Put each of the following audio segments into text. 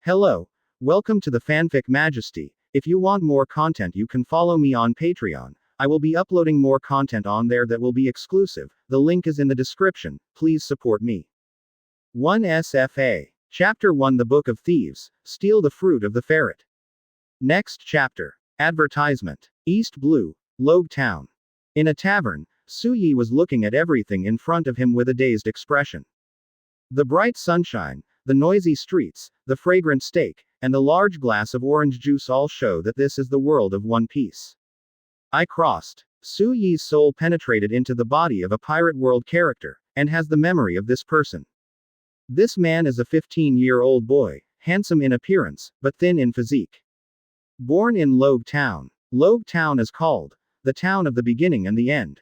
Hello, welcome to the Fanfic Majesty. If you want more content, you can follow me on Patreon. I will be uploading more content on there that will be exclusive. The link is in the description. Please support me. 1 SFA. Chapter 1 The Book of Thieves. Steal the Fruit of the Ferret. Next chapter. Advertisement. East Blue, Logue Town. In a tavern, Suyi was looking at everything in front of him with a dazed expression. The bright sunshine, the noisy streets, the fragrant steak, and the large glass of orange juice all show that this is the world of One Piece. I crossed. Suyi's soul penetrated into the body of a pirate world character, and has the memory of this person. This man is a 15-year-old boy, handsome in appearance, but thin in physique. Born in Logue Town. Logue Town is called the town of the beginning and the end.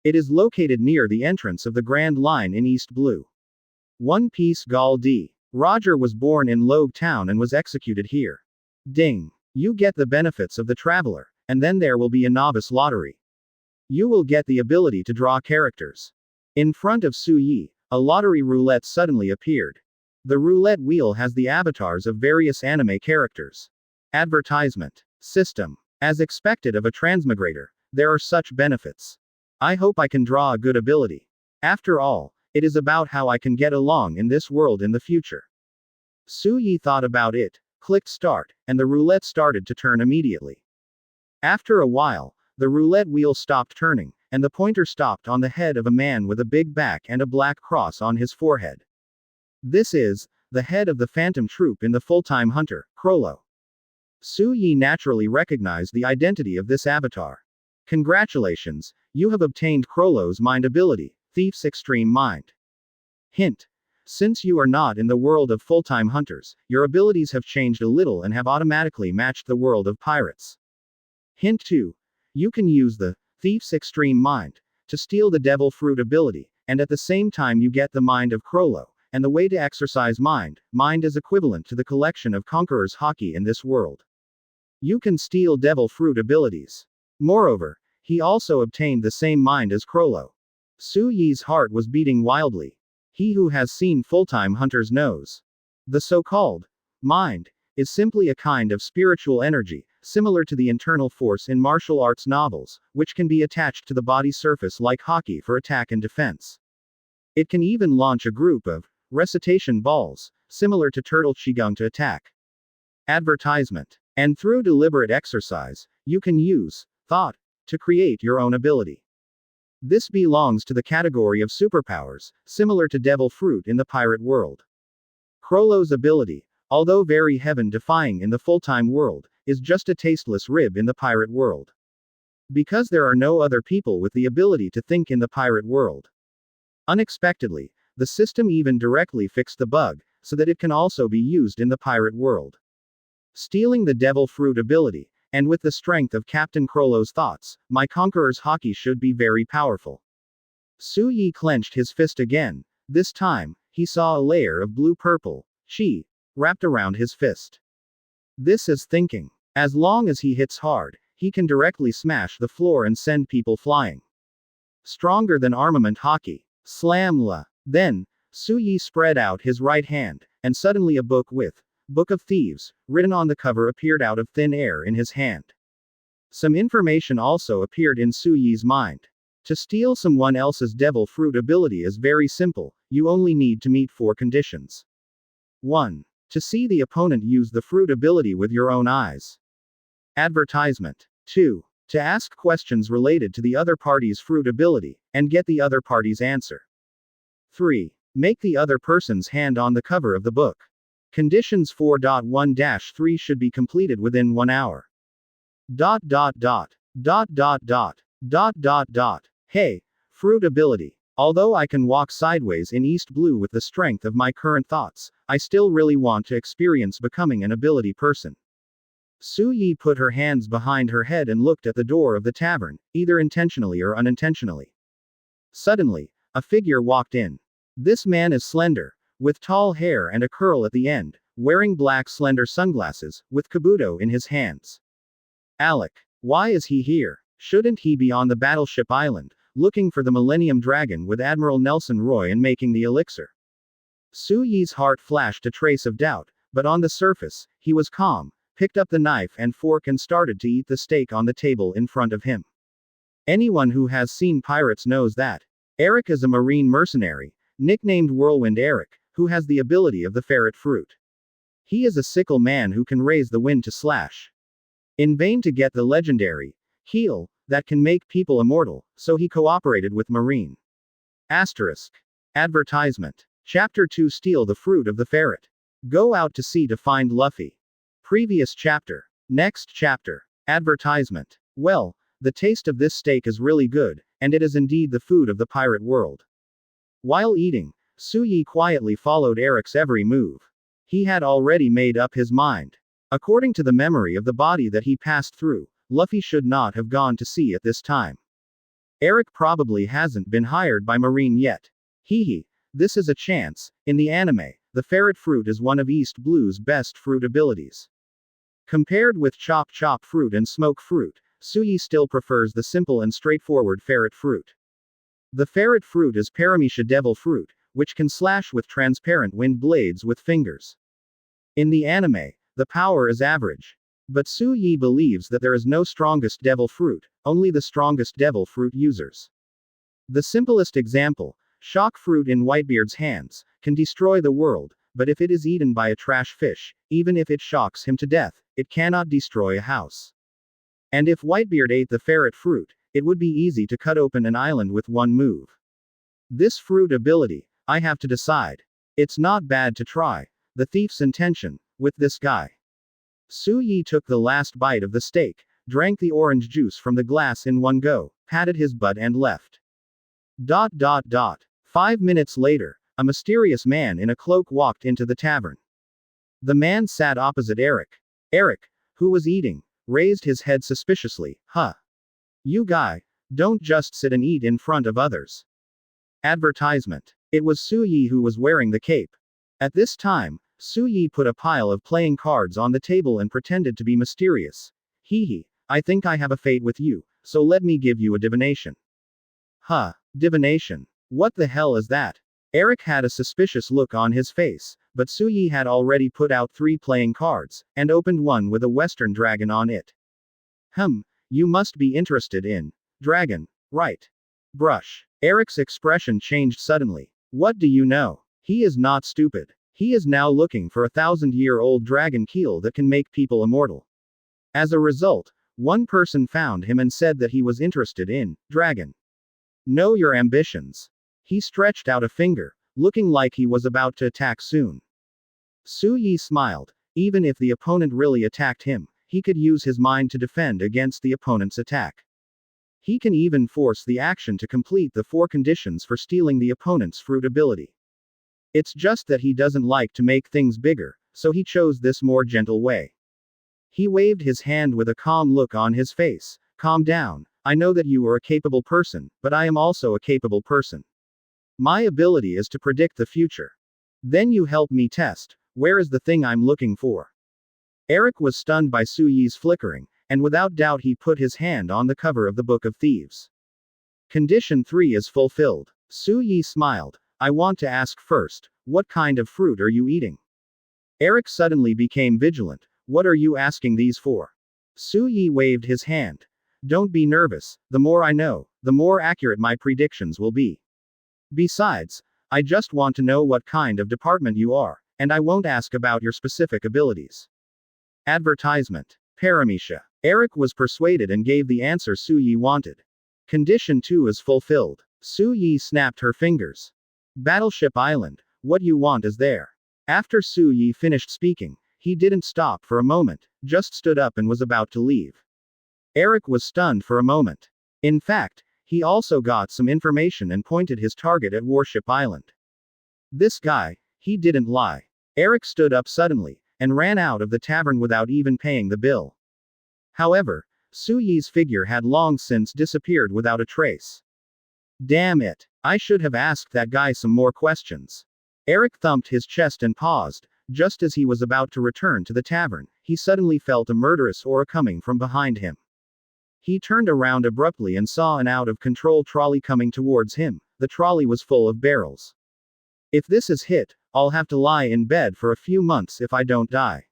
It is located near the entrance of the Grand Line in East Blue. One Piece Gal D. Roger was born in Logue Town and was executed here. Ding. You get the benefits of the traveler, and then there will be a novice lottery. You will get the ability to draw characters. In front of Suyi, a lottery roulette suddenly appeared. The roulette wheel has the avatars of various anime characters. Advertisement. System. As expected of a transmigrator, there are such benefits. I hope I can draw a good ability. After all, it is about how I can get along in this world in the future. Suyi thought about it, clicked start, and the roulette started to turn immediately. After a while, the roulette wheel stopped turning, and the pointer stopped on the head of a man with a big back and a black cross on his forehead. This is the head of the Phantom Troop in the full-time hunter, Kuro. Suyi naturally recognized the identity of this avatar. Congratulations, you have obtained Kuro's mind ability, Thief's Extreme Mind. Hint. Since you are not in the world of full-time hunters, your abilities have changed a little and have automatically matched the world of pirates. Hint 2. You can use the Thief's Extreme Mind to steal the Devil Fruit ability, and at the same time you get the mind of Kuro, and the way to exercise mind is equivalent to the collection of Conqueror's Haki in this world. You can steal Devil Fruit abilities. Moreover, he also obtained the same mind as Kuro. Suyi's heart was beating wildly. He who has seen full-time hunters knows. The so-called mind is simply a kind of spiritual energy, similar to the internal force in martial arts novels, which can be attached to the body surface like Haki for attack and defense. It can even launch a group of recitation balls, similar to turtle qigong to attack. Advertisement. And through deliberate exercise, you can use thought to create your own ability. This belongs to the category of superpowers, similar to Devil Fruit in the pirate world. Kuro's ability, although very heaven-defying in the full-time world, is just a tasteless rib in the pirate world. Because there are no other people with the ability to think in the pirate world. Unexpectedly, the system even directly fixed the bug, so that it can also be used in the pirate world. Stealing the Devil Fruit ability, and with the strength of Captain Kuro's thoughts, my Conqueror's Haki should be very powerful. Suyi clenched his fist again. This time, he saw a layer of blue-purple chi wrapped around his fist. This is thinking. As long as he hits hard, he can directly smash the floor and send people flying. Stronger than armament Haki. Slam la. Then, Suyi spread out his right hand, and suddenly a book with Book of Thieves, written on the cover appeared out of thin air in his hand. Some information also appeared in Suyi's mind. To steal someone else's Devil Fruit ability is very simple, you only need to meet 4 conditions. 1. To see the opponent use the fruit ability with your own eyes. Advertisement. 2. To ask questions related to the other party's fruit ability, and get the other party's answer. 3. Make the other person's hand on the cover of the book. Conditions 4.1-3 should be completed within 1 hour. Hey, fruit ability. Although I can walk sideways in East Blue with the strength of my current thoughts, I still really want to experience becoming an ability person. Suyi put her hands behind her head and looked at the door of the tavern, either intentionally or unintentionally. Suddenly, a figure walked in. This man is slender, with tall hair and a curl at the end, wearing black slender sunglasses, with kabuto in his hands. Alec. Why is he here? Shouldn't he be on the battleship island, looking for the Millennium Dragon with Admiral Nelson Roy and making the elixir? Suyi's heart flashed a trace of doubt, but on the surface, he was calm, picked up the knife and fork and started to eat the steak on the table in front of him. Anyone who has seen pirates knows that. Eric is a marine mercenary, nicknamed Whirlwind Eric, who has the ability of the ferret fruit. He is a sickle man who can raise the wind to slash. In vain to get the legendary heal that can make people immortal, so he cooperated with Marine. Asterisk. Advertisement. Chapter 2 Steal the fruit of the ferret. Go out to sea to find Luffy. Previous chapter. Next chapter. Advertisement. Well, the taste of this steak is really good, and it is indeed the food of the pirate world. While eating, Suyi quietly followed Eric's every move. He had already made up his mind. According to the memory of the body that he passed through, Luffy should not have gone to sea at this time. Eric probably hasn't been hired by Marine yet. Hehe. This is a chance. In the anime, the ferret fruit is one of East Blue's best fruit abilities. Compared with chop chop fruit and smoke fruit, Suyi still prefers the simple and straightforward ferret fruit. The ferret fruit is Paramecia devil fruit, which can slash with transparent wind blades with fingers. In the anime, the power is average. But Suyi believes that there is no strongest devil fruit, only the strongest devil fruit users. The simplest example, shock fruit in Whitebeard's hands, can destroy the world, but if it is eaten by a trash fish, even if it shocks him to death, it cannot destroy a house. And if Whitebeard ate the ferret fruit, it would be easy to cut open an island with one move. This fruit ability, I have to decide. It's not bad to try. The thief's intention, with this guy. Suyi took the last bite of the steak, drank the orange juice from the glass in one go, patted his butt and left. 5 minutes later, a mysterious man in a cloak walked into the tavern. The man sat opposite Eric. Eric, who was eating, raised his head suspiciously. Huh. You guy, don't just sit and eat in front of others. Advertisement. It was Suyi who was wearing the cape. At this time, Suyi put a pile of playing cards on the table and pretended to be mysterious. Hehe, I think I have a fate with you, so let me give you a divination. Huh, divination. What the hell is that? Eric had a suspicious look on his face, but Suyi had already put out 3 playing cards, and opened one with a western dragon on it. You must be interested in dragon, right? Brush. Eric's expression changed suddenly. What do you know? He is not stupid. He is now looking for a 1,000-year-old dragon keel that can make people immortal. As a result, one person found him and said that he was interested in dragon. Know your ambitions. He stretched out a finger, looking like he was about to attack soon. Suyi smiled. Even if the opponent really attacked him, he could use his mind to defend against the opponent's attack. He can even force the action to complete the 4 conditions for stealing the opponent's fruit ability. It's just that he doesn't like to make things bigger, so he chose this more gentle way. He waved his hand with a calm look on his face. Calm down. I know that you are a capable person, but I am also a capable person. My ability is to predict the future. Then you help me test, where is the thing I'm looking for? Eric was stunned by Suyi's flickering, and without doubt he put his hand on the cover of the Book of Thieves. Condition 3 is fulfilled. Suyi smiled. I want to ask first, what kind of fruit are you eating? Eric suddenly became vigilant. What are you asking these for? Suyi waved his hand. Don't be nervous, the more I know, the more accurate my predictions will be. Besides, I just want to know what kind of department you are, and I won't ask about your specific abilities. Advertisement. Paramecia. Eric was persuaded and gave the answer Suyi wanted. Condition 2 is fulfilled. Suyi snapped her fingers. Battleship Island, what you want is there. After Suyi finished speaking, he didn't stop for a moment, just stood up and was about to leave. Eric was stunned for a moment. In fact, he also got some information and pointed his target at Warship Island. This guy, he didn't lie. Eric stood up suddenly, and ran out of the tavern without even paying the bill. However, Suyi's figure had long since disappeared without a trace. Damn it. I should have asked that guy some more questions. Eric thumped his chest and paused. Just as he was about to return to the tavern, he suddenly felt a murderous aura coming from behind him. He turned around abruptly and saw an out-of-control trolley coming towards him. The trolley was full of barrels. If this is hit, I'll have to lie in bed for a few months if I don't die.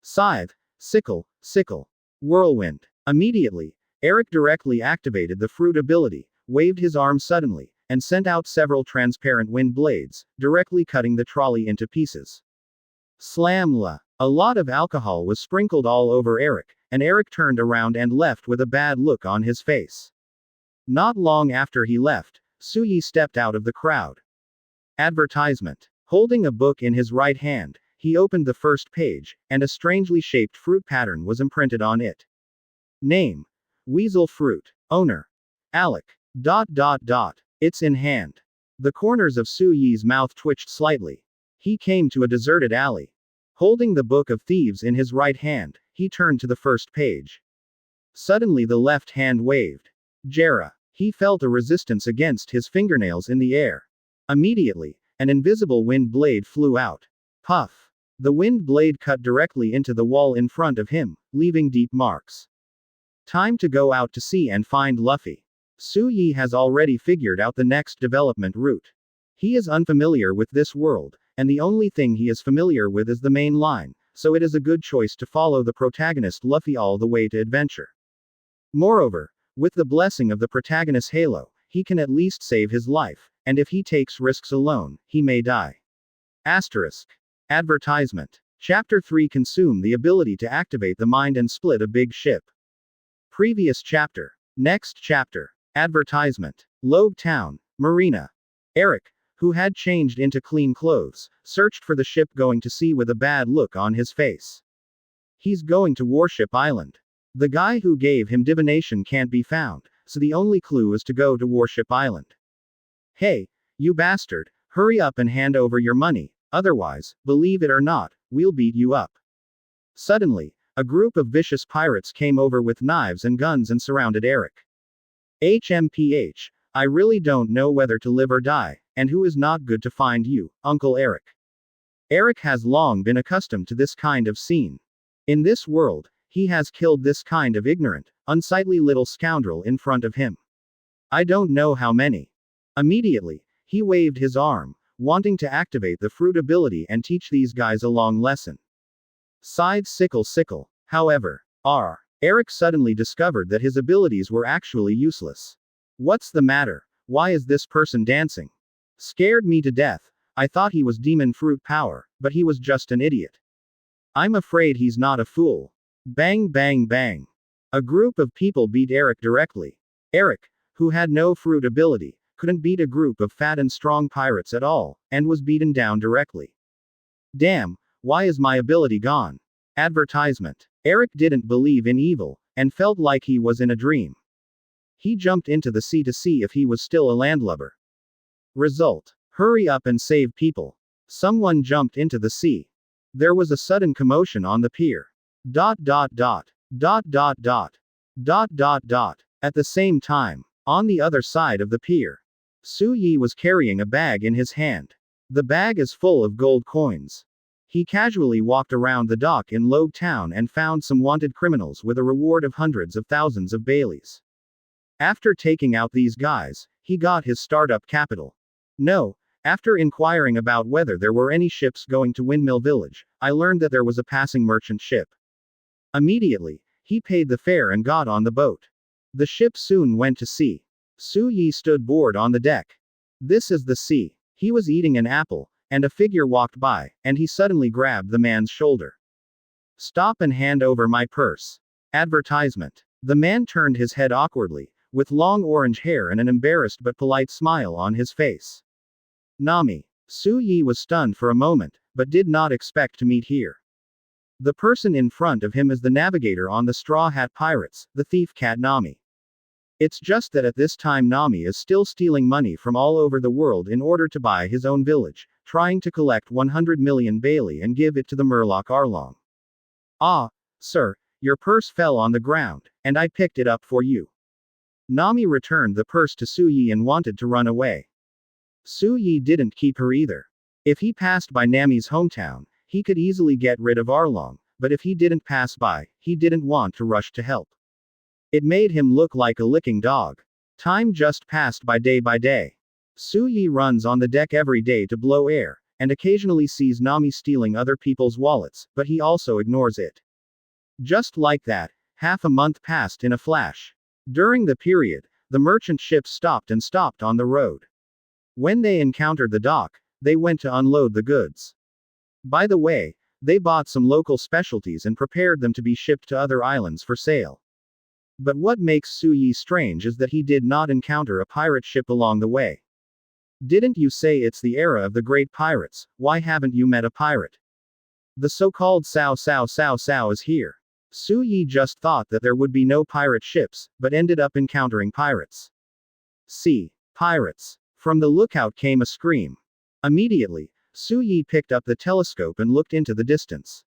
Scythe, sickle, sickle. Whirlwind. Immediately, Eric directly activated the fruit ability, waved his arm suddenly, and sent out several transparent wind blades, directly cutting the trolley into pieces. Slam la. A lot of alcohol was sprinkled all over Eric, and Eric turned around and left with a bad look on his face. Not long after he left, Suyi stepped out of the crowd. Advertisement. Holding a book in his right hand, he opened the first page, and a strangely shaped fruit pattern was imprinted on it. Name. Weasel Fruit. Owner. Alec. ... It's in hand. The corners of Suyi's mouth twitched slightly. He came to a deserted alley. Holding the Book of Thieves in his right hand, he turned to the first page. Suddenly the left hand waved. Jera. He felt a resistance against his fingernails in the air. Immediately, an invisible wind blade flew out. Puff. The wind blade cut directly into the wall in front of him, leaving deep marks. Time to go out to sea and find Luffy. Suyi has already figured out the next development route. He is unfamiliar with this world, and the only thing he is familiar with is the main line, so it is a good choice to follow the protagonist Luffy all the way to adventure. Moreover, with the blessing of the protagonist's halo, he can at least save his life, and if he takes risks alone, he may die. Asterisk. Advertisement. Chapter 3. Consume the ability to activate the mind and split a big ship. Previous chapter. Next chapter. Advertisement. Logue Town, Marina. Eric, who had changed into clean clothes, searched for the ship going to sea with a bad look on his face. He's going to Warship Island. The guy who gave him divination can't be found, so the only clue is to go to Warship Island. Hey, you bastard, hurry up and hand over your money, otherwise, believe it or not, we'll beat you up. Suddenly, a group of vicious pirates came over with knives and guns and surrounded Eric. HMPH, I really don't know whether to live or die, and who is not good to find you, Uncle Eric. Eric has long been accustomed to this kind of scene. In this world, he has killed this kind of ignorant, unsightly little scoundrel in front of him. I don't know how many. Immediately, he waved his arm, wanting to activate the fruit ability and teach these guys a long lesson. Scythe sickle sickle. However, Eric suddenly discovered that his abilities were actually useless. What's the matter? Why is this person dancing? Scared me to death. I thought he was demon fruit power, but he was just an idiot. I'm afraid he's not a fool. Bang bang bang. A group of people beat Eric directly. Eric, who had no fruit ability, couldn't beat a group of fat and strong pirates at all, and was beaten down directly. Damn, why is my ability gone? Advertisement. Eric didn't believe in evil, and felt like he was in a dream. He jumped into the sea to see if he was still a landlubber. Result. Hurry up and save people. Someone jumped into the sea. There was a sudden commotion on the pier. ... At the same time, on the other side of the pier, Suyi was carrying a bag in his hand. The bag is full of gold coins. He casually walked around the dock in Logue Town and found some wanted criminals with a reward of hundreds of thousands of Baileys. After taking out these guys, he got his startup capital. No, after inquiring about whether there were any ships going to Windmill Village, I learned that there was a passing merchant ship. Immediately, he paid the fare and got on the boat. The ship soon went to sea. Suyi stood bored on the deck. This is the sea. He was eating an apple, and a figure walked by, and he suddenly grabbed the man's shoulder. Stop and hand over my purse. Advertisement. The man turned his head awkwardly, with long orange hair and an embarrassed but polite smile on his face. Nami. Suyi was stunned for a moment, but did not expect to meet here. The person in front of him is the navigator on the Straw Hat Pirates, the thief cat Nami. It's just that at this time Nami is still stealing money from all over the world in order to buy his own village, trying to collect 100 million Bailey and give it to the Murloc Arlong. Ah, sir, your purse fell on the ground, and I picked it up for you. Nami returned the purse to Suyi and wanted to run away. Suyi didn't keep her either. If he passed by Nami's hometown, he could easily get rid of Arlong, but if he didn't pass by, he didn't want to rush to help. It made him look like a licking dog. Time just passed by day. Suyi runs on the deck every day to blow air, and occasionally sees Nami stealing other people's wallets, but he also ignores it. Just like that, half a month passed in a flash. During the period, the merchant ships stopped on the road. When they encountered the dock, they went to unload the goods. By the way, they bought some local specialties and prepared them to be shipped to other islands for sale. But what makes Suyi strange is that he did not encounter a pirate ship along the way. Didn't you say it's the era of the great pirates? Why haven't you met a pirate? The so-called Sao Sao Sao Sao is here. Suyi just thought that there would be no pirate ships, but ended up encountering pirates. See, pirates. From the lookout came a scream. Immediately, Suyi picked up the telescope and looked into the distance.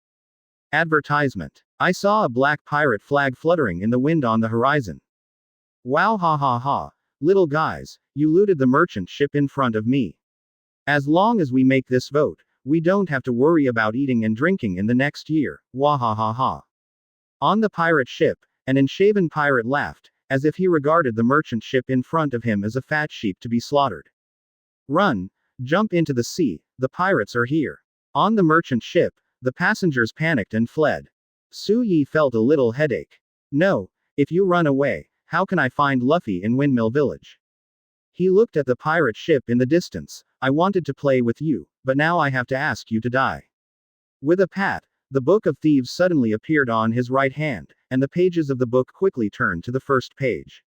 Advertisement. I saw a black pirate flag fluttering in the wind on the horizon. Wow, ha ha ha. Little guys, you looted the merchant ship in front of me. As long as we make this vote, we don't have to worry about eating and drinking in the next year. Wah ha ha ha. On the pirate ship, an unshaven pirate laughed, as if he regarded the merchant ship in front of him as a fat sheep to be slaughtered. Run, jump into the sea, the pirates are here. On the merchant ship, the passengers panicked and fled. Suyi felt a little headache. No, if you run away, how can I find Luffy in Windmill Village? He looked at the pirate ship in the distance. I wanted to play with you, but now I have to ask you to die. With a pat, the Book of Thieves suddenly appeared on his right hand, and the pages of the book quickly turned to the first page.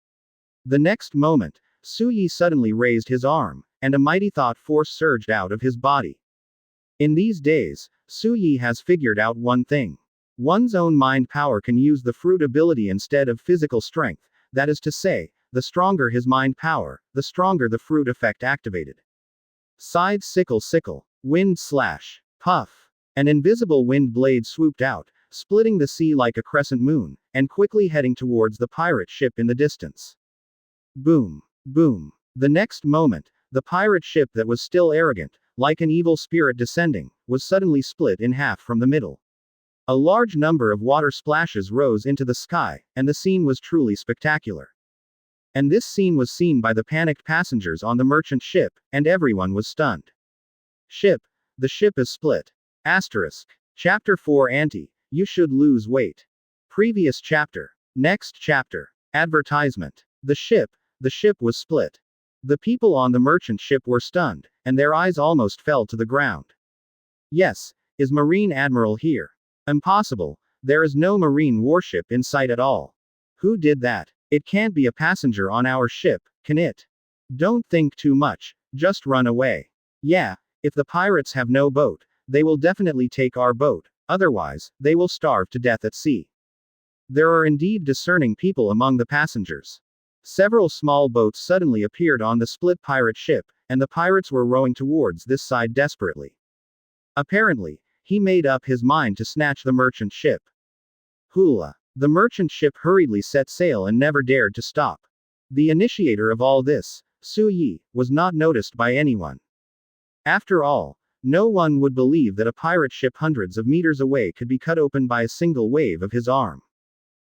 The next moment, Suyi suddenly raised his arm, and a mighty thought force surged out of his body. In these days, Suyi has figured out one thing. One's own mind power can use the fruit ability instead of physical strength, that is to say, the stronger his mind power, the stronger the fruit effect activated. Side sickle sickle, wind slash, puff. An invisible wind blade swooped out, splitting the sea like a crescent moon, and quickly heading towards the pirate ship in the distance. Boom, boom. The next moment, the pirate ship that was still arrogant, like an evil spirit descending, was suddenly split in half from the middle. A large number of water splashes rose into the sky, and the scene was truly spectacular. And this scene was seen by the panicked passengers on the merchant ship, and everyone was stunned. The ship is split. Asterisk. Chapter 4 You should lose weight. Previous chapter. Next chapter. Advertisement. The ship was split. The people on the merchant ship were stunned, and their eyes almost fell to the ground. Yes, is Marine Admiral here? Impossible, there is no Marine warship in sight at all. Who did that? It can't be a passenger on our ship, can it? Don't think too much, just run away. Yeah, if the pirates have no boat, they will definitely take our boat, otherwise, they will starve to death at sea. There are indeed discerning people among the passengers. Several small boats suddenly appeared on the split pirate ship, and the pirates were rowing towards this side desperately. Apparently, he made up his mind to snatch the merchant ship. Hula. The merchant ship hurriedly set sail and never dared to stop. The initiator of all this, Suyi, was not noticed by anyone. After all, no one would believe that a pirate ship hundreds of meters away could be cut open by a single wave of his arm.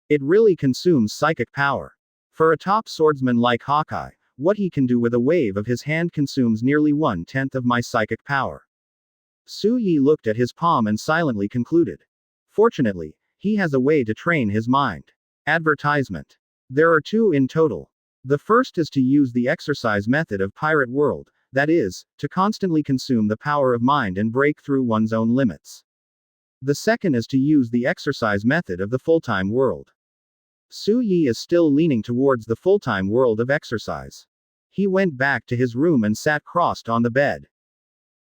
It really consumes psychic power. For a top swordsman like Hawkeye, what he can do with a wave of his hand consumes nearly 1/10 of my psychic power. Suyi looked at his palm and silently concluded. Fortunately, he has a way to train his mind. Advertisement. There are 2 in total. The first is to use the exercise method of Pirate World, that is, to constantly consume the power of mind and break through one's own limits. The second is to use the exercise method of the full-time world. Suyi is still leaning towards the full-time world of exercise. He went back to his room and sat crossed on the bed.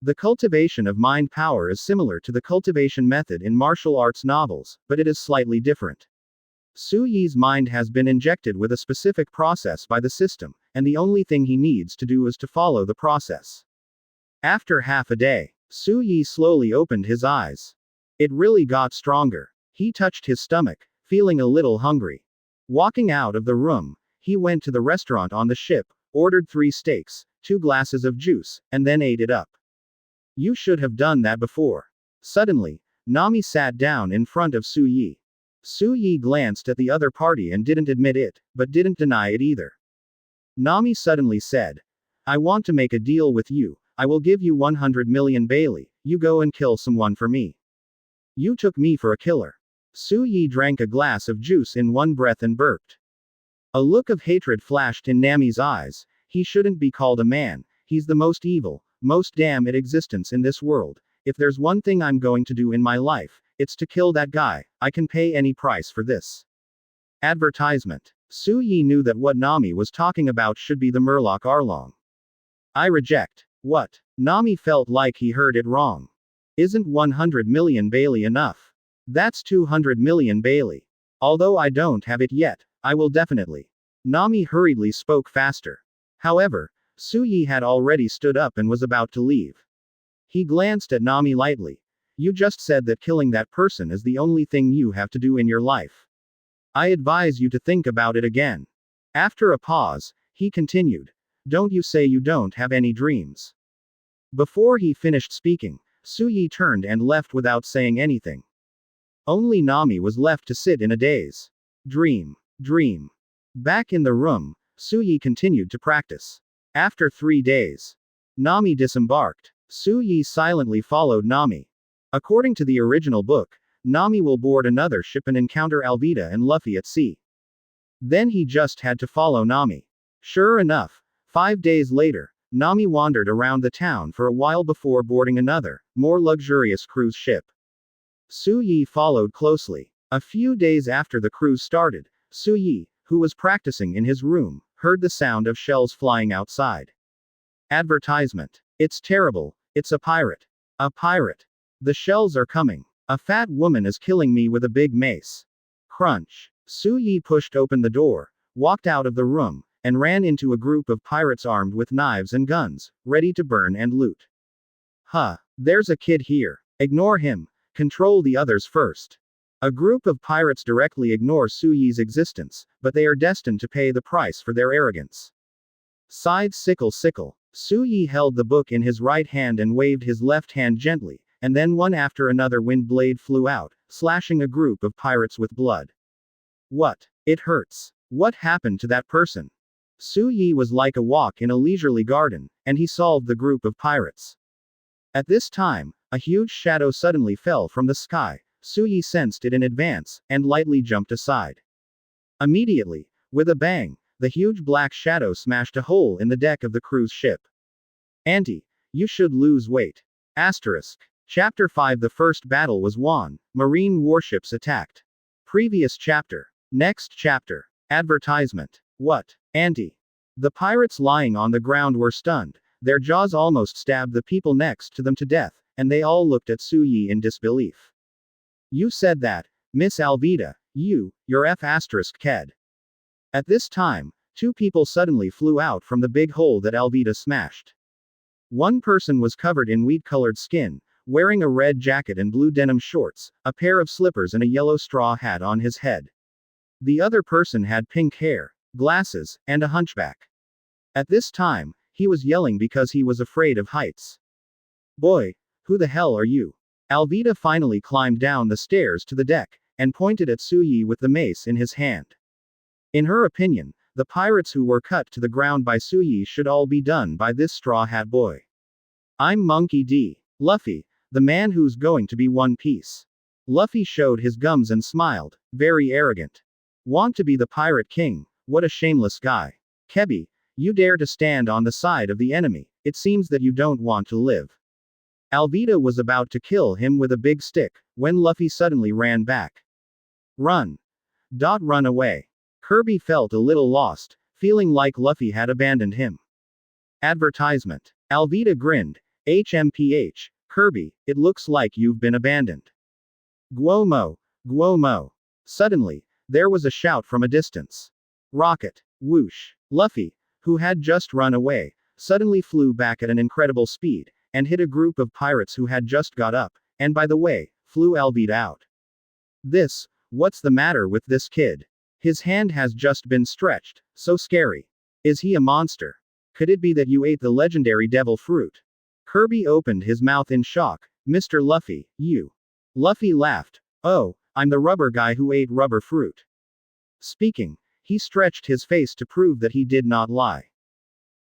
The cultivation of mind power is similar to the cultivation method in martial arts novels, but it is slightly different. Suyi's mind has been injected with a specific process by the system, and the only thing he needs to do is to follow the process. After half a day, Suyi slowly opened his eyes. It really got stronger. He touched his stomach, feeling a little hungry. Walking out of the room, he went to the restaurant on the ship, ordered 3 steaks, 2 glasses of juice, and then ate it up. You should have done that before. Suddenly, Nami sat down in front of Suyi. Suyi glanced at the other party and didn't admit it, but didn't deny it either. Nami suddenly said, I want to make a deal with you, I will give you 100 million Bailey, you go and kill someone for me. You took me for a killer. Su Yi drank a glass of juice in one breath and burped. A look of hatred flashed in Nami's eyes. He shouldn't be called a man, he's the most evil, most damned existence in this world. If there's one thing I'm going to do in my life, it's to kill that guy. I can pay any price for this. Advertisement. Su Yi knew that what Nami was talking about should be the Murloc Arlong. I reject. What? Nami felt like he heard it wrong. Isn't 100 million Bailey enough? That's 200 million Bailey. Although I don't have it yet, I will definitely. Nami hurriedly spoke faster. However, Su Yi had already stood up and was about to leave. He glanced at Nami lightly. You just said that killing that person is the only thing you have to do in your life. I advise you to think about it again. After a pause, he continued. Don't you say you don't have any dreams. Before he finished speaking, Su Yi turned and left without saying anything. Only Nami was left to sit in a daze. Dream. Dream. Back in the room, Su Yi continued to practice. After 3 days, Nami disembarked. Su Yi silently followed Nami. According to the original book, Nami will board another ship and encounter Alvita and Luffy at sea. Then he just had to follow Nami. Sure enough, 5 days later, Nami wandered around the town for a while before boarding another, more luxurious cruise ship. Su Yi followed closely. A few days after the cruise started, Su Yi, who was practicing in his room, heard the sound of shells flying outside. Advertisement. It's terrible, it's a pirate. A pirate. The shells are coming. A fat woman is killing me with a big mace. Crunch. Su Yi pushed open the door, walked out of the room, and ran into a group of pirates armed with knives and guns, ready to burn and loot. Huh, there's a kid here. Ignore him. Control the others first. A group of pirates directly ignore Su Yi's existence, but they are destined to pay the price for their arrogance. Scythe sickle sickle. Su Yi held the book in his right hand and waved his left hand gently, and then one after another wind blade flew out, slashing a group of pirates with blood. What? It hurts. What happened to that person? Su Yi was like a walk in a leisurely garden, and he solved the group of pirates. At this time, a huge shadow suddenly fell from the sky. Su Yi sensed it in advance, and lightly jumped aside. Immediately, with a bang, the huge black shadow smashed a hole in the deck of the cruise ship. Auntie, you should lose weight. Asterisk. Chapter 5. The first battle was won. Marine warships attacked. Previous chapter. Next chapter. Advertisement. What? Auntie. The pirates lying on the ground were stunned. Their jaws almost stabbed the people next to them to death, and they all looked at Su Yi in disbelief. You said that, Miss Alvita, you're F*** ked. At this time, 2 people suddenly flew out from the big hole that Alvita smashed. One person was covered in wheat-colored skin, wearing a red jacket and blue denim shorts, a pair of slippers and a yellow straw hat on his head. The other person had pink hair, glasses, and a hunchback. At this time, he was yelling because he was afraid of heights. Boy, who the hell are you? Alvita finally climbed down the stairs to the deck, and pointed at Su Yi with the mace in his hand. In her opinion, the pirates who were cut to the ground by Su Yi should all be done by this straw hat boy. I'm Monkey D. Luffy, the man who's going to be One Piece. Luffy showed his gums and smiled, very arrogant. Want to be the pirate king? What a shameless guy. Kebi, you dare to stand on the side of the enemy, it seems that you don't want to live. Alvita was about to kill him with a big stick, when Luffy suddenly ran back. Run. Run away. Kirby felt a little lost, feeling like Luffy had abandoned him. Advertisement. Alvita grinned. HMPH, Kirby, it looks like you've been abandoned. Guomo. Guomo. Suddenly, there was a shout from a distance. Rocket. Whoosh. Luffy, who had just run away, suddenly flew back at an incredible speed, and hit a group of pirates who had just got up, and by the way, flew Alvita out. What's the matter with this kid? His hand has just been stretched, so scary. Is he a monster? Could it be that you ate the legendary devil fruit? Kirby opened his mouth in shock. Mr. Luffy, you. Luffy laughed. Oh, I'm the rubber guy who ate rubber fruit. Speaking, he stretched his face to prove that he did not lie.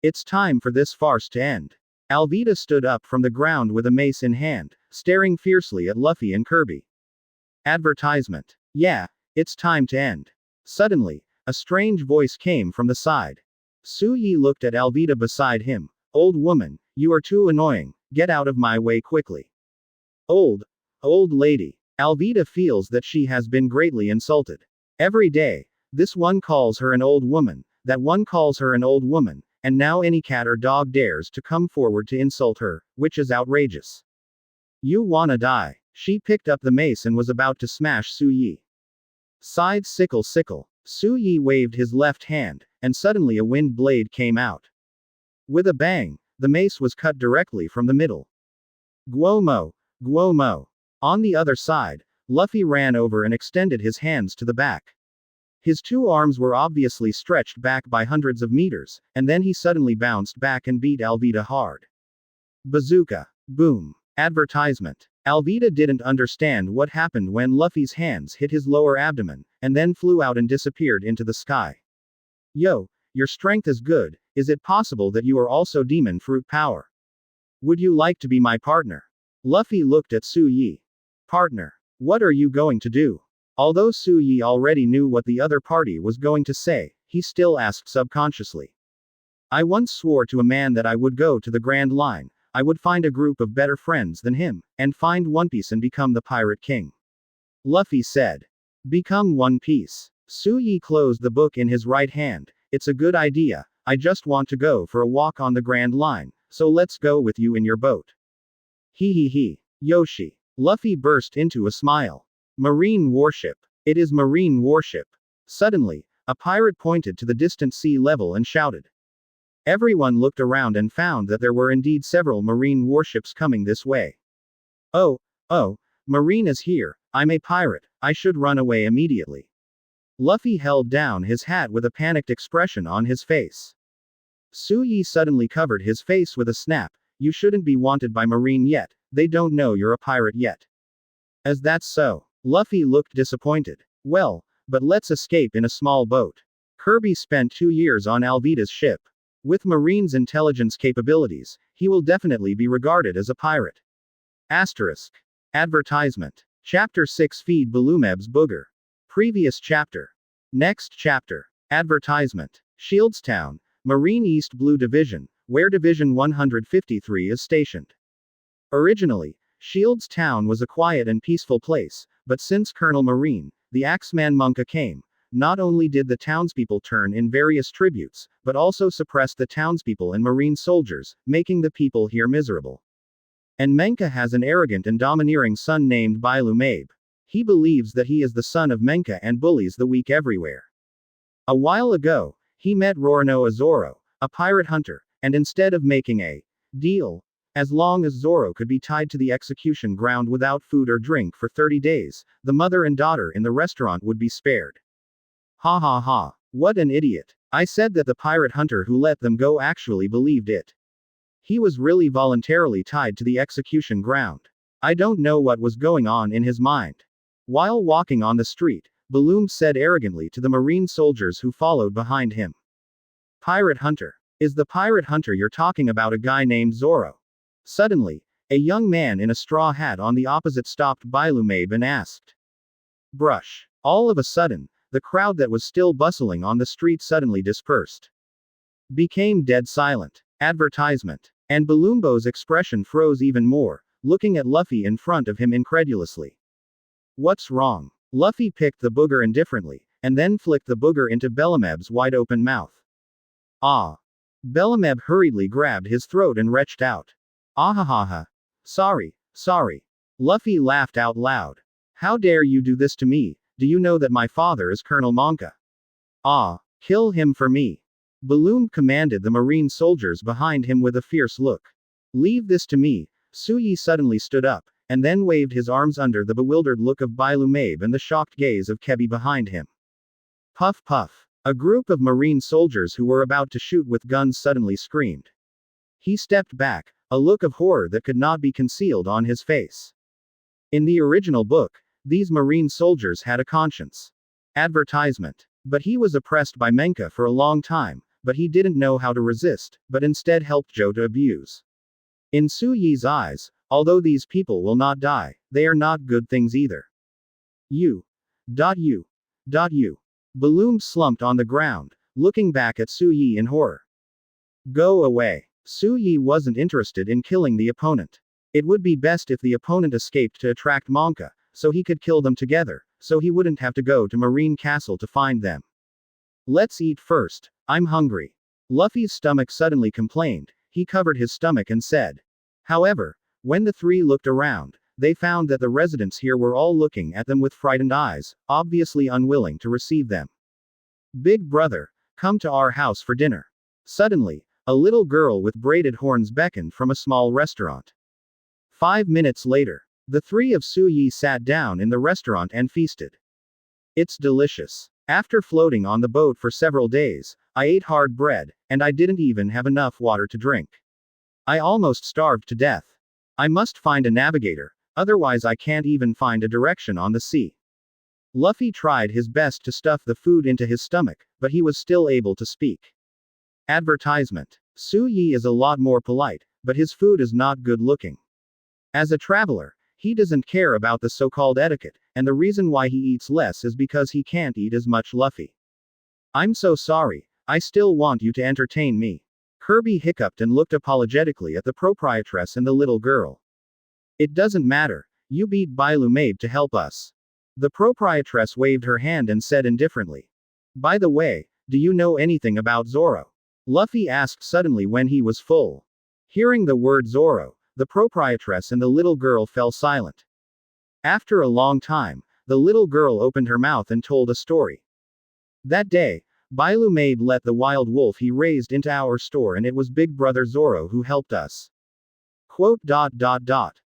It's time for this farce to end. Alvita stood up from the ground with a mace in hand, staring fiercely at Luffy and Kirby. Advertisement. Yeah, it's time to end. Suddenly, a strange voice came from the side. Su Yi looked at Alvita beside him. Old woman, you are too annoying, get out of my way quickly. Old lady. Alvita feels that she has been greatly insulted. Every day, this one calls her an old woman, that one calls her an old woman, and now any cat or dog dares to come forward to insult her, which is outrageous. You wanna die. She picked up the mace and was about to smash Su Yi. Scythe sickle. Su Yi waved his left hand, and suddenly a wind blade came out. With a bang, the mace was cut directly from the middle. Guomo. On the other side, Luffy ran over and extended his hands to the back. His two arms were obviously stretched back by hundreds of meters, and then he suddenly bounced back and beat Alvita hard. Bazooka. Boom. Advertisement. Alvita didn't understand what happened when Luffy's hands hit his lower abdomen, and then flew out and disappeared into the sky. Yo, your strength is good, is it possible that you are also demon fruit power? Would you like to be my partner? Luffy looked at Su Yi. Partner. What are you going to do? Although Su Yi already knew what the other party was going to say, he still asked subconsciously. I once swore to a man that I would go to the Grand Line, I would find a group of better friends than him, and find One Piece and become the Pirate King. Luffy said. Become One Piece. Su Yi closed the book in his right hand. It's a good idea, I just want to go for a walk on the Grand Line, so let's go with you in your boat. He. Yoshi. Luffy burst into a smile. Marine warship. It is marine warship. Suddenly, a pirate pointed to the distant sea level and shouted. Everyone looked around and found that there were indeed several marine warships coming this way. Oh, Marine is here, I'm a pirate, I should run away immediately. Luffy held down his hat with a panicked expression on his face. Su Yi suddenly covered his face with a snap. You shouldn't be wanted by Marine yet, they don't know you're a pirate yet. As that's so. Luffy looked disappointed. Well, but let's escape in a small boat. Kirby spent 2 years on Alvita's ship. With Marine's intelligence capabilities, he will definitely be regarded as a pirate. Asterisk. Advertisement. Chapter 6 Feed Balloomeb's Booger. Previous chapter. Next chapter. Advertisement. Shieldstown, Marine East Blue Division, where Division 153 is stationed. Originally, Shieldstown was a quiet and peaceful place, but since Colonel Marine, the Axeman Monka came, not only did the townspeople turn in various tributes, but also suppressed the townspeople and Marine soldiers, making the people here miserable. And Menka has an arrogant and domineering son named Balloomeb. He believes that he is the son of Menka and bullies the weak everywhere. A while ago, he met Roronoa Zoro, a pirate hunter, and instead of making a deal, as long as Zoro could be tied to the execution ground without food or drink for 30 days, the mother and daughter in the restaurant would be spared. Ha, what an idiot. I said that the pirate hunter who let them go actually believed it. He was really voluntarily tied to the execution ground. I don't know what was going on in his mind. While walking on the street, Balloom said arrogantly to the Marine soldiers who followed behind him. Pirate hunter. Is the pirate hunter you're talking about a guy named Zoro? Suddenly, a young man in a straw hat on the opposite stopped Balloomeb and asked. Brush. All of a sudden, the crowd that was still bustling on the street suddenly dispersed. Became dead silent. Advertisement. And Balloombo's expression froze even more, looking at Luffy in front of him incredulously. What's wrong? Luffy picked the booger indifferently, and then flicked the booger into Balloomeb's wide-open mouth. Ah. Balloomeb hurriedly grabbed his throat and retched out. Ahahaha. Sorry. Luffy laughed out loud. How dare you do this to me? Do you know that my father is Colonel Monka? Ah. Kill him for me. Balloom commanded the Marine soldiers behind him with a fierce look. Leave this to me. Su Yi suddenly stood up, and then waved his arms under the bewildered look of Balloomeb and the shocked gaze of Kebi behind him. Puff. A group of Marine soldiers who were about to shoot with guns suddenly screamed. He stepped back, a look of horror that could not be concealed on his face. In the original book, these Marine soldiers had a conscience. Advertisement. But he was oppressed by Menka for a long time, but he didn't know how to resist, but instead helped Joe to abuse. In Su Yi's eyes, although these people will not die, they are not good things either. You. You. You. Balloon slumped on the ground, looking back at Su Yi in horror. Go away. Su Yi wasn't interested in killing the opponent. It would be best if the opponent escaped to attract Monka, so he could kill them together, so he wouldn't have to go to Marine Castle to find them. Let's eat first. I'm hungry. Luffy's stomach suddenly complained. He covered his stomach and said. However, when the three looked around, they found that the residents here were all looking at them with frightened eyes, obviously unwilling to receive them. Big brother, come to our house for dinner. Suddenly, a little girl with braided horns beckoned from a small restaurant. 5 minutes later, the three of Su Yi sat down in the restaurant and feasted. It's delicious. After floating on the boat for several days, I ate hard bread, and I didn't even have enough water to drink. I almost starved to death. I must find a navigator, otherwise I can't even find a direction on the sea. Luffy tried his best to stuff the food into his stomach, but he was still able to speak. Advertisement. Su Yi is a lot more polite, but his food is not good looking. As a traveler, he doesn't care about the so-called etiquette, and the reason why he eats less is because he can't eat as much. Luffy. I'm so sorry, I still want you to entertain me. Kirby hiccuped and looked apologetically at the proprietress and the little girl. It doesn't matter, you beat Bailu Mabe to help us. The proprietress waved her hand and said indifferently. By the way, do you know anything about Zoro? Luffy asked suddenly when he was full. Hearing the word Zoro, the proprietress and the little girl fell silent. After a long time, the little girl opened her mouth and told a story. That day, Bailu Mabe let the wild wolf he raised into our store, and it was Big Brother Zoro who helped us. Quote.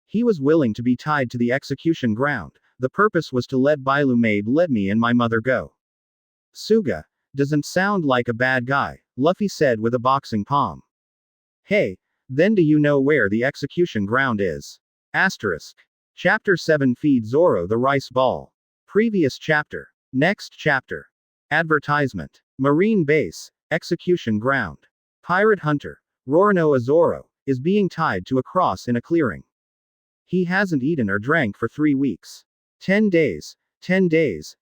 He was willing to be tied to the execution ground. The purpose was to let Bailu Mabe let me and my mother go. Suga. Doesn't sound like a bad guy, Luffy said with a boxing palm. Hey, then do you know where the execution ground is? Asterisk. Chapter 7 Feed Zoro the Rice Ball. Previous chapter. Next chapter. Advertisement. Marine Base, Execution Ground. Pirate Hunter, Roronoa Zoro, is being tied to a cross in a clearing. He hasn't eaten or drank for 3 weeks. 10 days,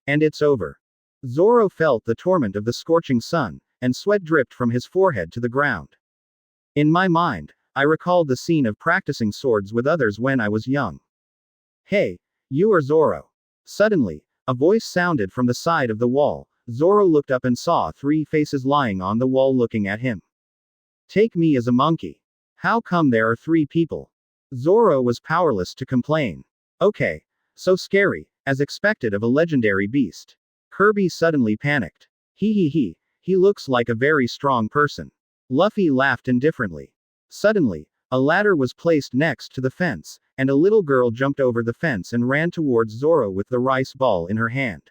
and it's over. Zoro felt the torment of the scorching sun, and sweat dripped from his forehead to the ground. In my mind, I recalled the scene of practicing swords with others when I was young. Hey, you are Zoro. Suddenly, a voice sounded from the side of the wall. Zoro looked up and saw 3 faces lying on the wall looking at him. Take me as a monkey. How come there are 3 people? Zoro was powerless to complain. Okay. So scary, as expected of a legendary beast. Kirby suddenly panicked. He looks like a very strong person. Luffy laughed indifferently. Suddenly, a ladder was placed next to the fence, and a little girl jumped over the fence and ran towards Zoro with the rice ball in her hand.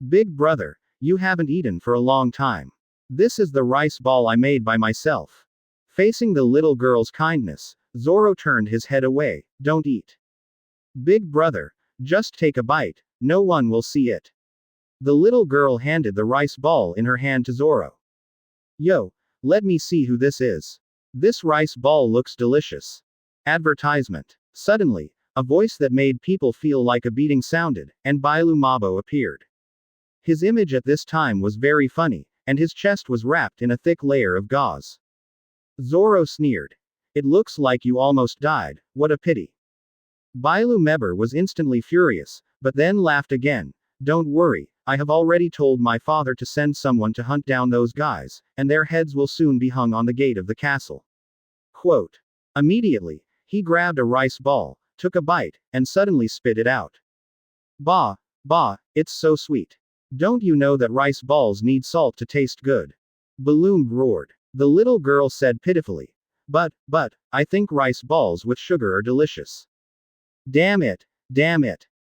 Big brother, you haven't eaten for a long time. This is the rice ball I made by myself. Facing the little girl's kindness, Zoro turned his head away. Don't eat. Big brother, just take a bite, no one will see it. The little girl handed the rice ball in her hand to Zoro. Yo, let me see who this is. This rice ball looks delicious. Advertisement. Suddenly, a voice that made people feel like a beating sounded, and Bailu Mabo appeared. His image at this time was very funny, and his chest was wrapped in a thick layer of gauze. Zoro sneered. It looks like you almost died, what a pity. Bailu Meber was instantly furious, but then laughed again. Don't worry, I have already told my father to send someone to hunt down those guys, and their heads will soon be hung on the gate of the castle. Quote. Immediately, he grabbed a rice ball, took a bite, and suddenly spit it out. Bah, it's so sweet. Don't you know that rice balls need salt to taste good? Balloon roared. The little girl said pitifully. But, I think rice balls with sugar are delicious. Damn it.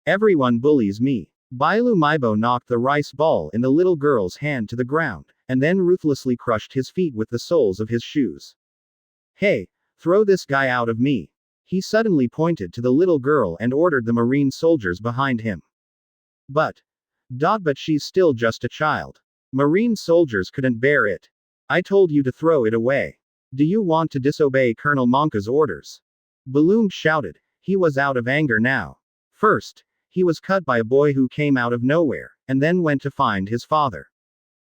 Everyone bullies me. Bailu Maibo knocked the rice ball in the little girl's hand to the ground, and then ruthlessly crushed his feet with the soles of his shoes. Hey, throw this guy out of me. He suddenly pointed to the little girl and ordered the marine soldiers behind him. But she's still just a child. Marine soldiers couldn't bear it. I told you to throw it away. Do you want to disobey Colonel Monka's orders? Balloon shouted. He was out of anger now. First, he was cut by a boy who came out of nowhere, and then went to find his father.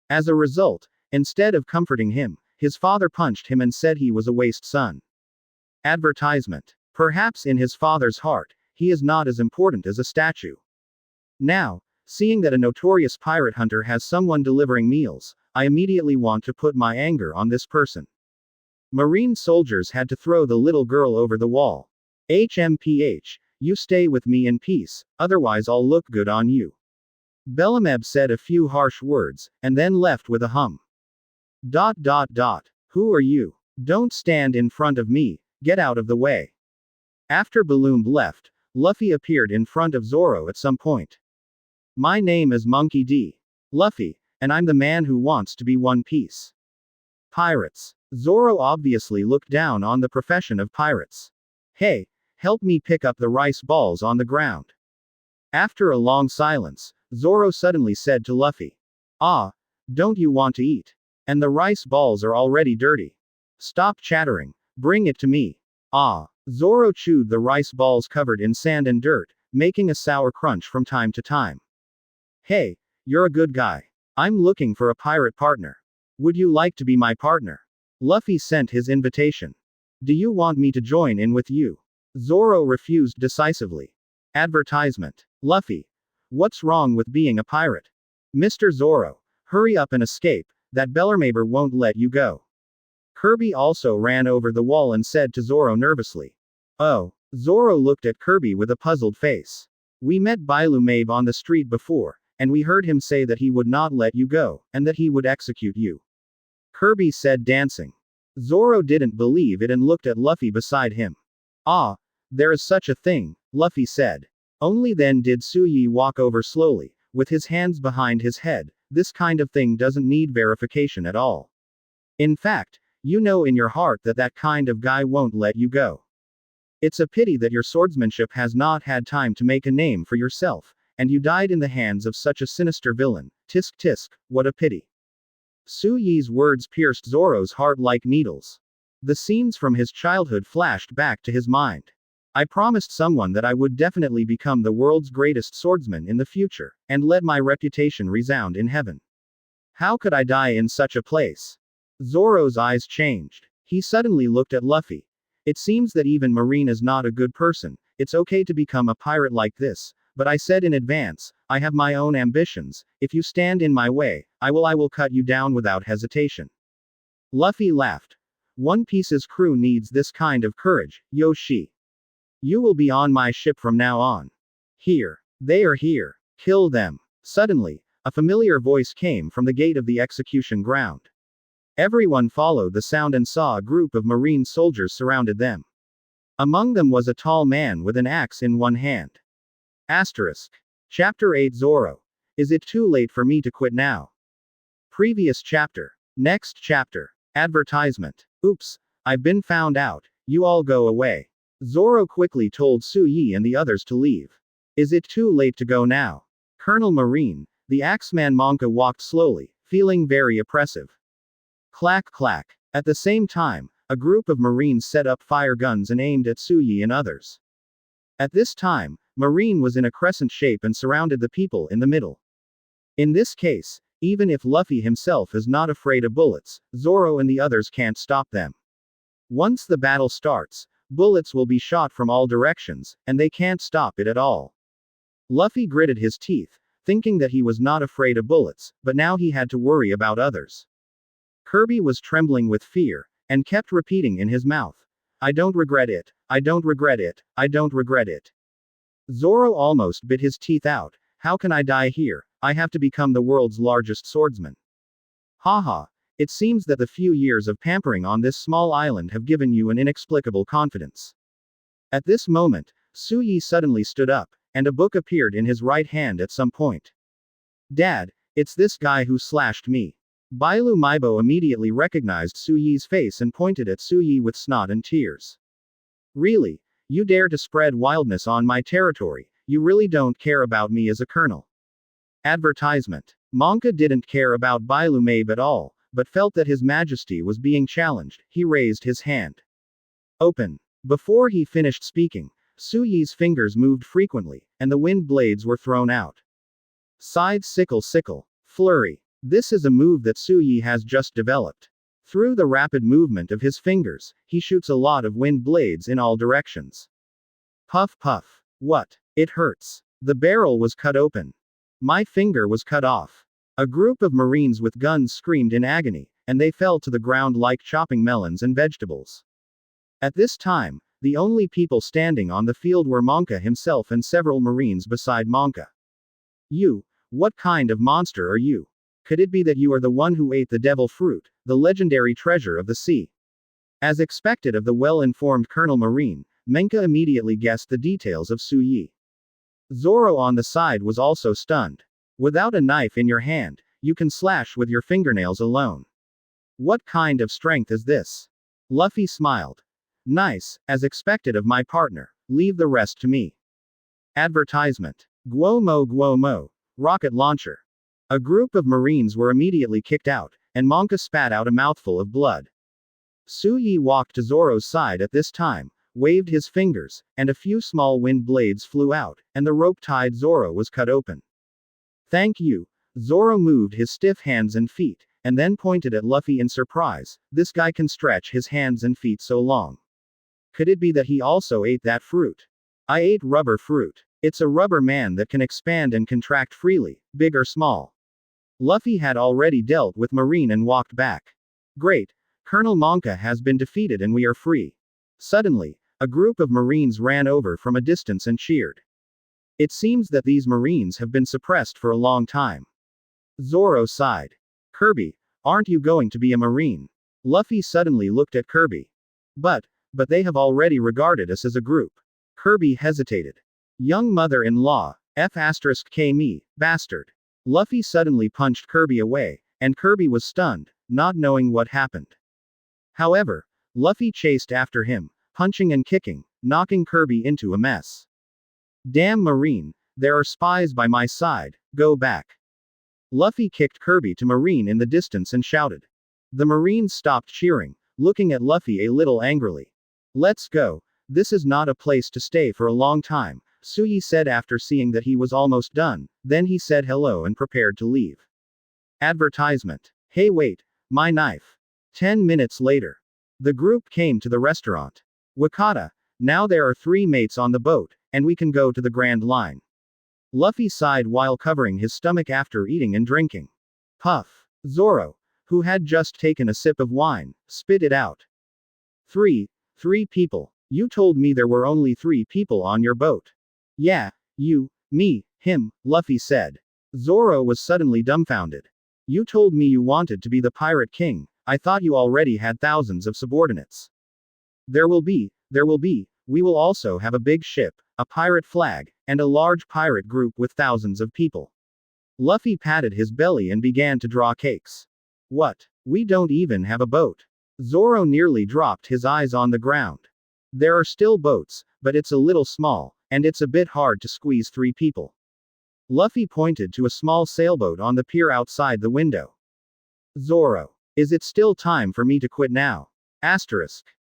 As a result, instead of comforting him, his father punched him and said he was a waste son. Advertisement. Perhaps in his father's heart, he is not as important as a statue. Now, seeing that a notorious pirate hunter has someone delivering meals, I immediately want to put my anger on this person. Marine soldiers had to throw the little girl over the wall. HMPH, you stay with me in peace, otherwise I'll look good on you. Bellameb said a few harsh words, and then left with a hum. ... Who are you? Don't stand in front of me, get out of the way. After Balloon left, Luffy appeared in front of Zoro at some point. My name is Monkey D. Luffy, and I'm the man who wants to be One Piece. Pirates. Zoro obviously looked down on the profession of pirates. Hey, help me pick up the rice balls on the ground. After a long silence, Zoro suddenly said to Luffy. Ah, don't you want to eat? And the rice balls are already dirty. Stop chattering, bring it to me. Ah. Zoro chewed the rice balls covered in sand and dirt, making a sour crunch from time to time. Hey, you're a good guy. I'm looking for a pirate partner. Would you like to be my partner? Luffy sent his invitation. Do you want me to join in with you? Zoro refused decisively. Advertisement. Luffy. What's wrong with being a pirate? Mr. Zoro, hurry up and escape, that Bellarmaber won't let you go. Kirby also ran over the wall and said to Zoro nervously. Oh. Zoro looked at Kirby with a puzzled face. We met Bellarmaber on the street before, and we heard him say that he would not let you go, and that he would execute you. Kirby said, dancing. Zoro didn't believe it and looked at Luffy beside him. Ah, there is such a thing, Luffy said. Only then did Tsuyu walk over slowly, with his hands behind his head. This kind of thing doesn't need verification at all. In fact, you know in your heart that that kind of guy won't let you go. It's a pity that your swordsmanship has not had time to make a name for yourself, and you died in the hands of such a sinister villain. Tisk tisk, what a pity. Tsuyu's words pierced Zoro's heart like needles. The scenes from his childhood flashed back to his mind. I promised someone that I would definitely become the world's greatest swordsman in the future, and let my reputation resound in heaven. How could I die in such a place? Zoro's eyes changed. He suddenly looked at Luffy. It seems that even Marine is not a good person. It's okay to become a pirate like this, but I said in advance, I have my own ambitions. If you stand in my way, I will cut you down without hesitation. Luffy laughed. One Piece's crew needs this kind of courage, Yoshi. You will be on my ship from now on. Here. They are here. Kill them. Suddenly, a familiar voice came from the gate of the execution ground. Everyone followed the sound and saw a group of marine soldiers surrounded them. Among them was a tall man with an axe in one hand. Asterisk. Chapter 8 Zoro. Is it too late for me to quit now? Previous chapter. Next chapter. Advertisement. Oops, I've been found out. You all go away. Zoro quickly told Tsuyu and the others to leave. Is it too late to go now? Colonel Marine, the Axeman Monka walked slowly, feeling very oppressive. Clack clack. At the same time, a group of Marines set up fire guns and aimed at Tsuyu and others. At this time, Marine was in a crescent shape and surrounded the people in the middle. In this case, even if Luffy himself is not afraid of bullets, Zoro and the others can't stop them. Once the battle starts, bullets will be shot from all directions, and they can't stop it at all. Luffy gritted his teeth, thinking that he was not afraid of bullets, but now he had to worry about others. Kirby was trembling with fear, and kept repeating in his mouth, I don't regret it, I don't regret it, I don't regret it. Zoro almost bit his teeth out. How can I die here? I have to become the world's largest swordsman. Haha, it seems that the few years of pampering on this small island have given you an inexplicable confidence. At this moment, Tsuyu suddenly stood up, and a book appeared in his right hand at some point. Dad, it's this guy who slashed me. Bailu Maibo immediately recognized Tsuyu's face and pointed at Tsuyu with snot and tears. Really? You dare to spread wildness on my territory? You really don't care about me as a colonel. Advertisement. Monka didn't care about Bailu Maibo at all, but felt that his majesty was being challenged. He raised his hand. Open. Before he finished speaking, Su Yi's fingers moved frequently, and the wind blades were thrown out. Scythe sickle sickle. Flurry. This is a move that Su Yi has just developed. Through the rapid movement of his fingers, he shoots a lot of wind blades in all directions. Puff puff. What? It hurts. The barrel was cut open. My finger was cut off. A group of Marines with guns screamed in agony, and they fell to the ground like chopping melons and vegetables. At this time, the only people standing on the field were Monka himself and several Marines beside Monka. You, what kind of monster are you? Could it be that you are the one who ate the devil fruit, the legendary treasure of the sea? As expected of the well-informed Colonel Marine, Menka immediately guessed the details of Su Yi. Zoro on the side was also stunned. Without a knife in your hand, you can slash with your fingernails alone. What kind of strength is this? Luffy smiled. Nice, as expected of my partner. Leave the rest to me. Advertisement. Guo-mo, rocket launcher. A group of Marines were immediately kicked out, and Monka spat out a mouthful of blood. Su Yi walked to Zoro's side at this time, waved his fingers, and a few small wind blades flew out, and the rope-tied Zoro was cut open. Thank you. Zoro moved his stiff hands and feet, and then pointed at Luffy in surprise. This guy can stretch his hands and feet so long. Could it be that he also ate that fruit? I ate rubber fruit. It's a rubber man that can expand and contract freely, big or small. Luffy had already dealt with Marine and walked back. Great. Colonel Monka has been defeated and we are free. Suddenly, a group of Marines ran over from a distance and cheered. It seems that these Marines have been suppressed for a long time. Zoro sighed. Kirby, aren't you going to be a Marine? Luffy suddenly looked at Kirby. But they have already regarded us as a group. Kirby hesitated. Young mother-in-law, F*K me, bastard. Luffy suddenly punched Kirby away, and Kirby was stunned, not knowing what happened. However, Luffy chased after him, punching and kicking, knocking Kirby into a mess. Damn Marine, there are spies by my side, go back. Luffy kicked Kirby to Marine in the distance and shouted. The Marines stopped cheering, looking at Luffy a little angrily. Let's go. This is not a place to stay for a long time, Su Yi said after seeing that he was almost done. Then he said hello and prepared to leave. Advertisement. Hey wait, my knife. 10 minutes later. The group came to the restaurant. Wakata, now there are 3 mates on the boat, and we can go to the Grand Line. Luffy sighed while covering his stomach after eating and drinking. Puff. Zoro, who had just taken a sip of wine, spit it out. 3 people. You told me there were only 3 people on your boat. Yeah, you, me, him, Luffy said. Zoro was suddenly dumbfounded. You told me you wanted to be the Pirate King. I thought you already had thousands of subordinates. There will be, we will also have a big ship, a pirate flag, and a large pirate group with thousands of people. Luffy patted his belly and began to draw cakes. What? We don't even have a boat. Zoro nearly dropped his eyes on the ground. There are still boats, but it's a little small, and it's a bit hard to squeeze 3 people. Luffy pointed to a small sailboat on the pier outside the window. Zoro. Is it still time for me to quit now?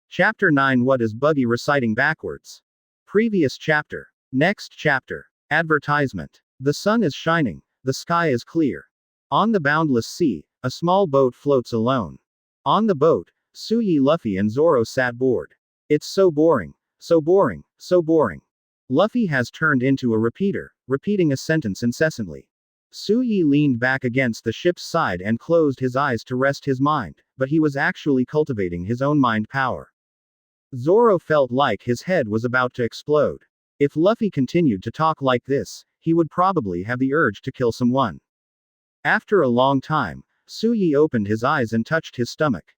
Chapter 9. What is Buggy reciting backwards? Previous chapter. Next chapter. Advertisement. The sun is shining, the sky is clear. On the boundless sea, a small boat floats alone. On the boat, Su Yi, Luffy and Zoro sat bored. It's so boring, so boring, so boring. Luffy has turned into a repeater, repeating a sentence incessantly. Su Yi leaned back against the ship's side and closed his eyes to rest his mind, but he was actually cultivating his own mind power. Zoro felt like his head was about to explode. If Luffy continued to talk like this, he would probably have the urge to kill someone. After a long time, Su Yi opened his eyes and touched his stomach.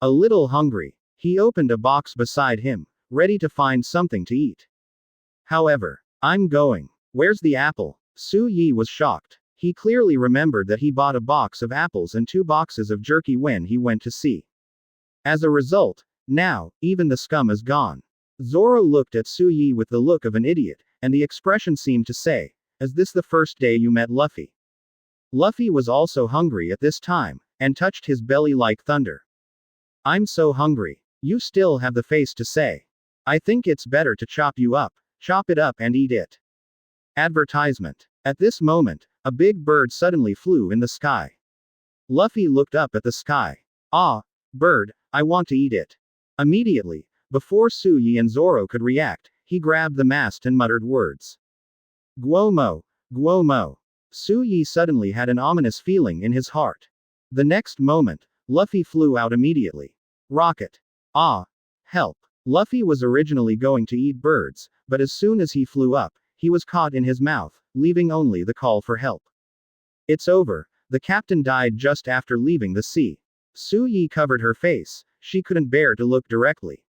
A little hungry. He opened a box beside him, ready to find something to eat. However, I'm going. Where's the apple? Su Yi was shocked. He clearly remembered that he bought a box of apples and 2 boxes of jerky when he went to sea. As a result, now, even the scum is gone. Zoro looked at Su Yi with the look of an idiot, and the expression seemed to say, is this the first day you met Luffy? Luffy was also hungry at this time, and touched his belly like thunder. I'm so hungry. You still have the face to say. I think it's better to chop you up. Chop it up and eat it. Advertisement. At this moment, a big bird suddenly flew in the sky. Luffy looked up at the sky. Ah, bird, I want to eat it. Immediately, before Suyi and Zoro could react, he grabbed the mast and muttered words. Guomo, Guomo. Suyi suddenly had an ominous feeling in his heart. The next moment, Luffy flew out immediately. Rocket. Ah. Help. Luffy was originally going to eat birds, but as soon as he flew up, he was caught in his mouth, leaving only the call for help. It's over. The captain died just after leaving the sea. Suyi covered her face, she couldn't bear to look directly.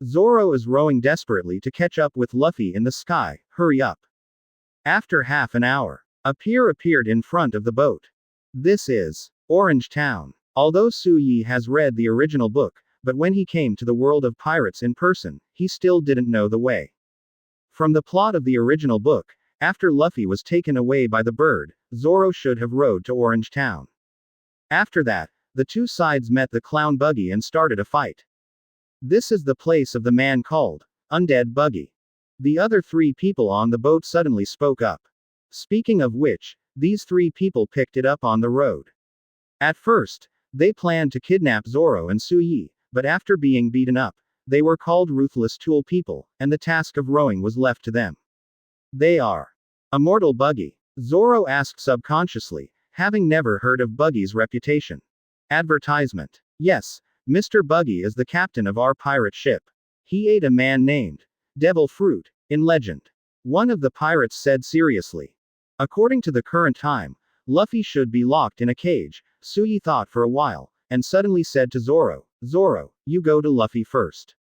Zoro is rowing desperately to catch up with Luffy in the sky, hurry up. After half an hour, a pier appeared in front of the boat. This is Orange Town. Although Suyi has read the original book, but when he came to the world of pirates in person, he still didn't know the way. From the plot of the original book, after Luffy was taken away by the bird, Zoro should have rowed to Orange Town. After that, the two sides met the clown Buggy and started a fight. This is the place of the man called Undead Buggy. The other three people on the boat suddenly spoke up. Speaking of which, these three people picked it up on the road. At first, they planned to kidnap Zoro and Suyi, but after being beaten up, they were called ruthless tool people, and the task of rowing was left to them. They are Immortal Buggy. Zoro asked subconsciously, having never heard of Buggy's reputation. Advertisement. Yes, Mr. Buggy is the captain of our pirate ship. He ate a man named Devil Fruit in legend. One of the pirates said seriously. According to the current time, Luffy should be locked in a cage. Suyi thought for a while, and suddenly said to Zoro, Zoro, you go to Luffy first.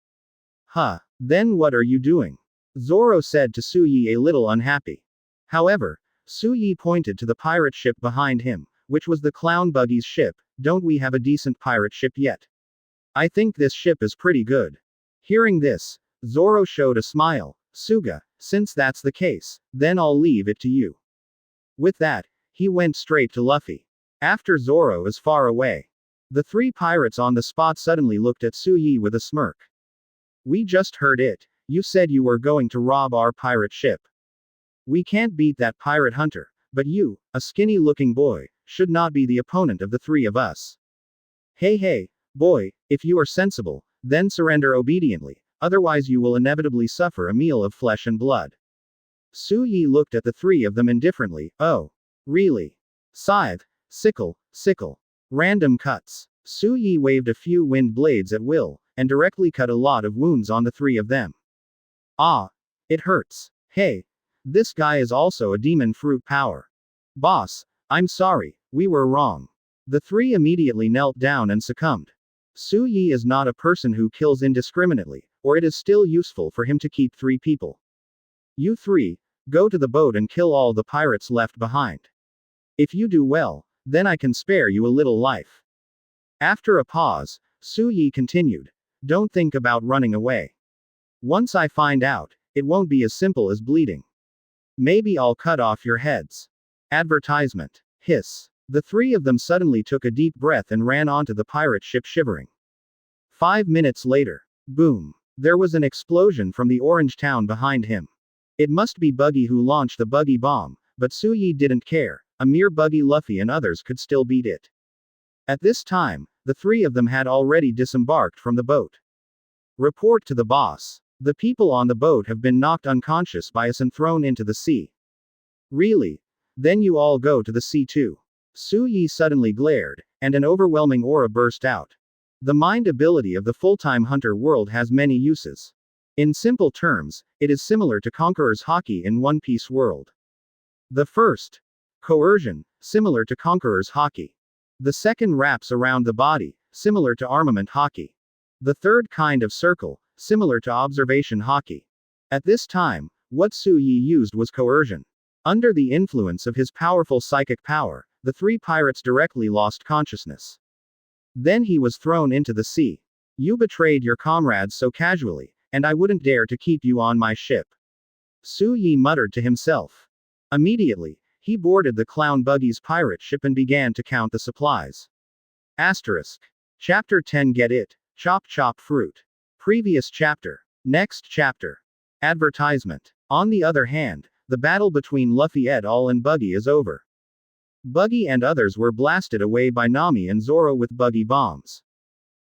Huh, then what are you doing? Zoro said to Suyi a little unhappy. However, Suyi pointed to the pirate ship behind him, which was the clown Buggy's ship. Don't we have a decent pirate ship yet? I think this ship is pretty good. Hearing this, Zoro showed a smile. Suga, since that's the case, then I'll leave it to you. With that, he went straight to Luffy. After Zoro is far away. The three pirates on the spot suddenly looked at Suyi with a smirk. We just heard it. You said you were going to rob our pirate ship. We can't beat that pirate hunter, but you, a skinny-looking boy, should not be the opponent of the three of us. Hey, boy, if you are sensible, then surrender obediently, otherwise you will inevitably suffer a meal of flesh and blood. Suyi looked at the three of them indifferently. Oh. Really? Scythe, sickle, random cuts. Suyi waved a few wind blades at will, and directly cut a lot of wounds on the three of them. Ah. It hurts. Hey. This guy is also a demon fruit power. Boss, I'm sorry, we were wrong. The three immediately knelt down and succumbed. Suyi is not a person who kills indiscriminately, or it is still useful for him to keep three people. You three, go to the boat and kill all the pirates left behind. If you do well, then I can spare you a little life. After a pause, Suyi continued. Don't think about running away. Once I find out, it won't be as simple as bleeding. Maybe I'll cut off your heads. Advertisement. Hiss. The three of them suddenly took a deep breath and ran onto the pirate ship shivering. 5 minutes later. Boom. There was an explosion from the orange town behind him. It must be Buggy who launched the Buggy bomb, but Suyi didn't care. A mere Buggy Luffy and others could still beat it. At this time, the three of them had already disembarked from the boat. Report to the boss. The people on the boat have been knocked unconscious by us and thrown into the sea. Really? Then you all go to the sea too. Suyi suddenly glared, and an overwhelming aura burst out. The mind ability of the full-time hunter world has many uses. In simple terms, it is similar to Conqueror's Haki in One Piece world. The first, coercion, similar to Conqueror's Haki. The second wraps around the body, similar to Armament Haki. The third kind of circle, similar to Observation Haki. At this time, what Suyi used was coercion. Under the influence of his powerful psychic power, the three pirates directly lost consciousness. Then he was thrown into the sea. You betrayed your comrades so casually, and I wouldn't dare to keep you on my ship. Suyi muttered to himself. Immediately, he boarded the clown Buggy's pirate ship and began to count the supplies. Asterisk. Chapter 10 Get it? Chop chop fruit. Previous chapter. Next chapter. Advertisement. On the other hand, the battle between Luffy et al. And Buggy is over. Buggy and others were blasted away by Nami and Zoro with Buggy bombs.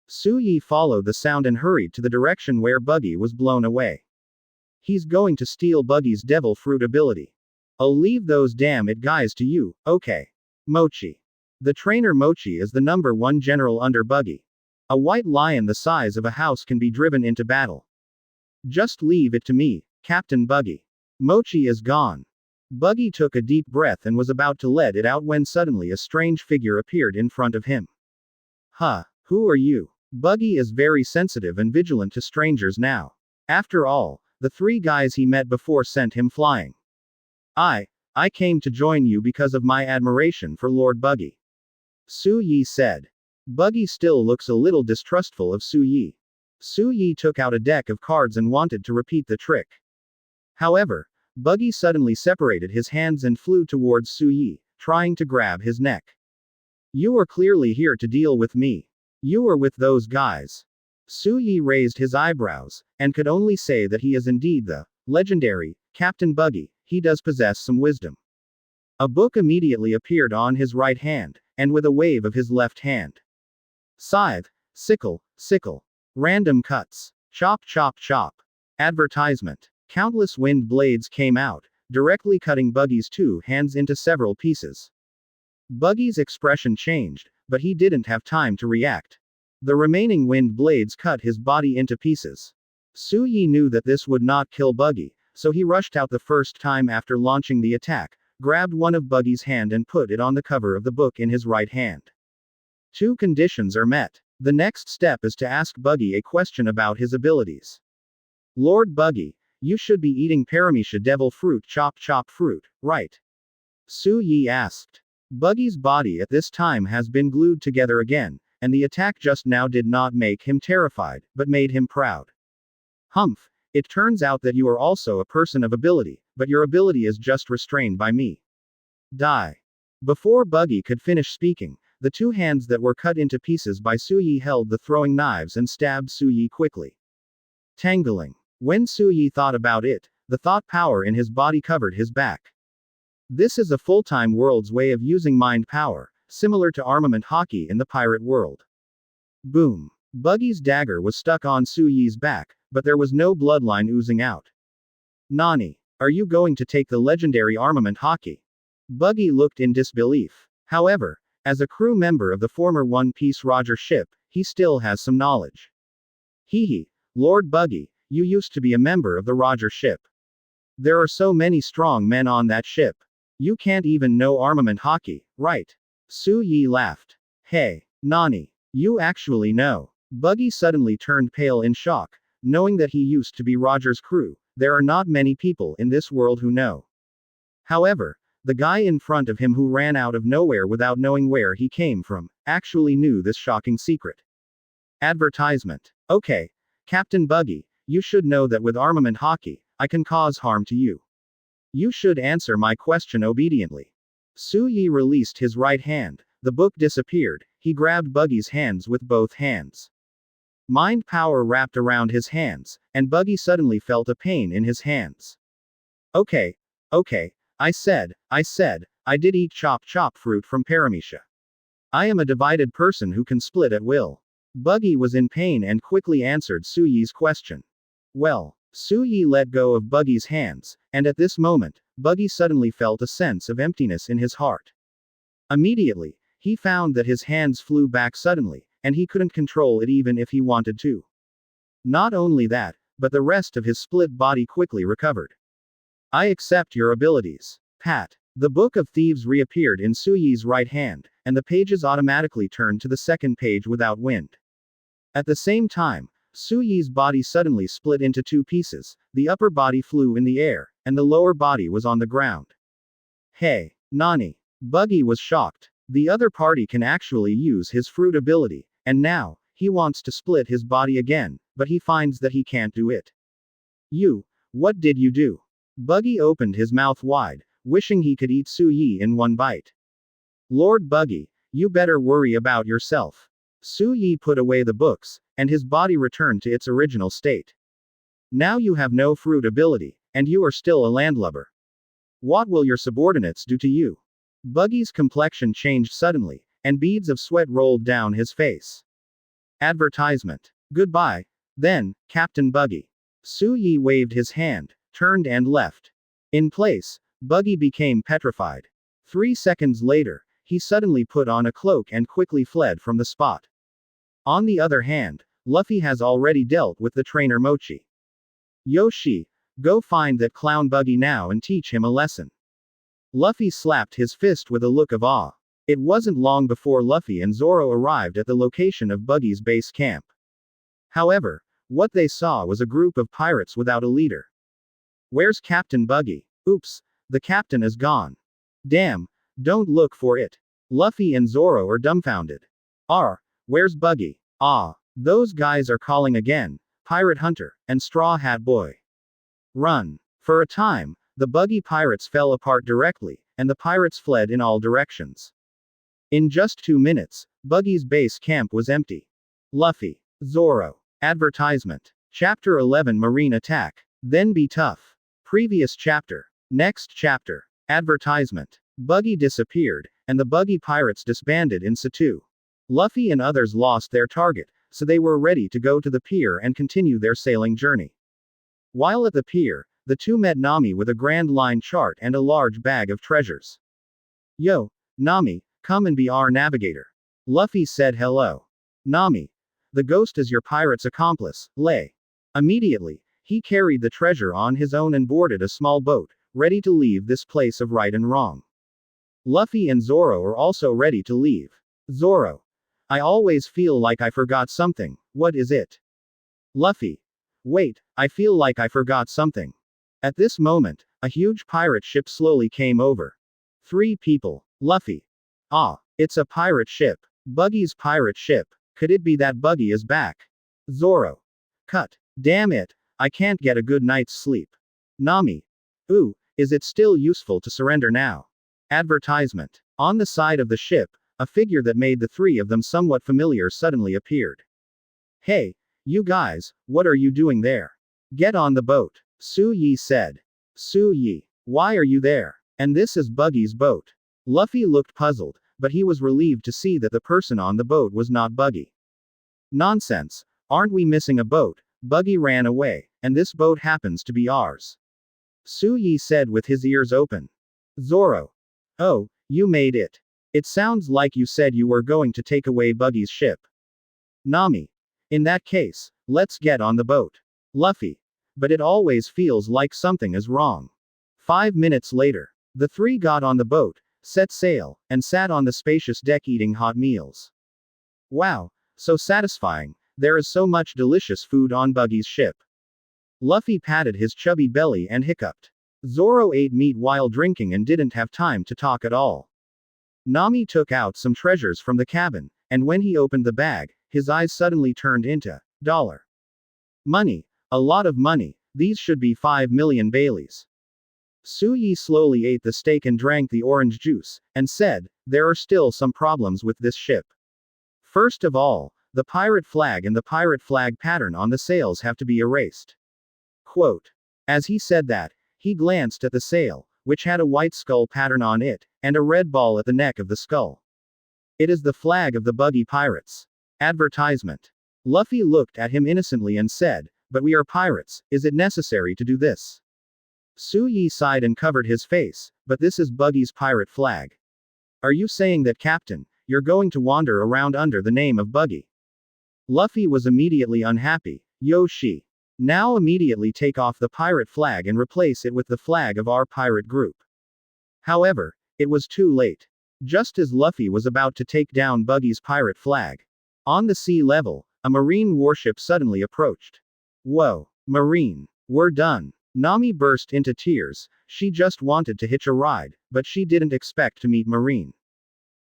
Suyi followed the sound and hurried to the direction where Buggy was blown away. He's going to steal Buggy's devil fruit ability. I'll leave those damn it guys to you, okay. Mochi. The trainer Mochi is the #1 general under Buggy. A white lion the size of a house can be driven into battle. Just leave it to me, Captain Buggy. Mochi is gone. Buggy took a deep breath and was about to let it out when suddenly a strange figure appeared in front of him. Huh, who are you? Buggy is very sensitive and vigilant to strangers now. After all, the 3 guys he met before sent him flying. I came to join you because of my admiration for Lord Buggy. Suyi said. Buggy still looks a little distrustful of Suyi. Suyi took out a deck of cards and wanted to repeat the trick. However, Buggy suddenly separated his hands and flew towards Suyi, trying to grab his neck. You are clearly here to deal with me. You are with those guys. Suyi raised his eyebrows, and could only say that he is indeed the legendary Captain Buggy. He does possess some wisdom. A book immediately appeared on his right hand, and with a wave of his left hand. Scythe, sickle, sickle. Random cuts. Chop chop chop. Advertisement. Countless wind blades came out, directly cutting Buggy's 2 hands into several pieces. Buggy's expression changed, but he didn't have time to react. The remaining wind blades cut his body into pieces. Suyi knew that this would not kill Buggy, so he rushed out the first time after launching the attack, grabbed one of Buggy's hand and put it on the cover of the book in his right hand. 2 conditions are met. The next step is to ask Buggy a question about his abilities. Lord Buggy, you should be eating Paramecia devil fruit chop chop fruit, right? Suyi asked. Buggy's body at this time has been glued together again, and the attack just now did not make him terrified, but made him proud. Humph, it turns out that you are also a person of ability, but your ability is just restrained by me. Die. Before Buggy could finish speaking, the 2 hands that were cut into pieces by Suyi held the throwing knives and stabbed Suyi quickly. Tangling. When Suyi thought about it, the thought power in his body covered his back. This is a full-time world's way of using mind power, similar to armament Haki in the pirate world. Boom. Buggy's dagger was stuck on Suyi's back, but there was no bloodline oozing out. Nani, are you going to take the legendary armament Haki? Buggy looked in disbelief. However, as a crew member of the former One Piece Roger ship, he still has some knowledge. Hehe, Lord Buggy, you used to be a member of the Roger ship. There are so many strong men on that ship. You can't even know armament Haki, right? Suyi laughed. Hey, Nani, you actually know. Buggy suddenly turned pale in shock, knowing that he used to be Roger's crew. There are not many people in this world who know. However, the guy in front of him who ran out of nowhere without knowing where he came from, actually knew this shocking secret. Advertisement. Okay, Captain Buggy, you should know that with armament Haki, I can cause harm to you. You should answer my question obediently. Suyi released his right hand, the book disappeared, he grabbed Buggy's hands with both hands. Mind power wrapped around his hands, and Buggy suddenly felt a pain in his hands. Okay, I said, I did eat chop chop fruit from Paramecia. I am a divided person who can split at will. Buggy was in pain and quickly answered Suyi's question. Well, Suyi let go of Buggy's hands, and at this moment, Buggy suddenly felt a sense of emptiness in his heart. Immediately, he found that his hands flew back suddenly, and he couldn't control it even if he wanted to. Not only that, but the rest of his split body quickly recovered. I accept your abilities. Pat. The Book of Thieves reappeared in Suyi's right hand, and the pages automatically turned to the second page without wind. At the same time, Suyi's body suddenly split into 2 pieces, the upper body flew in the air, and the lower body was on the ground. Hey, Nani. Buggy was shocked. The other party can actually use his fruit ability, and now, he wants to split his body again, but he finds that he can't do it. What did you do? Buggy opened his mouth wide, wishing he could eat Suyi in one bite. Lord Buggy, You better worry about yourself. Su Yi put away the books, and his body returned to its original state. Now you have no fruit ability, and you are still a landlubber. What will your subordinates do to you? Buggy's complexion changed suddenly, and beads of sweat rolled down his face. Advertisement. Goodbye, then, Captain Buggy. Su Yi waved his hand, turned and left. In place, Buggy became petrified. 3 seconds later, he suddenly put on a cloak and quickly fled from the spot. On the other hand, Luffy has already dealt with the trainer Mochi. Yoshi, go find that clown Buggy now and teach him a lesson. Luffy slapped his fist with a look of awe. It wasn't long before Luffy and Zoro arrived at the location of Buggy's base camp. However, what they saw was a group of pirates without a leader. Where's Captain Buggy? Oops, the captain is gone. Damn, don't look for it. Luffy and Zoro are dumbfounded. Where's Buggy? Those guys are calling again, Pirate Hunter, and Straw Hat Boy. Run. For a time, the Buggy pirates fell apart directly, and the pirates fled in all directions. In just 2 minutes, Buggy's base camp was empty. Luffy. Zoro. Advertisement. Chapter 11 Marine Attack. Then be tough. Previous chapter. Next chapter. Advertisement. Buggy disappeared, and the Buggy pirates disbanded in Satu. Luffy and others lost their target, so they were ready to go to the pier and continue their sailing journey. While at the pier, the two met Nami with a grand line chart and a large bag of treasures. Yo, Nami, come and be our navigator. Luffy said hello. Nami. The ghost is your pirate's accomplice, Lay. Immediately, he carried the treasure on his own and boarded a small boat, ready to leave this place of right and wrong. Luffy and Zoro are also ready to leave. Zoro. I always feel like I forgot something, what is it? Luffy. Wait, I feel like I forgot something. At this moment, a huge pirate ship slowly came over. 3 people. Luffy. It's a pirate ship. Buggy's pirate ship. Could it be that Buggy is back? Zoro. Cut. Damn it, I can't get a good night's sleep. Nami. Is it still useful to surrender now? Advertisement. On the side of the ship, a figure that made the 3 of them somewhat familiar suddenly appeared. Hey, you guys, what are you doing there? Get on the boat, Su Yi said. Su Yi. Why are you there? And this is Buggy's boat. Luffy looked puzzled, but he was relieved to see that the person on the boat was not Buggy. Nonsense, aren't we missing a boat? Buggy ran away, and this boat happens to be ours. Su Yi said with his ears open. Zoro. Oh, you made it. It sounds like you said you were going to take away Buggy's ship. Nami. In that case, let's get on the boat. Luffy. But it always feels like something is wrong. 5 minutes later, the 3 got on the boat, set sail, and sat on the spacious deck eating hot meals. Wow, so satisfying, there is so much delicious food on Buggy's ship. Luffy patted his chubby belly and hiccuped. Zoro ate meat while drinking and didn't have time to talk at all. Nami took out some treasures from the cabin, and when he opened the bag, his eyes suddenly turned into dollar. Money. A lot of money, these should be 5 million Baileys. Su Yi slowly ate the steak and drank the orange juice, and said, there are still some problems with this ship. First of all, the pirate flag and the pirate flag pattern on the sails have to be erased. Quote. As he said that, he glanced at the sail, which had a white skull pattern on it, and a red ball at the neck of the skull. It is the flag of the Buggy pirates. Advertisement. Luffy looked at him innocently and said, but we are pirates, is it necessary to do this? Su Yi sighed and covered his face, but this is Buggy's pirate flag. Are you saying that, Captain, you're going to wander around under the name of Buggy? Luffy was immediately unhappy. Yoshi. Now immediately take off the pirate flag and replace it with the flag of our pirate group. However, it was too late. Just as Luffy was about to take down Buggy's pirate flag. On the sea level, a marine warship suddenly approached. Whoa, Marine. We're done. Nami burst into tears, she just wanted to hitch a ride, but she didn't expect to meet Marine.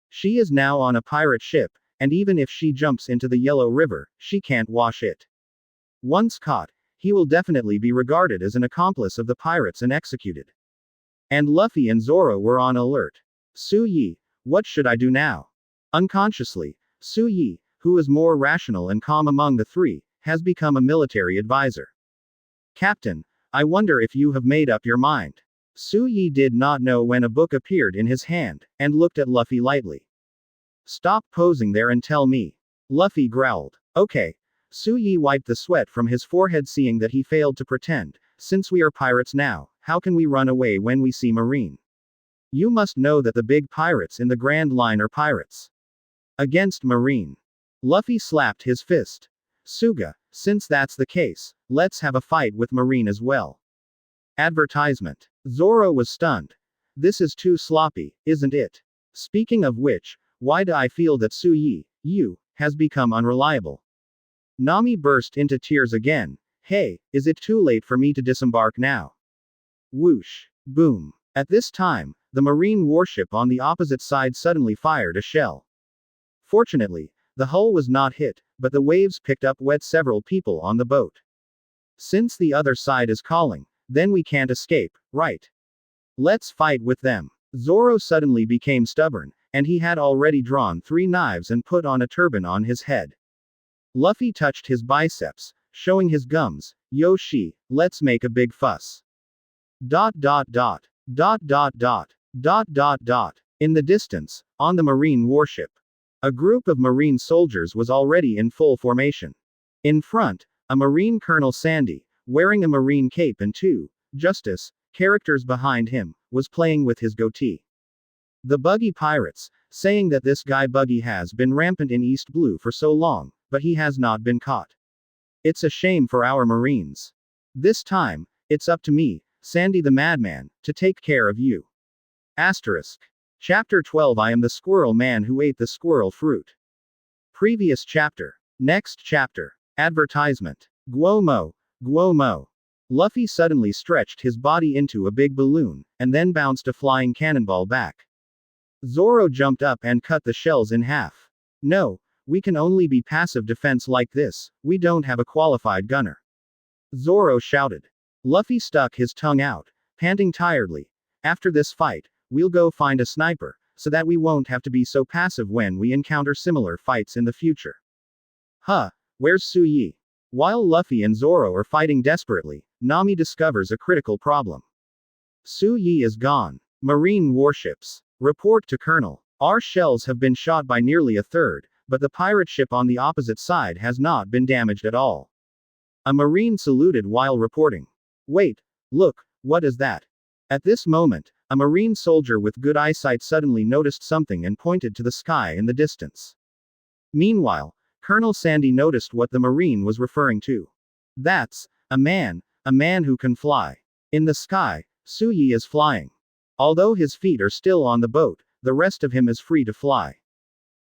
She is now on a pirate ship, and even if she jumps into the Yellow River, she can't wash it. Once caught, he will definitely be regarded as an accomplice of the pirates and executed. And Luffy and Zoro were on alert. Su Yi, what should I do now? Unconsciously, Su Yi, who is more rational and calm among the three, has become a military advisor. Captain, I wonder if you have made up your mind. Su Yi did not know when a book appeared in his hand, and looked at Luffy lightly. Stop posing there and tell me. Luffy growled. Okay. Su Yi wiped the sweat from his forehead, seeing that he failed to pretend. Since we are pirates now, how can we run away when we see Marine? You must know that the big pirates in the Grand Line are pirates. Against Marine. Luffy slapped his fist. Suga, since that's the case, let's have a fight with Marine as well. Advertisement. Zoro was stunned. This is too sloppy, isn't it? Speaking of which, why do I feel that Su Yi, you, has become unreliable? Nami burst into tears again. Hey, is it too late for me to disembark now? Whoosh. Boom. At this time, the Marine warship on the opposite side suddenly fired a shell. Fortunately, the hull was not hit, but the waves picked up wet several people on the boat. Since the other side is calling, then we can't escape, right? Let's fight with them. Zoro suddenly became stubborn, and he had already drawn 3 knives and put on a turban on his head. Luffy touched his biceps, showing his gums. Yo shi, let's make a big fuss. ... In the distance, on the Marine warship, a group of Marine soldiers was already in full formation. In front, a Marine Colonel Sandy, wearing a Marine cape, and 2 Justice characters behind him, was playing with his goatee. The Buggy pirates, saying that this guy Buggy has been rampant in East Blue for so long, but he has not been caught. It's a shame for our Marines. This time, it's up to me, Sandy the Madman, to take care of you. Asterisk. Chapter 12. I am the squirrel man who ate the squirrel fruit. Previous chapter. Next chapter. Advertisement. Guomo. Guomo. Luffy suddenly stretched his body into a big balloon, and then bounced a flying cannonball back. Zoro jumped up and cut the shells in half. No, we can only be passive defense like this, we don't have a qualified gunner. Zoro shouted. Luffy stuck his tongue out, panting tiredly. After this fight, we'll go find a sniper, so that we won't have to be so passive when we encounter similar fights in the future. Huh, where's Su Yi? While Luffy and Zoro are fighting desperately, Nami discovers a critical problem. Su Yi is gone. Marine warships. Report to Colonel. Our shells have been shot by nearly a third, but the pirate ship on the opposite side has not been damaged at all. A Marine saluted while reporting. Wait, look, what is that? At this moment, a Marine soldier with good eyesight suddenly noticed something and pointed to the sky in the distance. Meanwhile, Colonel Sandy noticed what the Marine was referring to. That's a man who can fly. In the sky, Su Yi is flying. Although his feet are still on the boat, the rest of him is free to fly.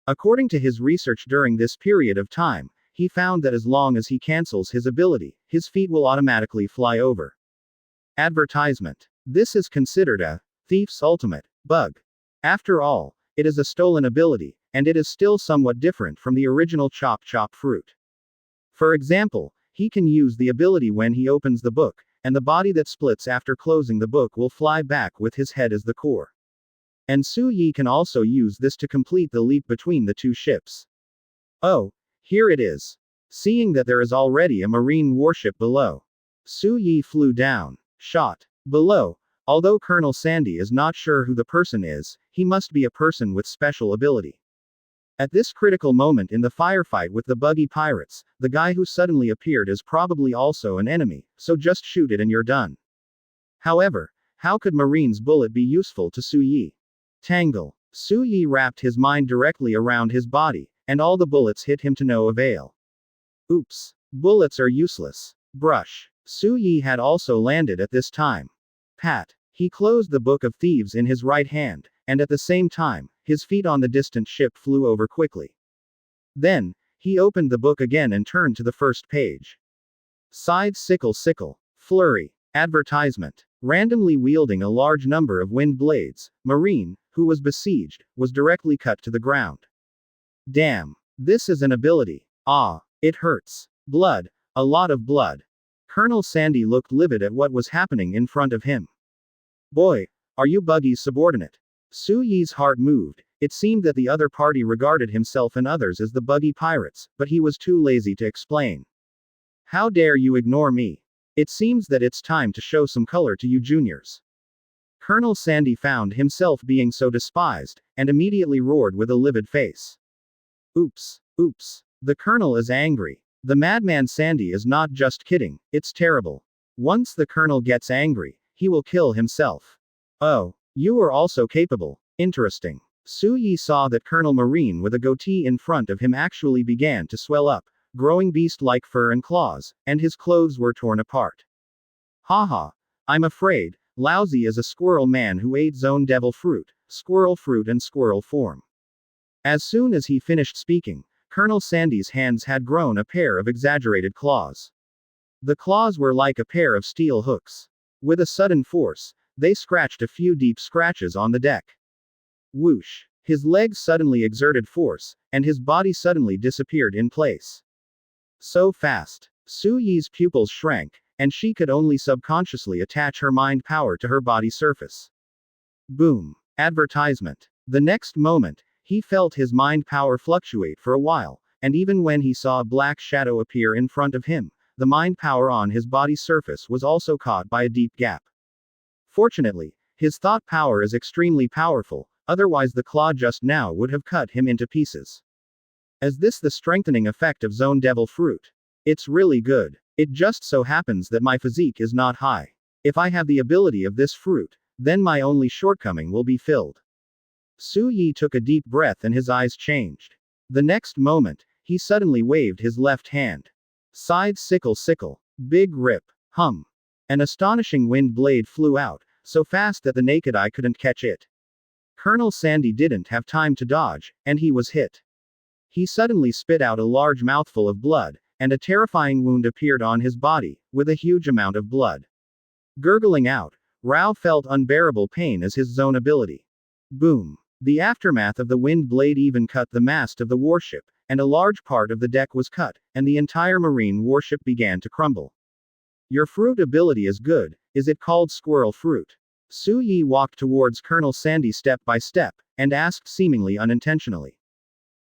According to his research during this period of time, he found that as long as he cancels his ability, his feet will automatically fly over. Advertisement. This is considered a thief's ultimate bug. After all, it is a stolen ability, and it is still somewhat different from the original chop chop fruit. For example, he can use the ability when he opens the book, and the body that splits after closing the book will fly back with his head as the core. And Su Yi can also use this to complete the leap between the 2 ships. Oh, here it is. Seeing that there is already a Marine warship below, Su Yi flew down, shot below. Although Colonel Sandy is not sure who the person is, he must be a person with special ability. At this critical moment in the firefight with the Buggy pirates, the guy who suddenly appeared is probably also an enemy, so just shoot it and you're done. However, how could Marine's bullet be useful to Su Yi? Tangle. Su Yi wrapped his mind directly around his body, and all the bullets hit him to no avail. Oops. Bullets are useless. Brush. Su Yi had also landed at this time. Pat. He closed the Book of Thieves in his right hand, and at the same time, his feet on the distant ship flew over quickly. Then, he opened the book again and turned to the first page. Side sickle sickle. Flurry. Advertisement. Randomly wielding a large number of wind blades, Marine, who was besieged, was directly cut to the ground. Damn. This is an ability. Ah, it hurts. Blood. A lot of blood. Colonel Sandy looked livid at what was happening in front of him. Boy, are you Buggy's subordinate? Su Yi's heart moved. It seemed that the other party regarded himself and others as the Buggy pirates, but he was too lazy to explain. How dare you ignore me? It seems that it's time to show some color to you juniors. Colonel Sandy found himself being so despised, and immediately roared with a livid face. Oops, oops. The colonel is angry. The madman Sandy is not just kidding, it's terrible. Once the colonel gets angry, he will kill himself. Oh, you are also capable. Interesting. Su Yi saw that Colonel Marine with a goatee in front of him actually began to swell up, growing beast-like fur and claws, and his clothes were torn apart. Haha. I'm afraid, lousy as a squirrel man who ate zone devil fruit and squirrel form. As soon as he finished speaking, Colonel Sandy's hands had grown a pair of exaggerated claws. The claws were like a pair of steel hooks. With a sudden force, they scratched a few deep scratches on the deck. Whoosh! His legs suddenly exerted force, and his body suddenly disappeared in place. So fast. Su Yi's pupils shrank, and she could only subconsciously attach her mind power to her body surface. Boom. Advertisement. The next moment, he felt his mind power fluctuate for a while, and even when he saw a black shadow appear in front of him, the mind power on his body surface was also caught by a deep gap. Fortunately, his thought power is extremely powerful, otherwise the claw just now would have cut him into pieces. Is this the strengthening effect of Zone Devil Fruit? It's really good. It just so happens that my physique is not high. If I have the ability of this fruit, then my only shortcoming will be filled. Su Yi took a deep breath and his eyes changed. The next moment, he suddenly waved his left hand. Side sickle sickle. Big rip. Hum. An astonishing wind blade flew out, so fast that the naked eye couldn't catch it. Colonel Sandy didn't have time to dodge, and he was hit. He suddenly spit out a large mouthful of blood, and a terrifying wound appeared on his body, with a huge amount of blood. Gurgling out, Rao felt unbearable pain as his zone ability. Boom. The aftermath of the wind blade even cut the mast of the warship, and a large part of the deck was cut, and the entire marine warship began to crumble. Your fruit ability is good, is it called squirrel fruit? Su Yi walked towards Colonel Sandy step by step, and asked seemingly unintentionally.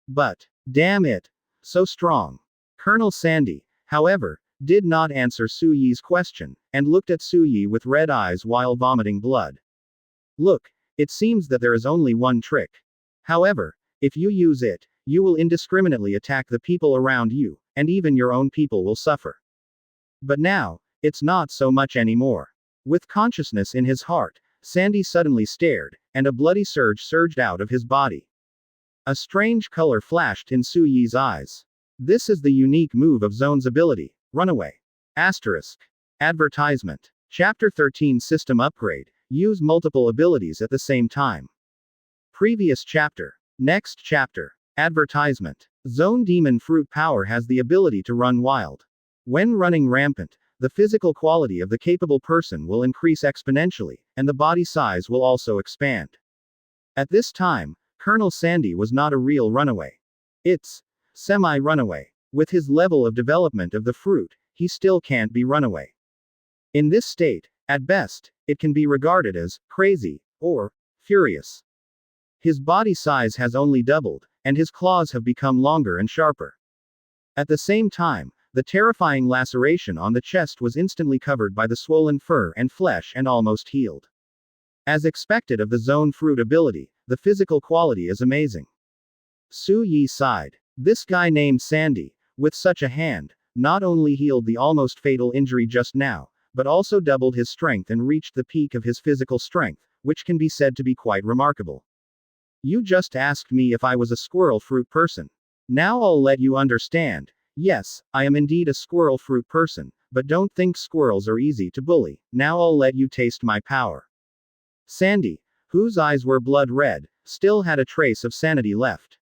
But, damn it, so strong. Colonel Sandy, however, did not answer Su Yi's question, and looked at Su Yi with red eyes while vomiting blood. Look, it seems that there is only one trick. However, if you use it, you will indiscriminately attack the people around you, and even your own people will suffer. But now, it's not so much anymore. With consciousness in his heart, Sandy suddenly stared, and a bloody surge surged out of his body. A strange color flashed in Su Yi's eyes. This is the unique move of Zone's ability, Runaway. Asterisk. Advertisement. Chapter 13 System Upgrade. Use multiple abilities at the same time. Previous chapter. Next chapter. Advertisement. Zone Demon Fruit Power has the ability to run wild. When running rampant, the physical quality of the capable person will increase exponentially, and the body size will also expand. At this time, Colonel Sandy was not a real runaway. It's semi-runaway. With his level of development of the fruit, he still can't be runaway. In this state, at best, it can be regarded as crazy or furious. His body size has only doubled, and his claws have become longer and sharper. At the same time, the terrifying laceration on the chest was instantly covered by the swollen fur and flesh and almost healed. As expected of the zone fruit ability, the physical quality is amazing. Su Yi sighed. This guy named Sandy, with such a hand, not only healed the almost fatal injury just now, but also doubled his strength and reached the peak of his physical strength, which can be said to be quite remarkable. You just asked me if I was a squirrel fruit person. Now I'll let you understand. Yes, I am indeed a squirrel fruit person, but don't think squirrels are easy to bully. Now I'll let you taste my power. Sandy, whose eyes were blood red, still had a trace of sanity left.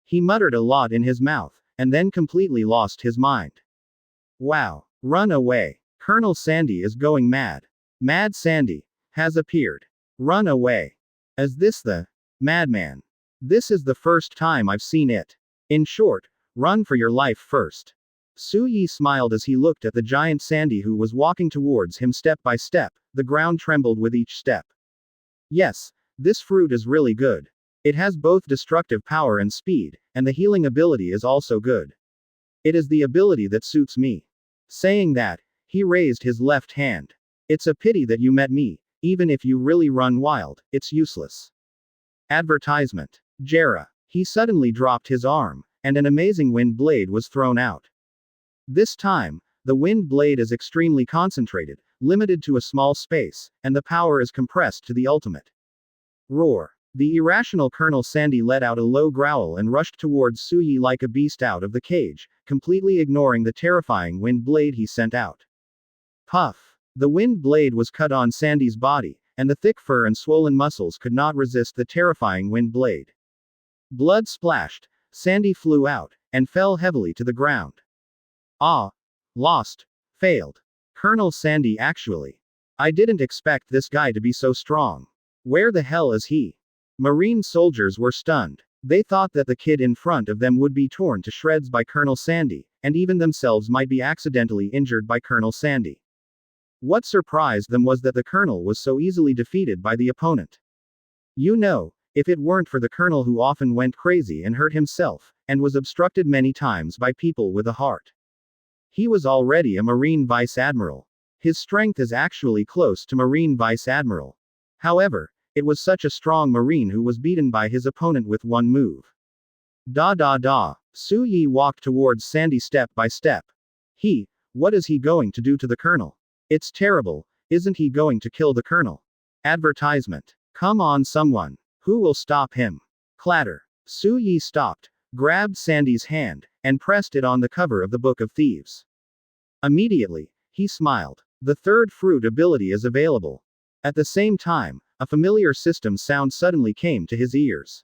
He muttered a lot in his mouth, and then completely lost his mind. Wow. Run away. Colonel Sandy is going mad. Mad Sandy has appeared. Run away. Is this the madman? This is the first time I've seen it. In short, run for your life first. Su Yi smiled as he looked at the giant Sandy who was walking towards him step by step. The ground trembled with each step. Yes, this fruit is really good. It has both destructive power and speed, and the healing ability is also good. It is the ability that suits me. Saying that, he raised his left hand. It's a pity that you met me, even if you really run wild, it's useless. Advertisement. Jera. He suddenly dropped his arm, and an amazing wind blade was thrown out. This time, the wind blade is extremely concentrated, limited to a small space, and the power is compressed to the ultimate. Roar. The irrational Colonel Sandy let out a low growl and rushed towards Suyi like a beast out of the cage, completely ignoring the terrifying wind blade he sent out. Puff. The wind blade was cut on Sandy's body, and the thick fur and swollen muscles could not resist the terrifying wind blade. Blood splashed, Sandy flew out, and fell heavily to the ground. Ah. Lost. Failed. Colonel Sandy actually. I didn't expect this guy to be so strong. Where the hell is he? Marine soldiers were stunned. They thought that the kid in front of them would be torn to shreds by Colonel Sandy, and even themselves might be accidentally injured by Colonel Sandy. What surprised them was that the Colonel was so easily defeated by the opponent. You know, if it weren't for the Colonel who often went crazy and hurt himself, and was obstructed many times by people with a heart. He was already a Marine Vice Admiral. His strength is actually close to Marine Vice Admiral. However, it was such a strong Marine who was beaten by his opponent with one move. Suyi walked towards Sandy step by step. What is he going to do to the Colonel? It's terrible, isn't he going to kill the Colonel? Advertisement. Come on someone. Who will stop him? Clatter. Suyi stopped, grabbed Sandy's hand, and pressed it on the cover of the Book of Thieves. Immediately, he smiled. The third fruit ability is available. At the same time, a familiar system sound suddenly came to his ears.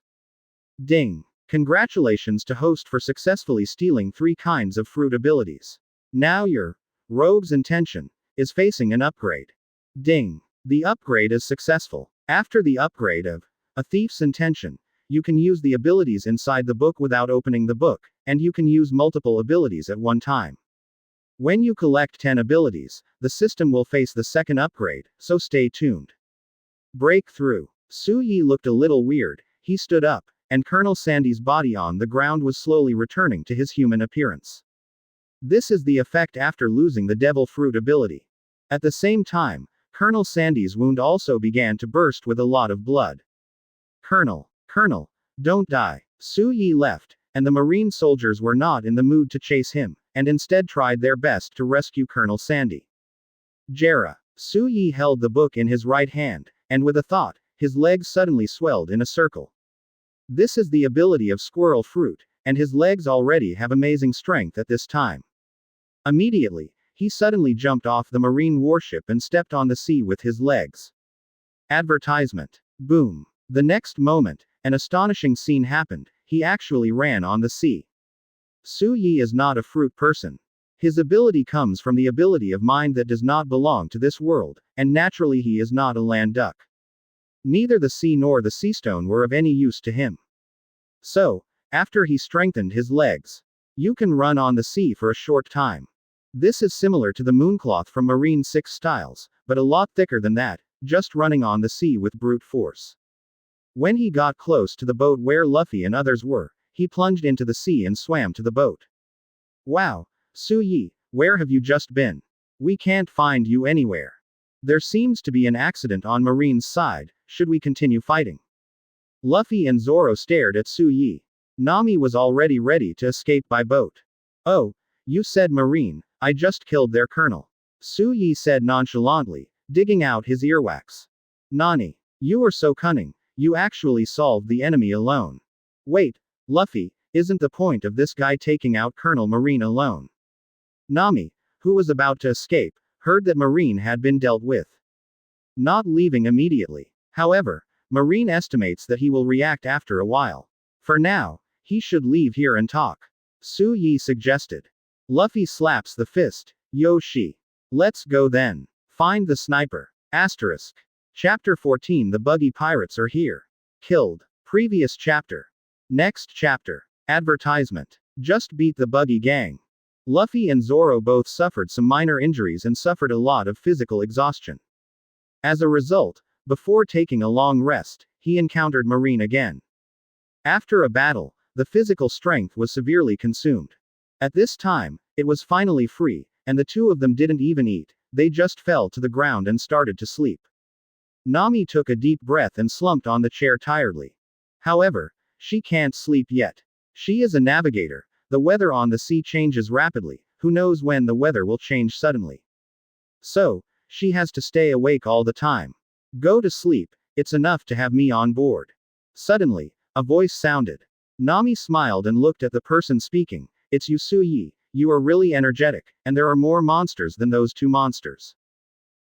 Ding. Congratulations to host for successfully stealing 3 kinds of fruit abilities. Now your rogue's intention is facing an upgrade. Ding. The upgrade is successful. After the upgrade of a thief's intention, you can use the abilities inside the book without opening the book, and you can use multiple abilities at one time. When you collect 10 abilities, the system will face the second upgrade, so stay tuned. Breakthrough. Suyi looked a little weird. He stood up, and Colonel Sandy's body on the ground was slowly returning to his human appearance. This is the effect after losing the Devil Fruit ability. At the same time, Colonel Sandy's wound also began to burst with a lot of blood. Colonel, don't die. Suyi left, and the Marine soldiers were not in the mood to chase him, and instead tried their best to rescue Colonel Sandy. Jera. Suyi held the book in his right hand, and with a thought, his legs suddenly swelled in a circle. This is the ability of Squirrel Fruit, and his legs already have amazing strength at this time. Immediately, he suddenly jumped off the Marine warship and stepped on the sea with his legs. Advertisement. Boom. The next moment, an astonishing scene happened. He actually ran on the sea. Suyi is not a fruit person. His ability comes from the ability of mind that does not belong to this world, and naturally he is not a land duck. Neither the sea nor the sea stone were of any use to him. So, after he strengthened his legs, you can run on the sea for a short time. This is similar to the mooncloth from Marine 6 styles, but a lot thicker than that, just running on the sea with brute force. When he got close to the boat where Luffy and others were, he plunged into the sea and swam to the boat. Wow, Suyi, where have you just been? We can't find you anywhere. There seems to be an accident on Marine's side, should we continue fighting? Luffy and Zoro stared at Suyi. Nami was already ready to escape by boat. Oh, you said Marine, I just killed their colonel. Suyi said nonchalantly, digging out his earwax. Nani, you are so cunning, you actually solved the enemy alone. Wait, Luffy, isn't the point of this guy taking out Colonel Marine alone? Nami, who was about to escape, heard that Marine had been dealt with. Not leaving immediately. However, Marine estimates that he will react after a while. For now, he should leave here and talk. Suyi suggested. Luffy slaps the fist. Yoshi. Let's go then. Find the sniper. Asterisk. Chapter 14. The Buggy Pirates are here. Killed. Previous chapter. Next chapter. Advertisement. Just beat the Buggy gang. Luffy and Zoro both suffered some minor injuries and suffered a lot of physical exhaustion. As a result, before taking a long rest, he encountered Marine again. After a battle, the physical strength was severely consumed. At this time, it was finally free, and the two of them didn't even eat, they just fell to the ground and started to sleep. Nami took a deep breath and slumped on the chair tiredly. However, she can't sleep yet. She is a navigator. The weather on the sea changes rapidly, who knows when the weather will change suddenly. So, she has to stay awake all the time. Go to sleep, it's enough to have me on board. Suddenly, a voice sounded. Nami smiled and looked at the person speaking. It's Usopp. You are really energetic, and there are more monsters than those two monsters.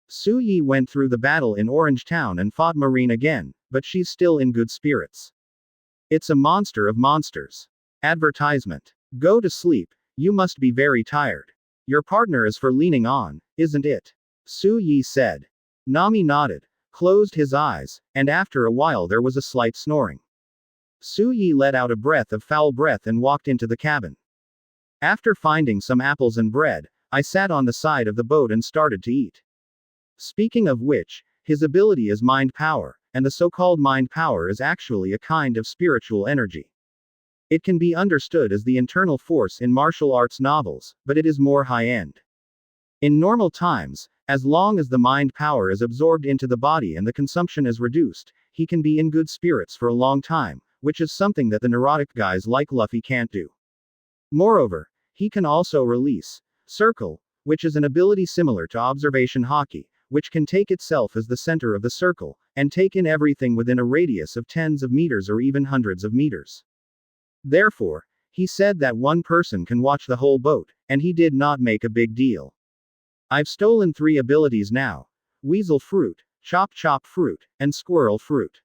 Usopp went through the battle in Orange Town and fought Marine again, but she's still in good spirits. It's a monster of monsters. Advertisement. Go to sleep, you must be very tired. Your partner is for leaning on, isn't it? Usopp said. Nami nodded, closed his eyes, and after a while there was a slight snoring. Usopp let out a breath of foul breath and walked into the cabin. After finding some apples and bread, I sat on the side of the boat and started to eat. Speaking of which, his ability is mind power, and the so-called mind power is actually a kind of spiritual energy. It can be understood as the internal force in martial arts novels, but it is more high-end. In normal times, as long as the mind power is absorbed into the body and the consumption is reduced, he can be in good spirits for a long time, which is something that the neurotic guys like Luffy can't do. Moreover, he can also release circle, which is an ability similar to observation Haki, which can take itself as the center of the circle, and take in everything within a radius of tens of meters or even hundreds of meters. Therefore, he said that one person can watch the whole boat, and he did not make a big deal. I've stolen 3 abilities now: Weasel Fruit, Chop Chop Fruit, and Squirrel Fruit.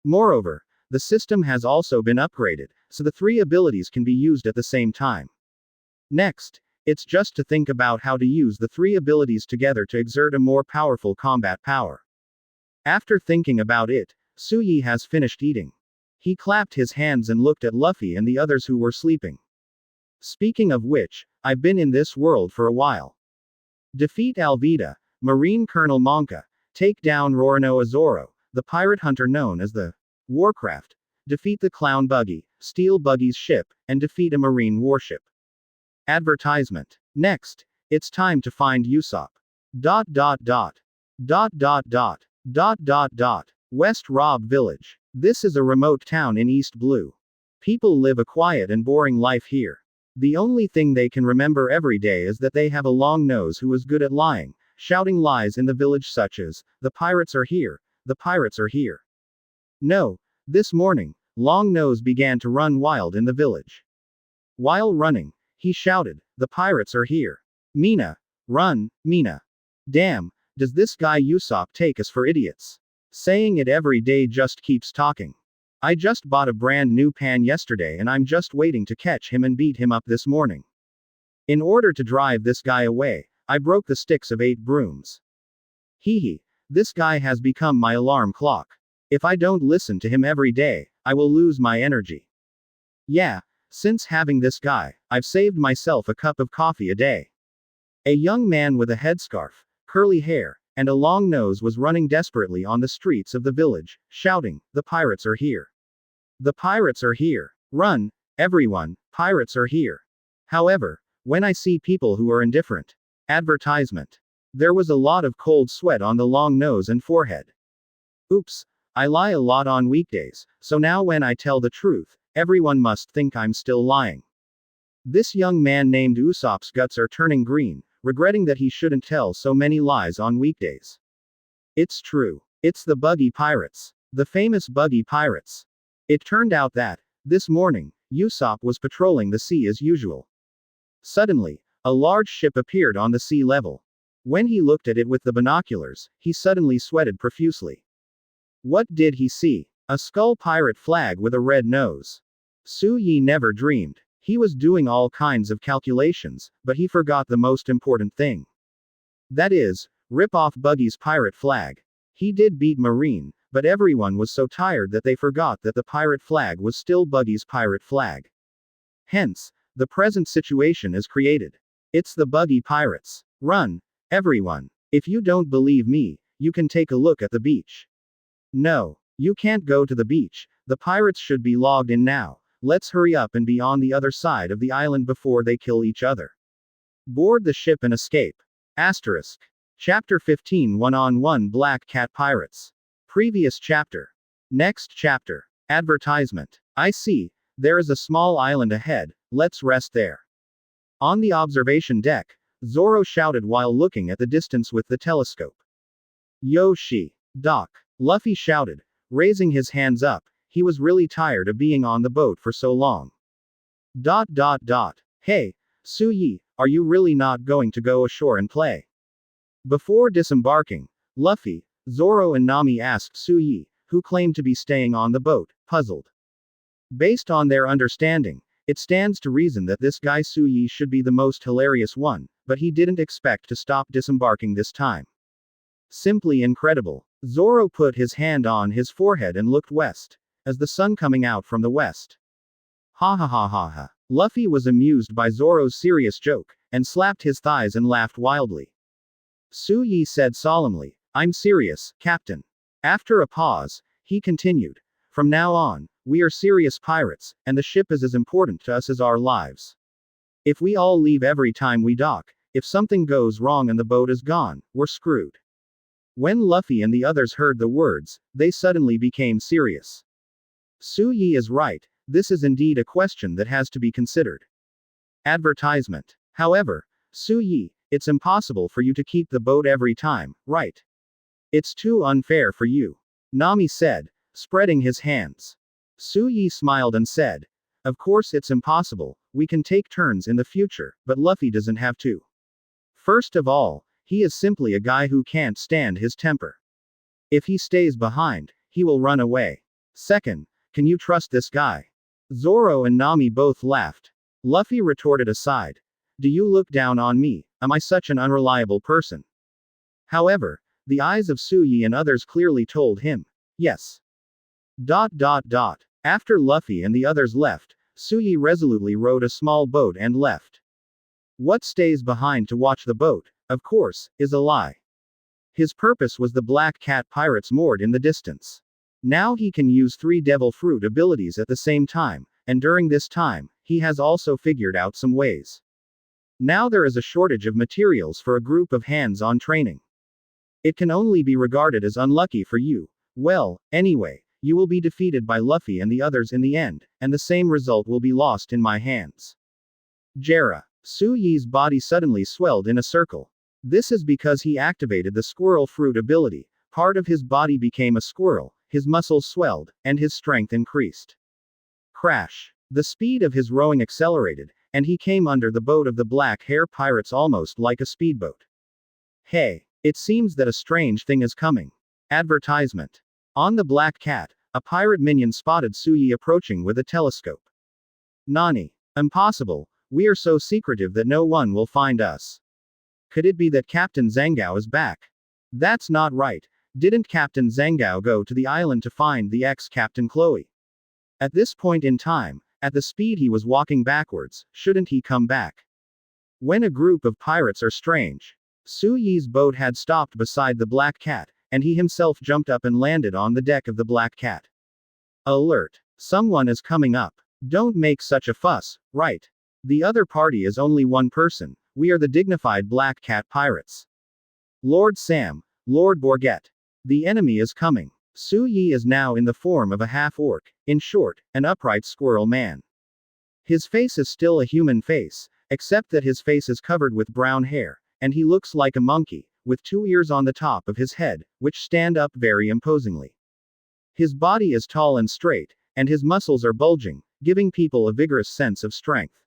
Moreover, the system has also been upgraded, so the 3 abilities can be used at the same time. Next, it's just to think about how to use the 3 abilities together to exert a more powerful combat power. After thinking about it, Usopp has finished eating. He clapped his hands and looked at Luffy and the others who were sleeping. Speaking of which, I've been in this world for a while. Defeat Alvita, Marine Colonel Monka, take down Roronoa Zoro, the pirate hunter known as the Warcraft, defeat the clown Buggy, steal Buggy's ship, and defeat a marine warship. Advertisement. Next, it's time to find Usopp. Dot dot dot. Dot dot dot. Dot dot dot. West Rob Village. This is a remote town in East Blue. People live a quiet and boring life here. The only thing they can remember every day is that they have a long nose who is good at lying, shouting lies in the village such as, "The pirates are here, the pirates are here." No, this morning, Long Nose began to run wild in the village. While running, he shouted, "The pirates are here. Mina, run, Mina. Damn, does this guy Usopp take us for idiots? Saying it every day just keeps talking. I just bought a brand new pan yesterday and I'm just waiting to catch him and beat him up this morning. In order to drive this guy away, I broke the sticks of 8 brooms. Hee, this guy has become my alarm clock. If I don't listen to him every day, I will lose my energy. Yeah, since having this guy, I've saved myself a cup of coffee a day." A young man with a headscarf, curly hair, and a long nose was running desperately on the streets of the village, shouting, "The pirates are here. The pirates are here. Run, everyone, pirates are here." However, when I see people who are indifferent. Advertisement. There was a lot of cold sweat on the long nose and forehead. Oops, I lie a lot on weekdays, so now when I tell the truth, everyone must think I'm still lying. This young man named Usopp's guts are turning green, regretting that he shouldn't tell so many lies on weekdays. It's true. It's the Buggy Pirates. The famous Buggy Pirates. It turned out that, this morning, Usopp was patrolling the sea as usual. Suddenly, a large ship appeared on the sea level. When he looked at it with the binoculars, he suddenly sweated profusely. What did he see? A skull pirate flag with a red nose. Usopp never dreamed. He was doing all kinds of calculations, but he forgot the most important thing. That is, rip off Buggy's pirate flag. He did beat Marine, but everyone was so tired that they forgot that the pirate flag was still Buggy's pirate flag. Hence, the present situation is created. It's the Buggy Pirates. Run, everyone. If you don't believe me, you can take a look at the beach. No, you can't go to the beach, The pirates should be logged in now. Let's hurry up and be on the other side of the island before they kill each other. Board the ship and escape. Asterisk. Chapter 15 One-on-One Black Cat Pirates. Previous chapter. Next chapter. Advertisement. I see. There is a small island ahead. Let's rest there. On the observation deck, Zoro shouted while looking at the distance with the telescope. Yoshi. Doc. Luffy shouted, raising his hands up. He was really tired of being on the boat for so long. Hey, Suyi, are you really not going to go ashore and play? Before disembarking, Luffy, Zoro and Nami asked Suyi, who claimed to be staying on the boat, puzzled. Based on their understanding, it stands to reason that this guy Suyi should be the most hilarious one, but he didn't expect to stop disembarking this time. Simply incredible. Zoro put his hand on his forehead and looked west, as the sun coming out from the west. Ha ha ha ha ha. Luffy was amused by Zoro's serious joke, and slapped his thighs and laughed wildly. Suyi said solemnly, I'm serious, Captain. After a pause, he continued, from now on, we are serious pirates, and the ship is as important to us as our lives. If we all leave every time we dock, if something goes wrong and the boat is gone, we're screwed. When Luffy and the others heard the words, they suddenly became serious. Suyi is right, this is indeed a question that has to be considered. Advertisement. However, Suyi, it's impossible for you to keep the boat every time, right? It's too unfair for you. Nami said, spreading his hands. Suyi smiled and said, of course it's impossible, we can take turns in the future, but Luffy doesn't have to. First of all, he is simply a guy who can't stand his temper. If he stays behind, he will run away. Second, can you trust this guy? Zoro and Nami both laughed. Luffy retorted aside. Do you look down on me? Am I such an unreliable person? However, the eyes of Suyi and others clearly told him, yes. After Luffy and the others left, Suyi resolutely rowed a small boat and left. What stays behind to watch the boat, of course, is a lie. His purpose was the Black Cat pirates moored in the distance. Now he can use 3 devil fruit abilities at the same time, and during this time, he has also figured out some ways. Now there is a shortage of materials for a group of hands-on training. It can only be regarded as unlucky for you. Well, anyway, you will be defeated by Luffy and the others in the end, and the same result will be lost in my hands. Jera. Suyi's body suddenly swelled in a circle. This is because he activated the squirrel fruit ability. Part of his body became a squirrel, his muscles swelled, and his strength increased. Crash. The speed of his rowing accelerated, and he came under the boat of the Black Hair Pirates almost like a speedboat. Hey, it seems that a strange thing is coming. Advertisement. On the Black Cat, a pirate minion spotted Suyi approaching with a telescope. Nani. Impossible, we are so secretive that no one will find us. Could it be that Captain Zangao is back? That's not right. Didn't Captain Zangao go to the island to find the ex-Captain Chloe? At this point in time, at the speed he was walking backwards, shouldn't he come back? When a group of pirates are strange. Suyi's boat had stopped beside the Black Cat, and he himself jumped up and landed on the deck of the Black Cat. Alert! Someone is coming up. Don't make such a fuss, right? The other party is only one person. We are the dignified Black Cat pirates. Lord Sam, Lord Borget. The enemy is coming. Suyi is now in the form of a half-orc, in short, an upright squirrel man. His face is still a human face, except that his face is covered with brown hair, and he looks like a monkey, with 2 ears on the top of his head, which stand up very imposingly. His body is tall and straight, and his muscles are bulging, giving people a vigorous sense of strength.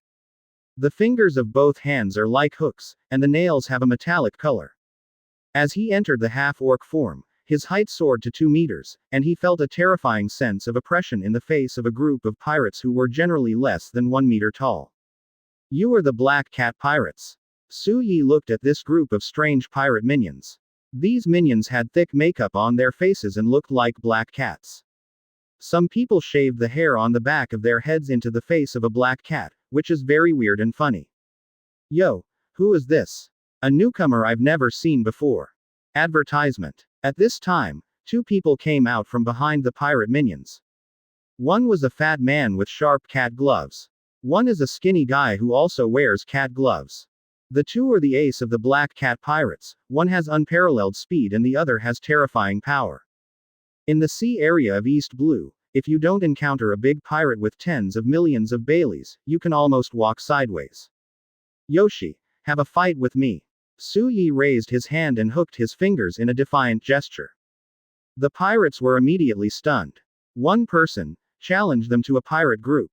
The fingers of both hands are like hooks, and the nails have a metallic color. As he entered the half-orc form, his height soared to 2 meters, and he felt a terrifying sense of oppression in the face of a group of pirates who were generally less than 1 meter tall. You are the Black Cat pirates. Suyi looked at this group of strange pirate minions. These minions had thick makeup on their faces and looked like black cats. Some people shaved the hair on the back of their heads into the face of a black cat, which is very weird and funny. Yo, who is this? A newcomer I've never seen before. Advertisement. At this time, 2 people came out from behind the pirate minions. One was a fat man with sharp cat gloves. One is a skinny guy who also wears cat gloves. The two are the ace of the Black Cat pirates, one has unparalleled speed and the other has terrifying power. In the sea area of East Blue, if you don't encounter a big pirate with tens of millions of Baileys, you can almost walk sideways. Yoshi, have a fight with me. Su Yi raised his hand and hooked his fingers in a defiant gesture. The pirates were immediately stunned. One person challenged them to a pirate group.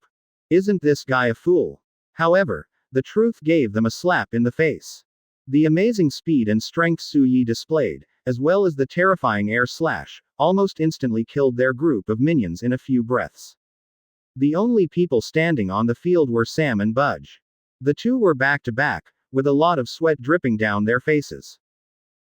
Isn't this guy a fool? However, the truth gave them a slap in the face. The amazing speed and strength Su Yi displayed, as well as the terrifying air slash, almost instantly killed their group of minions in a few breaths. The only people standing on the field were Sam and Budge. The two were back to back, with a lot of sweat dripping down their faces.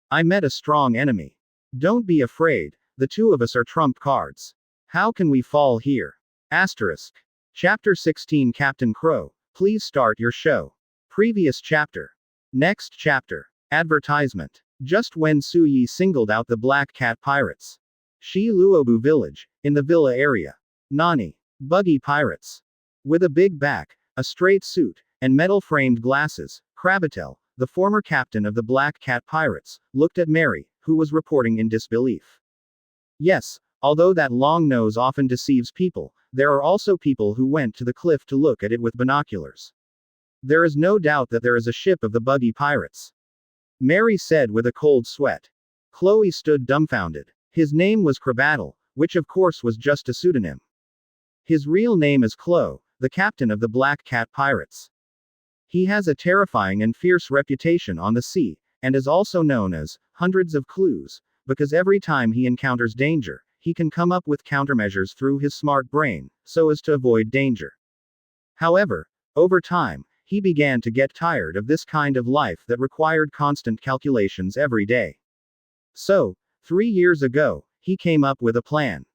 I met a strong enemy. Don't be afraid, the two of us are trump cards. How can we fall here? Asterisk. Chapter 16 Captain Crow, please start your show. Previous chapter. Next chapter. Advertisement. Just when Su Yi singled out the Black Cat pirates. Shi Luobu village, in the villa area. Nani. Buggy pirates. With a big back, a straight suit, and metal-framed glasses, Krabatel, the former captain of the Black Cat pirates, looked at Mary, who was reporting in disbelief. Yes, although that long nose often deceives people, there are also people who went to the cliff to look at it with binoculars. There is no doubt that there is a ship of the Buggy pirates. Mary said with a cold sweat. Chloe stood dumbfounded. His name was Krabatel, which of course was just a pseudonym. His real name is Chloe, the captain of the Black Cat pirates. He has a terrifying and fierce reputation on the sea, and is also known as hundreds of clues, because every time he encounters danger, he can come up with countermeasures through his smart brain, so as to avoid danger. However, over time, he began to get tired of this kind of life that required constant calculations every day. So, 3 years ago, he came up with a plan.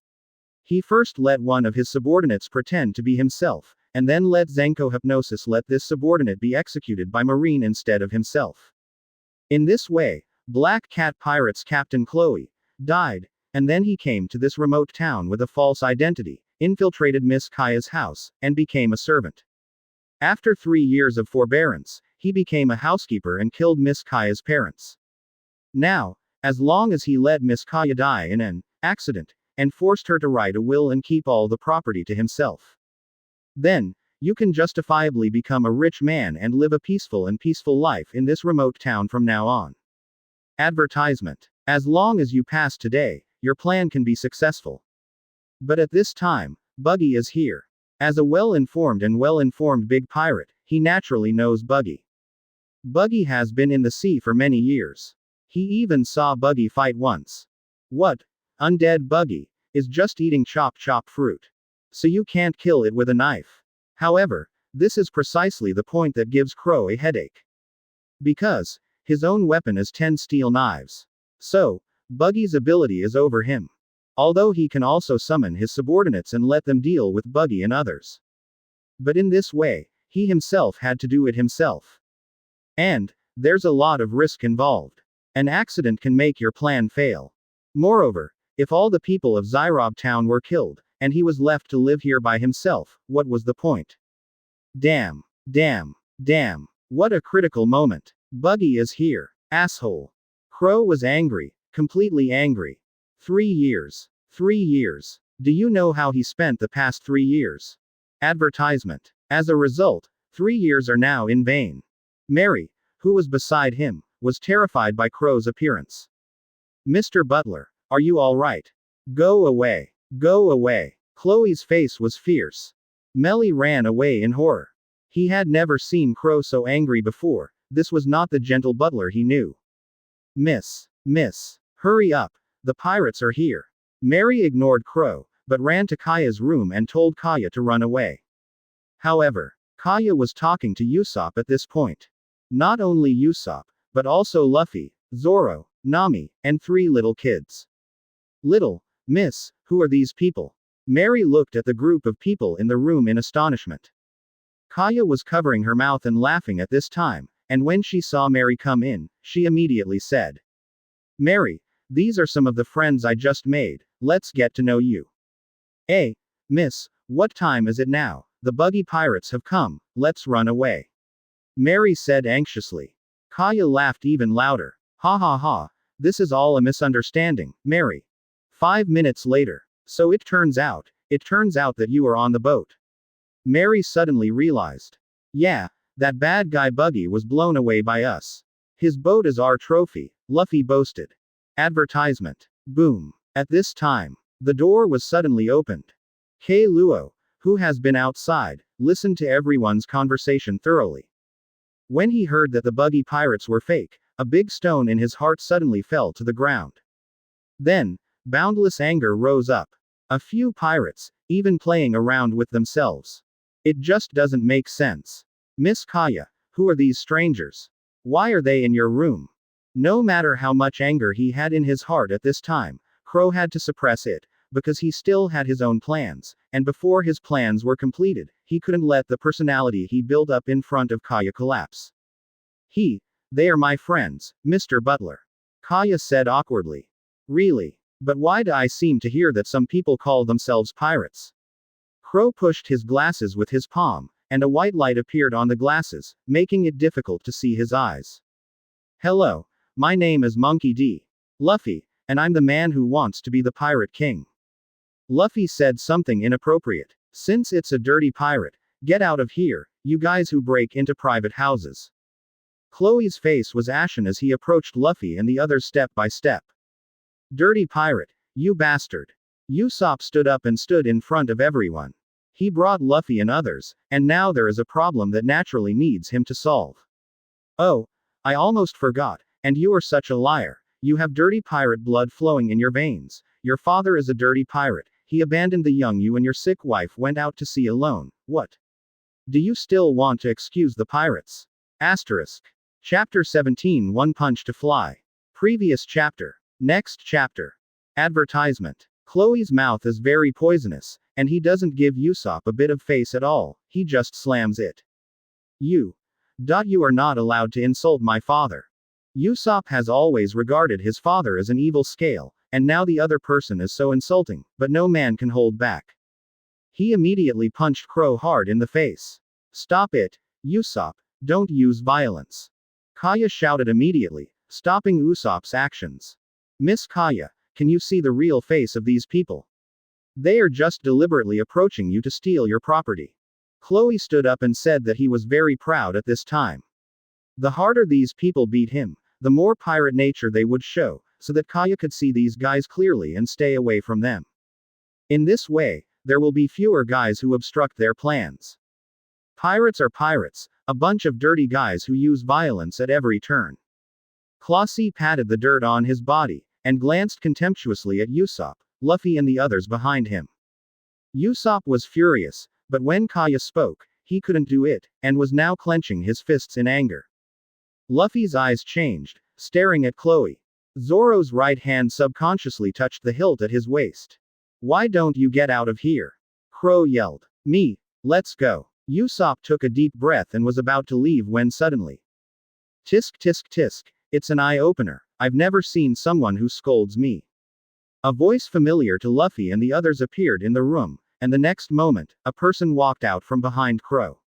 He first let one of his subordinates pretend to be himself, and then let Zenko Hypnosis let this subordinate be executed by Marine instead of himself. In this way, Black Cat Pirates Captain Chloe died, and then he came to this remote town with a false identity, infiltrated Miss Kaya's house, and became a servant. After 3 years of forbearance, he became a housekeeper and killed Miss Kaya's parents. Now, as long as he let Miss Kaya die in an accident, and forced her to write a will and keep all the property to himself, then, you can justifiably become a rich man and live a peaceful life in this remote town from now on. Advertisement. As long as you pass today, your plan can be successful. But at this time, Buggy is here. As a well-informed big pirate, he naturally knows Buggy. Buggy has been in the sea for many years. He even saw Buggy fight once. What? Undead Buggy is just eating chop fruit. So you can't kill it with a knife. However, this is precisely the point that gives Crow a headache. Because his own weapon is 10 steel knives. So, Buggy's ability is over him. Although he can also summon his subordinates and let them deal with Buggy and others. But in this way, he himself had to do it himself. And there's a lot of risk involved. An accident can make your plan fail. Moreover, if all the people of Zyrob town were killed, and he was left to live here by himself, what was the point? Damn. What a critical moment. Buggy is here. Asshole. Crow was angry. Completely angry. 3 years. 3 years. Do you know how he spent the past 3 years? Advertisement. As a result, 3 years are now in vain. Mary, who was beside him, was terrified by Crow's appearance. Mr. Butler, are you all right? Go away. Go away. Chloe's face was fierce. Melly ran away in horror. He had never seen Crow so angry before. This was not the gentle butler he knew. Miss, hurry up. The pirates are here. Mary ignored Crow, but ran to Kaya's room and told Kaya to run away. However, Kaya was talking to Usopp at this point. Not only Usopp, but also Luffy, Zoro, Nami, and 3 little kids. Little, miss, who are these people? Mary looked at the group of people in the room in astonishment. Kaya was covering her mouth and laughing at this time, and when she saw Mary come in, she immediately said, Mary, these are some of the friends I just made, let's get to know you. Miss, what time is it now? The Buggy pirates have come, let's run away. Mary said anxiously. Kaya laughed even louder. Ha ha ha, this is all a misunderstanding, Mary. 5 minutes later. So it turns out that you are on the boat. Mary suddenly realized. Yeah, that bad guy Buggy was blown away by us. His boat is our trophy, Luffy boasted. Advertisement. Boom. At this time, the door was suddenly opened. Kei Luo, who has been outside, listened to everyone's conversation thoroughly. When he heard that the Buggy pirates were fake, a big stone in his heart suddenly fell to the ground. Then, boundless anger rose up. A few pirates, even playing around with themselves. It just doesn't make sense. Miss Kaya, who are these strangers? Why are they in your room? No matter how much anger he had in his heart at this time, Kuro had to suppress it, because he still had his own plans, and before his plans were completed, he couldn't let the personality he built up in front of Kaya collapse. They are my friends, Mr. Butler. Kaya said awkwardly. Really? But why do I seem to hear that some people call themselves pirates? Kuro pushed his glasses with his palm, and a white light appeared on the glasses, making it difficult to see his eyes. Hello, my name is Monkey D. Luffy, and I'm the man who wants to be the Pirate King. Luffy said something inappropriate. Since it's a dirty pirate, get out of here, you guys who break into private houses. Chloe's face was ashen as he approached Luffy and the others step by step. Dirty pirate, you bastard. Usopp stood up and stood in front of everyone. He brought Luffy and others, and now there is a problem that naturally needs him to solve. Oh, I almost forgot, and you are such a liar. You have dirty pirate blood flowing in your veins. Your father is a dirty pirate. He abandoned the young you and your sick wife went out to sea alone. What? Do you still want to excuse the pirates? Asterisk. Chapter 17 One Punch to Fly. Previous chapter. Next chapter. Advertisement. Chloe's mouth is very poisonous, and he doesn't give Usopp a bit of face at all, he just slams it. You are not allowed to insult my father. Usopp has always regarded his father as an evil scale, and now the other person is so insulting, but no man can hold back. He immediately punched Kuro hard in the face. Stop it, Usopp, don't use violence. Kaya shouted immediately, stopping Usopp's actions. Miss Kaya, can you see the real face of these people? They are just deliberately approaching you to steal your property. Chloe stood up and said that he was very proud at this time. The harder these people beat him, the more pirate nature they would show, so that Kaya could see these guys clearly and stay away from them. In this way, there will be fewer guys who obstruct their plans. Pirates are pirates, a bunch of dirty guys who use violence at every turn. Clawsey patted the dirt on his body, and glanced contemptuously at Usopp, Luffy and the others behind him. Usopp was furious, but when Kaya spoke, he couldn't do it, and was now clenching his fists in anger. Luffy's eyes changed, staring at Chloe. Zoro's right hand subconsciously touched the hilt at his waist. Why don't you get out of here? Kuro yelled. Me, let's go. Usopp took a deep breath and was about to leave when suddenly. Tisk tisk tisk, it's an eye-opener, I've never seen someone who scolds me. A voice familiar to Luffy and the others appeared in the room, and the next moment, a person walked out from behind Kuro.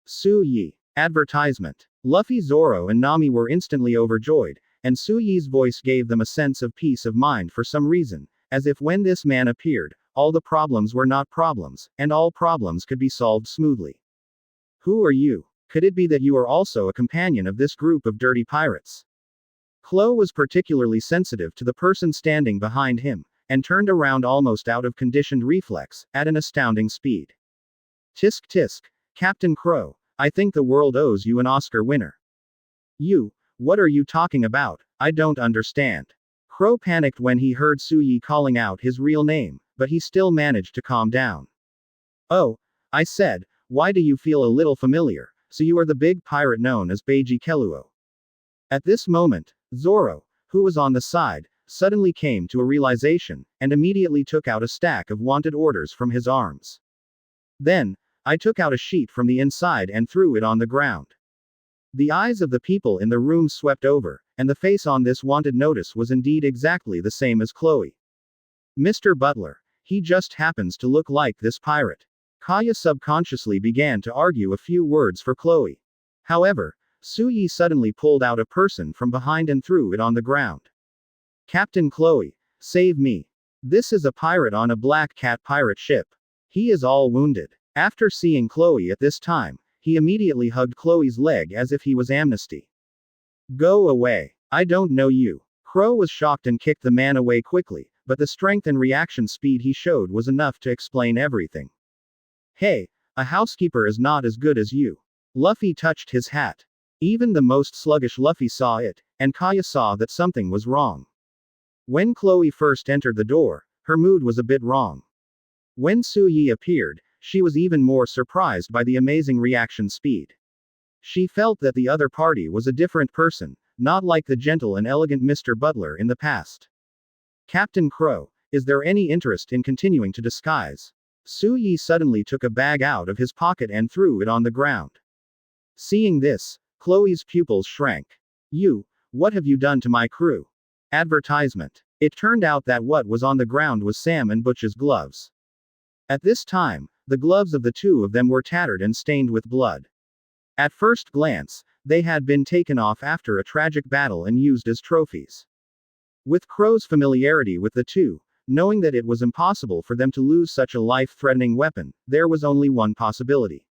Su Yi. Advertisement. Luffy, Zoro and Nami were instantly overjoyed, and Su Yi's voice gave them a sense of peace of mind for some reason, as if when this man appeared, all the problems were not problems, and all problems could be solved smoothly. Who are you? Could it be that you are also a companion of this group of dirty pirates? Chloe was particularly sensitive to the person standing behind him, and turned around almost out of conditioned reflex, at an astounding speed. Tisk tisk, Captain Kuro, I think the world owes you an Oscar winner. You, what are you talking about? I don't understand. Kuro panicked when he heard Su Yi calling out his real name, but he still managed to calm down. Oh, I said, why do you feel a little familiar? So you are the big pirate known as Beiji Keluo. At this moment, Zoro, who was on the side, suddenly came to a realization, and immediately took out a stack of wanted orders from his arms. Then, I took out a sheet from the inside and threw it on the ground. The eyes of the people in the room swept over, and the face on this wanted notice was indeed exactly the same as Chloe. Mr. Butler, He just happens to look like this pirate. Kaya subconsciously began to argue a few words for Chloe. However, Suyi suddenly pulled out a person from behind and threw it on the ground. Captain Chloe, save me. This is a pirate on a black cat pirate ship. He is all wounded. After seeing Chloe at this time, he immediately hugged Chloe's leg as if he was amnesty. Go away. I don't know you. Kuro was shocked and kicked the man away quickly, but the strength and reaction speed he showed was enough to explain everything. Hey, a housekeeper is not as good as you. Luffy touched his hat. Even the most sluggish Luffy saw it, and Kaya saw that something was wrong. When Chloe first entered the door, her mood was a bit wrong. When Suyi appeared, she was even more surprised by the amazing reaction speed. She felt that the other party was a different person, not like the gentle and elegant Mr. Butler in the past. Captain Crow, is there any interest in continuing to disguise? Suyi suddenly took a bag out of his pocket and threw it on the ground. Seeing this, Chloe's pupils shrank. What have you done to my crew? Advertisement. It turned out that what was on the ground was Sam and Butch's gloves. At this time, the gloves of the two of them were tattered and stained with blood. At first glance, they had been taken off after a tragic battle and used as trophies. With Crow's familiarity with the two, knowing that it was impossible for them to lose such a life-threatening weapon, there was only one possibility.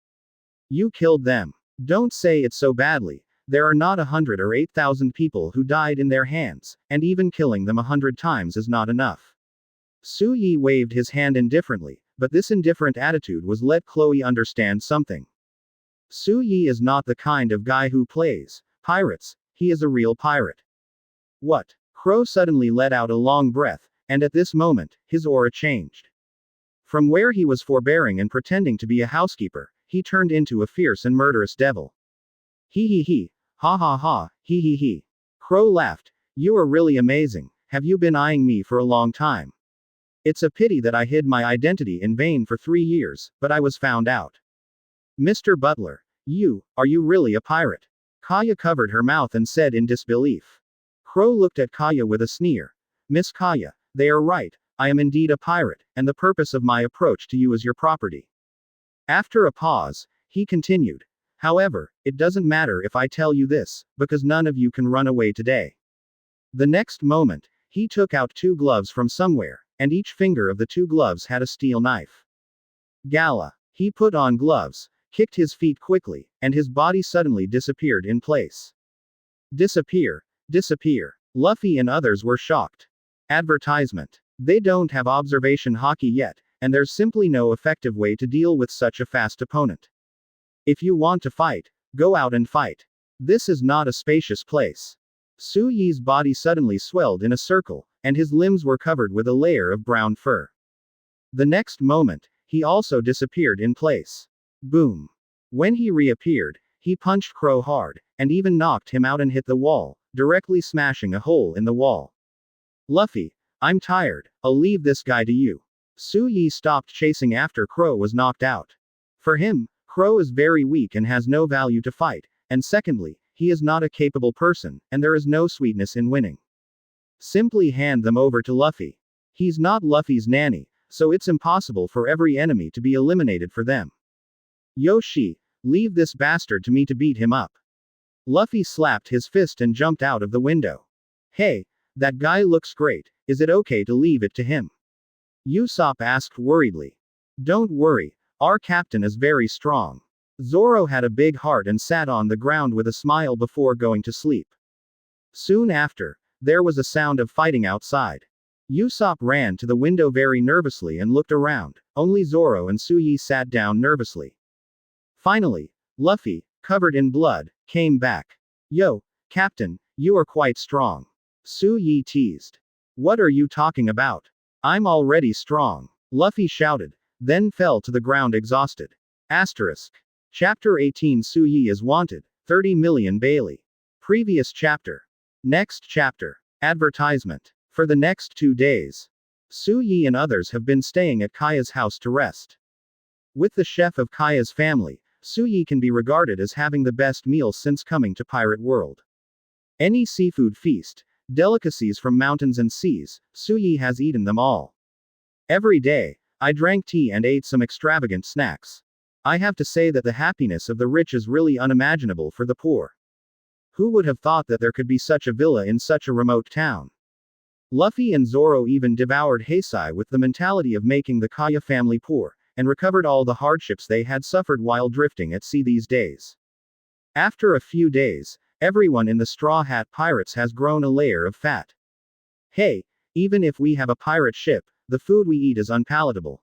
You killed them. Don't say it so badly. There are not 100 or 8,000 people who died in their hands, and even killing them 100 times is not enough. Suyi waved his hand indifferently, but this indifferent attitude was let Chloe understand something. Suyi is not the kind of guy who plays pirates, he is a real pirate. What? Crow suddenly let out a long breath, and at this moment, his aura changed. From where he was forbearing and pretending to be a housekeeper, he turned into a fierce and murderous devil. He, ha ha ha, he. Crow laughed. You are really amazing. Have you been eyeing me for a long time? It's a pity that I hid my identity in vain for 3 years, but I was found out. Mr. Butler, are you really a pirate? Kaya covered her mouth and said in disbelief. Crow looked at Kaya with a sneer. Miss Kaya, they are right, I am indeed a pirate, and the purpose of my approach to you is your property. After a pause, he continued. However, it doesn't matter if I tell you this, because none of you can run away today. The next moment, he took out 2 gloves from somewhere, and each finger of the 2 gloves had a steel knife. Gala. He put on gloves, kicked his feet quickly, and his body suddenly disappeared in place. Disappear. Luffy and others were shocked. Advertisement. They don't have observation Haki yet, and there's simply no effective way to deal with such a fast opponent. If you want to fight, go out and fight. This is not a spacious place. Suyi's body suddenly swelled in a circle, and his limbs were covered with a layer of brown fur. The next moment, he also disappeared in place. Boom. When he reappeared, he punched Crow hard, and even knocked him out and hit the wall, directly smashing a hole in the wall. Luffy, I'm tired, I'll leave this guy to you. Suyi stopped chasing after Crow was knocked out. For him, Crow is very weak and has no value to fight, and secondly, he is not a capable person, and there is no sweetness in winning. Simply hand them over to Luffy. He's not Luffy's nanny, so it's impossible for every enemy to be eliminated for them. Yoshi, leave this bastard to me to beat him up. Luffy slapped his fist and jumped out of the window. Hey, that guy looks great, is it okay to leave it to him? Usopp asked worriedly. Don't worry, our captain is very strong. Zoro had a big heart and sat on the ground with a smile before going to sleep. Soon after, there was a sound of fighting outside. Usopp ran to the window very nervously and looked around, only Zoro and Suyi sat down nervously. Finally, Luffy, covered in blood, came back. Yo, Captain, you are quite strong. Suyi teased. What are you talking about? I'm already strong. Luffy shouted, then fell to the ground exhausted. Asterisk. Chapter 18 Suyi is wanted, 30 million Bailey. Previous chapter. Next chapter. Advertisement. For the next 2 days, Suyi and others have been staying at Kaya's house to rest. With the chef of Kaya's family, Suyi can be regarded as having the best meals since coming to Pirate World. Any seafood feast, delicacies from mountains and seas, Suyi has eaten them all. Every day, I drank tea and ate some extravagant snacks. I have to say that the happiness of the rich is really unimaginable for the poor. Who would have thought that there could be such a villa in such a remote town? Luffy and Zoro even devoured Heisei with the mentality of making the Kaya family poor, and recovered all the hardships they had suffered while drifting at sea these days. After a few days, everyone in the Straw Hat Pirates has grown a layer of fat. Hey, even if we have a pirate ship, the food we eat is unpalatable.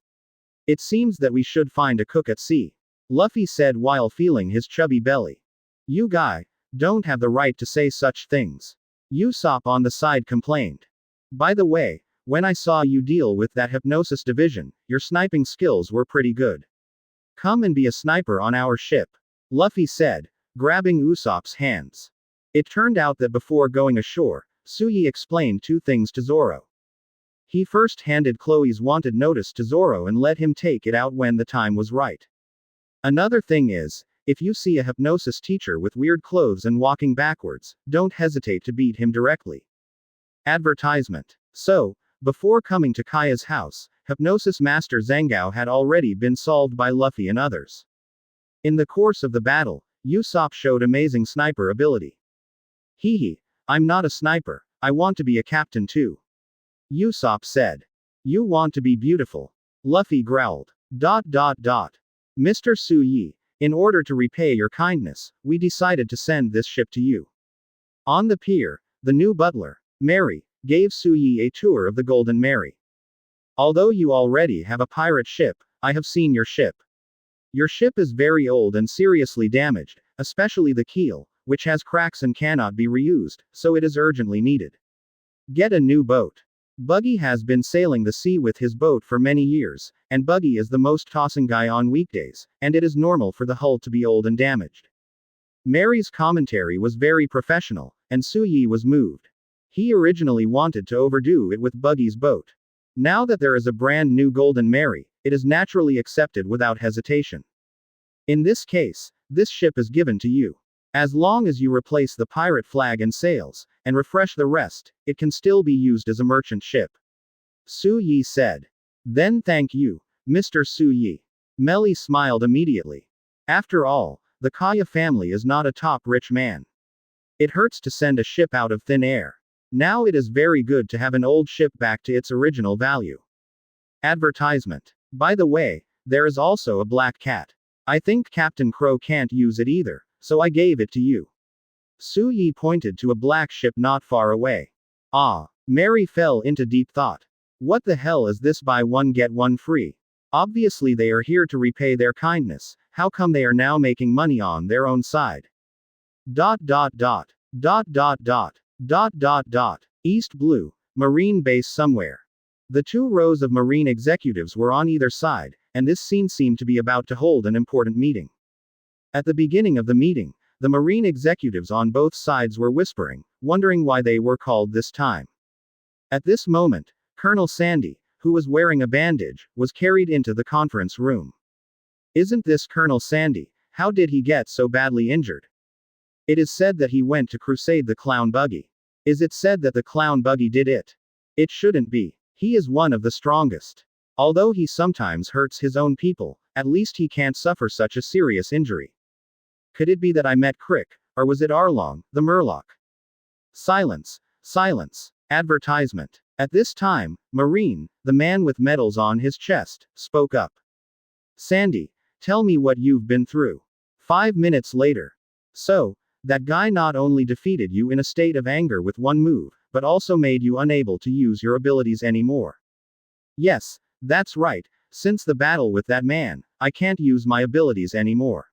It seems that we should find a cook at sea, Luffy said while feeling his chubby belly. You guy, don't have the right to say such things, Usopp on the side complained. By the way, when I saw you deal with that hypnosis division, your sniping skills were pretty good. Come and be a sniper on our ship, Luffy said, grabbing Usopp's hands. It turned out that before going ashore, Suyi explained two things to Zoro. He first handed Chloe's wanted notice to Zoro and let him take it out when the time was right. Another thing is, if you see a hypnosis teacher with weird clothes and walking backwards, don't hesitate to beat him directly. Advertisement. So, before coming to Kaya's house, Hypnosis Master Zangao had already been solved by Luffy and others. In the course of the battle, Usopp showed amazing sniper ability. Hee, I'm not a sniper, I want to be a captain too, Usopp said. You want to be beautiful, Luffy growled. Mr. Suyi, in order to repay your kindness, we decided to send this ship to you. On the pier, the new butler, Mary, gave Suyi a tour of the Golden Mary. Although you already have a pirate ship, I have seen your ship. Your ship is very old and seriously damaged, especially the keel, which has cracks and cannot be reused, so it is urgently needed. Get a new boat. Buggy has been sailing the sea with his boat for many years, and Buggy is the most tossing guy on weekdays, and it is normal for the hull to be old and damaged. Mary's commentary was very professional, and Suyi was moved. He originally wanted to overdo it with Buggy's boat. Now that there is a brand new Golden Mary, it is naturally accepted without hesitation. In this case, this ship is given to you. As long as you replace the pirate flag and sails, and refresh the rest, it can still be used as a merchant ship, Suyi said. Then thank you, Mr. Suyi. Melly smiled immediately. After all, the Kaya family is not a top rich man. It hurts to send a ship out of thin air. Now it is very good to have an old ship back to its original value. Advertisement. By the way, there is also a black cat. I think Captain Crow can't use it either, so I gave it to you. Suyi pointed to a black ship not far away. Ah, Mary fell into deep thought. What the hell is this buy one get one free? Obviously they are here to repay their kindness, how come they are now making money on their own side? East Blue, Marine base somewhere. The two rows of Marine executives were on either side, and this scene seemed to be about to hold an important meeting. At the beginning of the meeting, the Marine executives on both sides were whispering, wondering why they were called this time. At this moment, Colonel Sandy, who was wearing a bandage, was carried into the conference room. Isn't this Colonel Sandy? How did he get so badly injured? It is said that he went to crusade the clown Buggy. Is it said that the clown Buggy did it? It shouldn't be. He is one of the strongest. Although he sometimes hurts his own people, at least he can't suffer such a serious injury. Could it be that I met Krieg, or was it Arlong, the Murloc? Silence. Silence. Advertisement. At this time, Marine, the man with medals on his chest, spoke up. Sandy, tell me what you've been through. 5 minutes later. So, that guy not only defeated you in a state of anger with one move, but also made you unable to use your abilities anymore. Yes, that's right, since the battle with that man, I can't use my abilities anymore.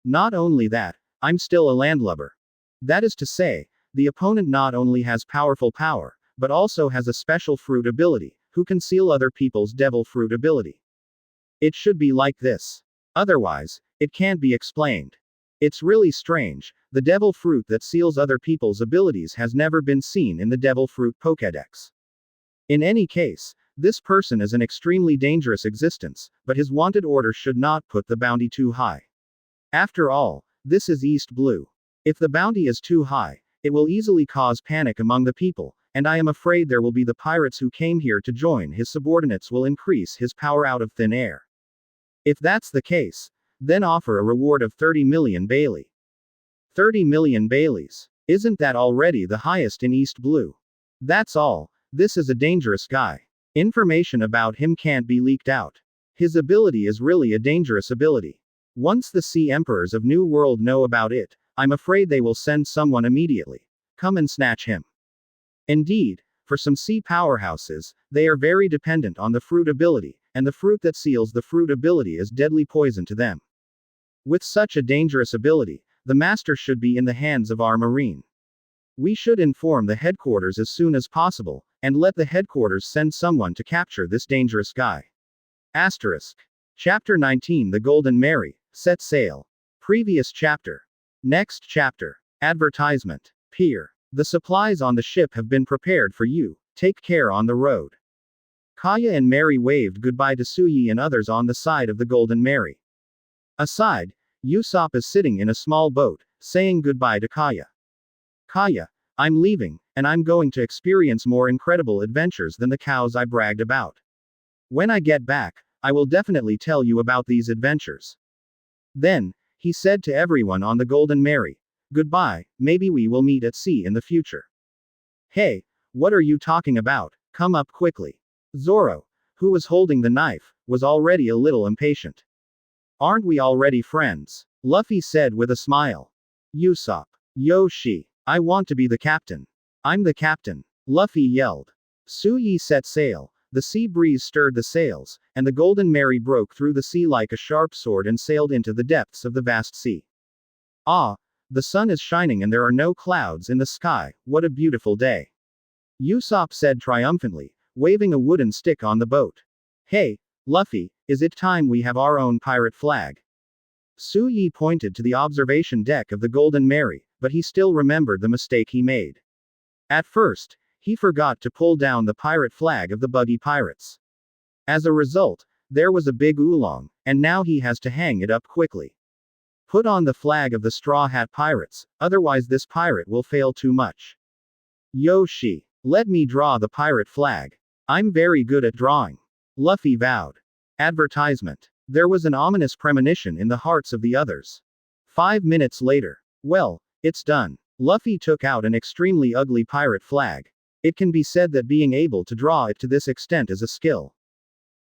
Not only that, I'm still a landlubber. That is to say, the opponent not only has powerful power, but also has a special fruit ability, who can seal other people's devil fruit ability. It should be like this. Otherwise, it can't be explained. It's really strange, the devil fruit that seals other people's abilities has never been seen in the devil fruit Pokédex. In any case, this person is an extremely dangerous existence, but his wanted order should not put the bounty too high. After all, this is East Blue. If the bounty is too high, it will easily cause panic among the people, and I am afraid there will be the pirates who came here to join his subordinates will increase his power out of thin air. If that's the case, then offer a reward of 30 million Bailey. 30 million Baileys. Isn't that already the highest in East Blue? That's all. This is a dangerous guy. Information about him can't be leaked out. His ability is really a dangerous ability. Once the Sea Emperors of New World know about it, I'm afraid they will send someone immediately. Come and snatch him. Indeed, for some sea powerhouses, they are very dependent on the fruit ability, and the fruit that seals the fruit ability is deadly poison to them. With such a dangerous ability, the master should be in the hands of our marine. We should inform the headquarters as soon as possible, and let the headquarters send someone to capture this dangerous guy. Asterisk. Chapter 19 The Golden Mary, set sail. Previous chapter. Next chapter. Advertisement. Pier. The supplies on the ship have been prepared for you, take care on the road. Kaya and Mary waved goodbye to Suyi and others on the side of the Golden Mary. Aside, Usopp is sitting in a small boat, saying goodbye to Kaya. Kaya, I'm leaving, and I'm going to experience more incredible adventures than the cows I bragged about. When I get back, I will definitely tell you about these adventures. Then, he said to everyone on the Golden Mary, goodbye, maybe we will meet at sea in the future. Hey, what are you talking about? Come up quickly. Zoro, who was holding the knife, was already a little impatient. Aren't we already friends? Luffy said with a smile. Usopp. Yoshi. I want to be the captain. I'm the captain. Luffy yelled. Suyi set sail, the sea breeze stirred the sails, and the Golden Mary broke through the sea like a sharp sword and sailed into the depths of the vast sea. Ah, the sun is shining and there are no clouds in the sky, what a beautiful day. Usopp said triumphantly, waving a wooden stick on the boat. Hey, Luffy, is it time we have our own pirate flag? Suyi pointed to the observation deck of the Golden Mary, but he still remembered the mistake he made. At first, he forgot to pull down the pirate flag of the Buggy pirates. As a result, there was a big oolong, and now he has to hang it up quickly. Put on the flag of the Straw Hat Pirates, otherwise this pirate will fail too much. Yoshi, let me draw the pirate flag. I'm very good at drawing. Luffy vowed. Advertisement. There was an ominous premonition in the hearts of the others. 5 minutes later. Well, it's done. Luffy took out an extremely ugly pirate flag. It can be said that being able to draw it to this extent is a skill.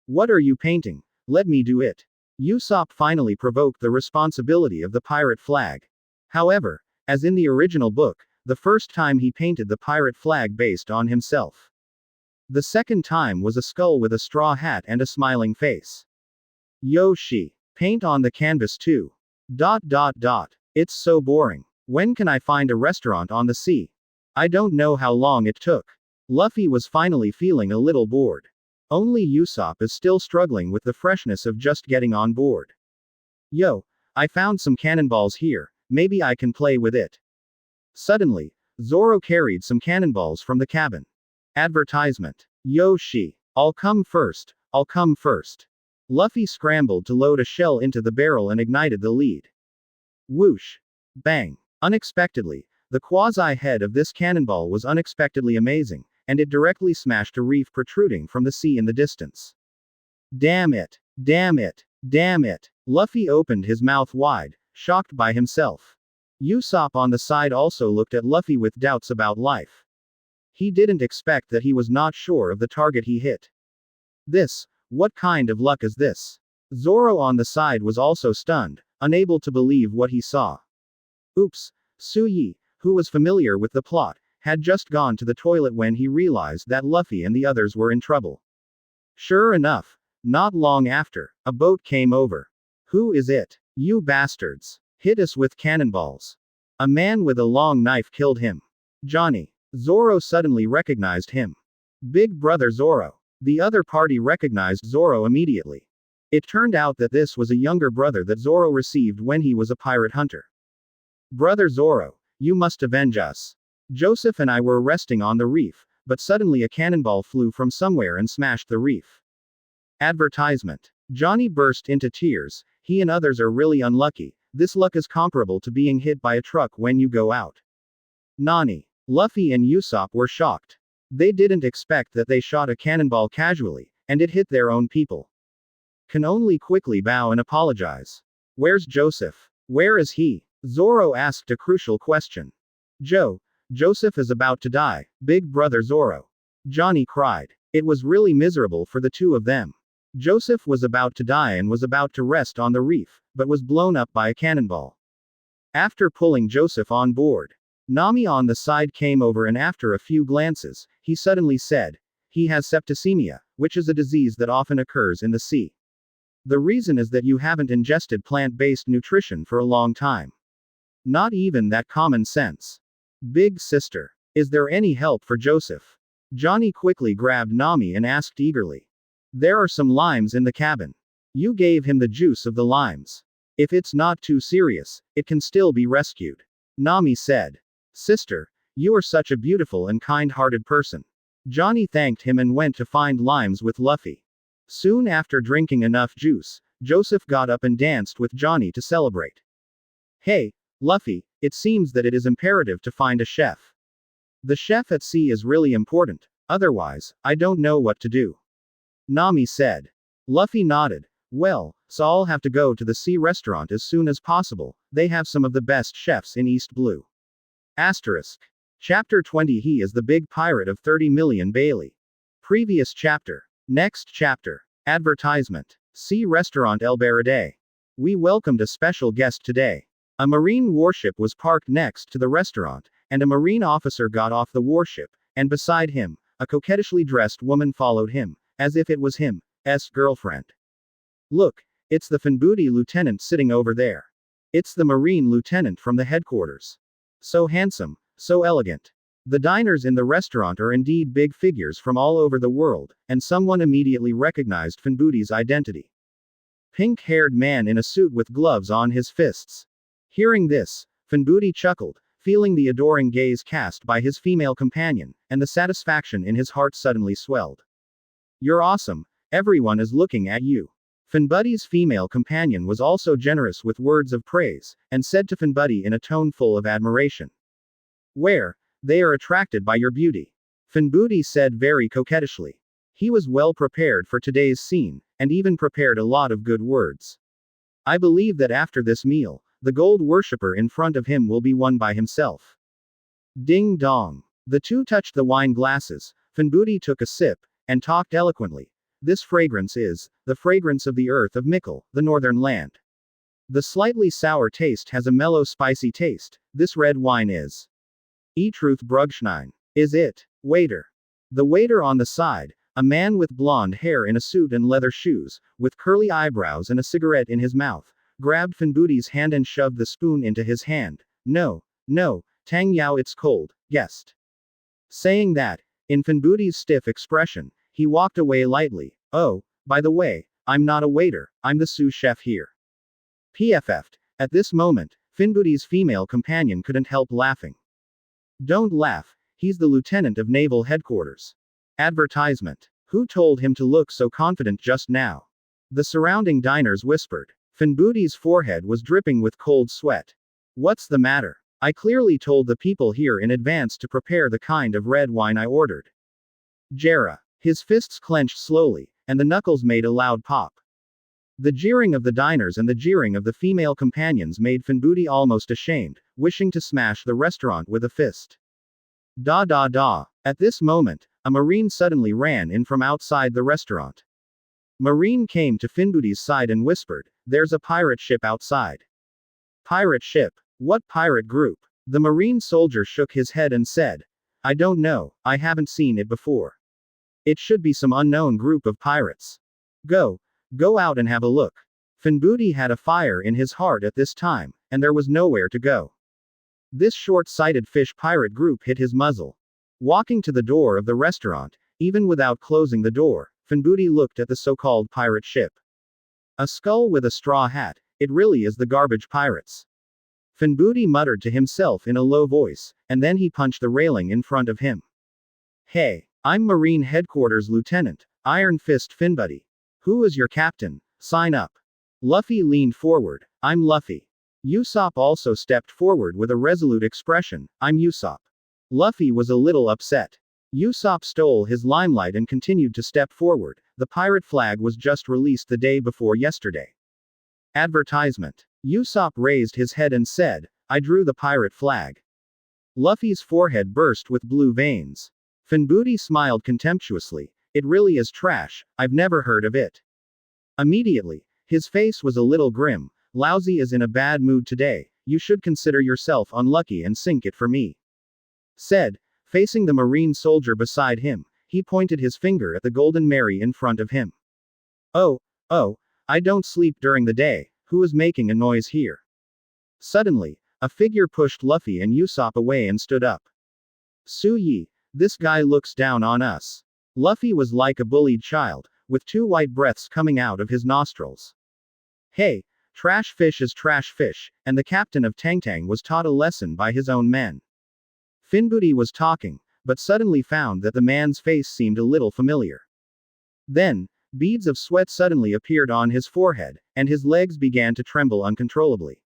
What are you painting? Let me do it. Usopp finally provoked the responsibility of the pirate flag. However, as in the original book, the first time he painted the pirate flag based on himself. The second time was a skull with a straw hat and a smiling face. Yoshi, paint on the canvas too. ... It's so boring. When can I find a restaurant on the sea? I don't know how long it took. Luffy was finally feeling a little bored. Only Usopp is still struggling with the freshness of just getting on board. Yo, I found some cannonballs here, maybe I can play with it. Suddenly, Zoro carried some cannonballs from the cabin. Advertisement. Yoshi, I'll come first. Luffy scrambled to load a shell into the barrel and ignited the lead. Whoosh. Bang. Unexpectedly, the quasi-head of this cannonball was unexpectedly amazing, and it directly smashed a reef protruding from the sea in the distance. Damn it. Luffy opened his mouth wide, shocked by himself. Usopp on the side also looked at Luffy with doubts about life. He didn't expect that he was not sure of the target he hit. What kind of luck is this? Zoro on the side was also stunned, unable to believe what he saw. Oops, Suyi, who was familiar with the plot, had just gone to the toilet when he realized that Luffy and the others were in trouble. Sure enough, not long after, a boat came over. Who is it? You bastards. Hit us with cannonballs. A man with a long knife killed him. Johnny. Zoro suddenly recognized him. Big brother Zoro. The other party recognized Zoro immediately. It turned out that this was a younger brother that Zoro received when he was a pirate hunter. Brother Zoro, you must avenge us. Joseph and I were resting on the reef, but suddenly a cannonball flew from somewhere and smashed the reef. Advertisement. Johnny burst into tears. He and others are really unlucky. This luck is comparable to being hit by a truck when you go out. Nani. Luffy and Usopp were shocked. They didn't expect that they shot a cannonball casually, and it hit their own people. Can only quickly bow and apologize. Where's Joseph? Where is he? Zoro asked a crucial question. Joseph is about to die, big brother Zoro. Johnny cried. It was really miserable for the two of them. Joseph was about to die and was about to rest on the reef, but was blown up by a cannonball. After pulling Joseph on board, Nami on the side came over, and after a few glances, he suddenly said, "He has septicemia, which is a disease that often occurs in the sea. The reason is that you haven't ingested plant-based nutrition for a long time. Not even that common sense. Big sister, is there any help for Joseph?" Johnny quickly grabbed Nami and asked eagerly. "There are some limes in the cabin. You gave him the juice of the limes. If it's not too serious, it can still be rescued," Nami said. "Sister, you are such a beautiful and kind-hearted person." Johnny thanked him and went to find limes with Luffy. Soon after drinking enough juice, Joseph got up and danced with Johnny to celebrate. "Hey, Luffy, it seems that it is imperative to find a chef. The chef at sea is really important, otherwise, I don't know what to do," Nami said. Luffy nodded. "Well, so I'll have to go to the sea restaurant as soon as possible, they have some of the best chefs in East Blue." Chapter 20. He is the big pirate of 30 million Bailey. Previous chapter. Next chapter. Advertisement. Sea Restaurant El Baradei. We welcomed a special guest today. A marine warship was parked next to the restaurant, and a marine officer got off the warship, and beside him, a coquettishly dressed woman followed him, as if it was him's girlfriend. "Look, it's the Funbuti lieutenant sitting over there. It's the marine lieutenant from the headquarters. So handsome, so elegant." The diners in the restaurant are indeed big figures from all over the world, and someone immediately recognized Funbuti's identity. Pink-haired man in a suit with gloves on his fists. Hearing this, Funbuti chuckled, feeling the adoring gaze cast by his female companion, and the satisfaction in his heart suddenly swelled. "You're awesome, everyone is looking at you." Funbuti's female companion was also generous with words of praise, and said to Funbuti in a tone full of admiration, "They are attracted by your beauty." Funbuti said very coquettishly. He was well prepared for today's scene, and even prepared a lot of good words. "I believe that after this meal, the gold worshipper in front of him will be won by himself." Ding dong. The two touched the wine glasses, Funbuti took a sip, and talked eloquently. "This fragrance is the fragrance of the earth of Mikkel, the northern land. The slightly sour taste has a mellow spicy taste. This red wine is Truth Brugschnein. Is it? Waiter." The waiter on the side, a man with blonde hair in a suit and leather shoes, with curly eyebrows and a cigarette in his mouth, grabbed Funbuti's hand and shoved the spoon into his hand. No, Tang Yao, it's cold, guest." Saying that, in Funbuti's stiff expression, he walked away lightly. "Oh, by the way, I'm not a waiter, I'm the sous chef here." PFF'd. At this moment, Funbuti's female companion couldn't help laughing. "Don't laugh, he's the lieutenant of naval headquarters." Advertisement. Who told him to look so confident just now? The surrounding diners whispered. Funbuti's forehead was dripping with cold sweat. "What's the matter? I clearly told the people here in advance to prepare the kind of red wine I ordered." Jera. His fists clenched slowly, and the knuckles made a loud pop. The jeering of the diners and the jeering of the female companions made Funbuti almost ashamed, wishing to smash the restaurant with a fist. Da da da. At this moment, a marine suddenly ran in from outside the restaurant. Marine came to Funbuti's side and whispered, "There's a pirate ship outside." "Pirate ship? What pirate group?" The marine soldier shook his head and said, "I don't know, I haven't seen it before. It should be some unknown group of pirates. Go out and have a look." Funbuti had a fire in his heart at this time, and there was nowhere to go. This short-sighted fish pirate group hit his muzzle. Walking to the door of the restaurant, even without closing the door, Funbuti looked at the so-called pirate ship. A skull with a straw hat, it really is the garbage pirates. Funbuti muttered to himself in a low voice, and then he punched the railing in front of him. "Hey, I'm Marine Headquarters Lieutenant Iron Fist Funbuti. Who is your captain? Sign up." Luffy leaned forward. "I'm Luffy." Usopp also stepped forward with a resolute expression. "I'm Usopp." Luffy was a little upset. Usopp stole his limelight and continued to step forward. The pirate flag was just released the day before yesterday. Advertisement. Usopp raised his head and said, I drew the pirate flag. Luffy's forehead burst with blue veins. Finbooty smiled contemptuously. It really is trash, I've never heard of it. Immediately, his face was a little grim. Lousy is in a bad mood today, you should consider yourself unlucky and sink it for me. Said, facing the marine soldier beside him, he pointed his finger at the Golden Mary in front of him. Oh, I don't sleep during the day, who is making a noise here? Suddenly, a figure pushed Luffy and Usopp away and stood up. Suyi, this guy looks down on us. Luffy was like a bullied child, with 2 white breaths coming out of his nostrils. Hey, trash fish is trash fish, and the captain of Tangtang was taught a lesson by his own men. Finbooty was talking, but suddenly found that the man's face seemed a little familiar. Then, beads of sweat suddenly appeared on his forehead, and his legs began to tremble uncontrollably.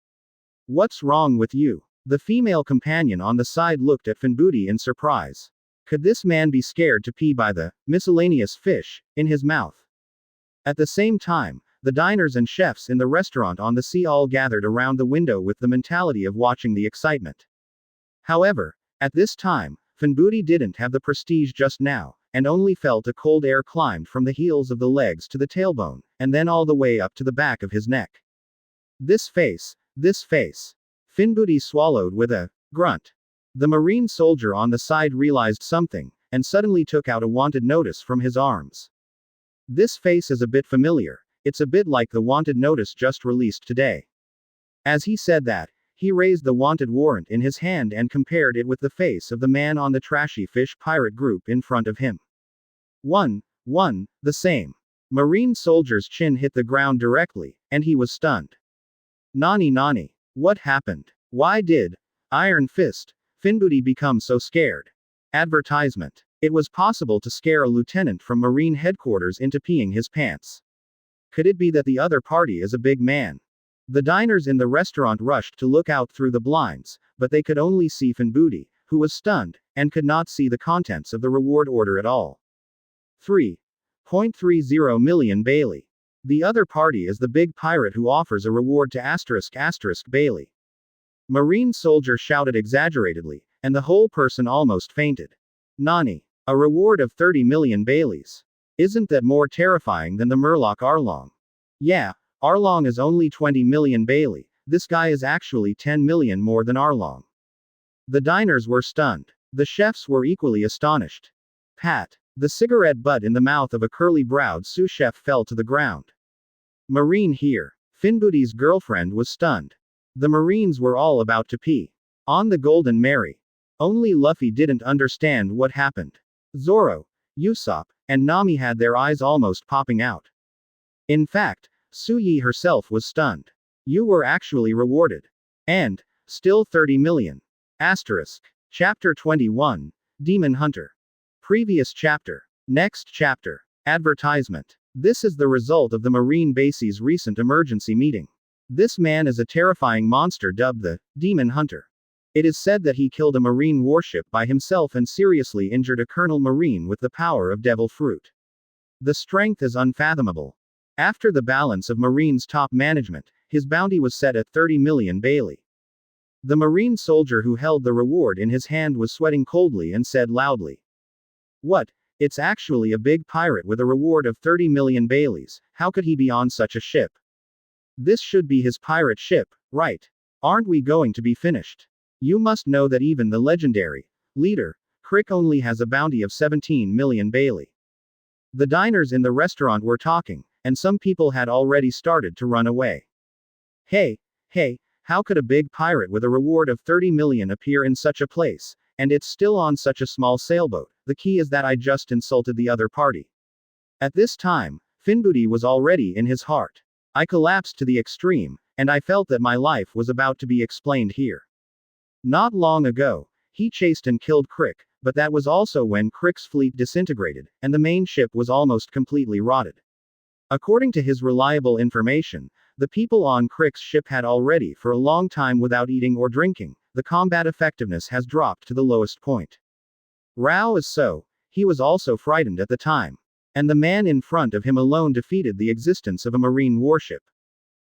What's wrong with you? The female companion on the side looked at Finbooty in surprise. Could this man be scared to pee by the miscellaneous fish in his mouth? At the same time, the diners and chefs in the restaurant on the sea all gathered around the window with the mentality of watching the excitement. However, at this time, Finbooty didn't have the prestige just now, and only felt a cold air climbed from the heels of the legs to the tailbone, and then all the way up to the back of his neck. This face. Finbooty swallowed with a grunt. The marine soldier on the side realized something, and suddenly took out a wanted notice from his arms. This face is a bit familiar, it's a bit like the wanted notice just released today. As he said that, he raised the wanted warrant in his hand and compared it with the face of the man on the trashy fish pirate group in front of him. The same. Marine soldier's chin hit the ground directly, and he was stunned. Nani, what happened? Why did Iron Fist Finbooty become so scared? Advertisement. It was possible to scare a lieutenant from Marine headquarters into peeing his pants. Could it be that the other party is a big man? The diners in the restaurant rushed to look out through the blinds, but they could only see Finbooty, who was stunned, and could not see the contents of the reward order at all. 3.30 million Bailey. The other party is the big pirate who offers a reward to *** Bailey. Marine soldier shouted exaggeratedly, and the whole person almost fainted. Nani. A reward of 30 million Baileys. Isn't that more terrifying than the Murloc Arlong? Yeah, Arlong is only 20 million Bailey, this guy is actually 10 million more than Arlong. The diners were stunned. The chefs were equally astonished. Pat. The cigarette butt in the mouth of a curly-browed sous chef fell to the ground. Marine here. Finbooty's girlfriend was stunned. The Marines were all about to pee on the Golden Mary. Only Luffy didn't understand what happened. Zoro, Usopp, and Nami had their eyes almost popping out. In fact, Suyi herself was stunned. You were actually rewarded. And, still 30 million. Chapter 21, Demon Hunter. Previous chapter. Next chapter. Advertisement. This is the result of the Marine Base's recent emergency meeting. This man is a terrifying monster dubbed the Demon Hunter. It is said that he killed a Marine warship by himself and seriously injured a Colonel Marine with the power of Devil Fruit. The strength is unfathomable. After the balance of Marine's top management, his bounty was set at 30 million Bailey. The Marine soldier who held the reward in his hand was sweating coldly and said loudly, "What? It's actually a big pirate with a reward of 30 million Baileys, how could he be on such a ship? This should be his pirate ship, right? Aren't we going to be finished? You must know that even the legendary leader, Krieg only has a bounty of 17 million Bailey." The diners in the restaurant were talking, and some people had already started to run away. Hey, how could a big pirate with a reward of 30 million appear in such a place, and it's still on such a small sailboat? The key is that I just insulted the other party. At this time, Finbooty was already in his heart. I collapsed to the extreme, and I felt that my life was about to be explained here. Not long ago, he chased and killed Krieg, but that was also when Krieg's fleet disintegrated, and the main ship was almost completely rotted. According to his reliable information, the people on Krieg's ship had already for a long time without eating or drinking, the combat effectiveness has dropped to the lowest point. Rao is so, he was also frightened at the time. And the man in front of him alone defeated the existence of a marine warship.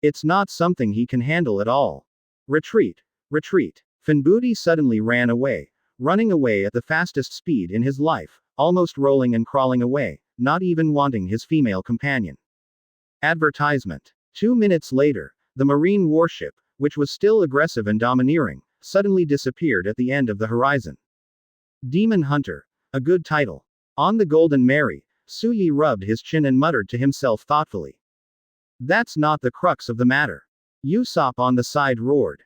It's not something he can handle at all. Retreat. Retreat. Finbooty suddenly ran away, running away at the fastest speed in his life, almost rolling and crawling away, not even wanting his female companion. Advertisement. 2 minutes later, the marine warship, which was still aggressive and domineering, suddenly disappeared at the end of the horizon. Demon Hunter. A good title. On the Golden Mary, Suyi rubbed his chin and muttered to himself thoughtfully. That's not the crux of the matter. Usopp on the side roared.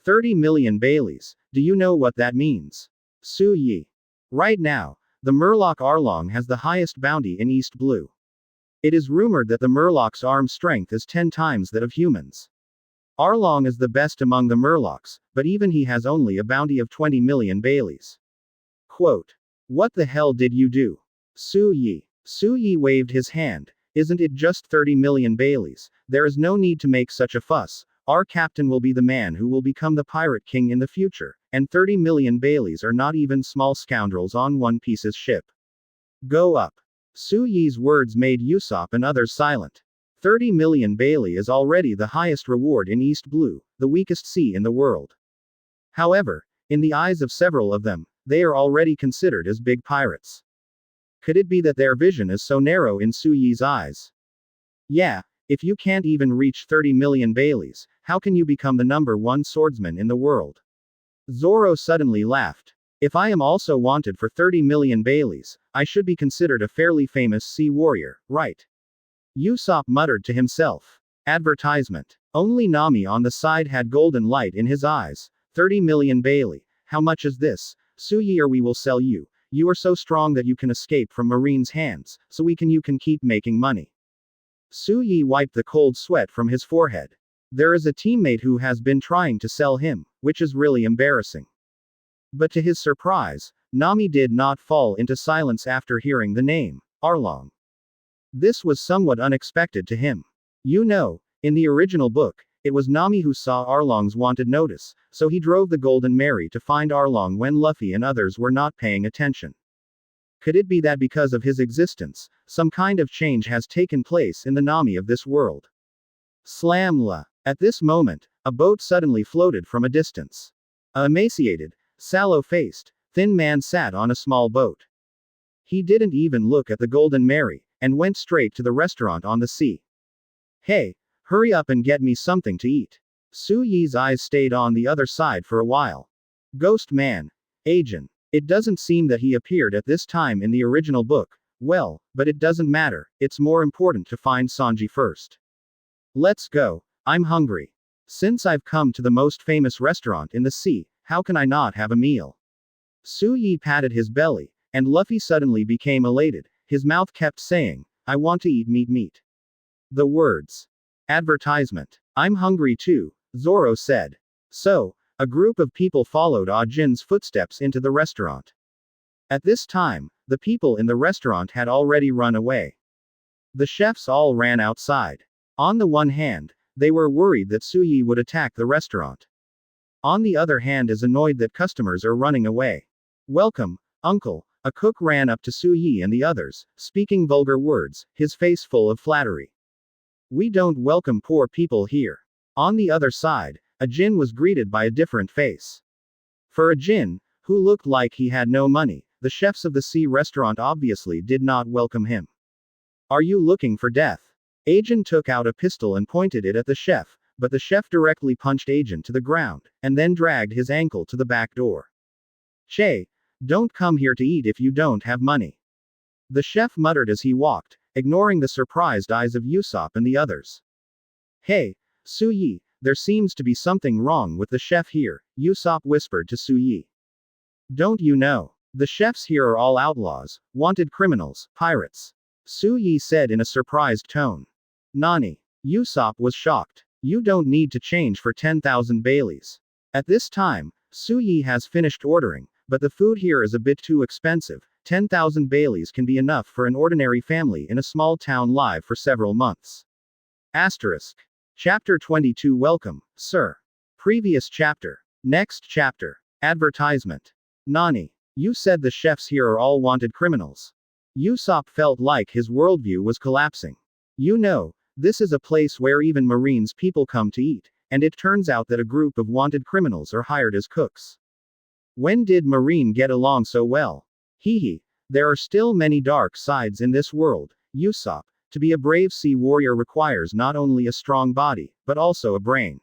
30 million Baileys, do you know what that means? Suyi. Right now, the Murloc Arlong has the highest bounty in East Blue. It is rumored that the Murloc's arm strength is 10 times that of humans. Arlong is the best among the Murlocs, but even he has only a bounty of 20 million Baileys. Quote. What the hell did you do? Suyi. Suyi waved his hand. Isn't it just 30 million Baileys? There is no need to make such a fuss. Our captain will be the man who will become the pirate king in the future, and 30 million Baileys are not even small scoundrels on One Piece's ship. Go up. Suyi's words made Usopp and others silent. 30 million Bailey is already the highest reward in East Blue, the weakest sea in the world. However, in the eyes of several of them, they are already considered as big pirates. Could it be that their vision is so narrow in Suyi's eyes? Yeah, if you can't even reach 30 million Baileys, how can you become the #1 swordsman in the world? Zoro suddenly laughed. If I am also wanted for 30 million Baileys, I should be considered a fairly famous sea warrior, right? Usopp muttered to himself. Advertisement. Only Nami on the side had golden light in his eyes. 30 million Bailey. How much is this? Suyi, or we will sell you. You are so strong that you can escape from Marine's hands, so you can keep making money. Suyi wiped the cold sweat from his forehead. There is a teammate who has been trying to sell him, which is really embarrassing. But to his surprise, Nami did not fall into silence after hearing the name, Arlong. This was somewhat unexpected to him. You know, in the original book, it was Nami who saw Arlong's wanted notice, so he drove the Golden Mary to find Arlong when Luffy and others were not paying attention. Could it be that because of his existence, some kind of change has taken place in the Nami of this world? Slamla. At this moment, a boat suddenly floated from a distance. A emaciated, sallow-faced, thin man sat on a small boat. He didn't even look at the Golden Mary, and went straight to the restaurant on the sea. Hey, hurry up and get me something to eat. Suyi's eyes stayed on the other side for a while. Ghost Man. Agent. It doesn't seem that he appeared at this time in the original book. Well, but it doesn't matter, it's more important to find Sanji first. Let's go. I'm hungry. Since I've come to the most famous restaurant in the sea, how can I not have a meal? Suyi patted his belly, and Luffy suddenly became elated. His mouth kept saying, I want to eat meat. The words. Advertisement. I'm hungry too, Zoro said. So, a group of people followed Ajin's footsteps into the restaurant. At this time, the people in the restaurant had already run away. The chefs all ran outside. On the one hand, they were worried that Suyi would attack the restaurant. On the other hand, is annoyed that customers are running away. Welcome, uncle. A cook ran up to Suyi and the others, speaking vulgar words, his face full of flattery. We don't welcome poor people here. On the other side, Ajin was greeted by a different face. For Ajin, who looked like he had no money, the chefs of the sea restaurant obviously did not welcome him. Are you looking for death? Ajin took out a pistol and pointed it at the chef, but the chef directly punched Ajin to the ground, and then dragged his ankle to the back door. Che, don't come here to eat if you don't have money. The chef muttered as he walked, ignoring the surprised eyes of Usopp and the others. Hey, Suyi, there seems to be something wrong with the chef here, Usopp whispered to Suyi. Don't you know? The chefs here are all outlaws, wanted criminals, pirates. Suyi said in a surprised tone. Nani? Usopp was shocked. You don't need to change for 10,000 Baileys. At this time, Suyi has finished ordering, but the food here is a bit too expensive. 10,000 Baileys can be enough for an ordinary family in a small town live for several months. Asterisk. Chapter 22. Welcome, sir. Previous chapter. Next chapter. Advertisement. Nani. You said the chefs here are all wanted criminals. Usopp felt like his worldview was collapsing. You know, this is a place where even Marines people come to eat, and it turns out that a group of wanted criminals are hired as cooks. When did Marine get along so well? Hee. There are still many dark sides in this world, Usopp. To be a brave sea warrior requires not only a strong body, but also a brain.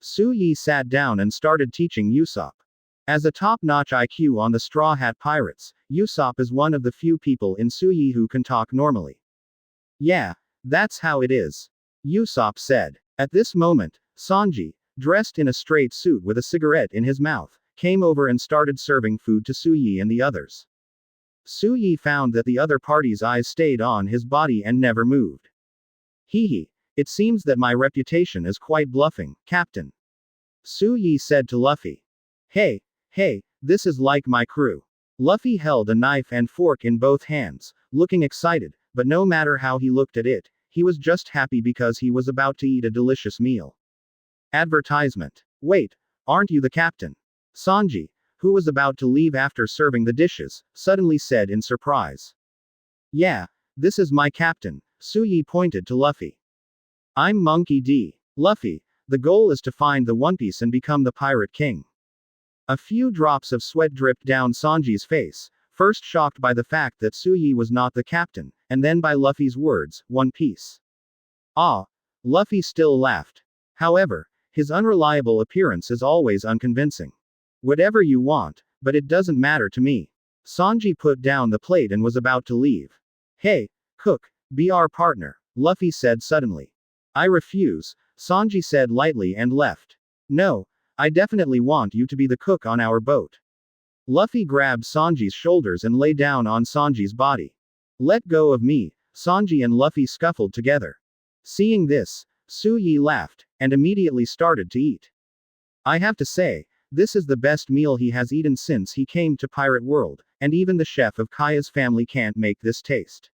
Su Yi sat down and started teaching Usopp. As a top-notch IQ on the Straw Hat Pirates, Usopp is one of the few people in Su Yi who can talk normally. Yeah, that's how it is, Usopp said. At this moment, Sanji, dressed in a straight suit with a cigarette in his mouth, came over and started serving food to Su Yi and the others. Su Yi found that the other party's eyes stayed on his body and never moved. Hee. It seems that my reputation is quite bluffing, Captain. Su Yi said to Luffy. Hey, this is like my crew. Luffy held a knife and fork in both hands, looking excited, but no matter how he looked at it, he was just happy because he was about to eat a delicious meal. Advertisement. Wait, aren't you the captain? Sanji, who was about to leave after serving the dishes, suddenly said in surprise. Yeah, this is my captain, Su Yi pointed to Luffy. I'm Monkey D. Luffy, the goal is to find the One Piece and become the Pirate King. A few drops of sweat dripped down Sanji's face, first shocked by the fact that Su Yi was not the captain, and then by Luffy's words, One Piece. Ah, Luffy still laughed. However, his unreliable appearance is always unconvincing. Whatever you want, but it doesn't matter to me. Sanji put down the plate and was about to leave. Hey, cook, be our partner, Luffy said suddenly. I refuse, Sanji said lightly and left. No, I definitely want you to be the cook on our boat. Luffy grabbed Sanji's shoulders and lay down on Sanji's body. Let go of me, Sanji and Luffy scuffled together. Seeing this, Su Yi laughed, and immediately started to eat. I have to say, this is the best meal he has eaten since he came to Pirate World, and even the chef of Kaya's family can't make this taste.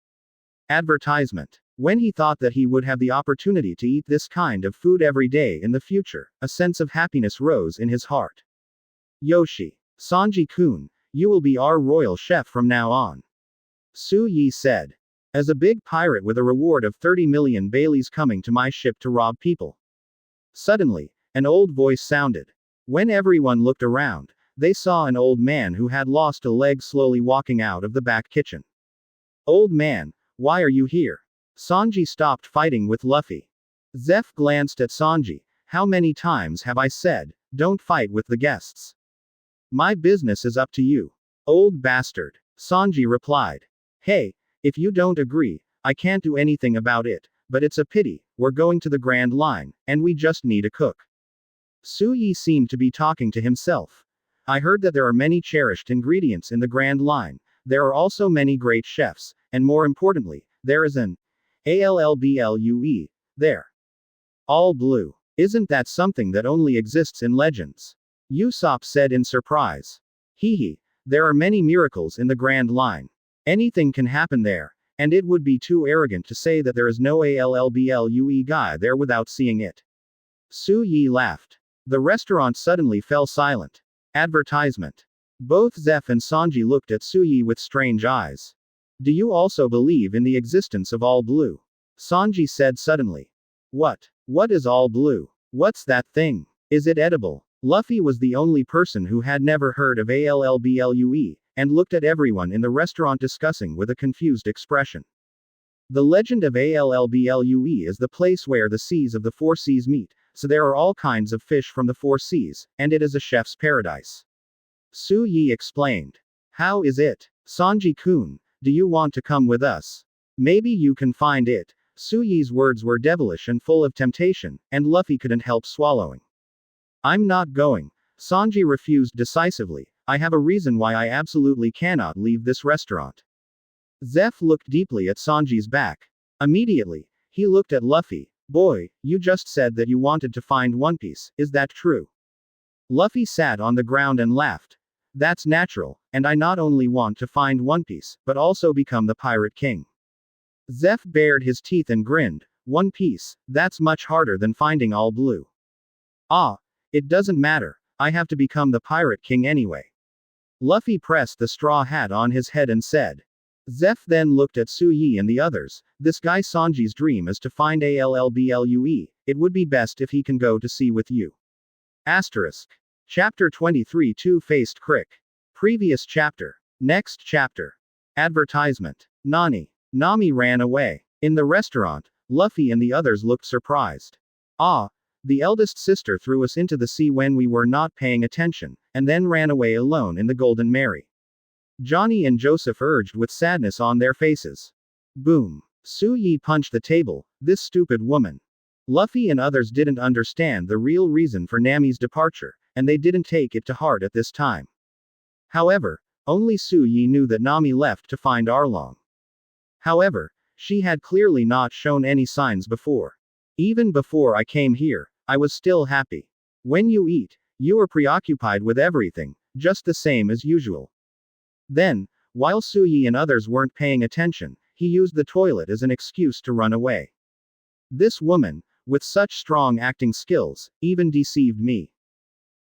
Advertisement. When he thought that he would have the opportunity to eat this kind of food every day in the future, a sense of happiness rose in his heart. Yoshi. Sanji-kun, you will be our royal chef from now on. Su Yi said. As a big pirate with a reward of 30 million Baileys coming to my ship to rob people. Suddenly, an old voice sounded. When everyone looked around, they saw an old man who had lost a leg slowly walking out of the back kitchen. Old man, why are you here? Sanji stopped fighting with Luffy. Zeph glanced at Sanji. How many times have I said, don't fight with the guests? My business is up to you. Old bastard, Sanji replied. Hey, if you don't agree, I can't do anything about it, but it's a pity, we're going to the Grand Line, and we just need a cook. Su Yi seemed to be talking to himself. I heard that there are many cherished ingredients in the Grand Line, there are also many great chefs, and more importantly, there is an ALLBLUE, there. All blue. Isn't that something that only exists in legends? Usopp said in surprise. Hee, there are many miracles in the Grand Line. Anything can happen there, and it would be too arrogant to say that there is no ALLBLUE guy there without seeing it. Su Yi laughed. The restaurant suddenly fell silent. Advertisement. Both Zeph and Sanji looked at Su Yi with strange eyes. Do you also believe in the existence of all blue? Sanji said suddenly. What is all blue? What's that thing? Is it edible? Luffy was the only person who had never heard of ALLBLUE, and looked at everyone in the restaurant discussing with a confused expression. The legend of ALLBLUE is the place where the seas of the four seas meet, so there are all kinds of fish from the four seas, and it is a chef's paradise. Su Yi explained. How is it? Sanji-kun, do you want to come with us? Maybe you can find it. Su Yi's words were devilish and full of temptation, and Luffy couldn't help swallowing. I'm not going. Sanji refused decisively. I have a reason why I absolutely cannot leave this restaurant. Zeph looked deeply at Sanji's back. Immediately, he looked at Luffy. Boy, you just said that you wanted to find One Piece, is that true? Luffy sat on the ground and laughed. That's natural, and I not only want to find One Piece, but also become the Pirate King. Zeph bared his teeth and grinned. One Piece, that's much harder than finding all blue. Ah, it doesn't matter, I have to become the Pirate King anyway. Luffy pressed the straw hat on his head and said. Zeph then looked at Suyi and the others. This guy Sanji's dream is to find Alblue. It would be best if he can go to sea with you. Asterisk. Chapter 23 Two-Faced Krieg. Previous chapter. Next chapter. Advertisement. Nami ran away. In the restaurant, Luffy and the others looked surprised. Ah, the eldest sister threw us into the sea when we were not paying attention, and then ran away alone in the Golden Mary. Johnny and Joseph urged with sadness on their faces. Boom. Suyi punched the table. This stupid woman. Luffy and others didn't understand the real reason for Nami's departure, and they didn't take it to heart at this time. However, only Suyi knew that Nami left to find Arlong. However, she had clearly not shown any signs before. Even before I came here, I was still happy. When you eat, you are preoccupied with everything, just the same as usual. Then, while Suyi and others weren't paying attention, he used the toilet as an excuse to run away. This woman, with such strong acting skills, even deceived me.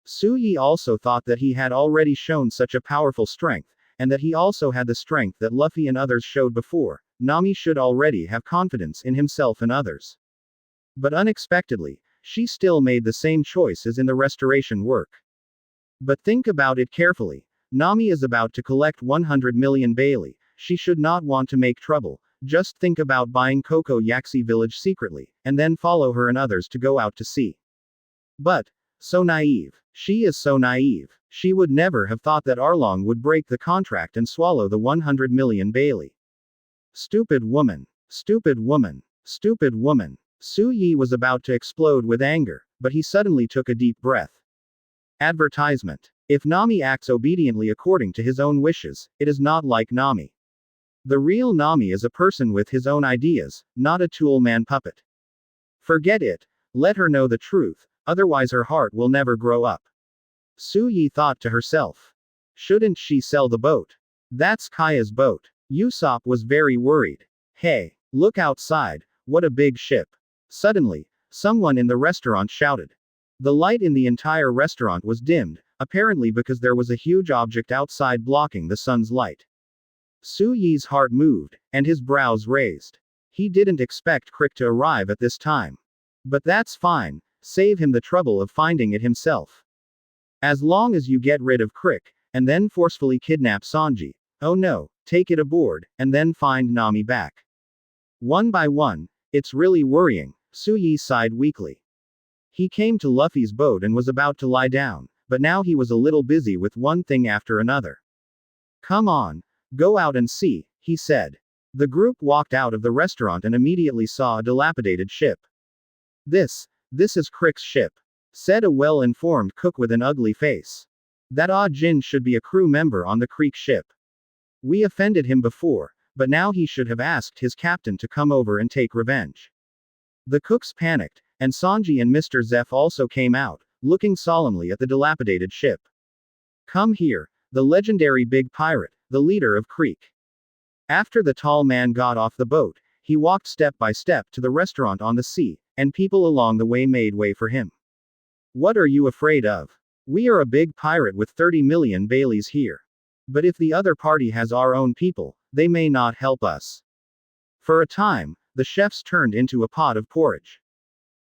Suyi also thought that he had already shown such a powerful strength, and that he also had the strength that Luffy and others showed before. Nami should already have confidence in himself and others. But unexpectedly, she still made the same choice as in the restoration work. But think about it carefully. Nami is about to collect 100 million Bailey. She should not want to make trouble. Just think about buying Coco Yaxi village secretly, and then follow her and others to go out to sea. But, so naive. She is so naive. She would never have thought that Arlong would break the contract and swallow the 100 million Bailey. Stupid woman. Stupid woman. Stupid woman. Suyi was about to explode with anger, but he suddenly took a deep breath. Advertisement. If Nami acts obediently according to his own wishes, it is not like Nami. The real Nami is a person with his own ideas, not a tool man puppet. Forget it. Let her know the truth, otherwise her heart will never grow up. Suyi thought to herself. Shouldn't she sell the boat? That's Kaya's boat. Usopp was very worried. Hey, look outside, what a big ship. Suddenly, someone in the restaurant shouted. The light in the entire restaurant was dimmed, apparently because there was a huge object outside blocking the sun's light. Suyi's heart moved, and his brows raised. He didn't expect Krieg to arrive at this time. But that's fine, save him the trouble of finding it himself. As long as you get rid of Krieg, and then forcefully kidnap Sanji. Oh no, take it aboard, and then find Nami back. One by one, it's really worrying, Suyi sighed weakly. He came to Luffy's boat and was about to lie down, but now he was a little busy with one thing after another. Come on, go out and see, he said. The group walked out of the restaurant and immediately saw a dilapidated ship. This is Krieg's ship, said a well-informed cook with an ugly face. That Jin should be a crew member on the Krieg ship. We offended him before, but now he should have asked his captain to come over and take revenge. The cooks panicked, and Sanji and Mr. Zeph also came out, looking solemnly at the dilapidated ship. Come here, the legendary big pirate, the leader of Krieg. After the tall man got off the boat, he walked step by step to the restaurant on the sea, and people along the way made way for him. What are you afraid of? We are a big pirate with 30 million Baileys here. But if the other party has our own people, they may not help us. For a time, the chefs turned into a pot of porridge.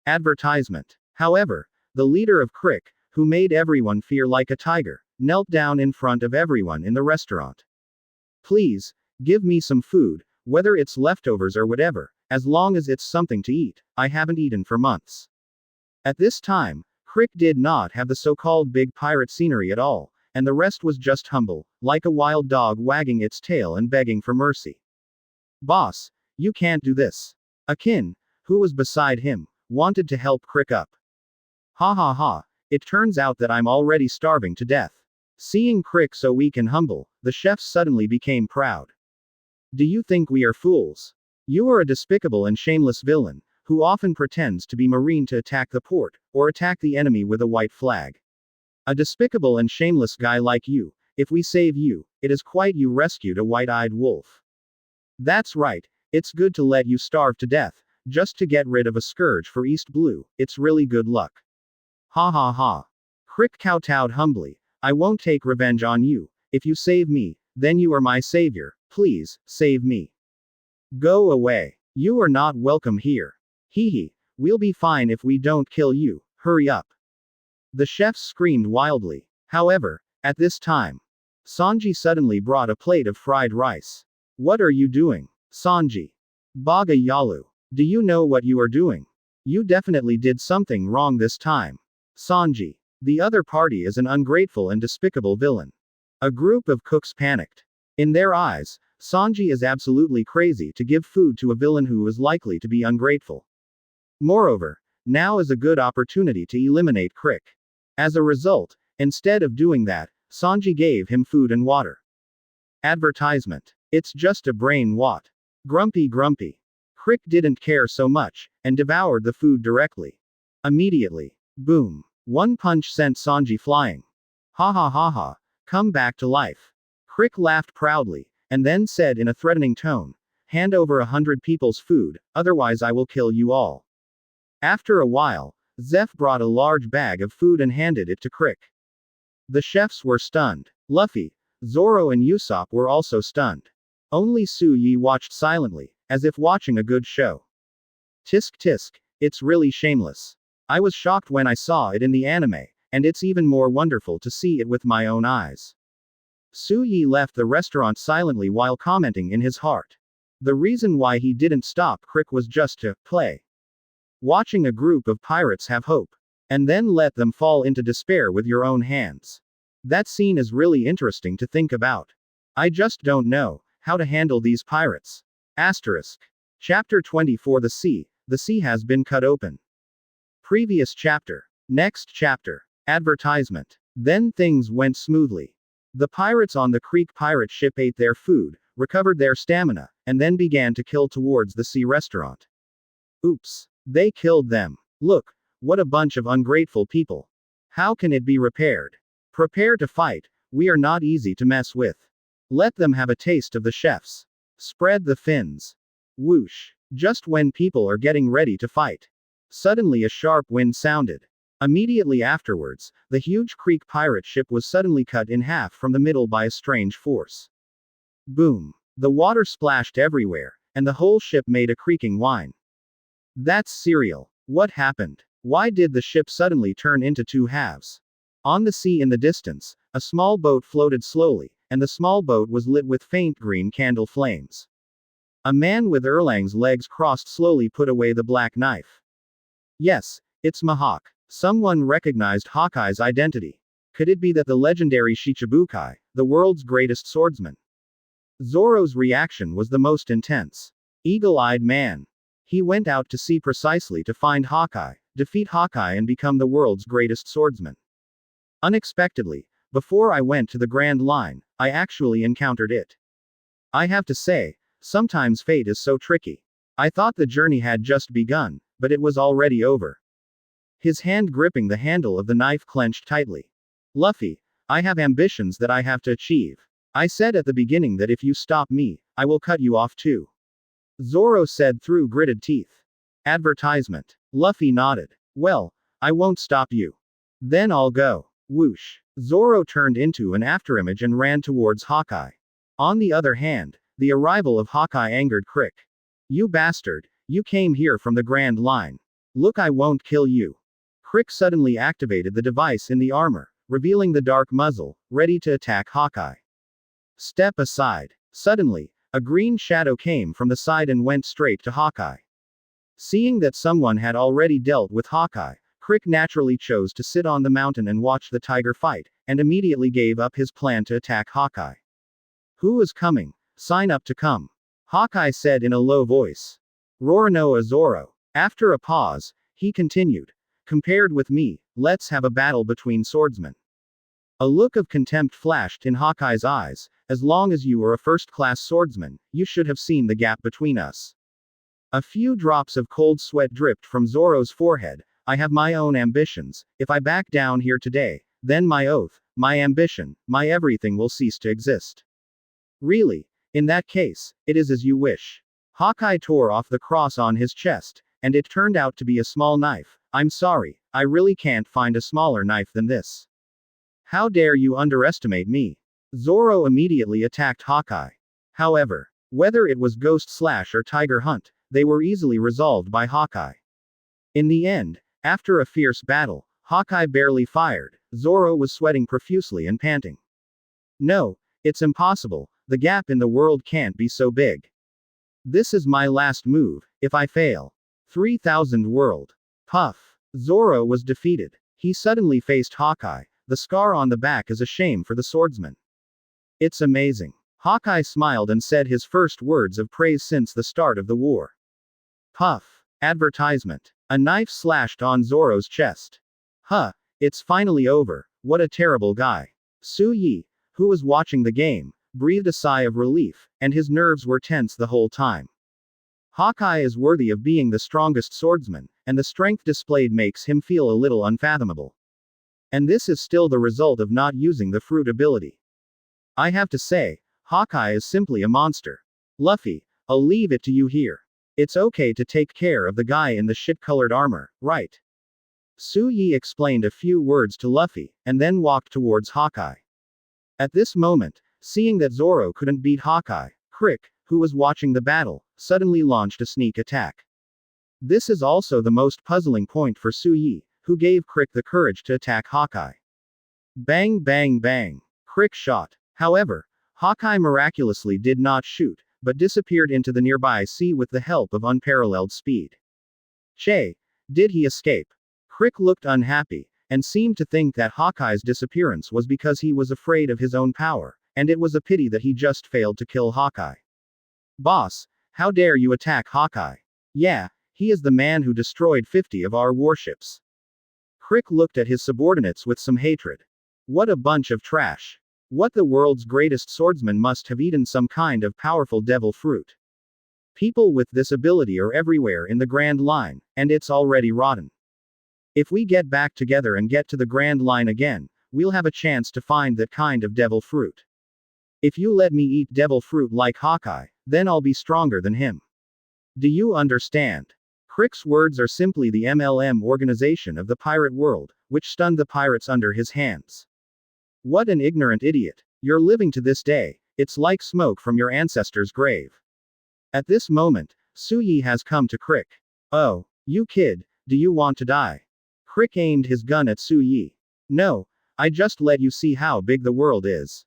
Advertisement. However, the leader of Krieg, who made everyone fear like a tiger, knelt down in front of everyone in the restaurant. Please, give me some food, whether it's leftovers or whatever, as long as it's something to eat. I haven't eaten for months. At this time, Krieg did not have the so-called big pirate scenery at all, and the rest was just humble, like a wild dog wagging its tail and begging for mercy. Boss, you can't do this. Akin, who was beside him, wanted to help Krieg up. Ha ha ha, it turns out that I'm already starving to death. Seeing Krieg so weak and humble, the chefs suddenly became proud. Do you think we are fools? You are a despicable and shameless villain, who often pretends to be marine to attack the port, or attack the enemy with a white flag. A despicable and shameless guy like you, if we save you, it is quite you rescued a white-eyed wolf. That's right, it's good to let you starve to death, just to get rid of a scourge for East Blue, it's really good luck. Ha ha ha. Krieg kowtowed humbly. I won't take revenge on you, if you save me, then you are my savior. Please, save me. Go away. You are not welcome here. Hee hee, we'll be fine if we don't kill you, hurry up. The chefs screamed wildly. However, at this time, Sanji suddenly brought a plate of fried rice. What are you doing, Sanji? Baga Yalu. Do you know what you are doing? You definitely did something wrong this time. Sanji. The other party is an ungrateful and despicable villain. A group of cooks panicked. In their eyes, Sanji is absolutely crazy to give food to a villain who is likely to be ungrateful. Moreover, now is a good opportunity to eliminate Krieg. As a result, instead of doing that, Sanji gave him food and water. Advertisement. It's just a brain what? Grumpy. Krieg didn't care so much, and devoured the food directly. Immediately. Boom. One punch sent Sanji flying. Ha ha ha ha. Come back to life. Krieg laughed proudly, and then said in a threatening tone, hand over 100 people's food, otherwise I will kill you all. After a while, Zeph brought a large bag of food and handed it to Krieg. The chefs were stunned. Luffy, Zoro and Usopp were also stunned. Only Su Yi watched silently, as if watching a good show. Tisk tisk, it's really shameless. I was shocked when I saw it in the anime, and it's even more wonderful to see it with my own eyes. Su Yi left the restaurant silently while commenting in his heart. The reason why he didn't stop Krieg was just to play. Watching a group of pirates have hope, and then let them fall into despair with your own hands. That scene is really interesting to think about. I just don't know how to handle these pirates. Asterisk. Chapter 24. The sea has been cut open. Previous chapter. Next chapter. Advertisement. Then things went smoothly. The pirates on the Krieg pirate ship ate their food, recovered their stamina, and then began to kill towards the sea restaurant. Oops. They killed them. Look, what a bunch of ungrateful people. How can it be repaired? Prepare to fight, we are not easy to mess with. Let them have a taste of the chefs. Spread the fins. Whoosh. Just when people are getting ready to fight. Suddenly a sharp wind sounded. Immediately afterwards, the huge Krieg pirate ship was suddenly cut in half from the middle by a strange force. Boom. The water splashed everywhere, and the whole ship made a creaking whine. That's surreal. What happened? Why did the ship suddenly turn into two halves? On the sea in the distance, a small boat floated slowly, and the small boat was lit with faint green candle flames. A man with Erlang's legs crossed slowly put away the black knife. Yes, it's Mihawk. Someone recognized Hawkeye's identity. Could it be that the legendary Shichibukai, the world's greatest swordsman? Zoro's reaction was the most intense. Eagle-eyed man. He went out to sea precisely to find Hawkeye, defeat Hawkeye and become the world's greatest swordsman. Unexpectedly, before I went to the Grand Line, I actually encountered it. I have to say, sometimes fate is so tricky. I thought the journey had just begun, but it was already over. His hand gripping the handle of the knife clenched tightly. Luffy, I have ambitions that I have to achieve. I said at the beginning that if you stop me, I will cut you off too. Zoro said through gritted teeth. Advertisement. Luffy nodded. Well, I won't stop you. Then I'll go. Whoosh. Zoro turned into an afterimage and ran towards Hawkeye. On the other hand, the arrival of Hawkeye angered Krieg. You bastard, you came here from the Grand Line. Look, I won't kill you. Krieg suddenly activated the device in the armor, revealing the dark muzzle, ready to attack Hawkeye. Step aside. Suddenly, a green shadow came from the side and went straight to Hawkeye. Seeing that someone had already dealt with Hawkeye, Krieg naturally chose to sit on the mountain and watch the tiger fight, and immediately gave up his plan to attack Hawkeye. Who is coming? Sign up to come. Hawkeye said in a low voice. Roronoa Zoro. After a pause, he continued. Compared with me, let's have a battle between swordsmen. A look of contempt flashed in Hawkeye's eyes. As long as you are a first-class swordsman, you should have seen the gap between us. A few drops of cold sweat dripped from Zoro's forehead. I have my own ambitions. If I back down here today, then my oath, my ambition, my everything will cease to exist. Really? In that case, it is as you wish. Hawkeye tore off the cross on his chest, and it turned out to be a small knife. I'm sorry, I really can't find a smaller knife than this. How dare you underestimate me? Zoro immediately attacked Hawkeye. However, whether it was Ghost Slash or Tiger Hunt, they were easily resolved by Hawkeye. In the end, after a fierce battle, Hawkeye barely fired. Zoro was sweating profusely and panting. No, it's impossible, the gap in the world can't be so big. This is my last move, if I fail. 3000 world. Puff. Zoro was defeated. He suddenly faced Hawkeye. The scar on the back is a shame for the swordsman. It's amazing. Hawkeye smiled and said his first words of praise since the start of the war. Puff. Advertisement. A knife slashed on Zoro's chest. Huh, it's finally over, what a terrible guy. Su Yi, who was watching the game, breathed a sigh of relief, and his nerves were tense the whole time. Hawkeye is worthy of being the strongest swordsman, and the strength displayed makes him feel a little unfathomable. And this is still the result of not using the fruit ability. I have to say, Hawkeye is simply a monster. Luffy, I'll leave it to you here. It's okay to take care of the guy in the shit-colored armor, right? Su Yi explained a few words to Luffy, and then walked towards Hawkeye. At this moment, seeing that Zoro couldn't beat Hawkeye, Krieg, who was watching the battle, suddenly launched a sneak attack. This is also the most puzzling point for Su Yi, who gave Krieg the courage to attack Hawkeye. Bang bang bang. Krieg shot. However, Hawkeye miraculously did not shoot, but disappeared into the nearby sea with the help of unparalleled speed. Che, did he escape? Krieg looked unhappy, and seemed to think that Hawkeye's disappearance was because he was afraid of his own power, and it was a pity that he just failed to kill Hawkeye. Boss, how dare you attack Hawkeye? Yeah, he is the man who destroyed 50 of our warships. Krieg looked at his subordinates with some hatred. What a bunch of trash. What the world's greatest swordsman must have eaten some kind of powerful devil fruit. People with this ability are everywhere in the Grand Line, and it's already rotten. If we get back together and get to the Grand Line again, we'll have a chance to find that kind of devil fruit. If you let me eat devil fruit like Hawkeye, then I'll be stronger than him. Do you understand? Krieg's words are simply the MLM organization of the pirate world, which stunned the pirates under his hands. What an ignorant idiot. You're living to this day, it's like smoke from your ancestor's grave. At this moment, Su Yi has come to Krieg. Oh, you kid, do you want to die? Krieg aimed his gun at Su Yi. No, I just let you see how big the world is.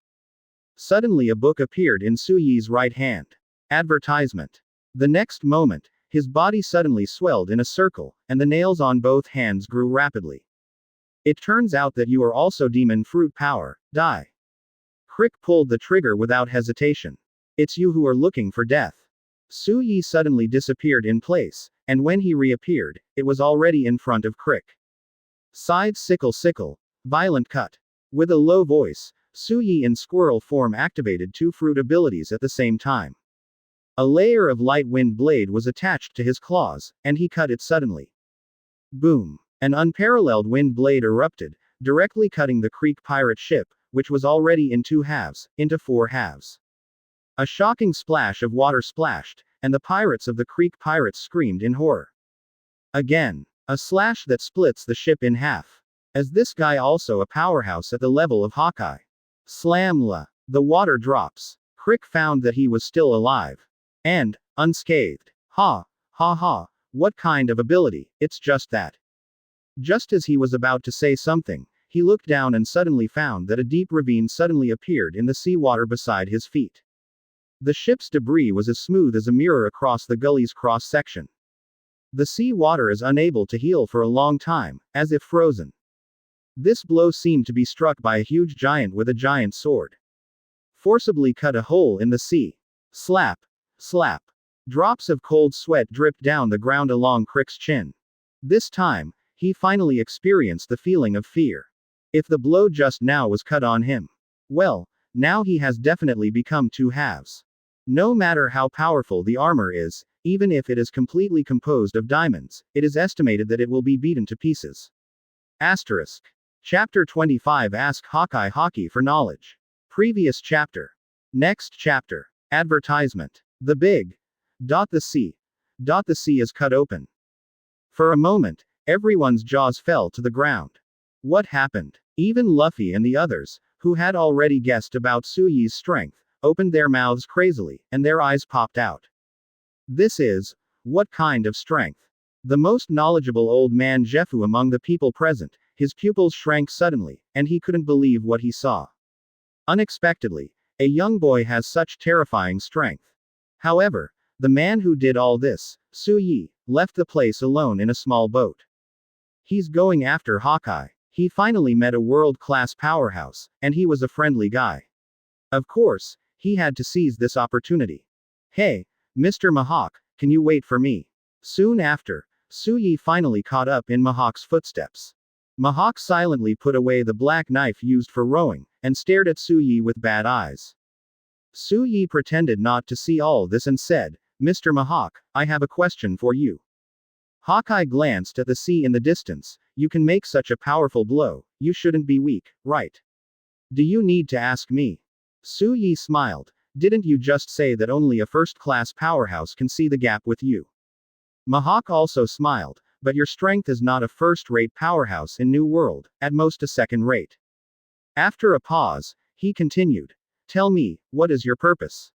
Suddenly a book appeared in Su Yi's right hand. Advertisement. The next moment, his body suddenly swelled in a circle, and the nails on both hands grew rapidly. It turns out that you are also demon fruit power, die. Krieg pulled the trigger without hesitation. It's you who are looking for death. Su Yi suddenly disappeared in place, and when he reappeared, it was already in front of Krieg. Side sickle sickle. Violent cut. With a low voice, Su Yi in squirrel form activated two fruit abilities at the same time. A layer of light wind blade was attached to his claws, and he cut it suddenly. Boom. An unparalleled wind blade erupted, directly cutting the Krieg pirate ship, which was already in 2 halves, into 4 halves. A shocking splash of water splashed, and the pirates of the Krieg pirates screamed in horror. Again. A slash that splits the ship in half. As this guy also a powerhouse at the level of Hawkeye. Slam la. The water drops. Krieg found that he was still alive. And, unscathed. Ha, ha ha, what kind of ability, it's just that. Just as he was about to say something, he looked down and suddenly found that a deep ravine suddenly appeared in the seawater beside his feet. The ship's debris was as smooth as a mirror across the gully's cross-section. The sea water is unable to heal for a long time, as if frozen. This blow seemed to be struck by a huge giant with a giant sword. Forcibly cut a hole in the sea. Slap. Slap. Drops of cold sweat dripped down the ground along Krieg's chin. This time, he finally experienced the feeling of fear. If the blow just now was cut on him. Well, now he has definitely become 2 halves. No matter how powerful the armor is, even if it is completely composed of diamonds, it is estimated that it will be beaten to pieces. Asterisk. Chapter 25 Ask Hawkeye Haki for knowledge. Previous chapter. Next chapter. Advertisement. The big. The sea. The sea is cut open. For a moment, everyone's jaws fell to the ground. What happened? Even Luffy and the others, who had already guessed about Suyi's strength, opened their mouths crazily, and their eyes popped out. This is, what kind of strength? The most knowledgeable old man Jefu among the people present, his pupils shrank suddenly, and he couldn't believe what he saw. Unexpectedly, a young boy has such terrifying strength. However, the man who did all this, Suyi, left the place alone in a small boat. He's going after Hawkeye. He finally met a world-class powerhouse, and he was a friendly guy. Of course, he had to seize this opportunity. Hey, Mr. Mihawk, can you wait for me? Soon after, Suyi finally caught up in Mihawk's footsteps. Mihawk silently put away the black knife used for rowing, and stared at Suyi with bad eyes. Suyi pretended not to see all this and said, Mr. Mihawk, I have a question for you. Hawkeye glanced at the sea in the distance. You can make such a powerful blow, you shouldn't be weak, right? Do you need to ask me? Suyi smiled. Didn't you just say that only a first-class powerhouse can see the gap with you? Mihawk also smiled, but your strength is not a first-rate powerhouse in New World, at most a second-rate. After a pause, he continued. Tell me, what is your purpose?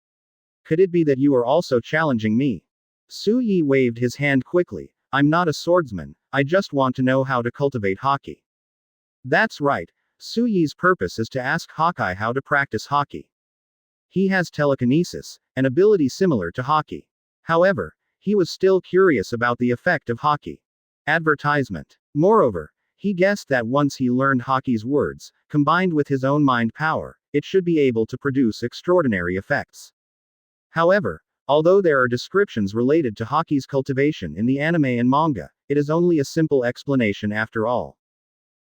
Could it be that you are also challenging me? Suyi waved his hand quickly. I'm not a swordsman, I just want to know how to cultivate Haki. That's right, Suyi's purpose is to ask Hawkeye how to practice Haki. He has telekinesis, an ability similar to Haki. However, he was still curious about the effect of Haki. Advertisement. Moreover, he guessed that once he learned Haki's words, combined with his own mind power, it should be able to produce extraordinary effects. However, although there are descriptions related to Haki's cultivation in the anime and manga, it is only a simple explanation after all.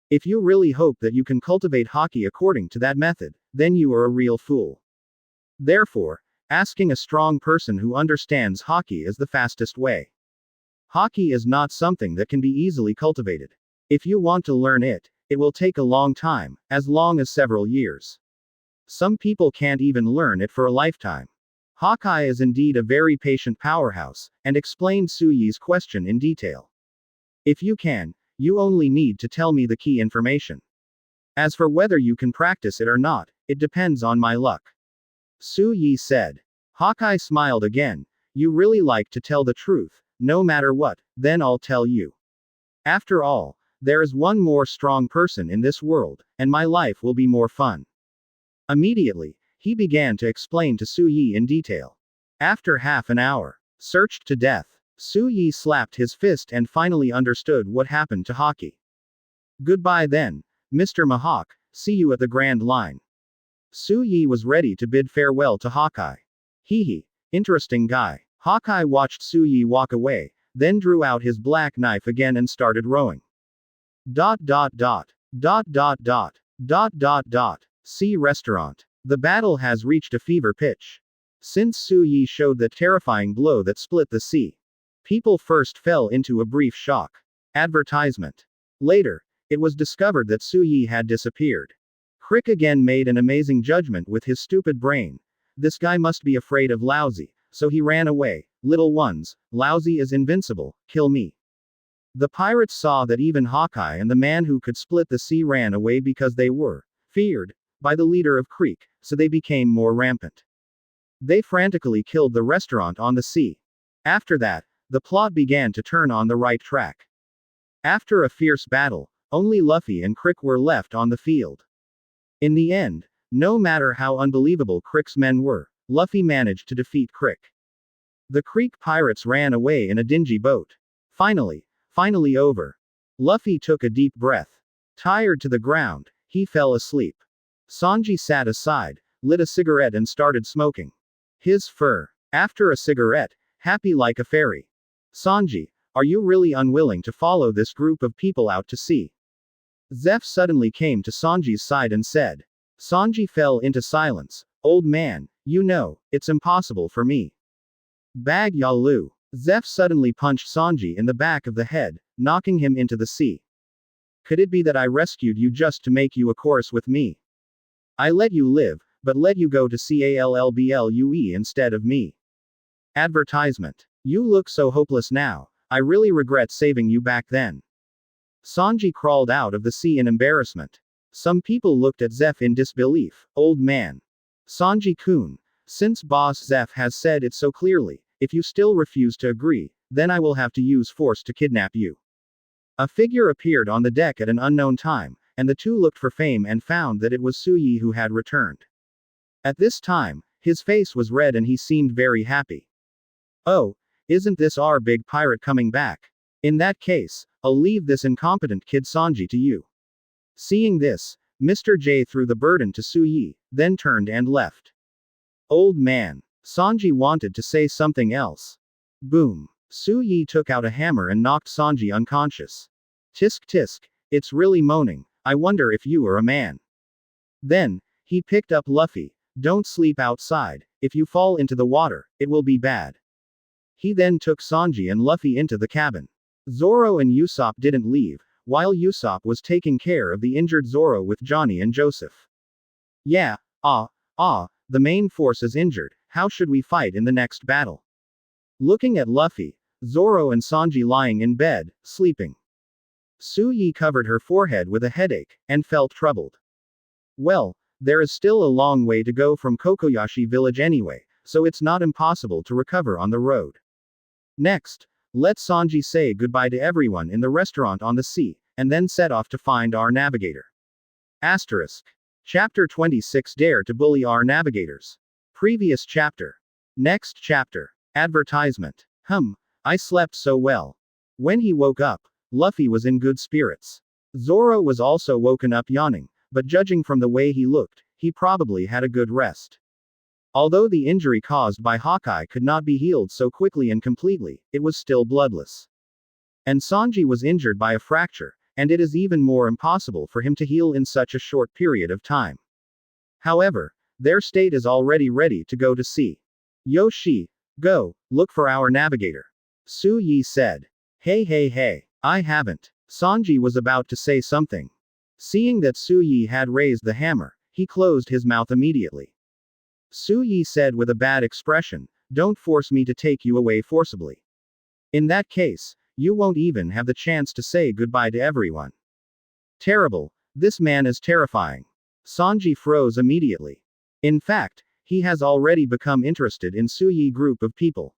If you really hope that you can cultivate Haki according to that method, then you are a real fool. Therefore, asking a strong person who understands Haki is the fastest way. Haki is not something that can be easily cultivated. If you want to learn it, it will take a long time, as long as several years. Some people can't even learn it for a lifetime. Hawkeye is indeed a very patient powerhouse, and explained Suyi's question in detail. If you can, you only need to tell me the key information. As for whether you can practice it or not, it depends on my luck. Suyi said. Hawkeye smiled again. You really like to tell the truth, no matter what, then I'll tell you. After all, there is one more strong person in this world, and my life will be more fun. Immediately, he began to explain to Suyi in detail. After half an hour, searched to death, Suyi slapped his fist and finally understood what happened to Haki. Goodbye then, Mr. Mihawk, see you at the Grand Line. Suyi was ready to bid farewell to Hawkeye. Hee, interesting guy. Hawkeye watched Suyi walk away, then drew out his black knife again and started rowing. ... See restaurant. The battle has reached a fever pitch. Since Suyi showed that terrifying blow that split the sea, people first fell into a brief shock. Advertisement. Later, it was discovered that Suyi had disappeared. Krieg again made an amazing judgment with his stupid brain. This guy must be afraid of Lousy, so he ran away. Little ones, Lousy is invincible, kill me. The pirates saw that even Hawkeye and the man who could split the sea ran away because they were feared by the leader of Krieg, so they became more rampant. They frantically killed the restaurant on the sea. After that, the plot began to turn on the right track. After a fierce battle, only Luffy and Krieg were left on the field. In the end, no matter how unbelievable Krieg's men were, Luffy managed to defeat Krieg. The Krieg pirates ran away in a dingy boat. Finally over. Luffy took a deep breath. Tired to the ground, he fell asleep. Sanji sat aside, lit a cigarette and started smoking his fur. After a cigarette, happy like a fairy. Sanji, are you really unwilling to follow this group of people out to sea? Zeph suddenly came to Sanji's side and said. Sanji fell into silence. Old man, you know, it's impossible for me. Bag Yalu. Zeph suddenly punched Sanji in the back of the head, knocking him into the sea. Could it be that I rescued you just to make you a chorus with me? I let you live, but let you go to CALLBLUE instead of me. Advertisement. You look so hopeless now, I really regret saving you back then. Sanji crawled out of the sea in embarrassment. Some people looked at Zeph in disbelief. Old man. Sanji-kun, since Boss Zeph has said it so clearly, if you still refuse to agree, then I will have to use force to kidnap you. A figure appeared on the deck at an unknown time, and the two looked for fame and found that it was Suyi who had returned. At this time, his face was red and he seemed very happy. Oh, isn't this our big pirate coming back? In that case, I'll leave this incompetent kid Sanji to you. Seeing this, Mr. J threw the burden to Suyi, then turned and left. Old man. Sanji wanted to say something else. Boom. Suyi took out a hammer and knocked Sanji unconscious. Tisk tisk, it's really moaning, I wonder if you are a man. Then, he picked up Luffy. Don't sleep outside, if you fall into the water, it will be bad. He then took Sanji and Luffy into the cabin. Zoro and Usopp didn't leave, while Usopp was taking care of the injured Zoro with Johnny and Joseph. Yeah, the main force is injured, how should we fight in the next battle? Looking at Luffy, Zoro and Sanji lying in bed, sleeping. Suyi covered her forehead with a headache, and felt troubled. Well, there is still a long way to go from Kokoyashi village anyway, so it's not impossible to recover on the road. Next, let Sanji say goodbye to everyone in the restaurant on the sea, and then set off to find our navigator. Asterisk. Chapter 26 Dare to bully our navigators. Previous chapter. Next chapter. Advertisement. I slept so well. When he woke up, Luffy was in good spirits. Zoro was also woken up yawning, but judging from the way he looked, he probably had a good rest. Although the injury caused by Hawkeye could not be healed so quickly and completely, it was still bloodless. And Sanji was injured by a fracture, and it is even more impossible for him to heal in such a short period of time. However, their state is already ready to go to sea. Yoshi, go, look for our navigator. Suyi said. Hey, I haven't. Sanji was about to say something. Seeing that Suyi had raised the hammer, he closed his mouth immediately. Suyi said with a bad expression, don't force me to take you away forcibly. In that case, you won't even have the chance to say goodbye to everyone. Terrible, this man is terrifying. Sanji froze immediately. In fact, he has already become interested in Suyi group of people.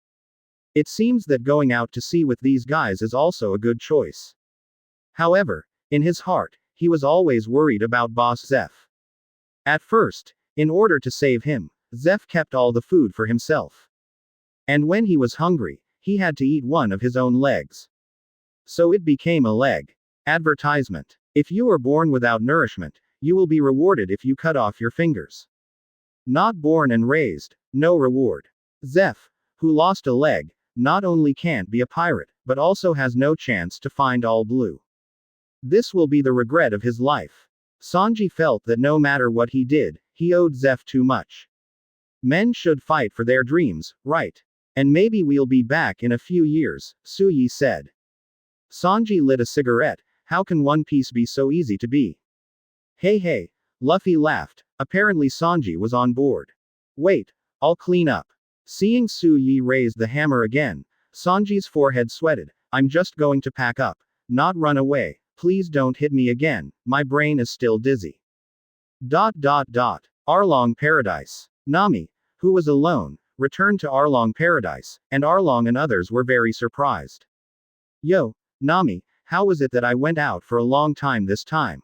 It seems that going out to sea with these guys is also a good choice. However, in his heart, he was always worried about Boss Zeph. At first, in order to save him, Zeph kept all the food for himself. And when he was hungry, he had to eat one of his own legs. So it became a leg. Advertisement. If you are born without nourishment, you will be rewarded if you cut off your fingers. Not born and raised, no reward. Zeph, who lost a leg, not only can't be a pirate, but also has no chance to find all blue. This will be the regret of his life. Sanji felt that no matter what he did, he owed Zeph too much. Men should fight for their dreams, right? And maybe we'll be back in a few years, Suyi said. Sanji lit a cigarette. How can One Piece be so easy to be? Hey, Luffy laughed. Apparently Sanji was on board. Wait, I'll clean up. Seeing Suyi raise the hammer again, Sanji's forehead sweated. I'm just going to pack up. Not run away. Please don't hit me again, my brain is still dizzy. Arlong Paradise. Nami, who was alone, returned to Arlong Paradise, and Arlong and others were very surprised. Yo, Nami, how was it that I went out for a long time this time?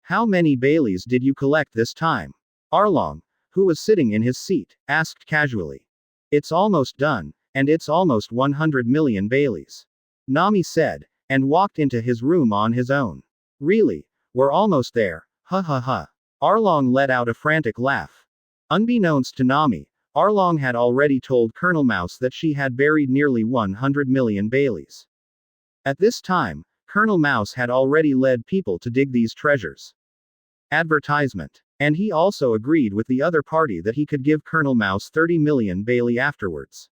How many Baileys did you collect this time? Arlong, who was sitting in his seat, asked casually. It's almost done, and it's almost 100 million Baileys. Nami said, and walked into his room on his own. Really? We're almost there, ha. Arlong let out a frantic laugh. Unbeknownst to Nami, Arlong had already told Colonel Mouse that she had buried nearly 100 million Baileys. At this time, Colonel Mouse had already led people to dig these treasures. Advertisement. And he also agreed with the other party that he could give Colonel Mouse 30 million Bailey afterwards.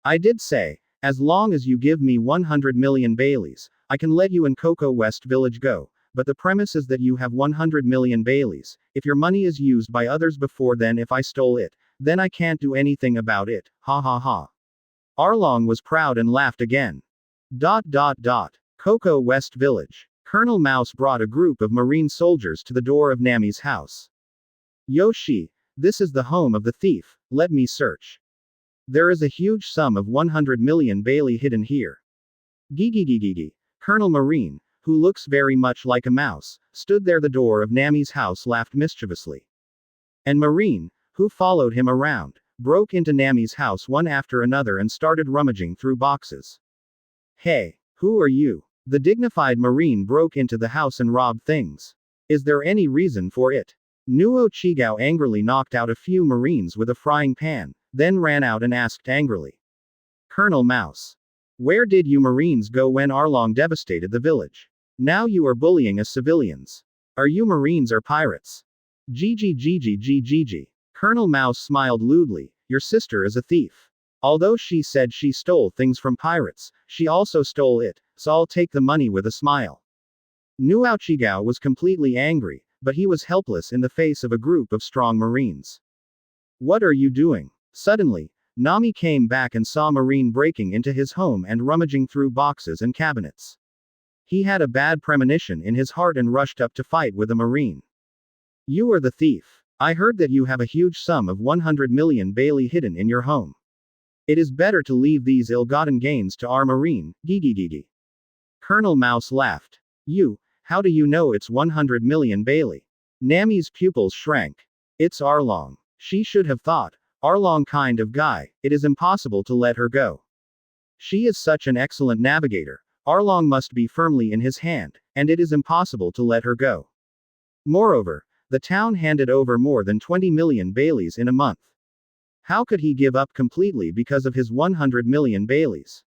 I did say, as long as you give me 100 million Baileys, I can let you and Coco West Village go, but the premise is that you have 100 million Baileys. If your money is used by others before then, if I stole it, then I can't do anything about it, ha. Arlong was proud and laughed again. Coco West Village. Colonel Mouse brought a group of marine soldiers to the door of Nami's house. Yoshi, this is the home of the thief, let me search. There is a huge sum of 100 million Bailey hidden here. Gigi. Colonel Marine, who looks very much like a mouse, stood there the door of Nami's house laughed mischievously. And Marine, who followed him around, broke into Nami's house one after another and started rummaging through boxes. Hey, who are you? The dignified Marine broke into the house and robbed things. Is there any reason for it? Nuo Chigao angrily knocked out a few Marines with a frying pan, then ran out and asked angrily. Colonel Mouse. Where did you Marines go when Arlong devastated the village? Now you are bullying us civilians. Are you Marines or pirates? Gigi. Colonel Mouse smiled lewdly, your sister is a thief. Although she said she stole things from pirates, she also stole it, so I'll take the money with a smile. Nuo Chigao was completely angry, but he was helpless in the face of a group of strong Marines. What are you doing? Suddenly, Nami came back and saw Marine breaking into his home and rummaging through boxes and cabinets. He had a bad premonition in his heart and rushed up to fight with a Marine. You are the thief. I heard that you have a huge sum of 100 million Bailey hidden in your home. It is better to leave these ill-gotten gains to our Marine, Gigi. Colonel Mouse laughed. How do you know it's 100 million Bailey? Nami's pupils shrank. It's Arlong. She should have thought. Arlong kind of guy, it is impossible to let her go. She is such an excellent navigator. Arlong must be firmly in his hand, and it is impossible to let her go. Moreover, the town handed over more than 20 million Baileys in a month. How could he give up completely because of his 100 million Baileys?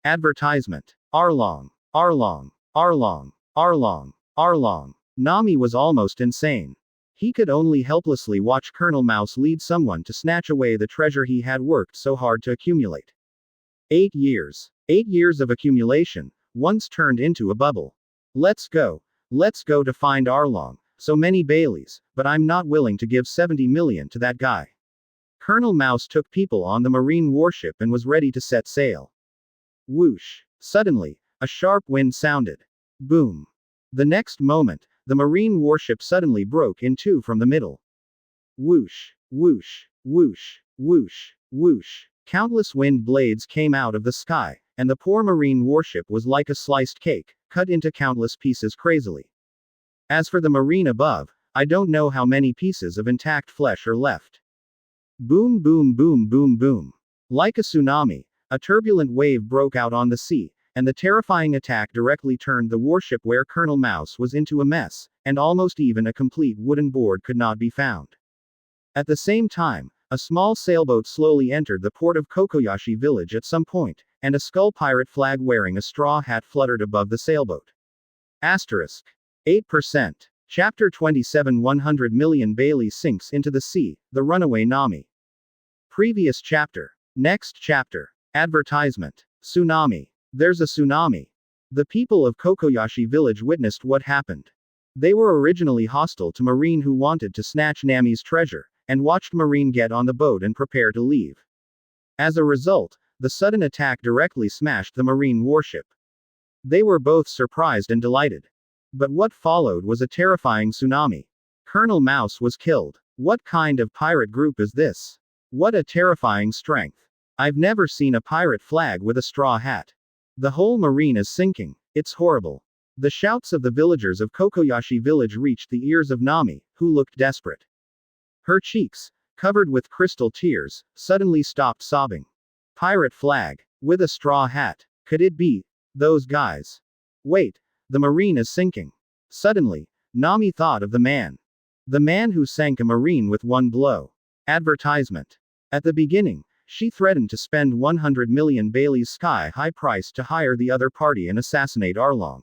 Advertisement. Arlong. Nami was almost insane. He could only helplessly watch Colonel Mouse lead someone to snatch away the treasure he had worked so hard to accumulate. 8 years. 8 years of accumulation, once turned into a bubble. Let's go to find Arlong, so many Baileys, but I'm not willing to give 70 million to that guy. Colonel Mouse took people on the marine warship and was ready to set sail. Whoosh. Suddenly, a sharp wind sounded. Boom. The next moment, the marine warship suddenly broke in two from the middle. Whoosh. Countless wind blades came out of the sky, and the poor marine warship was like a sliced cake, cut into countless pieces crazily. As for the marine above, I don't know how many pieces of intact flesh are left. Boom. Like a tsunami, a turbulent wave broke out on the sea, and the terrifying attack directly turned the warship where Colonel Mouse was into a mess, and almost even a complete wooden board could not be found. At the same time, a small sailboat slowly entered the port of Kokoyashi village at some point, and a skull pirate flag wearing a straw hat fluttered above the sailboat. Asterisk. 8%. Chapter 27 100 million Bailey sinks into the sea, the runaway Nami. Previous chapter. Next chapter. Advertisement. Tsunami. There's a tsunami. The people of Kokoyashi village witnessed what happened. They were originally hostile to Marine who wanted to snatch Nami's treasure, and watched Marine get on the boat and prepare to leave. As a result, the sudden attack directly smashed the Marine warship. They were both surprised and delighted. But what followed was a terrifying tsunami. Colonel Mouse was killed. What kind of pirate group is this? What a terrifying strength. I've never seen a pirate flag with a straw hat. The whole marine is sinking. It's horrible. The shouts of the villagers of Kokoyashi village reached the ears of Nami, who looked desperate. Her cheeks, covered with crystal tears, suddenly stopped sobbing. Pirate flag. With a straw hat. Could it be those guys? Wait. The marine is sinking. Suddenly, Nami thought of the man. The man who sank a marine with one blow. Advertisement. At the beginning, she threatened to spend 100 million Bailey's sky-high price to hire the other party and assassinate Arlong.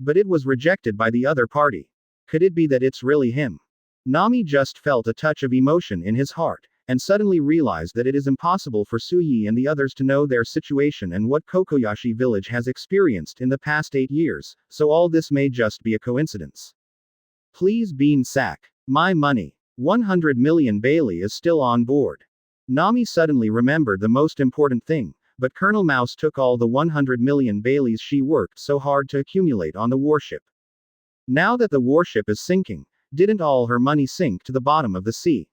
But it was rejected by the other party. Could it be that it's really him? Nami just felt a touch of emotion in his heart, and suddenly realized that it is impossible for Suyi and the others to know their situation and what Kokoyashi village has experienced in the past 8 years, so all this may just be a coincidence. Please bean sack. My money. 100 million Bailey is still on board. Nami suddenly remembered the most important thing, but Colonel Mouse took all the 100 million Baileys she worked so hard to accumulate on the warship. Now that the warship is sinking, didn't all her money sink to the bottom of the sea?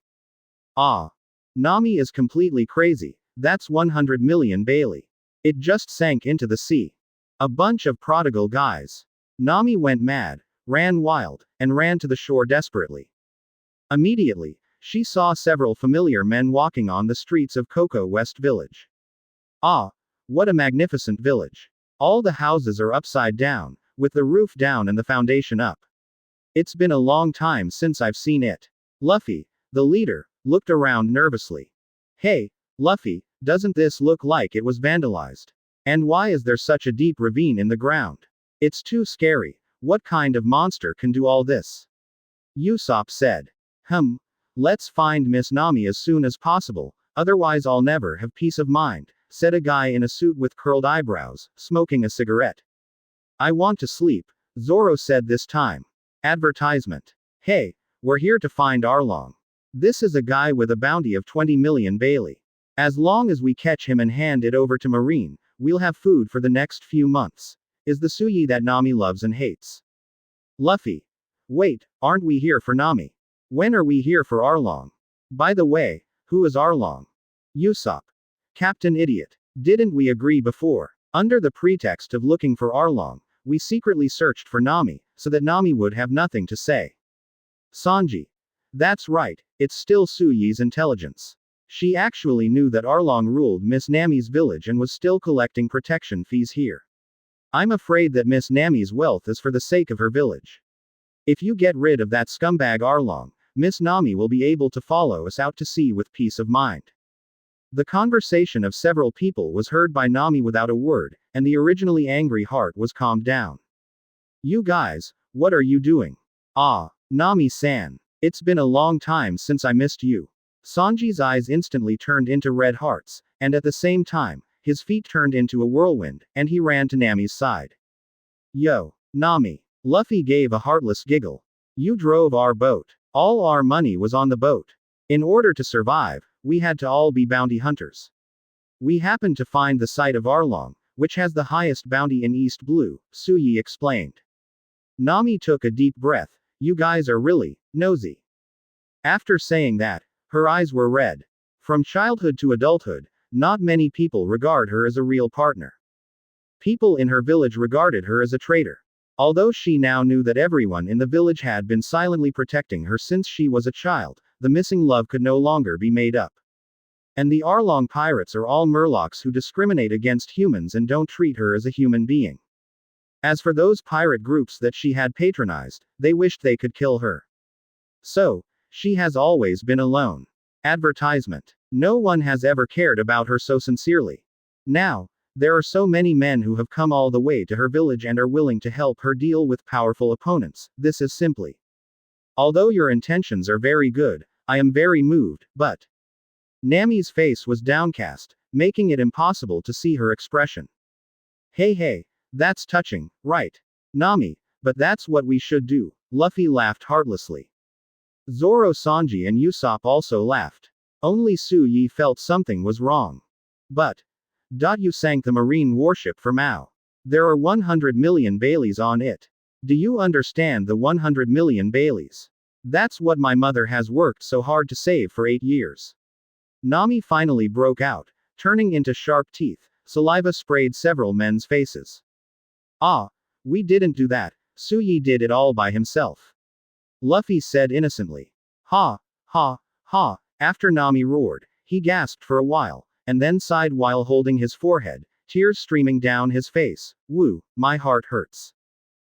Ah. Nami is completely crazy, that's 100 million Bailey. It just sank into the sea. A bunch of prodigal guys. Nami went mad, ran wild, and ran to the shore desperately. Immediately, she saw several familiar men walking on the streets of Cocoa West Village. Ah, what a magnificent village. All the houses are upside down, with the roof down and the foundation up. It's been a long time since I've seen it. Luffy, the leader, looked around nervously. Hey, Luffy, doesn't this look like it was vandalized? And why is there such a deep ravine in the ground? It's too scary. What kind of monster can do all this? Usopp said. Let's find Miss Nami as soon as possible, otherwise I'll never have peace of mind, said a guy in a suit with curled eyebrows, smoking a cigarette. I want to sleep, Zoro said this time. Advertisement. Hey, we're here to find Arlong. This is a guy with a bounty of 20 million Bailey. As long as we catch him and hand it over to Marine, we'll have food for the next few months. Is the Suyi that Nami loves and hates. Luffy. Wait, aren't we here for Nami? When are we here for Arlong? By the way, who is Arlong? Usopp. Captain Idiot. Didn't we agree before? Under the pretext of looking for Arlong, we secretly searched for Nami, so that Nami would have nothing to say. Sanji. That's right, it's still Suyi's intelligence. She actually knew that Arlong ruled Miss Nami's village and was still collecting protection fees here. I'm afraid that Miss Nami's wealth is for the sake of her village. If you get rid of that scumbag Arlong, Miss Nami will be able to follow us out to sea with peace of mind. The conversation of several people was heard by Nami without a word, and the originally angry heart was calmed down. You guys, what are you doing? Ah, Nami-san. It's been a long time since I missed you. Sanji's eyes instantly turned into red hearts, and at the same time, his feet turned into a whirlwind, and he ran to Nami's side. Yo, Nami. Luffy gave a heartless giggle. You drove our boat. All our money was on the boat. In order to survive, we had to all be bounty hunters. We happened to find the site of Arlong, which has the highest bounty in East Blue, Suyi explained. Nami took a deep breath. You guys are really nosy. After saying that, her eyes were red. From childhood to adulthood, not many people regard her as a real partner. People in her village regarded her as a traitor. Although she now knew that everyone in the village had been silently protecting her since she was a child, the missing love could no longer be made up. And the Arlong pirates are all Murlocs who discriminate against humans and don't treat her as a human being. As for those pirate groups that she had patronized, they wished they could kill her. So, she has always been alone. Advertisement. No one has ever cared about her so sincerely. Now, there are so many men who have come all the way to her village and are willing to help her deal with powerful opponents. This is simply. Although your intentions are very good, I am very moved, but. Nami's face was downcast, making it impossible to see her expression. Hey, that's touching, right? Nami, but that's what we should do. Luffy laughed heartlessly. Zoro, Sanji and Usopp also laughed. Only Suyi felt something was wrong. But. You sank the marine warship for Mao. There are 100 million Baileys on it. Do you understand the 100 million Baileys? That's what my mother has worked so hard to save for 8 years. Nami finally broke out, turning into sharp teeth. Saliva sprayed several men's faces. Ah, we didn't do that. Suyi did it all by himself. Luffy said innocently. Ha. After Nami roared, he gasped for a while, and then sighed while holding his forehead, tears streaming down his face. Woo, my heart hurts.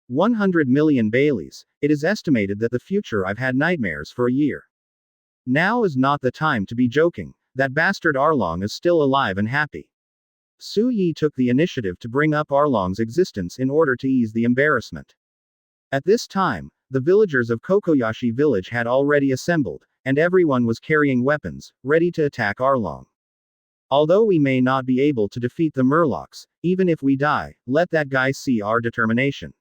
100 million Baileys, it is estimated that the future I've had nightmares for a year. Now is not the time to be joking, that bastard Arlong is still alive and happy. Suyi took the initiative to bring up Arlong's existence in order to ease the embarrassment. At this time, the villagers of Kokoyashi village had already assembled, and everyone was carrying weapons, ready to attack Arlong. Although we may not be able to defeat the Murlocs, even if we die, let that guy see our determination.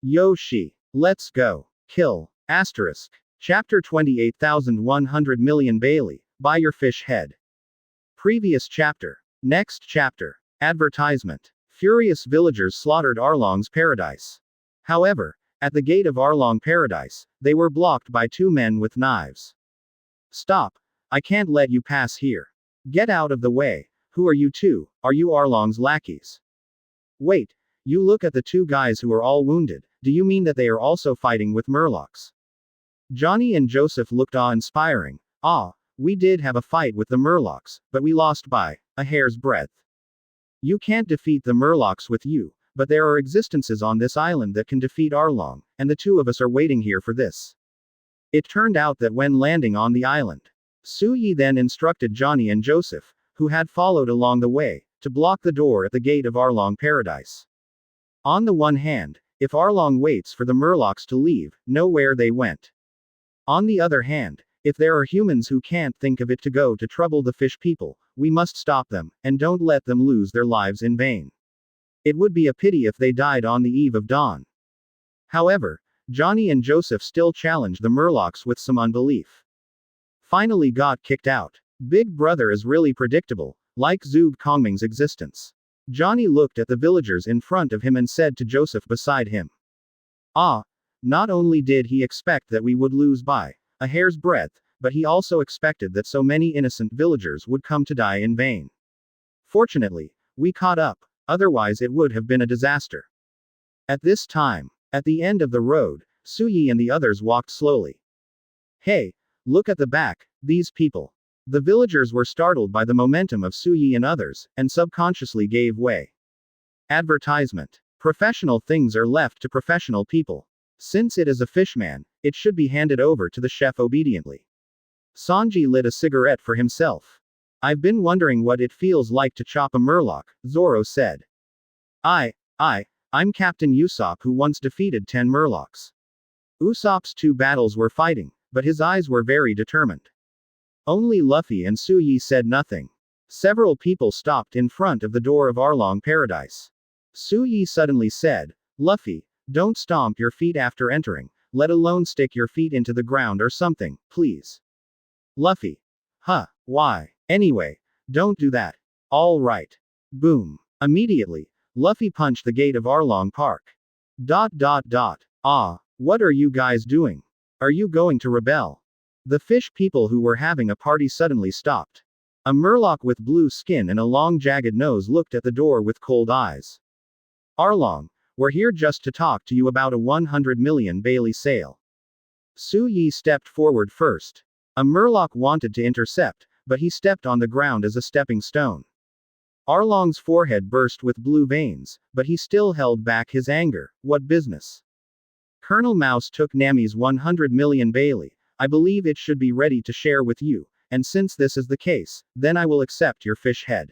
Yoshi. Let's go. Kill. Asterisk. Chapter 28,100 million Bailey. Buy your fish head. Previous chapter. Next chapter. Advertisement. Furious villagers slaughtered Arlong's Paradise. However, at the gate of Arlong Paradise, they were blocked by two men with knives. Stop. I can't let you pass here. Get out of the way. Who are you two? Are you Arlong's lackeys? Wait. You look at the two guys who are all wounded. Do you mean that they are also fighting with Murlocs? Johnny and Joseph looked awe-inspiring. Ah, we did have a fight with the Murlocs, but we lost by a hair's breadth. You can't defeat the Murlocs with you, but there are existences on this island that can defeat Arlong, and the two of us are waiting here for this. It turned out that when landing on the island, Su Yi then instructed Johnny and Joseph, who had followed along the way, to block the door at the gate of Arlong Paradise. On the one hand, if Arlong waits for the Murlocs to leave, know where they went. On the other hand, if there are humans who can't think of it to go to trouble the fish people, we must stop them, and don't let them lose their lives in vain. It would be a pity if they died on the eve of dawn. However, Johnny and Joseph still challenged the Murlocs with some unbelief. Finally got kicked out. Big Brother is really predictable, like Zug Kongming's existence. Johnny looked at the villagers in front of him and said to Joseph beside him. Ah, not only did he expect that we would lose by a hair's breadth, but he also expected that so many innocent villagers would come to die in vain. Fortunately, we caught up, otherwise it would have been a disaster. At this time, at the end of the road, Su Yi and the others walked slowly. Hey, look at the back, these people. The villagers were startled by the momentum of Su Yi and others, and subconsciously gave way. Advertisement. Professional things are left to professional people. Since it is a fishman, it should be handed over to the chef obediently. Sanji lit a cigarette for himself. I've been wondering what it feels like to chop a Murloc, Zoro said. I'm Captain Usopp who once defeated 10 Murlocs. Usopp's 2 battles were fighting, but his eyes were very determined. Only Luffy and Su Yi said nothing. Several people stopped in front of the door of Arlong Paradise. Su Yi suddenly said, Luffy, don't stomp your feet after entering, let alone stick your feet into the ground or something, please. Luffy. Huh, why? Anyway, don't do that. All right. Boom. Immediately, Luffy punched the gate of Arlong Park. Ah, what are you guys doing? Are you going to rebel? The fish people who were having a party suddenly stopped. A Murloc with blue skin and a long jagged nose looked at the door with cold eyes. Arlong, we're here just to talk to you about a 100 million Bailey sale. Su Yi stepped forward first. A Murloc wanted to intercept, but he stepped on the ground as a stepping stone. Arlong's forehead burst with blue veins, but he still held back his anger. What business? Colonel Mouse took Nami's 100 million Bailey. I believe it should be ready to share with you, and since this is the case, then I will accept your fish head.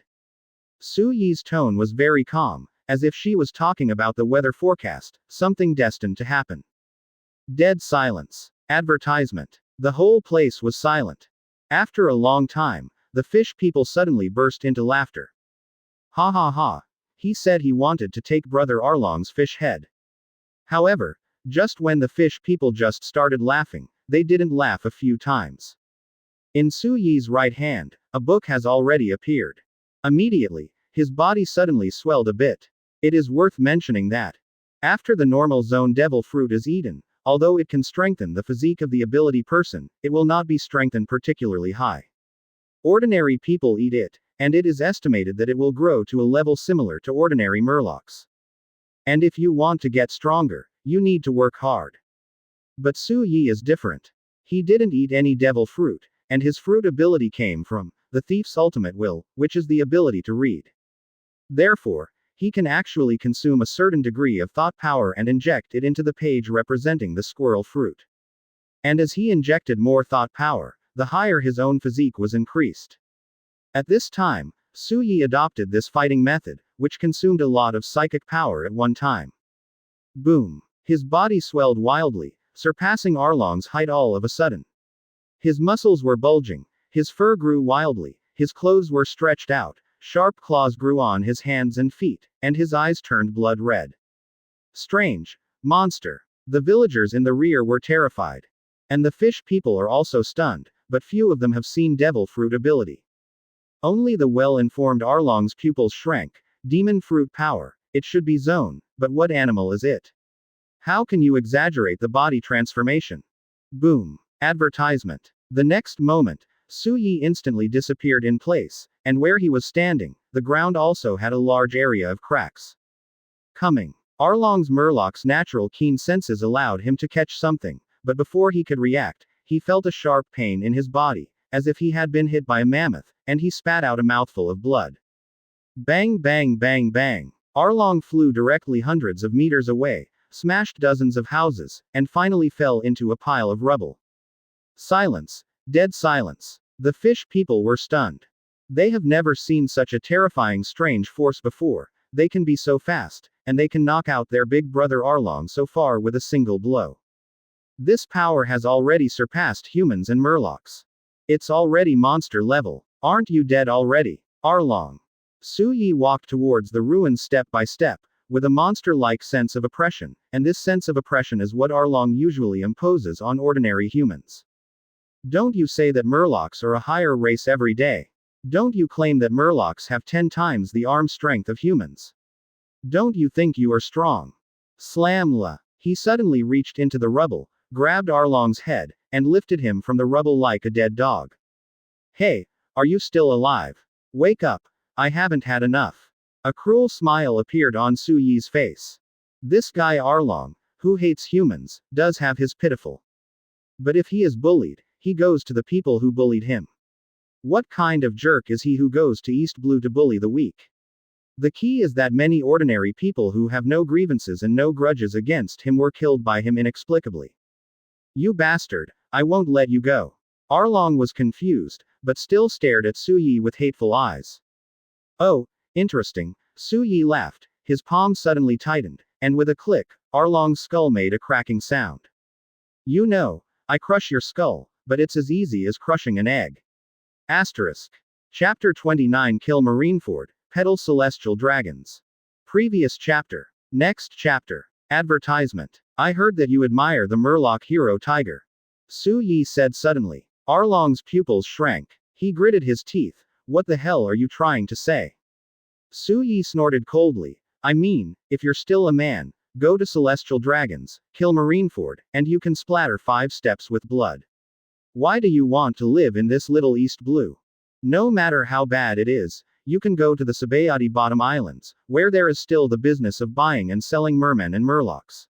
Su Yi's tone was very calm, as if she was talking about the weather forecast, something destined to happen. Dead silence. Advertisement. The whole place was silent. After a long time, the fish people suddenly burst into laughter. Ha ha ha. He said he wanted to take Brother Arlong's fish head. However, just when the fish people just started laughing, they didn't laugh a few times. In Su Yi's right hand, a book has already appeared. Immediately, his body suddenly swelled a bit. It is worth mentioning that, after the normal zone devil fruit is eaten, although it can strengthen the physique of the ability person, it will not be strengthened particularly high. Ordinary people eat it, and it is estimated that it will grow to a level similar to ordinary Murlocs. And if you want to get stronger, you need to work hard. But Su Yi is different. He didn't eat any devil fruit, and his fruit ability came from the thief's ultimate will, which is the ability to read. Therefore, he can actually consume a certain degree of thought power and inject it into the page representing the squirrel fruit. And as he injected more thought power, the higher his own physique was increased. At this time, Su Yi adopted this fighting method, which consumed a lot of psychic power at one time. Boom. His body swelled wildly, surpassing Arlong's height all of a sudden. His muscles were bulging, his fur grew wildly, his clothes were stretched out, sharp claws grew on his hands and feet, and his eyes turned blood red. Strange. Monster. The villagers in the rear were terrified. And the fish people are also stunned, but few of them have seen devil fruit ability. Only the well-informed Arlong's pupils shrank. Demon fruit power. It should be zone, but what animal is it? How can you exaggerate the body transformation? Boom. Advertisement. The next moment, Su Yi instantly disappeared in place, and where he was standing, the ground also had a large area of cracks. Coming. Arlong's Murloc's natural keen senses allowed him to catch something, but before he could react, he felt a sharp pain in his body, as if he had been hit by a mammoth, and he spat out a mouthful of blood. Bang bang bang bang. Arlong flew directly hundreds of meters away, smashed dozens of houses, and finally fell into a pile of rubble. Silence. Dead silence. The fish people were stunned. They have never seen such a terrifying strange force before. They can be so fast, and they can knock out their big brother Arlong so far with a single blow. This power has already surpassed humans and Murlocs. It's already monster level. Aren't you dead already, Arlong? Su Yi walked towards the ruins step by step, with a monster-like sense of oppression, and this sense of oppression is what Arlong usually imposes on ordinary humans. Don't you say that Murlocs are a higher race every day? Don't you claim that Murlocs have 10 times the arm strength of humans? Don't you think you are strong? Slam la. He suddenly reached into the rubble, grabbed Arlong's head, and lifted him from the rubble like a dead dog. Hey, are you still alive? Wake up. I haven't had enough. A cruel smile appeared on Su Yi's face. This guy Arlong, who hates humans, does have his pitiful. But if he is bullied, he goes to the people who bullied him. What kind of jerk is he who goes to East Blue to bully the weak? The key is that many ordinary people who have no grievances and no grudges against him were killed by him inexplicably. You bastard, I won't let you go. Arlong was confused, but still stared at Su Yi with hateful eyes. Oh, interesting, Su Yi laughed, his palm suddenly tightened, and with a click, Arlong's skull made a cracking sound. You know, I crush your skull, but it's as easy as crushing an egg. Asterisk. Chapter 29 Kill Marineford, Peddle Celestial Dragons. Previous chapter. Next chapter. Advertisement. I heard that you admire the Murloc hero Tiger. Su Yi said suddenly. Arlong's pupils shrank. He gritted his teeth. What the hell are you trying to say? Su Yi snorted coldly. I mean, if you're still a man, go to Celestial Dragons, kill Marineford, and you can splatter 5 steps with blood. Why do you want to live in this little East Blue? No matter how bad it is, you can go to the Sabayati Bottom Islands, where there is still the business of buying and selling mermen and Murlocs.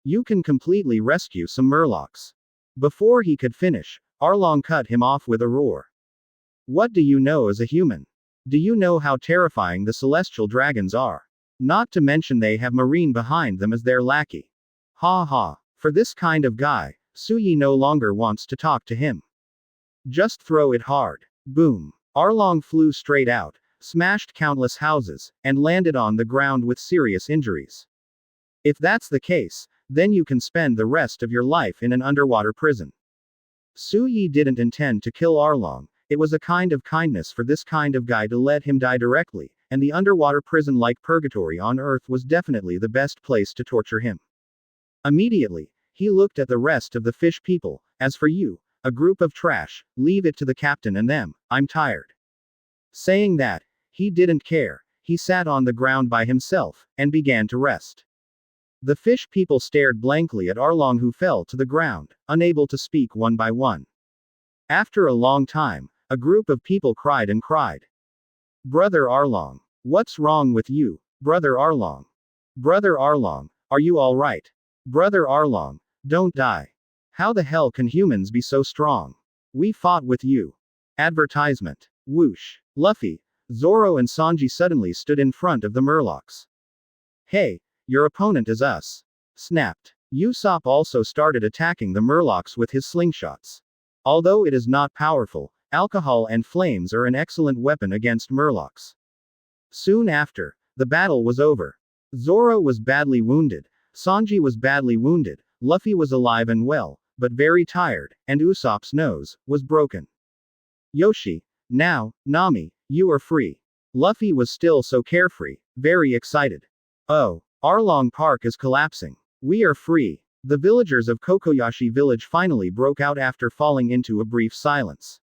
You can completely rescue some Murlocs. Before he could finish, Arlong cut him off with a roar. What do you know as a human? Do you know how terrifying the Celestial Dragons are? Not to mention they have Marine behind them as their lackey. Ha ha. For this kind of guy, Su Yi no longer wants to talk to him. Just throw it hard. Boom. Arlong flew straight out, smashed countless houses, and landed on the ground with serious injuries. If that's the case, then you can spend the rest of your life in an underwater prison. Su Yi didn't intend to kill Arlong. It was a kind of kindness for this kind of guy to let him die directly, and the underwater prison like purgatory on Earth was definitely the best place to torture him. Immediately, he looked at the rest of the fish people. As for you, a group of trash, leave it to the captain and them, I'm tired. Saying that, he didn't care. He sat on the ground by himself, and began to rest. The fish people stared blankly at Arlong, who fell to the ground, unable to speak one by one. After a long time, a group of people cried and cried. Brother Arlong. What's wrong with you, Brother Arlong? Brother Arlong, are you alright? Brother Arlong, don't die. How the hell can humans be so strong? We fought with you. Advertisement. Whoosh. Luffy, Zoro and Sanji suddenly stood in front of the Murlocs. Hey, your opponent is us. Snapped. Usopp also started attacking the Murlocs with his slingshots. Although it is not powerful, alcohol and flames are an excellent weapon against Murlocs. Soon after, the battle was over. Zoro was badly wounded, Sanji was badly wounded, Luffy was alive and well, but very tired, and Usopp's nose was broken. Yoshi, now, Nami, you are free. Luffy was still so carefree, very excited. Oh, Arlong Park is collapsing. We are free. The villagers of Kokoyashi village finally broke out after falling into a brief silence.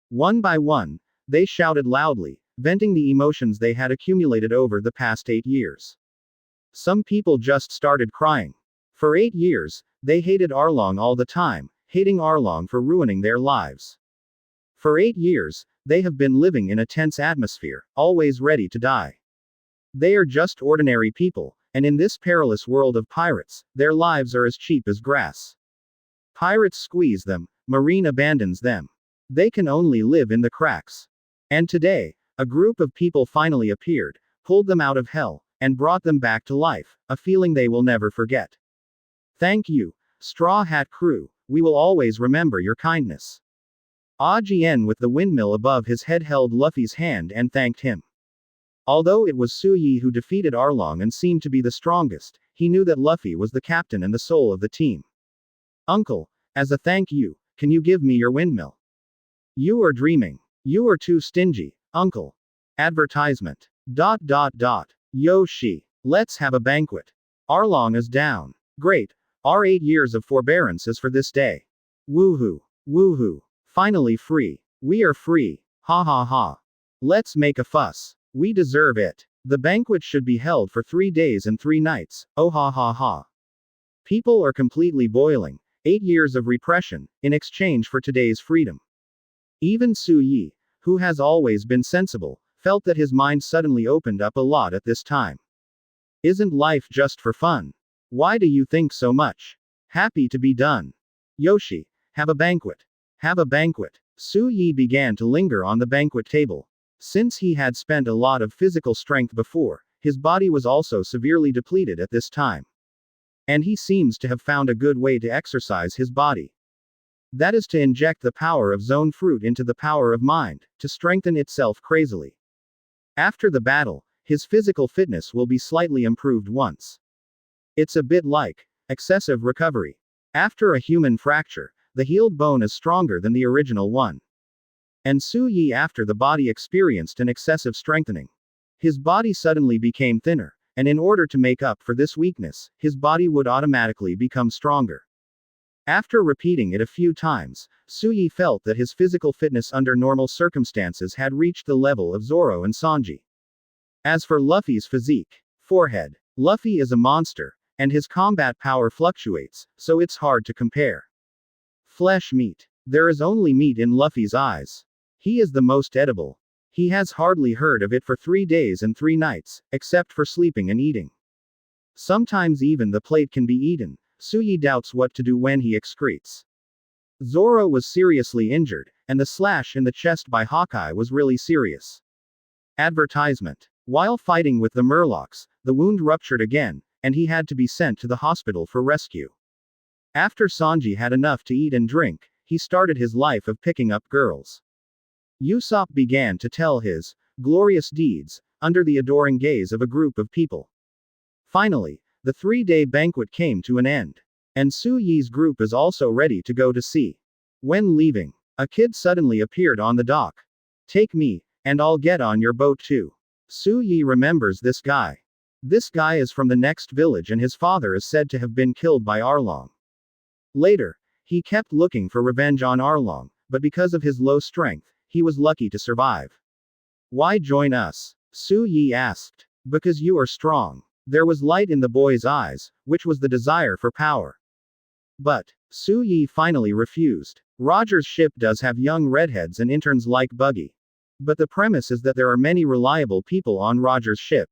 One by one, They shouted loudly, venting the emotions they had accumulated over the past 8 years. Some people just started crying. For 8 years, they hated Arlong all the time, hating Arlong for ruining their lives. For 8 years, they have been living in a tense atmosphere, always ready to die. They are just ordinary people, and in this perilous world of pirates, their lives are as cheap as grass. Pirates squeeze them, Marine abandons them. They can only live in the cracks. And today, a group of people finally appeared, pulled them out of hell, and brought them back to life, a feeling they will never forget. Thank you, Straw Hat Crew, we will always remember your kindness. Ajien with the windmill above his head held Luffy's hand and thanked him. Although it was Suyi who defeated Arlong and seemed to be the strongest, he knew that Luffy was the captain and the soul of the team. Uncle, as a thank you, can you give me your windmill? You are dreaming. You are too stingy, Uncle. Advertisement. Yoshi. Let's have a banquet. Arlong is down. Great. Our 8 years of forbearance is for this day. Woohoo. Woohoo. Finally free. We are free. Ha ha ha. Let's make a fuss. We deserve it. The banquet should be held for 3 days and 3 nights. Oh ha ha ha. People are completely boiling. 8 years of repression, in exchange for today's freedom. Even Su Yi, who has always been sensible, felt that his mind suddenly opened up a lot at this time. Isn't life just for fun? Why do you think so much? Happy to be done. Yoshi, have a banquet. Have a banquet. Su Yi began to linger on the banquet table. Since he had spent a lot of physical strength before, his body was also severely depleted at this time. And he seems to have found a good way to exercise his body. That is to inject the power of zone fruit into the power of mind, to strengthen itself crazily. After the battle, his physical fitness will be slightly improved once. It's a bit like excessive recovery. After a human fracture, the healed bone is stronger than the original one. And Su Yi after the body experienced an excessive strengthening. His body suddenly became thinner, and in order to make up for this weakness, his body would automatically become stronger. After repeating it a few times, Su Yi felt that his physical fitness under normal circumstances had reached the level of Zoro and Sanji. As for Luffy's physique, forehead, Luffy is a monster, and his combat power fluctuates, so it's hard to compare. Flesh meat. There is only meat in Luffy's eyes. He is the most edible. He has hardly heard of it for 3 days and 3 nights, except for sleeping and eating. Sometimes even the plate can be eaten. Su Yi doubts what to do when he excretes. Zoro was seriously injured, and the slash in the chest by Hawkeye was really serious. Advertisement. While fighting with the Murlocs, the wound ruptured again, and he had to be sent to the hospital for rescue. After Sanji had enough to eat and drink, he started his life of picking up girls. Usopp began to tell his glorious deeds, under the adoring gaze of a group of people. Finally, the 3-day banquet came to an end. And Su Yi's group is also ready to go to sea. When leaving, a kid suddenly appeared on the dock. Take me, and I'll get on your boat too. Su Yi remembers this guy. This guy is from the next village and his father is said to have been killed by Arlong. Later, he kept looking for revenge on Arlong, but because of his low strength, he was lucky to survive. Why join us? Su Yi asked. Because you are strong. There was light in the boy's eyes, which was the desire for power. But Su Yi finally refused. Roger's ship does have young redheads and interns like Buggy. But the premise is that there are many reliable people on Roger's ship.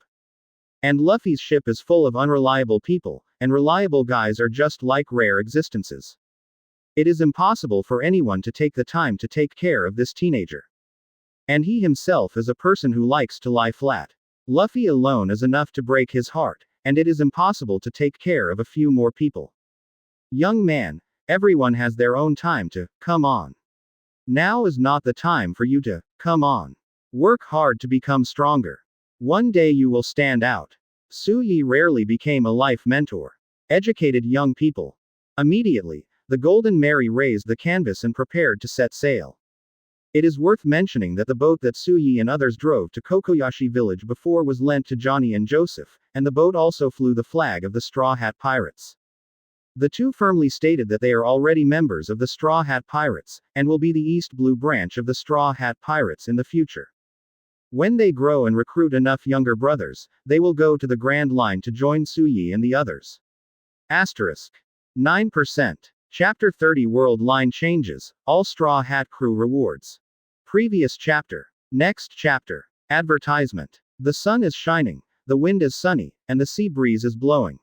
And Luffy's ship is full of unreliable people, and reliable guys are just like rare existences. It is impossible for anyone to take the time to take care of this teenager. And he himself is a person who likes to lie flat. Luffy alone is enough to break his heart, and it is impossible to take care of a few more people. Young man, everyone has their own time to come on. Now is not the time for you to come on. Work hard to become stronger. One day you will stand out. Su Yi rarely became a life mentor. Educated young people. Immediately, the Golden Mary raised the canvas and prepared to set sail. It is worth mentioning that the boat that Su Yi and others drove to Kokoyashi village before was lent to Johnny and Joseph, and the boat also flew the flag of the Straw Hat Pirates. The two firmly stated that they are already members of the Straw Hat Pirates, and will be the East Blue branch of the Straw Hat Pirates in the future. When they grow and recruit enough younger brothers, they will go to the Grand Line to join Suyi and the others. Asterisk. 9%. Chapter 30 World Line Changes, All Straw Hat Crew Rewards. Previous chapter. Next chapter. Advertisement. The sun is shining, the wind is sunny, and the sea breeze is blowing.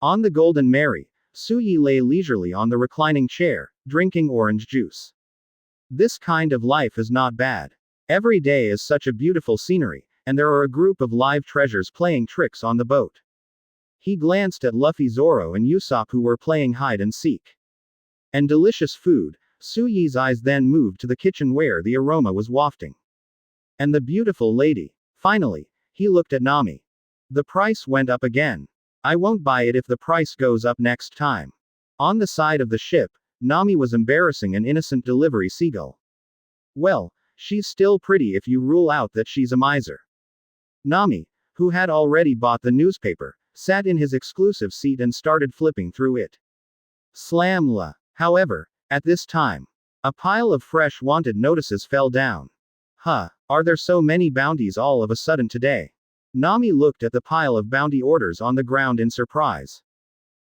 On the Golden Mary, Suyi lay leisurely on the reclining chair, drinking orange juice. This kind of life is not bad. Every day is such a beautiful scenery, and there are a group of live treasures playing tricks on the boat. He glanced at Luffy, Zoro, and Usopp, who were playing hide and seek. And delicious food. Suyi's eyes then moved to the kitchen where the aroma was wafting. And the beautiful lady. Finally, he looked at Nami. The price went up again. I won't buy it if the price goes up next time. On the side of the ship, Nami was embarrassing an innocent delivery seagull. Well, she's still pretty if you rule out that she's a miser. Nami, who had already bought the newspaper, sat in his exclusive seat and started flipping through it. Slam la. However, at this time, a pile of fresh wanted notices fell down. Are there so many bounties all of a sudden today? Nami looked at the pile of bounty orders on the ground in surprise.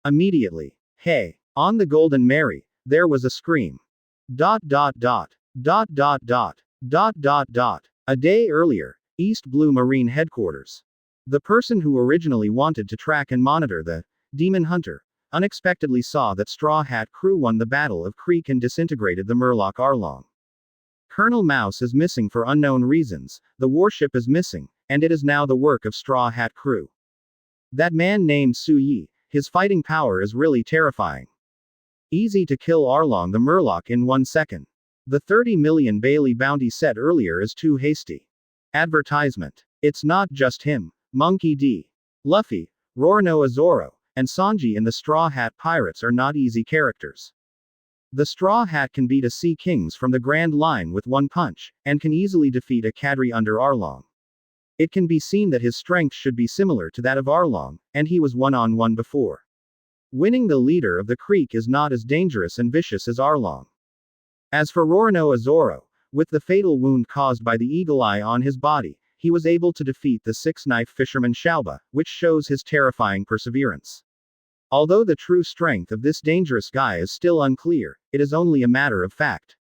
Immediately. Hey! On the Golden Mary, there was a scream. ... A day earlier, East Blue Marine Headquarters. The person who originally wanted to track and monitor the Demon Hunter unexpectedly saw that Straw Hat Crew won the Battle of Krieg and disintegrated the Murloc Arlong. Colonel Mouse is missing for unknown reasons, the warship is missing, and it is now the work of Straw Hat Crew. That man named Suyi, his fighting power is really terrifying. Easy to kill Arlong the Murloc in 1 second. The 30 million Bailey bounty set earlier is too hasty. Advertisement. It's not just him. Monkey D. Luffy, Roronoa Zoro, and Sanji in the Straw Hat Pirates are not easy characters. The Straw Hat can beat a Sea Kings from the Grand Line with one punch, and can easily defeat a Cadre under Arlong. It can be seen that his strength should be similar to that of Arlong, and he was one-on-one before. Winning the leader of the Krieg is not as dangerous and vicious as Arlong. As for Roronoa Zoro, with the fatal wound caused by the eagle eye on his body, he was able to defeat the six-knife fisherman Xiaoba, which shows his terrifying perseverance. Although the true strength of this dangerous guy is still unclear, it is only a matter of fact.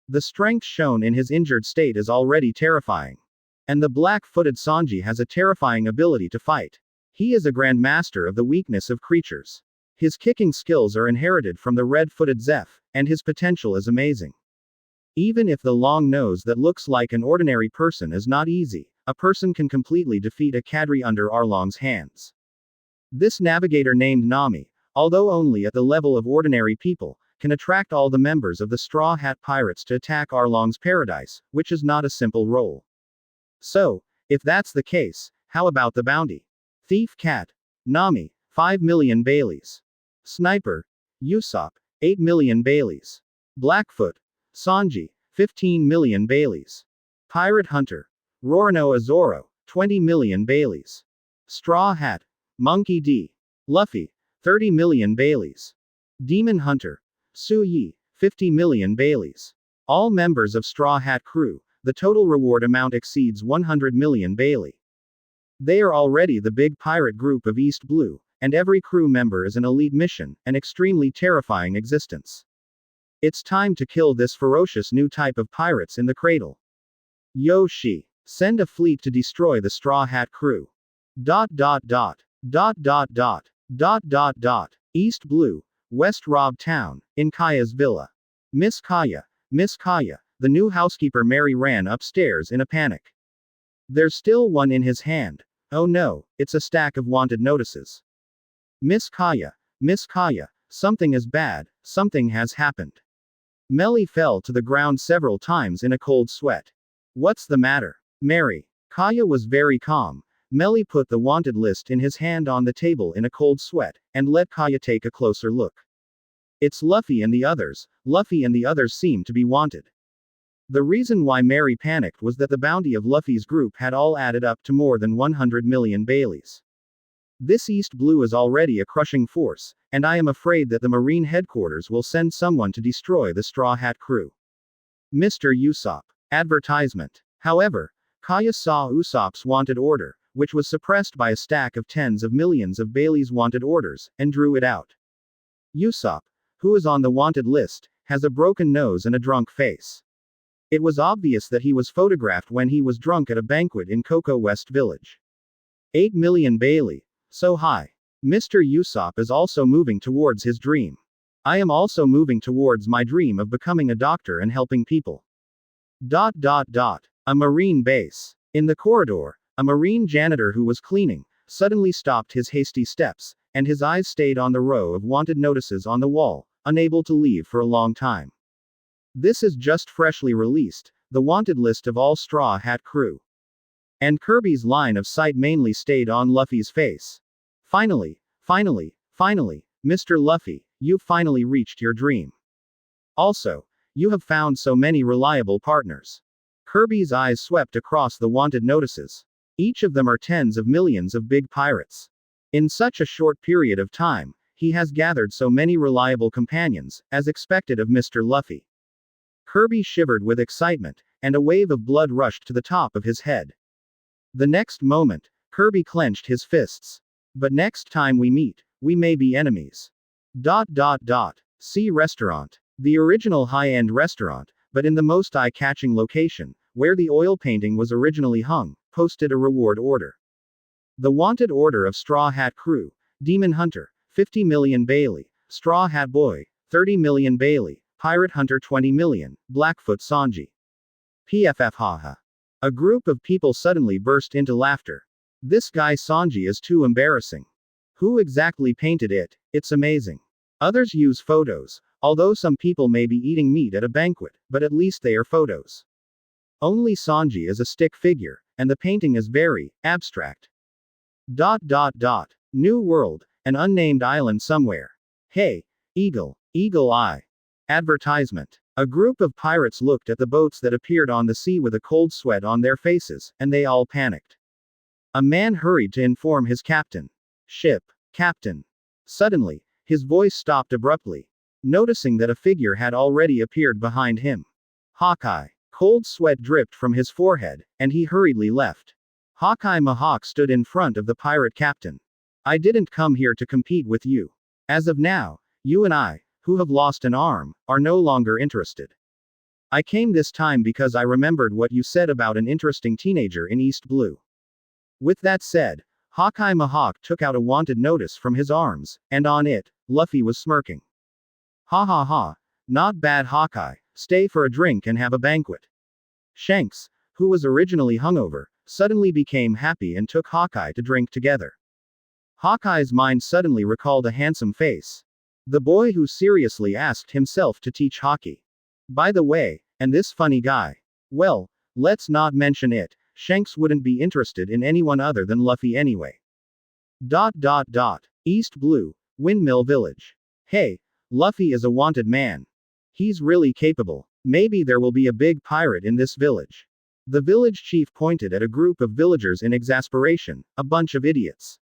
The strength shown in his injured state is already terrifying. And the black-footed Sanji has a terrifying ability to fight. He is a grand master of the weakness of creatures. His kicking skills are inherited from the red-footed Zeph, and his potential is amazing. Even if the long nose that looks like an ordinary person is not easy, a person can completely defeat a Cadre under Arlong's hands. This navigator named Nami, although only at the level of ordinary people, can attract all the members of the Straw Hat Pirates to attack Arlong's Paradise, which is not a simple role. So, if that's the case, how about the bounty? Thief Cat. Nami, 5 million Baileys. Sniper. Usopp, 8 million Baileys. Blackfoot. Sanji, 15 million Baileys. Pirate Hunter. Roronoa Zoro, 20 million Baileys. Straw Hat. Monkey D. Luffy, 30 million Baileys. Demon Hunter. Suyi, 50 million Baileys. All members of Straw Hat Crew, the total reward amount exceeds 100 million Bailey. They are already the big pirate group of East Blue, and every crew member is an elite mission, an extremely terrifying existence. It's time to kill this ferocious new type of pirates in the cradle. Yoshi, send a fleet to destroy the Straw Hat Crew. ... East Blue, West Rob Town, in Kaya's villa. Miss Kaya, the new housekeeper Mary ran upstairs in a panic. There's still one in his hand. Oh no, it's a stack of wanted notices. Miss Kaya, something is bad, something has happened. Melly fell to the ground several times in a cold sweat. What's the matter, Mary? Kaya was very calm. Melly put the wanted list in his hand on the table in a cold sweat, and let Kaya take a closer look. It's Luffy and the others. Luffy and the others seem to be wanted. The reason why Mary panicked was that the bounty of Luffy's group had all added up to more than 100 million Baileys. This East Blue is already a crushing force, and I am afraid that the Marine headquarters will send someone to destroy the Straw Hat crew. Mr. Usopp. Advertisement. However, Kaya saw Usopp's wanted order, which was suppressed by a stack of tens of millions of Bailey's wanted orders, and drew it out. Usopp, who is on the wanted list, has a broken nose and a drunk face. It was obvious that he was photographed when he was drunk at a banquet in Cocoa West Village. 8 million Bailey. So high. Mr. Usopp is also moving towards his dream. I am also moving towards my dream of becoming a doctor and helping people. A Marine base. In the corridor, a Marine janitor who was cleaning, suddenly stopped his hasty steps, and his eyes stayed on the row of wanted notices on the wall, unable to leave for a long time. This is just freshly released, the wanted list of all Straw Hat crew. And Kirby's line of sight mainly stayed on Luffy's face. Finally, Mr. Luffy, you've finally reached your dream. Also, you have found so many reliable partners. Kirby's eyes swept across the wanted notices. Each of them are tens of millions of big pirates. In such a short period of time, he has gathered so many reliable companions, as expected of Mr. Luffy. Kirby shivered with excitement, and a wave of blood rushed to the top of his head. The next moment, Kirby clenched his fists. But next time we meet, we may be enemies. See restaurant. The original high-end restaurant, but in the most eye-catching location, where the oil painting was originally hung, posted a reward order. The wanted order of Straw Hat crew, Demon Hunter, 50 million Bailey, Straw Hat Boy, 30 million Bailey, Pirate Hunter 20 million, Blackfoot Sanji. PFF haha. A group of people suddenly burst into laughter. This guy Sanji is too embarrassing. Who exactly painted it? It's amazing. Others use photos, although some people may be eating meat at a banquet, but at least they are photos. Only Sanji is a stick figure, and the painting is very abstract. New world, an unnamed island somewhere. Hey, Eagle Eye. Advertisement. A group of pirates looked at the boats that appeared on the sea with a cold sweat on their faces, and they all panicked. A man hurried to inform his captain. Ship, Captain. Suddenly, his voice stopped abruptly, noticing that a figure had already appeared behind him. Hawkeye. Cold sweat dripped from his forehead, and he hurriedly left. Hawkeye Mihawk stood in front of the pirate captain. I didn't come here to compete with you. As of now, you and I, who have lost an arm, are no longer interested. I came this time because I remembered what you said about an interesting teenager in East Blue. With that said, Hawkeye Mihawk took out a wanted notice from his arms, and on it, Luffy was smirking. Ha ha ha, not bad Hawkeye, stay for a drink and have a banquet. Shanks, who was originally hungover, suddenly became happy and took Hawkeye to drink together. Hawkeye's mind suddenly recalled a handsome face. The boy who seriously asked himself to teach Haki. By the way, and this funny guy. Well, let's not mention it, Shanks wouldn't be interested in anyone other than Luffy anyway. East Blue, Windmill Village. Hey, Luffy is a wanted man. He's really capable. Maybe there will be a big pirate in this village. The village chief pointed at a group of villagers in exasperation, a bunch of idiots.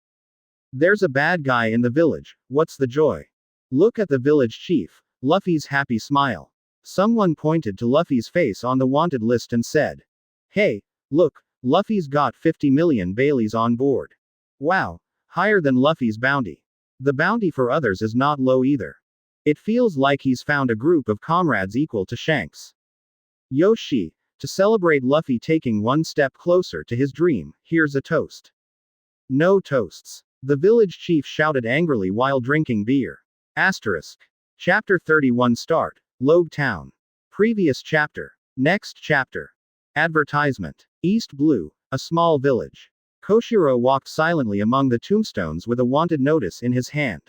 There's a bad guy in the village, what's the joy? Look at the village chief, Luffy's happy smile. Someone pointed to Luffy's face on the wanted list and said, hey, look, Luffy's got 50 million Baileys on board. Wow, higher than Luffy's bounty. The bounty for others is not low either. It feels like he's found a group of comrades equal to Shanks. Yoshi, to celebrate Luffy taking one step closer to his dream, here's a toast. No toasts. The village chief shouted angrily while drinking beer. Asterisk. Chapter 31 Start, Logue Town. Previous chapter. Next chapter. Advertisement. East Blue, a small village. Koshiro walked silently among the tombstones with a wanted notice in his hand.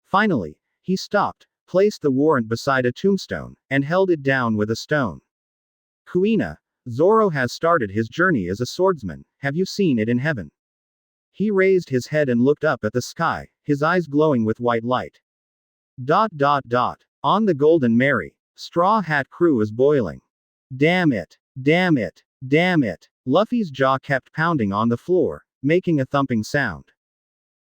Finally, he stopped, placed the warrant beside a tombstone, and held it down with a stone. Kuina, Zoro has started his journey as a swordsman, have you seen it in heaven? He raised his head and looked up at the sky, his eyes glowing with white light. On the Golden Mary, Straw Hat crew is boiling. Damn it. Luffy's jaw kept pounding on the floor, making a thumping sound.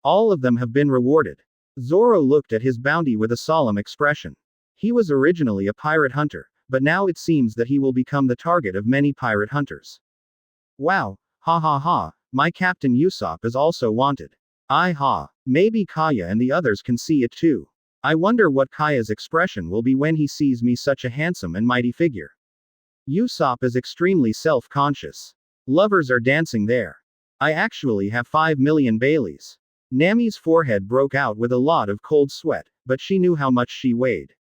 All of them have been rewarded. Zoro looked at his bounty with a solemn expression. He was originally a pirate hunter, but now it seems that he will become the target of many pirate hunters. Wow, ha ha ha, my Captain Usopp is also wanted. Ha, maybe Kaya and the others can see it too. I wonder what Kaya's expression will be when he sees me, such a handsome and mighty figure. Usopp is extremely self-conscious. Lovers are dancing there. I actually have 5 million Baileys. Nami's forehead broke out with a lot of cold sweat, but she knew how much she weighed.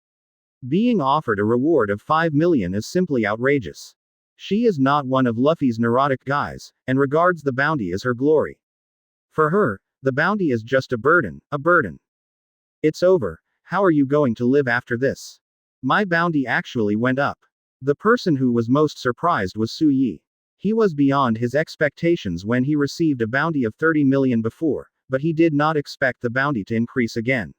Being offered a reward of 5 million is simply outrageous. She is not one of Luffy's neurotic guys, and regards the bounty as her glory. For her, the bounty is just a burden, a burden. It's over, how are you going to live after this? My bounty actually went up. The person who was most surprised was Su Yi. He was beyond his expectations when he received a bounty of 30 million before, but he did not expect the bounty to increase again.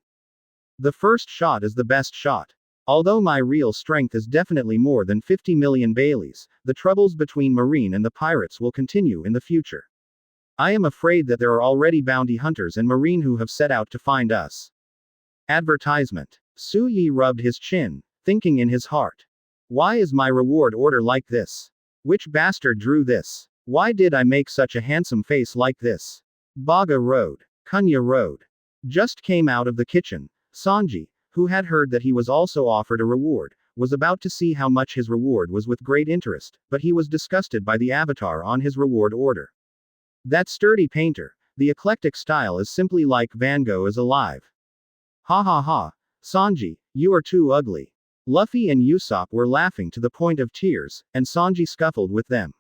The first shot is the best shot. Although my real strength is definitely more than 50 million Baileys, the troubles between Marine and the pirates will continue in the future. I am afraid that there are already bounty hunters and Marine who have set out to find us. Advertisement. Su Yi rubbed his chin, thinking in his heart. Why is my reward order like this? Which bastard drew this? Why did I make such a handsome face like this? Baga Road. Kunya Road. Just came out of the kitchen. Sanji, who had heard that he was also offered a reward, was about to see how much his reward was with great interest, but he was disgusted by the avatar on his reward order. That sturdy painter, the eclectic style is simply like Van Gogh is alive. Ha ha ha. Sanji, you are too ugly. Luffy and Usopp were laughing to the point of tears, and Sanji scuffled with them.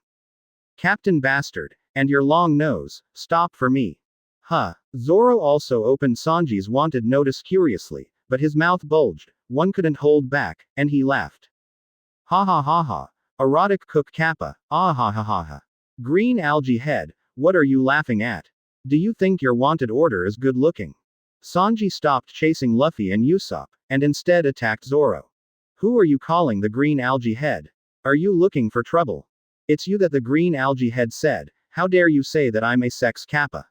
Captain Bastard, and your long nose, stop for me. Huh. Zoro also opened Sanji's wanted notice curiously, but his mouth bulged, one couldn't hold back, and he laughed. Ha ha ha ha. Erotic cook kappa, ah ha ha ha ha. Green algae head, what are you laughing at? Do you think your wanted order is good looking? Sanji stopped chasing Luffy and Usopp, and instead attacked Zoro. Who are you calling the green algae head? Are you looking for trouble? It's you that the green algae head said, how dare you say that I'm a sex kappa?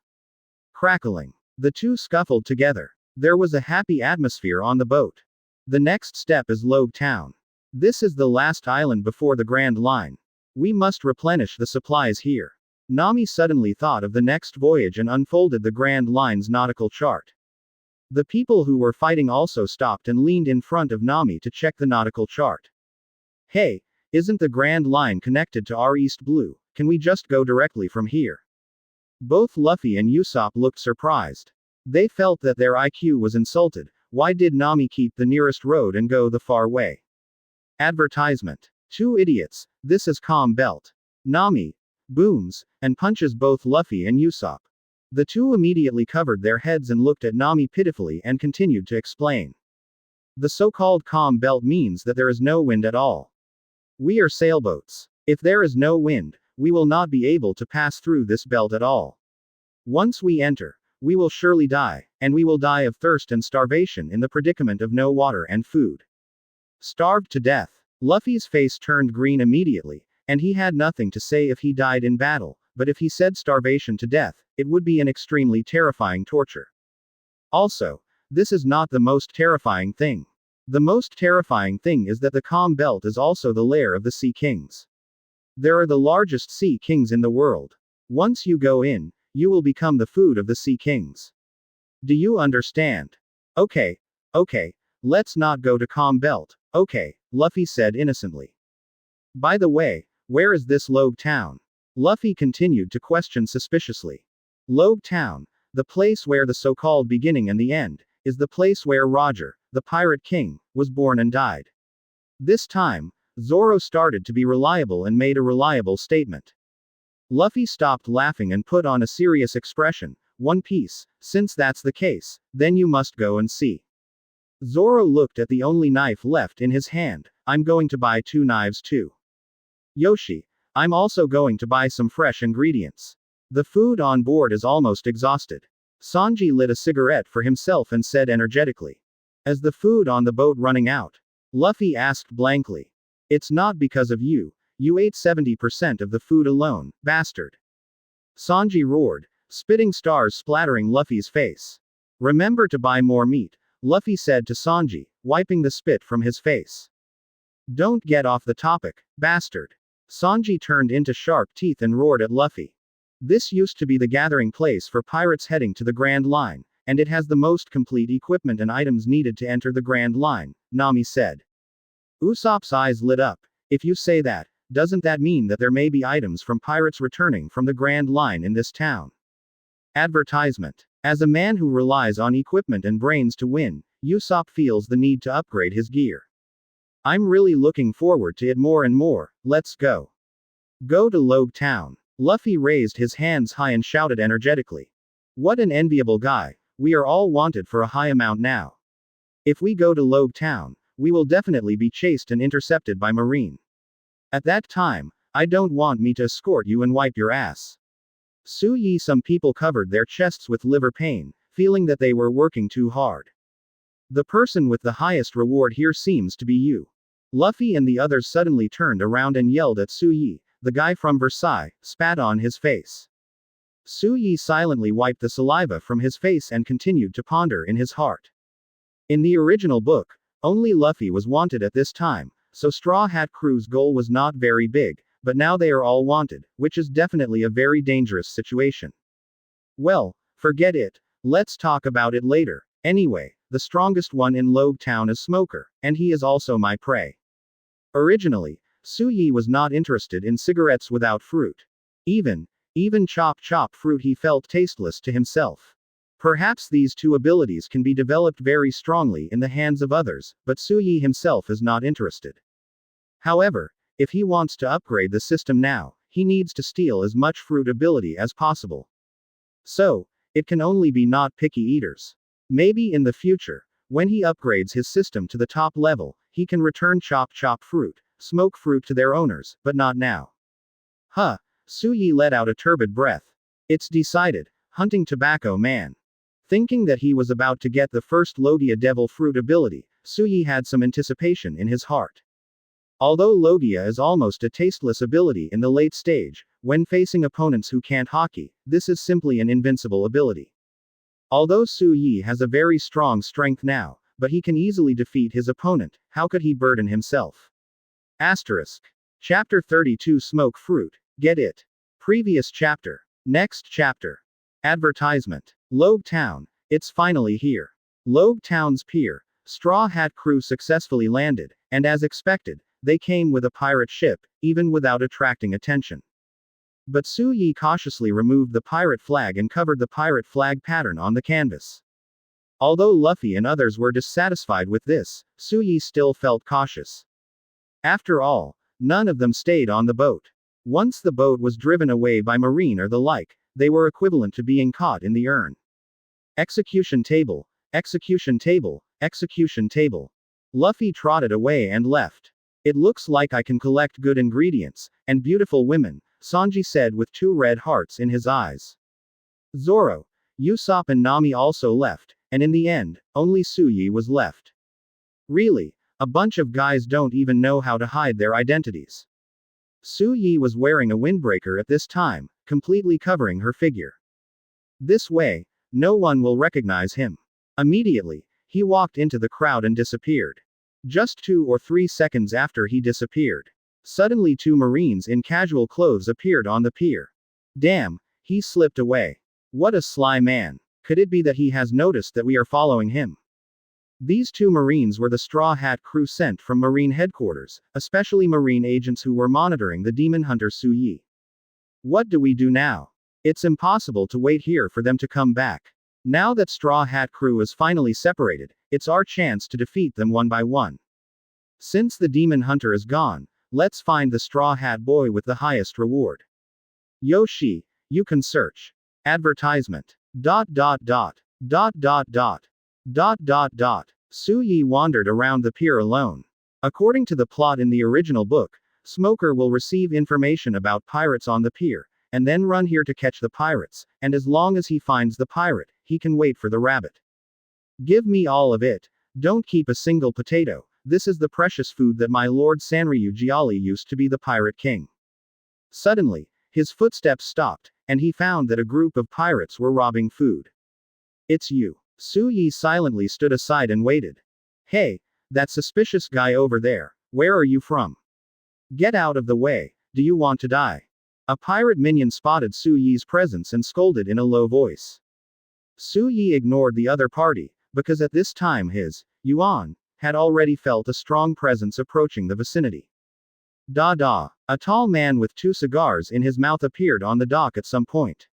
Crackling. The two scuffled together. There was a happy atmosphere on the boat. The next step is Logue Town. This is the last island before the Grand Line. We must replenish the supplies here. Nami suddenly thought of the next voyage and unfolded the Grand Line's nautical chart. The people who were fighting also stopped and leaned in front of Nami to check the nautical chart. Hey, isn't the Grand Line connected to our East Blue? Can we just go directly from here? Both Luffy and Usopp looked surprised. They felt that their IQ was insulted. Why did Nami keep the nearest road and go the far way? Advertisement. Two idiots, this is Calm Belt. Nami booms and punches both Luffy and Usopp. The two immediately covered their heads and looked at Nami pitifully and continued to explain. The so-called calm belt means that there is no wind at all. We are sailboats. If there is no wind, we will not be able to pass through this belt at all. Once we enter, we will surely die, and we will die of thirst and starvation in the predicament of no water and food. Starved to death. Luffy's face turned green immediately, and he had nothing to say if he died in battle, but if he said starvation to death, it would be an extremely terrifying torture. Also, this is not the most terrifying thing. The most terrifying thing is that the Calm Belt is also the lair of the Sea Kings. There are the largest Sea Kings in the world. Once you go in, you will become the food of the Sea Kings. Do you understand? Okay, let's not go to Calm Belt, okay, Luffy said innocently. By the way, where is this Logue Town? Luffy continued to question suspiciously. Logue Town, the place where the so-called beginning and the end, is the place where Roger, the Pirate King, was born and died. This time, Zoro started to be reliable and made a reliable statement. Luffy stopped laughing and put on a serious expression. One Piece, since that's the case, then you must go and see. Zoro looked at the only knife left in his hand. I'm going to buy 2 knives too. Yoshi, I'm also going to buy some fresh ingredients. The food on board is almost exhausted. Sanji lit a cigarette for himself and said energetically. Is the food on the boat running out? Luffy asked blankly. It's not because of you. You ate 70% of the food alone, bastard. Sanji roared. spitting stars splattering Luffy's face. Remember to buy more meat, Luffy said to Sanji, wiping the spit from his face. Don't get off the topic, bastard. Sanji turned into sharp teeth and roared at Luffy. This used to be the gathering place for pirates heading to the Grand Line, and it has the most complete equipment and items needed to enter the Grand Line, Nami said. Usopp's eyes lit up. If you say that, doesn't that mean that there may be items from pirates returning from the Grand Line in this town? Advertisement. As a man who relies on equipment and brains to win, Usopp feels the need to upgrade his gear. I'm really looking forward to it more and more, let's go. Go to Logue Town. Luffy raised his hands high and shouted energetically. What an enviable guy, we are all wanted for a high amount now. If we go to Logue Town, we will definitely be chased and intercepted by Marine. At that time, I don't want me to escort you and wipe your ass. Su-yi. Some people covered their chests with liver pain, feeling that they were working too hard. The person with the highest reward here seems to be you. Luffy and the others suddenly turned around and yelled at Su-yi, the guy from Versailles, spat on his face. Su-yi silently wiped the saliva from his face and continued to ponder in his heart. In the original book, only Luffy was wanted at this time, so Straw Hat Crew's goal was not very big, but now they are all wanted, which is definitely a very dangerous situation. Well, forget it, let's talk about it later. Anyway, the strongest one in Logue Town is Smoker, and he is also my prey. Originally, Su-yi was not interested in cigarettes without fruit. Even chop fruit he felt tasteless to himself. Perhaps these two abilities can be developed very strongly in the hands of others, but Su-yi himself is not interested. However, if he wants to upgrade the system now, he needs to steal as much fruit ability as possible. So, it can only be not picky eaters. Maybe in the future, when he upgrades his system to the top level, he can return chop fruit, smoke fruit to their owners, but not now. Huh. Su-yi let out a turbid breath. It's decided, hunting tobacco man. Thinking that he was about to get the first Logia devil fruit ability, Su-yi had some anticipation in his heart. Although Logia is almost a tasteless ability in the late stage, when facing opponents who can't Haki, this is simply an invincible ability. Although Su-yi has a very strong strength now, but he can easily defeat his opponent, how could he burden himself? Asterisk. Chapter 32 Smoke Fruit. Get it. Previous chapter. Next chapter. Advertisement. Logue Town. It's finally here. Logue Town's pier. Straw Hat Crew successfully landed, and as expected, they came with a pirate ship, even without attracting attention. But Su-yi cautiously removed the pirate flag and covered the pirate flag pattern on the canvas. Although Luffy and others were dissatisfied with this, Su-yi still felt cautious. After all, none of them stayed on the boat. Once the boat was driven away by Marine or the like, they were equivalent to being caught in the urn. Execution table, execution table, execution table. Luffy trotted away and left. It looks like I can collect good ingredients, and beautiful women, Sanji said with 2 red hearts in his eyes. Zoro, Usopp and Nami also left, and in the end, only Su-yi was left. Really, a bunch of guys don't even know how to hide their identities. Su-yi was wearing a windbreaker at this time, completely covering her figure. This way, no one will recognize him. Immediately, he walked into the crowd and disappeared. Just 2 or 3 seconds after he disappeared, suddenly 2 Marines in casual clothes appeared on the pier. Damn, he slipped away. What a sly man. Could it be that he has noticed that we are following him? These 2 Marines were the Straw Hat Crew sent from Marine headquarters, especially Marine agents who were monitoring the demon hunter Su-yi. What do we do now? It's impossible to wait here for them to come back. Now that Straw Hat Crew is finally separated, it's our chance to defeat them one by one. Since the demon hunter is gone, let's find the Straw Hat boy with the highest reward. Yoshi, you can search. Advertisement. ... Su-yi wandered around the pier alone. According to the plot in the original book, Smoker will receive information about pirates on the pier, and then run here to catch the pirates, and as long as he finds the pirate, he can wait for the rabbit. Give me all of it. Don't keep a single potato. This is the precious food that my lord Sanryu Giali used to be the pirate king. Suddenly, his footsteps stopped, and he found that a group of pirates were robbing food. It's you. Su Yi silently stood aside and waited. Hey, that suspicious guy over there, where are you from? Get out of the way, do you want to die? A pirate minion spotted Su Yi's presence and scolded in a low voice. Su Yi ignored the other party, because at this time his, Yuan, had already felt a strong presence approaching the vicinity. Da. A tall man with 2 cigars in his mouth appeared on the dock at some point.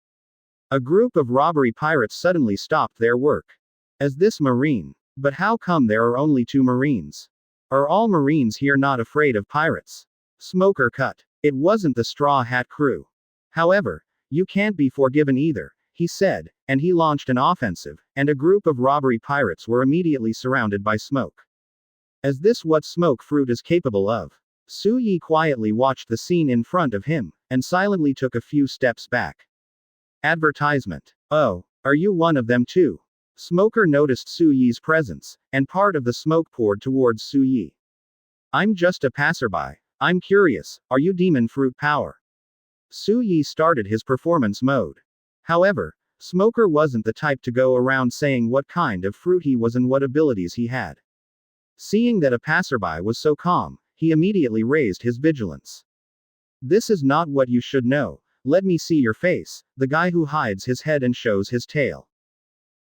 A group of robbery pirates suddenly stopped their work. As this marine. But how come there are only 2 marines? Are all marines here not afraid of pirates? Smoker cut. It wasn't the Straw Hat crew. However, you can't be forgiven either, he said, and he launched an offensive, and a group of robbery pirates were immediately surrounded by smoke. Is this what smoke fruit is capable of? Su Yi quietly watched the scene in front of him, and silently took a few steps back. Advertisement. Oh, are you one of them too? Smoker noticed Su Yi's presence, and part of the smoke poured towards Su Yi. I'm just a passerby. I'm curious, are you demon fruit power? Su Yi started his performance mode. However, Smoker wasn't the type to go around saying what kind of fruit he was and what abilities he had. Seeing that a passerby was so calm, he immediately raised his vigilance. This is not what you should know. Let me see your face, the guy who hides his head and shows his tail.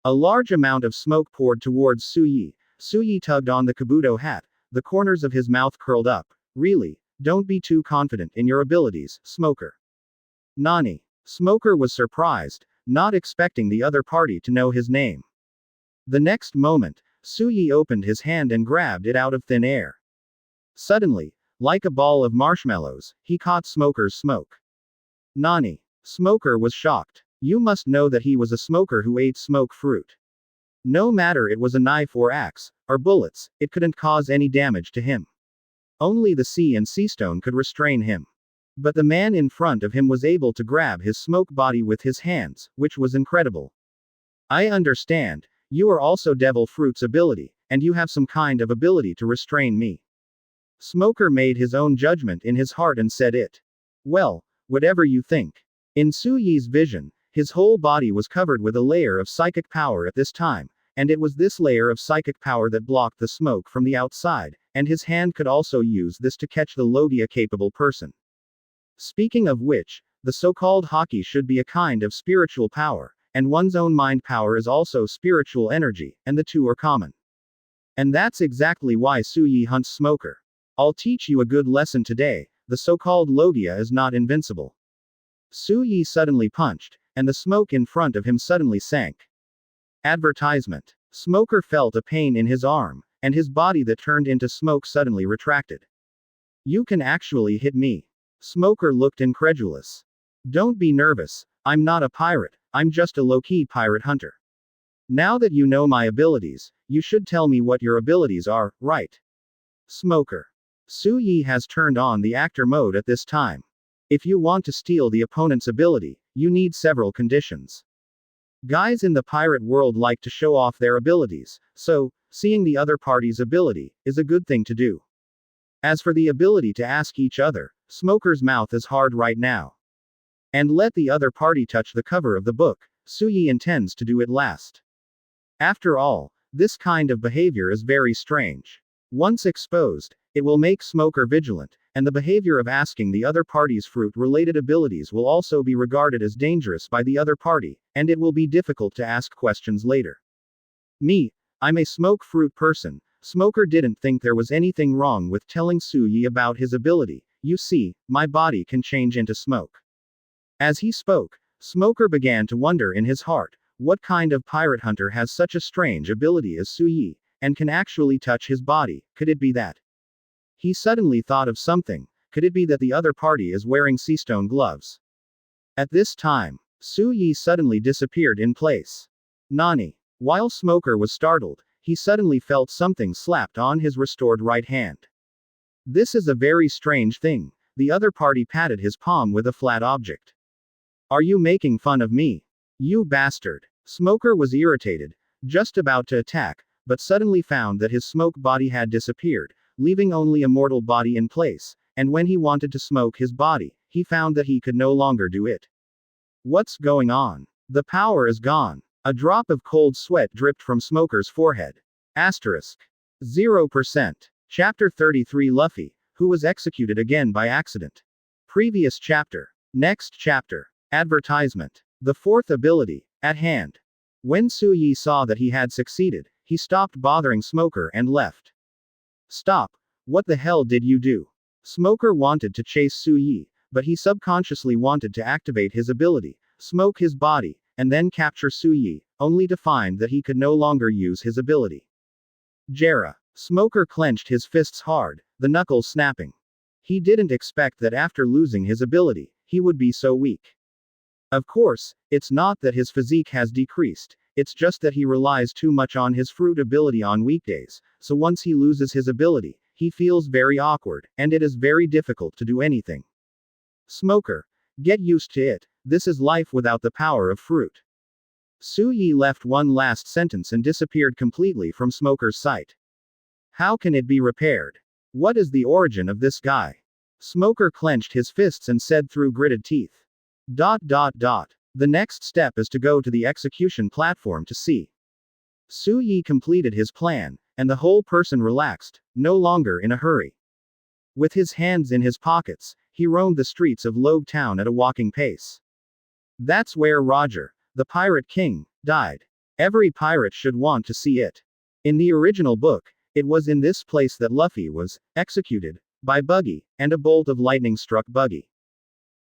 A large amount of smoke poured towards Su Yi. Su Yi tugged on the kabuto hat, the corners of his mouth curled up. Really, don't be too confident in your abilities, Smoker. Nani. Smoker was surprised, not expecting the other party to know his name. The next moment, Su Yi opened his hand and grabbed it out of thin air. Suddenly, like a ball of marshmallows, he caught Smoker's smoke. Nani. Smoker was shocked. You must know that he was a smoker who ate smoke fruit. No matter it was a knife or axe, or bullets, it couldn't cause any damage to him. Only the sea and sea stone could restrain him. But the man in front of him was able to grab his smoke body with his hands, which was incredible. I understand, you are also devil fruit's ability, and you have some kind of ability to restrain me. Smoker made his own judgment in his heart and said it. Well, whatever you think. In Su Yi's vision, his whole body was covered with a layer of psychic power at this time, and it was this layer of psychic power that blocked the smoke from the outside, and his hand could also use this to catch the Logia-capable person. Speaking of which, the so-called Haki should be a kind of spiritual power, and one's own mind power is also spiritual energy, and the two are common. And that's exactly why Su Yi hunts Smoker. I'll teach you a good lesson today, the so-called Logia is not invincible. Su Yi suddenly punched, and the smoke in front of him suddenly sank. Advertisement. Smoker felt a pain in his arm, and his body that turned into smoke suddenly retracted. You can actually hit me. Smoker looked incredulous. Don't be nervous, I'm not a pirate, I'm just a low-key pirate hunter. Now that you know my abilities, you should tell me what your abilities are, right? Smoker. Su Yi has turned on the actor mode at this time. If you want to steal the opponent's ability, you need several conditions. Guys in the pirate world like to show off their abilities, so, seeing the other party's ability, is a good thing to do. As for the ability to ask each other, Smoker's mouth is hard right now. And let the other party touch the cover of the book, Su Yi intends to do it last. After all, this kind of behavior is very strange. Once exposed, it will make Smoker vigilant, and the behavior of asking the other party's fruit-related abilities will also be regarded as dangerous by the other party, and it will be difficult to ask questions later. Me, I'm a smoke fruit person. Smoker didn't think there was anything wrong with telling Su Yi about his ability. You see, my body can change into smoke. As he spoke, Smoker began to wonder in his heart, what kind of pirate hunter has such a strange ability as Su Yi, and can actually touch his body? Could it be that? He suddenly thought of something. Could it be that the other party is wearing seastone gloves? At this time, Su Yi suddenly disappeared in place. Nani. While Smoker was startled, he suddenly felt something slapped on his restored right hand. This is a very strange thing. The other party patted his palm with a flat object. Are you making fun of me? You bastard. Smoker was irritated, just about to attack, but suddenly found that his smoke body had disappeared, leaving only a mortal body in place, and when he wanted to smoke his body, he found that he could no longer do it. What's going on? The power is gone. A drop of cold sweat dripped from Smoker's forehead. Asterisk. 0%. Chapter 33 Luffy, who was executed again by accident. Previous chapter. Next chapter. Advertisement. The fourth ability, at hand. When Suyi saw that he had succeeded, he stopped bothering Smoker and left. Stop. What the hell did you do? Smoker wanted to chase Suyi, but he subconsciously wanted to activate his ability, smoke his body, and then capture Suyi, only to find that he could no longer use his ability. Jera. Smoker clenched his fists hard, the knuckles snapping. He didn't expect that after losing his ability, he would be so weak. Of course, it's not that his physique has decreased, it's just that he relies too much on his fruit ability on weekdays, so once he loses his ability, he feels very awkward, and it is very difficult to do anything. Smoker. Get used to it, this is life without the power of fruit. Suyi left one last sentence and disappeared completely from Smoker's sight. How can it be repaired? What is the origin of this guy? Smoker clenched his fists and said through gritted teeth. ... The next step is to go to the execution platform to see. Suyi completed his plan, and the whole person relaxed, no longer in a hurry. With his hands in his pockets, he roamed the streets of Logue Town at a walking pace. That's where Roger, the Pirate King, died. Every pirate should want to see it. In the original book, it was in this place that Luffy was executed by Buggy, and a bolt of lightning struck Buggy.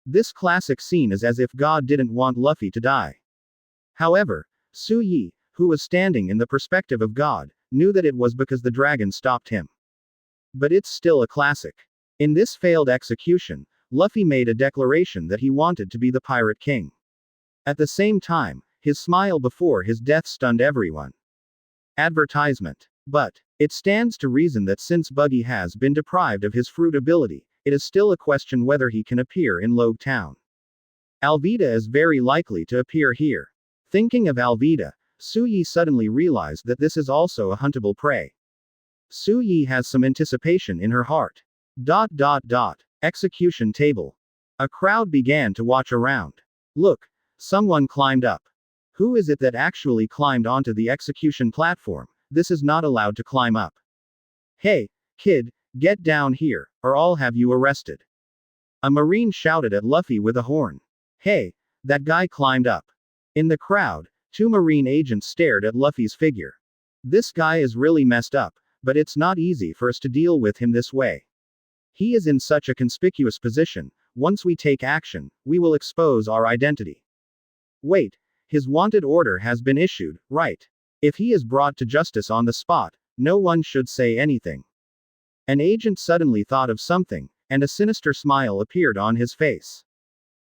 This classic scene is as if God didn't want Luffy to die. However, Suyi, who was standing in the perspective of God, knew that it was because the dragon stopped him. But it's still a classic. In this failed execution, Luffy made a declaration that he wanted to be the Pirate King. At the same time, his smile before his death stunned everyone. Advertisement. But it stands to reason that since Buggy has been deprived of his fruit ability, it is still a question whether he can appear in Logue Town. Alvita is very likely to appear here. Thinking of Alvita, Suyi suddenly realized that this is also a huntable prey. Suyi has some anticipation in her heart. ... Execution table. A crowd began to watch around. Look, someone climbed up. Who is it that actually climbed onto the execution platform? This is not allowed to climb up. Hey, kid, get down here, or I'll have you arrested. A Marine shouted at Luffy with a horn. Hey, that guy climbed up. In the crowd, 2 Marine agents stared at Luffy's figure. This guy is really messed up, but it's not easy for us to deal with him this way. He is in such a conspicuous position, once we take action, we will expose our identity. Wait, his wanted order has been issued, right? If he is brought to justice on the spot, no one should say anything. An agent suddenly thought of something, and a sinister smile appeared on his face.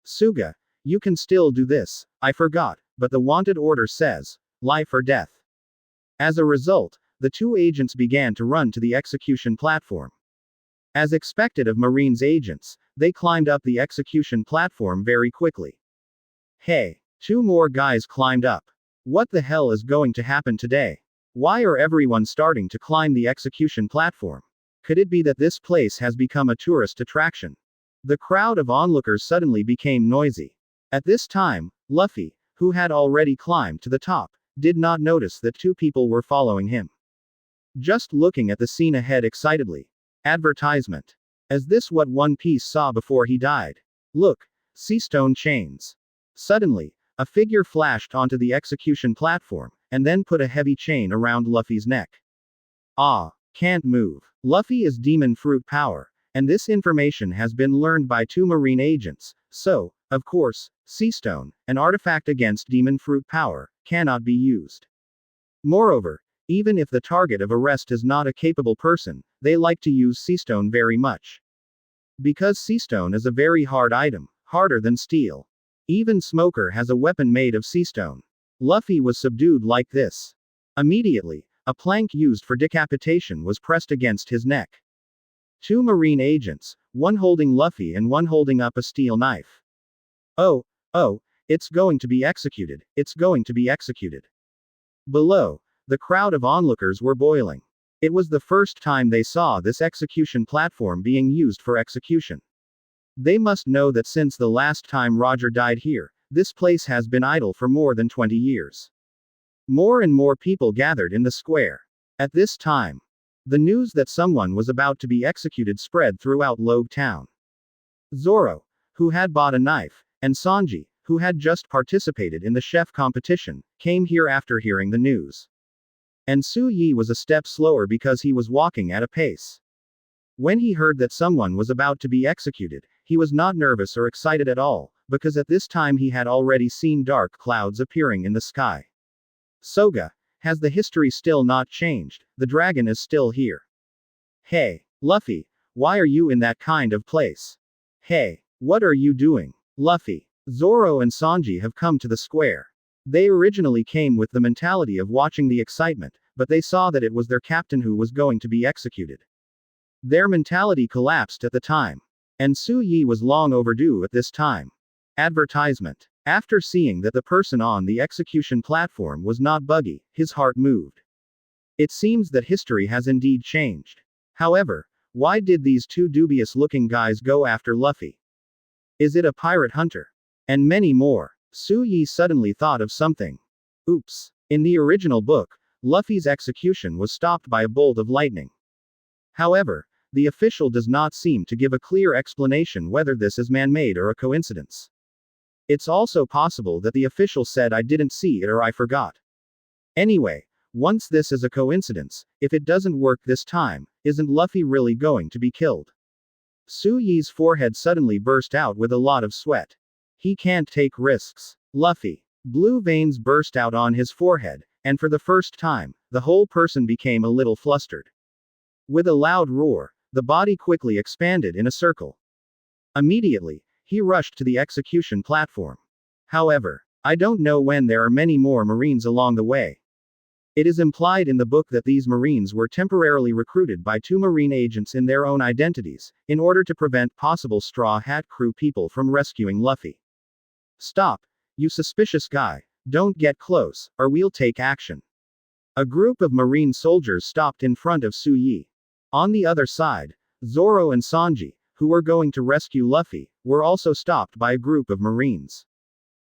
Suga, you can still do this, I forgot, but the wanted order says, life or death. As a result, the 2 agents began to run to the execution platform. As expected of Marines agents, they climbed up the execution platform very quickly. Hey, 2 more guys climbed up. What the hell is going to happen today? Why are everyone starting to climb the execution platform? Could it be that this place has become a tourist attraction? The crowd of onlookers suddenly became noisy. At this time, Luffy, who had already climbed to the top, did not notice that 2 people were following him. Just looking at the scene ahead excitedly. Advertisement. Is this what One Piece saw before he died? Look, seastone chains. Suddenly, a figure flashed onto the execution platform, and then put a heavy chain around Luffy's neck. Ah, can't move. Luffy is demon fruit power, and this information has been learned by 2 Marine agents, so, of course, seastone, an artifact against demon fruit power, cannot be used. Moreover, even if the target of arrest is not a capable person, they like to use seastone very much. Because seastone is a very hard item, harder than steel. Even Smoker has a weapon made of seastone. Luffy was subdued like this. Immediately, a plank used for decapitation was pressed against his neck. 2 Marine agents, one holding Luffy and one holding up a steel knife. Oh, it's going to be executed, it's going to be executed. Below, the crowd of onlookers were boiling. It was the first time they saw this execution platform being used for execution. They must know that since the last time Roger died here, This place has been idle for more than 20 years. More and more people gathered in the square. At this time, the news that someone was about to be executed spread throughout Logue Town. Zoro, who had bought a knife, and Sanji, who had just participated in the chef competition, came here after hearing the news. And Su Yi was a step slower because he was walking at a pace. When he heard that someone was about to be executed, he was not nervous or excited at all, because at this time he had already seen dark clouds appearing in the sky. Soga, has the history still not changed? The dragon is still here. Hey, Luffy, why are you in that kind of place? Hey, what are you doing? Luffy, Zoro and Sanji have come to the square. They originally came with the mentality of watching the excitement, but they saw that it was their captain who was going to be executed. Their mentality collapsed at the time. And Su Yi was long overdue at this time. Advertisement. After seeing that the person on the execution platform was not Buggy, his heart moved. It seems that history has indeed changed. However, why did these two dubious-looking guys go after Luffy? Is it a pirate hunter? And many more. Su Yi suddenly thought of something. Oops. In the original book, Luffy's execution was stopped by a bolt of lightning. However, the official does not seem to give a clear explanation whether this is man-made or a coincidence. It's also possible that the official said I didn't see it or I forgot. Anyway, once this is a coincidence, if it doesn't work this time, isn't Luffy really going to be killed? Su Yi's forehead suddenly burst out with a lot of sweat. He can't take risks. Luffy. Blue veins burst out on his forehead, and for the first time, the whole person became a little flustered. With a loud roar, the body quickly expanded in a circle. Immediately, he rushed to the execution platform. However, I don't know when there are many more Marines along the way. It is implied in the book that these Marines were temporarily recruited by two Marine agents in their own identities, in order to prevent possible Straw Hat Crew people from rescuing Luffy. Stop, you suspicious guy, don't get close, or we'll take action. A group of Marine soldiers stopped in front of Su Yi. On the other side, Zoro and Sanji, who were going to rescue Luffy, were also stopped by a group of Marines.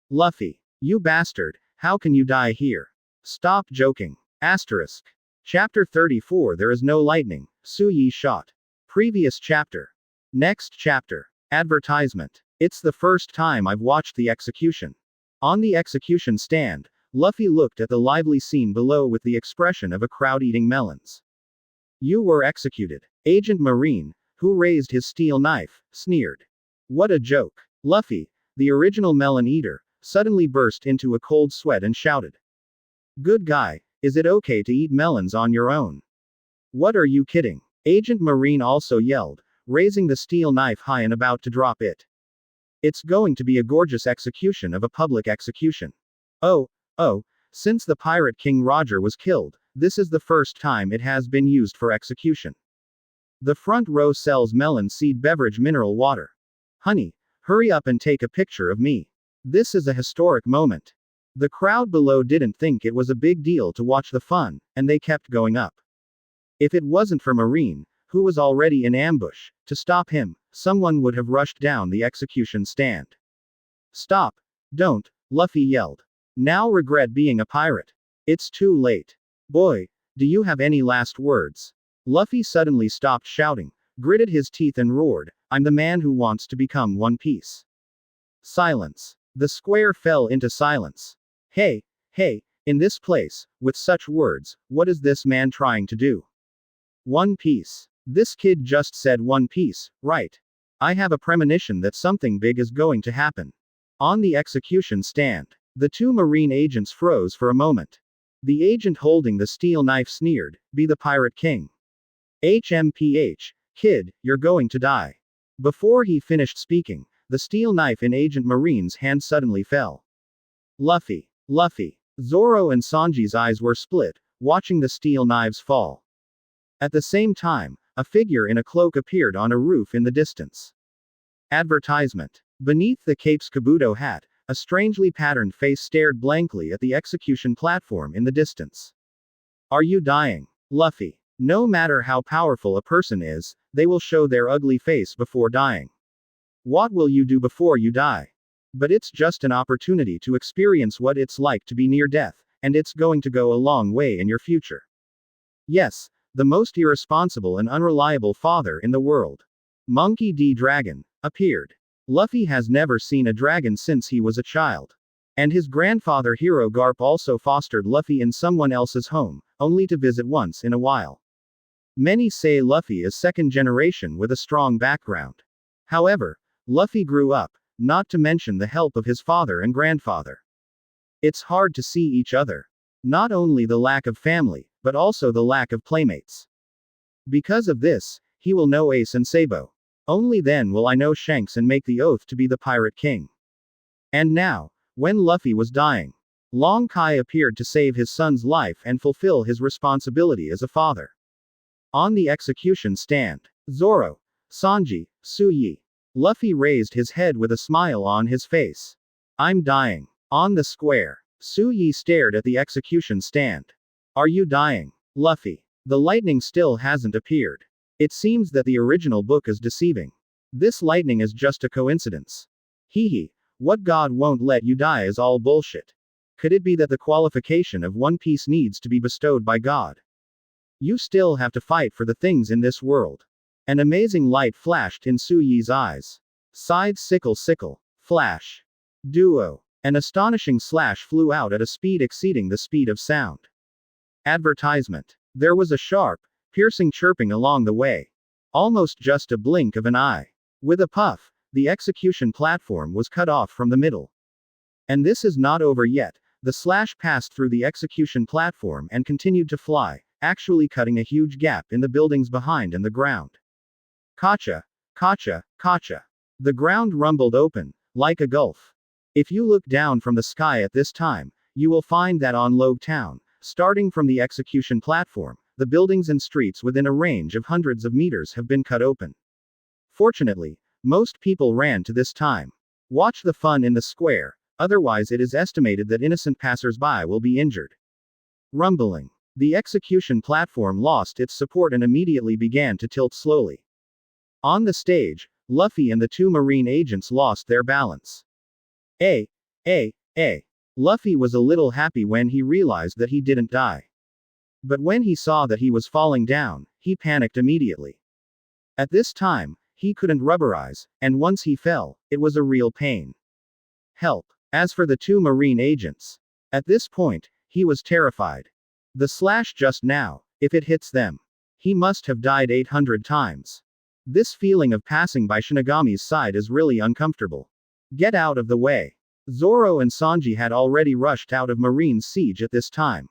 Luffy, you bastard, how can you die here? Stop joking. Asterisk. Chapter 34 There is no lightning, Su Yi shot. Previous chapter. Next chapter. Advertisement. It's the first time I've watched the execution. On the execution stand, Luffy looked at the lively scene below with the expression of a crowd eating melons. You were executed. Agent Marine, who raised his steel knife, sneered. What a joke. Luffy, the original melon eater, suddenly burst into a cold sweat and shouted. Good guy, is it okay to eat melons on your own? What are you kidding? Agent Marine also yelled, raising the steel knife high and about to drop it. It's going to be a gorgeous execution of a public execution. Oh, since the pirate King Roger was killed, this is the first time it has been used for execution. The front row sells melon seed beverage mineral water. Honey, hurry up and take a picture of me. This is a historic moment. The crowd below didn't think it was a big deal to watch the fun, and they kept going up. If it wasn't for Marine, who was already in ambush, to stop him, someone would have rushed down the execution stand. Stop. Don't, Luffy yelled. Now regret being a pirate. It's too late. Boy, do you have any last words? Luffy suddenly stopped shouting, gritted his teeth and roared, I'm the man who wants to become One Piece. Silence. The square fell into silence. Hey, in this place, with such words, what is this man trying to do? One Piece. This kid just said One Piece, right? I have a premonition that something big is going to happen. On the execution stand, the two Marine agents froze for a moment. The agent holding the steel knife sneered, be the Pirate King. HMPH, kid, you're going to die. Before he finished speaking, the steel knife in Agent Marine's hand suddenly fell. Luffy. Zoro and Sanji's eyes were split, watching the steel knives fall. At the same time, a figure in a cloak appeared on a roof in the distance. Advertisement. Beneath the cape's kabuto hat, a strangely patterned face stared blankly at the execution platform in the distance. Are you dying? Luffy. No matter how powerful a person is, they will show their ugly face before dying. What will you do before you die? But it's just an opportunity to experience what it's like to be near death, and it's going to go a long way in your future. Yes, the most irresponsible and unreliable father in the world, Monkey D. Dragon, appeared. Luffy has never seen a dragon since he was a child. And his grandfather Hero Garp also fostered Luffy in someone else's home, only to visit once in a while. Many say Luffy is second generation with a strong background. However, Luffy grew up, not to mention the help of his father and grandfather. It's hard to see each other. Not only the lack of family, but also the lack of playmates. Because of this, he will know Ace and Sabo. Only then will I know Shanks and make the oath to be the Pirate King. And now, when Luffy was dying, Long Kai appeared to save his son's life and fulfill his responsibility as a father. On the execution stand, Zoro, Sanji, Suyi. Luffy raised his head with a smile on his face. I'm dying. On the square, Suyi stared at the execution stand. Are you dying, Luffy? The lightning still hasn't appeared. It seems that the original book is deceiving. This lightning is just a coincidence. Hee, what God won't let you die is all bullshit. Could it be that the qualification of One Piece needs to be bestowed by God? You still have to fight for the things in this world. An amazing light flashed in Suyi's eyes. Scythe sickle, flash. Duo. An astonishing slash flew out at a speed exceeding the speed of sound. Advertisement. There was a sharp, piercing chirping along the way. Almost just a blink of an eye. With a puff, the execution platform was cut off from the middle. And this is not over yet. The slash passed through the execution platform and continued to fly, actually cutting a huge gap in the buildings behind and the ground. Kacha, kacha, kacha. The ground rumbled open, like a gulf. If you look down from the sky at this time, you will find that on Logue Town, starting from the execution platform, the buildings and streets within a range of hundreds of meters have been cut open. Fortunately, most people ran to this time. Watch the fun in the square, otherwise it is estimated that innocent passers-by will be injured. Rumbling. The execution platform lost its support and immediately began to tilt slowly. On the stage, Luffy and the two Marine agents lost their balance. Luffy was a little happy when he realized that he didn't die. But when he saw that he was falling down, he panicked immediately. At this time, he couldn't rubberize, and once he fell, it was a real pain. Help. As for the two Marine agents, at this point, he was terrified. The slash just now, if it hits them, he must have died 800 times. This feeling of passing by Shinigami's side is really uncomfortable. Get out of the way. Zoro and Sanji had already rushed out of Marine's siege at this time.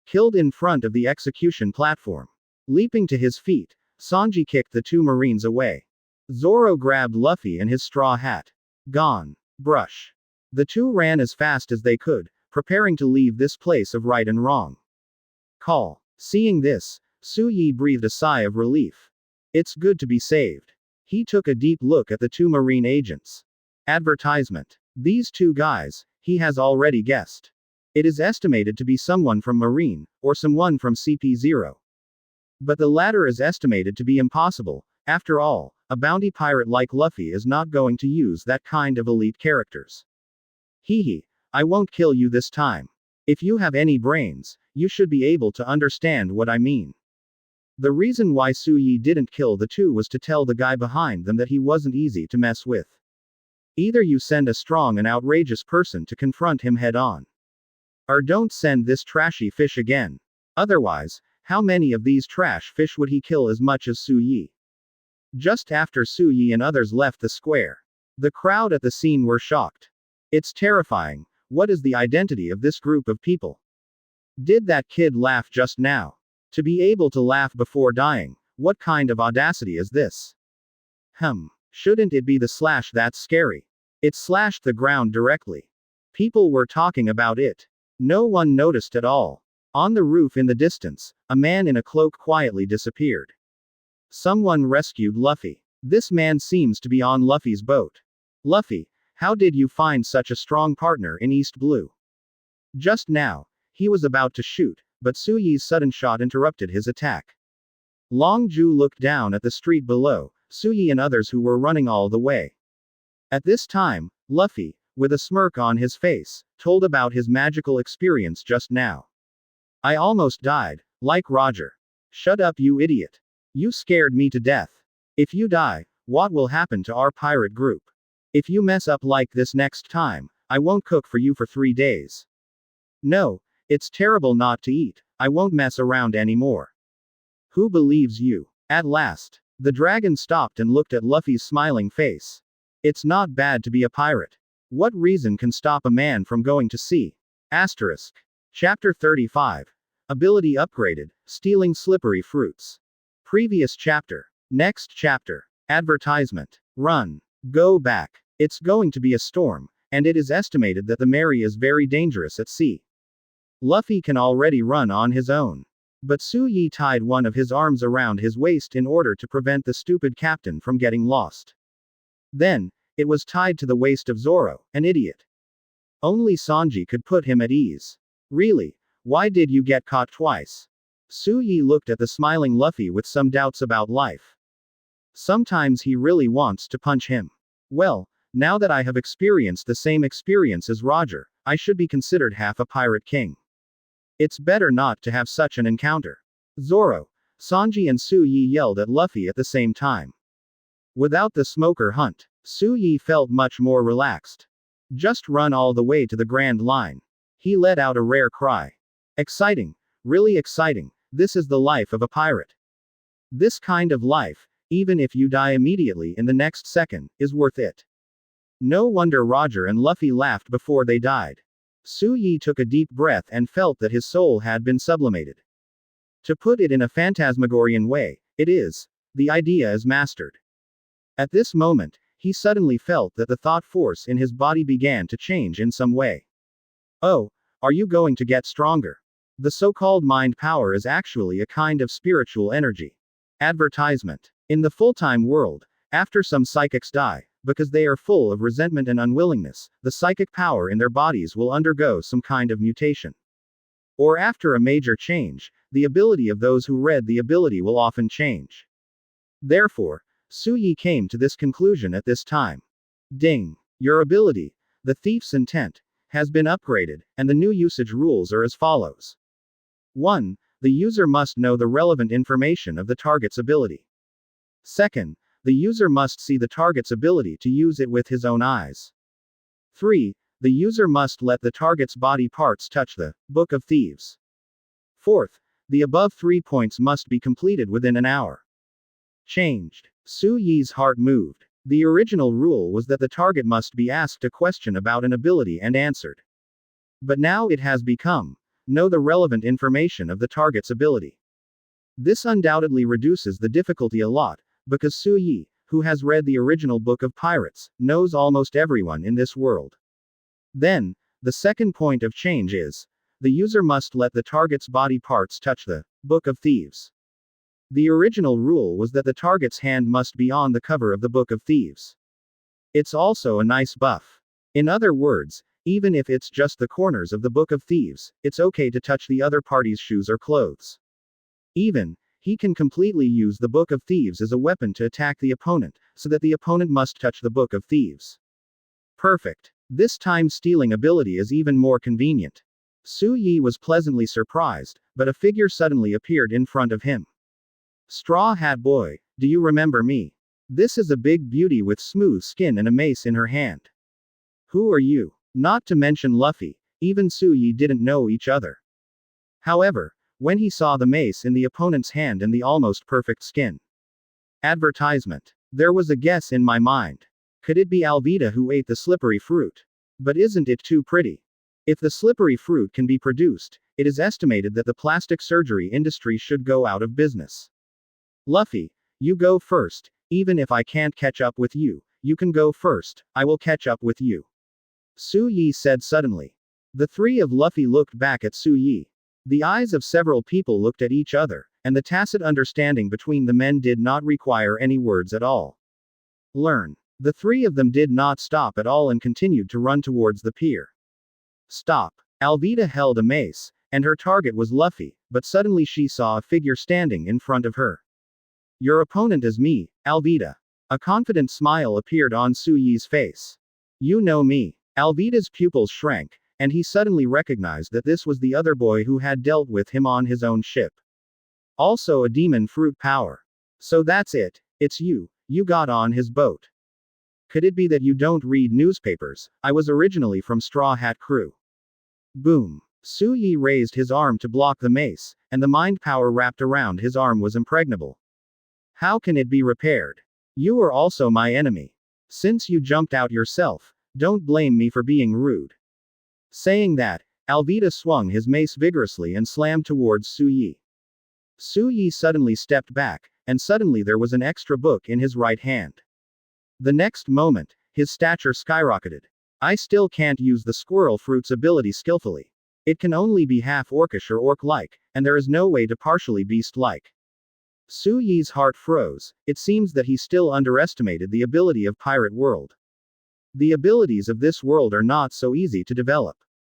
Killed in front of the execution platform. Leaping to his feet, Sanji kicked the two Marines away. Zoro grabbed Luffy and his straw hat. Gone. Brush. The two ran as fast as they could, preparing to leave this place of right and wrong. Call. Seeing this, Suyi breathed a sigh of relief. It's good to be saved. He took a deep look at the two Marine agents. Advertisement. These two guys, he has already guessed. It is estimated to be someone from Marine, or someone from CP0. But the latter is estimated to be impossible. After all, a bounty pirate like Luffy is not going to use that kind of elite characters. I won't kill you this time. If you have any brains, you should be able to understand what I mean. The reason why Suyi didn't kill the two was to tell the guy behind them that he wasn't easy to mess with. Either you send a strong and outrageous person to confront him head on. Or don't send this trashy fish again. Otherwise, how many of these trash fish would he kill as much as Suyi? Just after Suyi and others left the square, the crowd at the scene were shocked. It's terrifying. What is the identity of this group of people? Did that kid laugh just now? To be able to laugh before dying, what kind of audacity is this? Shouldn't it be the slash that's scary? It slashed the ground directly. People were talking about it. No one noticed at all. On the roof in the distance, a man in a cloak quietly disappeared. Someone rescued Luffy. This man seems to be on Luffy's boat. Luffy, how did you find such a strong partner in East Blue? Just now, he was about to shoot, but Suyi's sudden shot interrupted his attack. Long Ju looked down at the street below, Suyi and others who were running all the way. At this time, Luffy, with a smirk on his face, told about his magical experience just now. I almost died, like Roger. Shut up, you idiot. You scared me to death. If you die, what will happen to our pirate group? If you mess up like this next time, I won't cook for you for 3 days. No, it's terrible not to eat. I won't mess around anymore. Who believes you? At last, the dragon stopped and looked at Luffy's smiling face. It's not bad to be a pirate. What reason can stop a man from going to sea? Asterisk. Chapter 35. Ability upgraded, stealing slippery fruits. Previous chapter. Next chapter. Advertisement. Run. Go back. It's going to be a storm, and it is estimated that the Mary is very dangerous at sea. Luffy can already run on his own. But Su Yi tied one of his arms around his waist in order to prevent the stupid captain from getting lost. Then, it was tied to the waist of Zoro, an idiot. Only Sanji could put him at ease. Really? Why did you get caught twice? Su Yi looked at the smiling Luffy with some doubts about life. Sometimes he really wants to punch him. Well, now that I have experienced the same experience as Roger, I should be considered half a pirate king. It's better not to have such an encounter. Zoro, Sanji and Su Yi yelled at Luffy at the same time. Without the smoker hunt, Su Yi felt much more relaxed. Just run all the way to the Grand Line. He let out a rare cry. Exciting, really exciting, this is the life of a pirate. This kind of life, even if you die immediately in the next second, is worth it. No wonder Roger and Luffy laughed before they died. Su Yi took a deep breath and felt that his soul had been sublimated. To put it in a phantasmagorian way, it is. The idea is mastered. At this moment, he suddenly felt that the thought force in his body began to change in some way. Oh, are you going to get stronger? The so-called mind power is actually a kind of spiritual energy. Advertisement. In the full-time world, after some psychics die, because they are full of resentment and unwillingness, the psychic power in their bodies will undergo some kind of mutation. Or after a major change, the ability of those who read the ability will often change. Therefore, Su Yi came to this conclusion at this time. Ding. Your ability, the Thief's Intent, has been upgraded, and the new usage rules are as follows. 1. The user must know the relevant information of the target's ability. 2. The user must see the target's ability to use it with his own eyes. 3. The user must let the target's body parts touch the Book of Thieves. 4. The above 3 points must be completed within an hour. Changed. Su Yi's heart moved. The original rule was that the target must be asked a question about an ability and answered. But now it has become, know the relevant information of the target's ability. This undoubtedly reduces the difficulty a lot, because Su Yi, who has read the original Book of Pirates, knows almost everyone in this world. Then, the second point of change is, the user must let the target's body parts touch the Book of Thieves. The original rule was that the target's hand must be on the cover of the Book of Thieves. It's also a nice buff. In other words, even if it's just the corners of the Book of Thieves, it's okay to touch the other party's shoes or clothes. Even, he can completely use the Book of Thieves as a weapon to attack the opponent, so that the opponent must touch the Book of Thieves. Perfect. This time-stealing ability is even more convenient. Su Yi was pleasantly surprised, but a figure suddenly appeared in front of him. Straw Hat Boy, do you remember me? This is a big beauty with smooth skin and a mace in her hand. Who are you? Not to mention Luffy, even Su Yi didn't know each other. However, when he saw the mace in the opponent's hand and the almost perfect skin. Advertisement. There was a guess in my mind. Could it be Alvita who ate the slippery fruit? But isn't it too pretty? If the slippery fruit can be produced, it is estimated that the plastic surgery industry should go out of business. Luffy, you go first, even if I can't catch up with you, you can go first, I will catch up with you. Su Yi said suddenly. The three of Luffy looked back at Su Yi. The eyes of several people looked at each other, and the tacit understanding between the men did not require any words at all. Learn. The three of them did not stop at all and continued to run towards the pier. Stop. Alvita held a mace, and her target was Luffy, but suddenly she saw a figure standing in front of her. Your opponent is me, Alvita. A confident smile appeared on Su Yi's face. You know me. Alvita's pupils shrank, and he suddenly recognized that this was the other boy who had dealt with him on his own ship. Also a demon fruit power. So that's it, it's you got on his boat. Could it be that you don't read newspapers? I was originally from Straw Hat Crew. Boom. Su Yi raised his arm to block the mace, and the mind power wrapped around his arm was impregnable. How can it be repaired? You are also my enemy. Since you jumped out yourself, don't blame me for being rude. Saying that, Alvita swung his mace vigorously and slammed towards Su Yi. Su Yi suddenly stepped back, and suddenly there was an extra book in his right hand. The next moment, his stature skyrocketed. I still can't use the squirrel fruit's ability skillfully. It can only be half orcish or orc-like, and there is no way to partially beast-like. Su Yi's heart froze. It seems that he still underestimated the ability of Pirate World. The abilities of this world are not so easy to develop.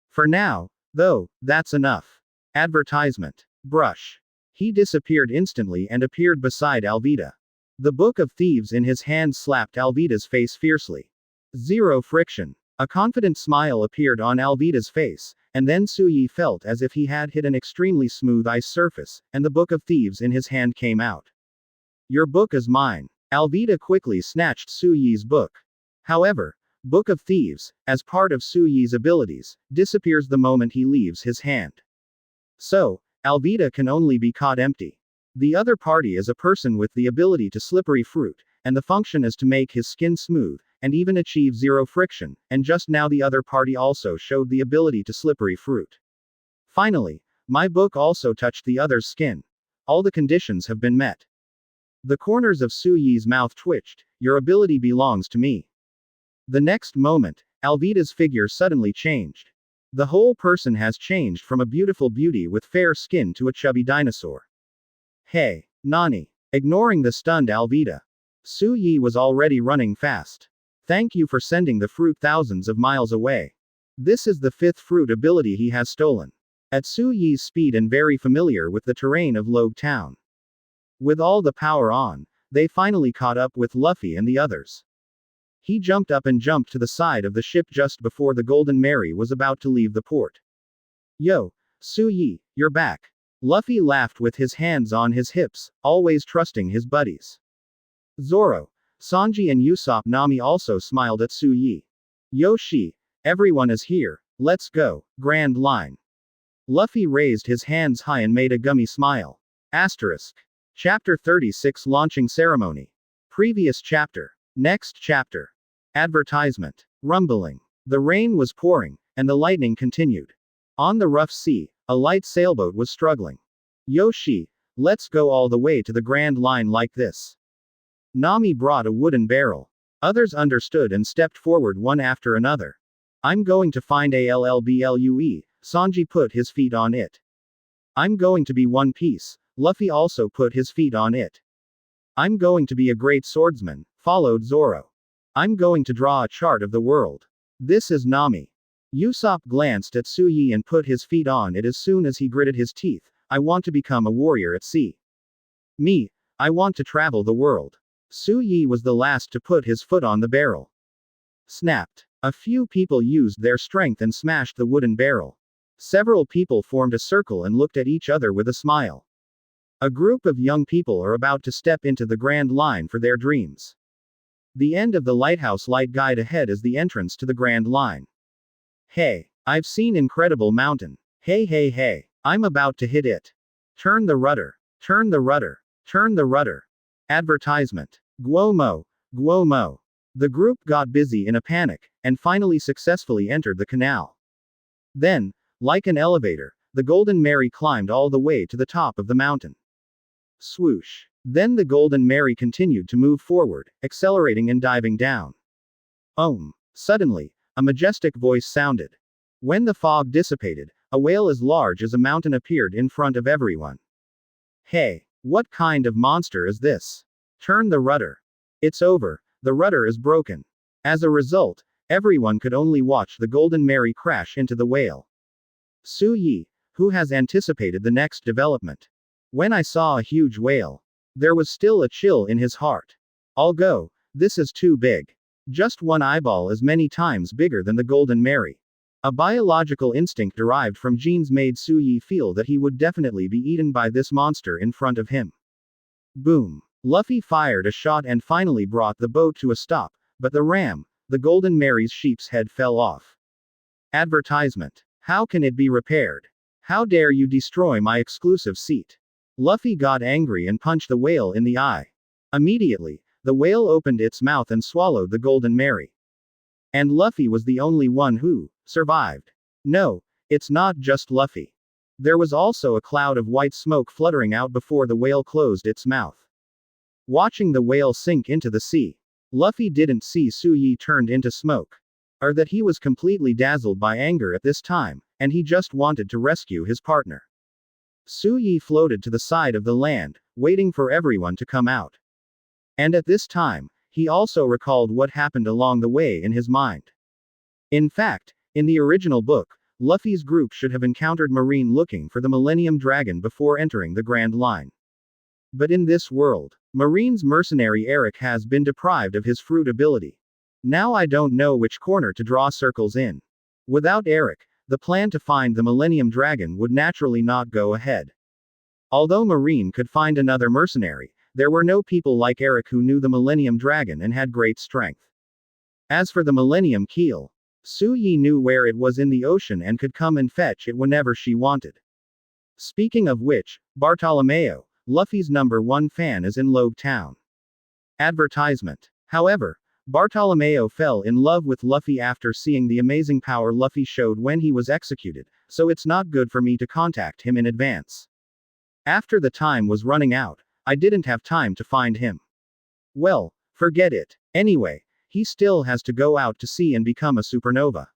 For now, though, that's enough. Advertisement. Brush. He disappeared instantly and appeared beside Alvita. The Book of Thieves in his hand slapped Alvita's face fiercely. Zero friction. A confident smile appeared on Alvita's face, and then Su Yi felt as if he had hit an extremely smooth ice surface, and the Book of Thieves in his hand came out. Your book is mine. Alvita quickly snatched Su Yi's book. However, Book of Thieves, as part of Su Yi's abilities, disappears the moment he leaves his hand. So, Alvita can only be caught empty. The other party is a person with the ability to slippery fruit, and the function is to make his skin smooth, and even achieve zero friction, and just now the other party also showed the ability to slippery fruit. Finally, my book also touched the other's skin. All the conditions have been met. The corners of Su Yi's mouth twitched. Your ability belongs to me. The next moment, Alvita's figure suddenly changed. The whole person has changed from a beautiful beauty with fair skin to a chubby dinosaur. Hey, Nani. Ignoring the stunned Alvita. Su Yi was already running fast. Thank you for sending the fruit thousands of miles away. This is the 5th fruit ability he has stolen. At Su Yi's speed and very familiar with the terrain of Logue Town. With all the power on, they finally caught up with Luffy and the others. He jumped up and jumped to the side of the ship just before the Golden Mary was about to leave the port. Yo, Su Yi, you're back. Luffy laughed with his hands on his hips, always trusting his buddies. Zoro, Sanji and Usopp Nami also smiled at Su Yi. Yo Shi, everyone is here, let's go, Grand Line. Luffy raised his hands high and made a gummy smile. Asterisk. Chapter 36 Launching Ceremony. Previous chapter. Next chapter. Advertisement. Rumbling. The rain was pouring, and the lightning continued. On the rough sea, a light sailboat was struggling. Yo Shi, let's go all the way to the Grand Line like this. Nami brought a wooden barrel. Others understood and stepped forward one after another. I'm going to find Allblue, Sanji put his feet on it. I'm going to be One Piece, Luffy also put his feet on it. I'm going to be a great swordsman, followed Zoro. I'm going to draw a chart of the world. This is Nami. Usopp glanced at Su Yi and put his feet on it as soon as he gritted his teeth. I want to become a warrior at sea. Me, I want to travel the world. Su Yi was the last to put his foot on the barrel. Snapped. A few people used their strength and smashed the wooden barrel. Several people formed a circle and looked at each other with a smile. A group of young people are about to step into the Grand Line for their dreams. The end of the lighthouse light guide ahead is the entrance to the Grand Line. Hey, I've seen Incredible Mountain. Hey hey hey, I'm about to hit it. Turn the rudder. Turn the rudder. Turn the rudder. Advertisement. Guomo. Guomo. The group got busy in a panic, and finally successfully entered the canal. Then, like an elevator, the Golden Mary climbed all the way to the top of the mountain. Swoosh. Then the Golden Mary continued to move forward, accelerating and diving down. Suddenly, a majestic voice sounded. When the fog dissipated, a whale as large as a mountain appeared in front of everyone. Hey, what kind of monster is this? Turn the rudder. It's over, the rudder is broken. As a result, everyone could only watch the Golden Mary crash into the whale. Su Yi, who has anticipated the next development. When I saw a huge whale, there was still a chill in his heart. I'll go, this is too big. Just one eyeball is many times bigger than the Golden Mary. A biological instinct derived from genes made Su Yi feel that he would definitely be eaten by this monster in front of him. Boom. Luffy fired a shot and finally brought the boat to a stop, but the ram, the Golden Mary's sheep's head fell off. Advertisement. How can it be repaired? How dare you destroy my exclusive seat? Luffy got angry and punched the whale in the eye. Immediately, the whale opened its mouth and swallowed the Golden Mary. And Luffy was the only one who survived. No, it's not just Luffy. There was also a cloud of white smoke fluttering out before the whale closed its mouth. Watching the whale sink into the sea, Luffy didn't see Su Yi turned into smoke. Or that he was completely dazzled by anger at this time, and he just wanted to rescue his partner. Su Yi floated to the side of the land, waiting for everyone to come out. And at this time, he also recalled what happened along the way in his mind. In fact, in the original book, Luffy's group should have encountered Marine looking for the Millennium Dragon before entering the Grand Line. But in this world, Marine's mercenary Eric has been deprived of his fruit ability. Now I don't know which corner to draw circles in. Without Eric, the plan to find the Millennium Dragon would naturally not go ahead. Although Marine could find another mercenary, there were no people like Eric who knew the Millennium Dragon and had great strength. As for the Millennium Keel, Su Yi knew where it was in the ocean and could come and fetch it whenever she wanted. Speaking of which, Bartolomeo, Luffy's #1 fan, is in Logue Town. Advertisement. However, Bartolomeo fell in love with Luffy after seeing the amazing power Luffy showed when he was executed, so it's not good for me to contact him in advance. After the time was running out, I didn't have time to find him. Well, forget it. Anyway, he still has to go out to sea and become a supernova.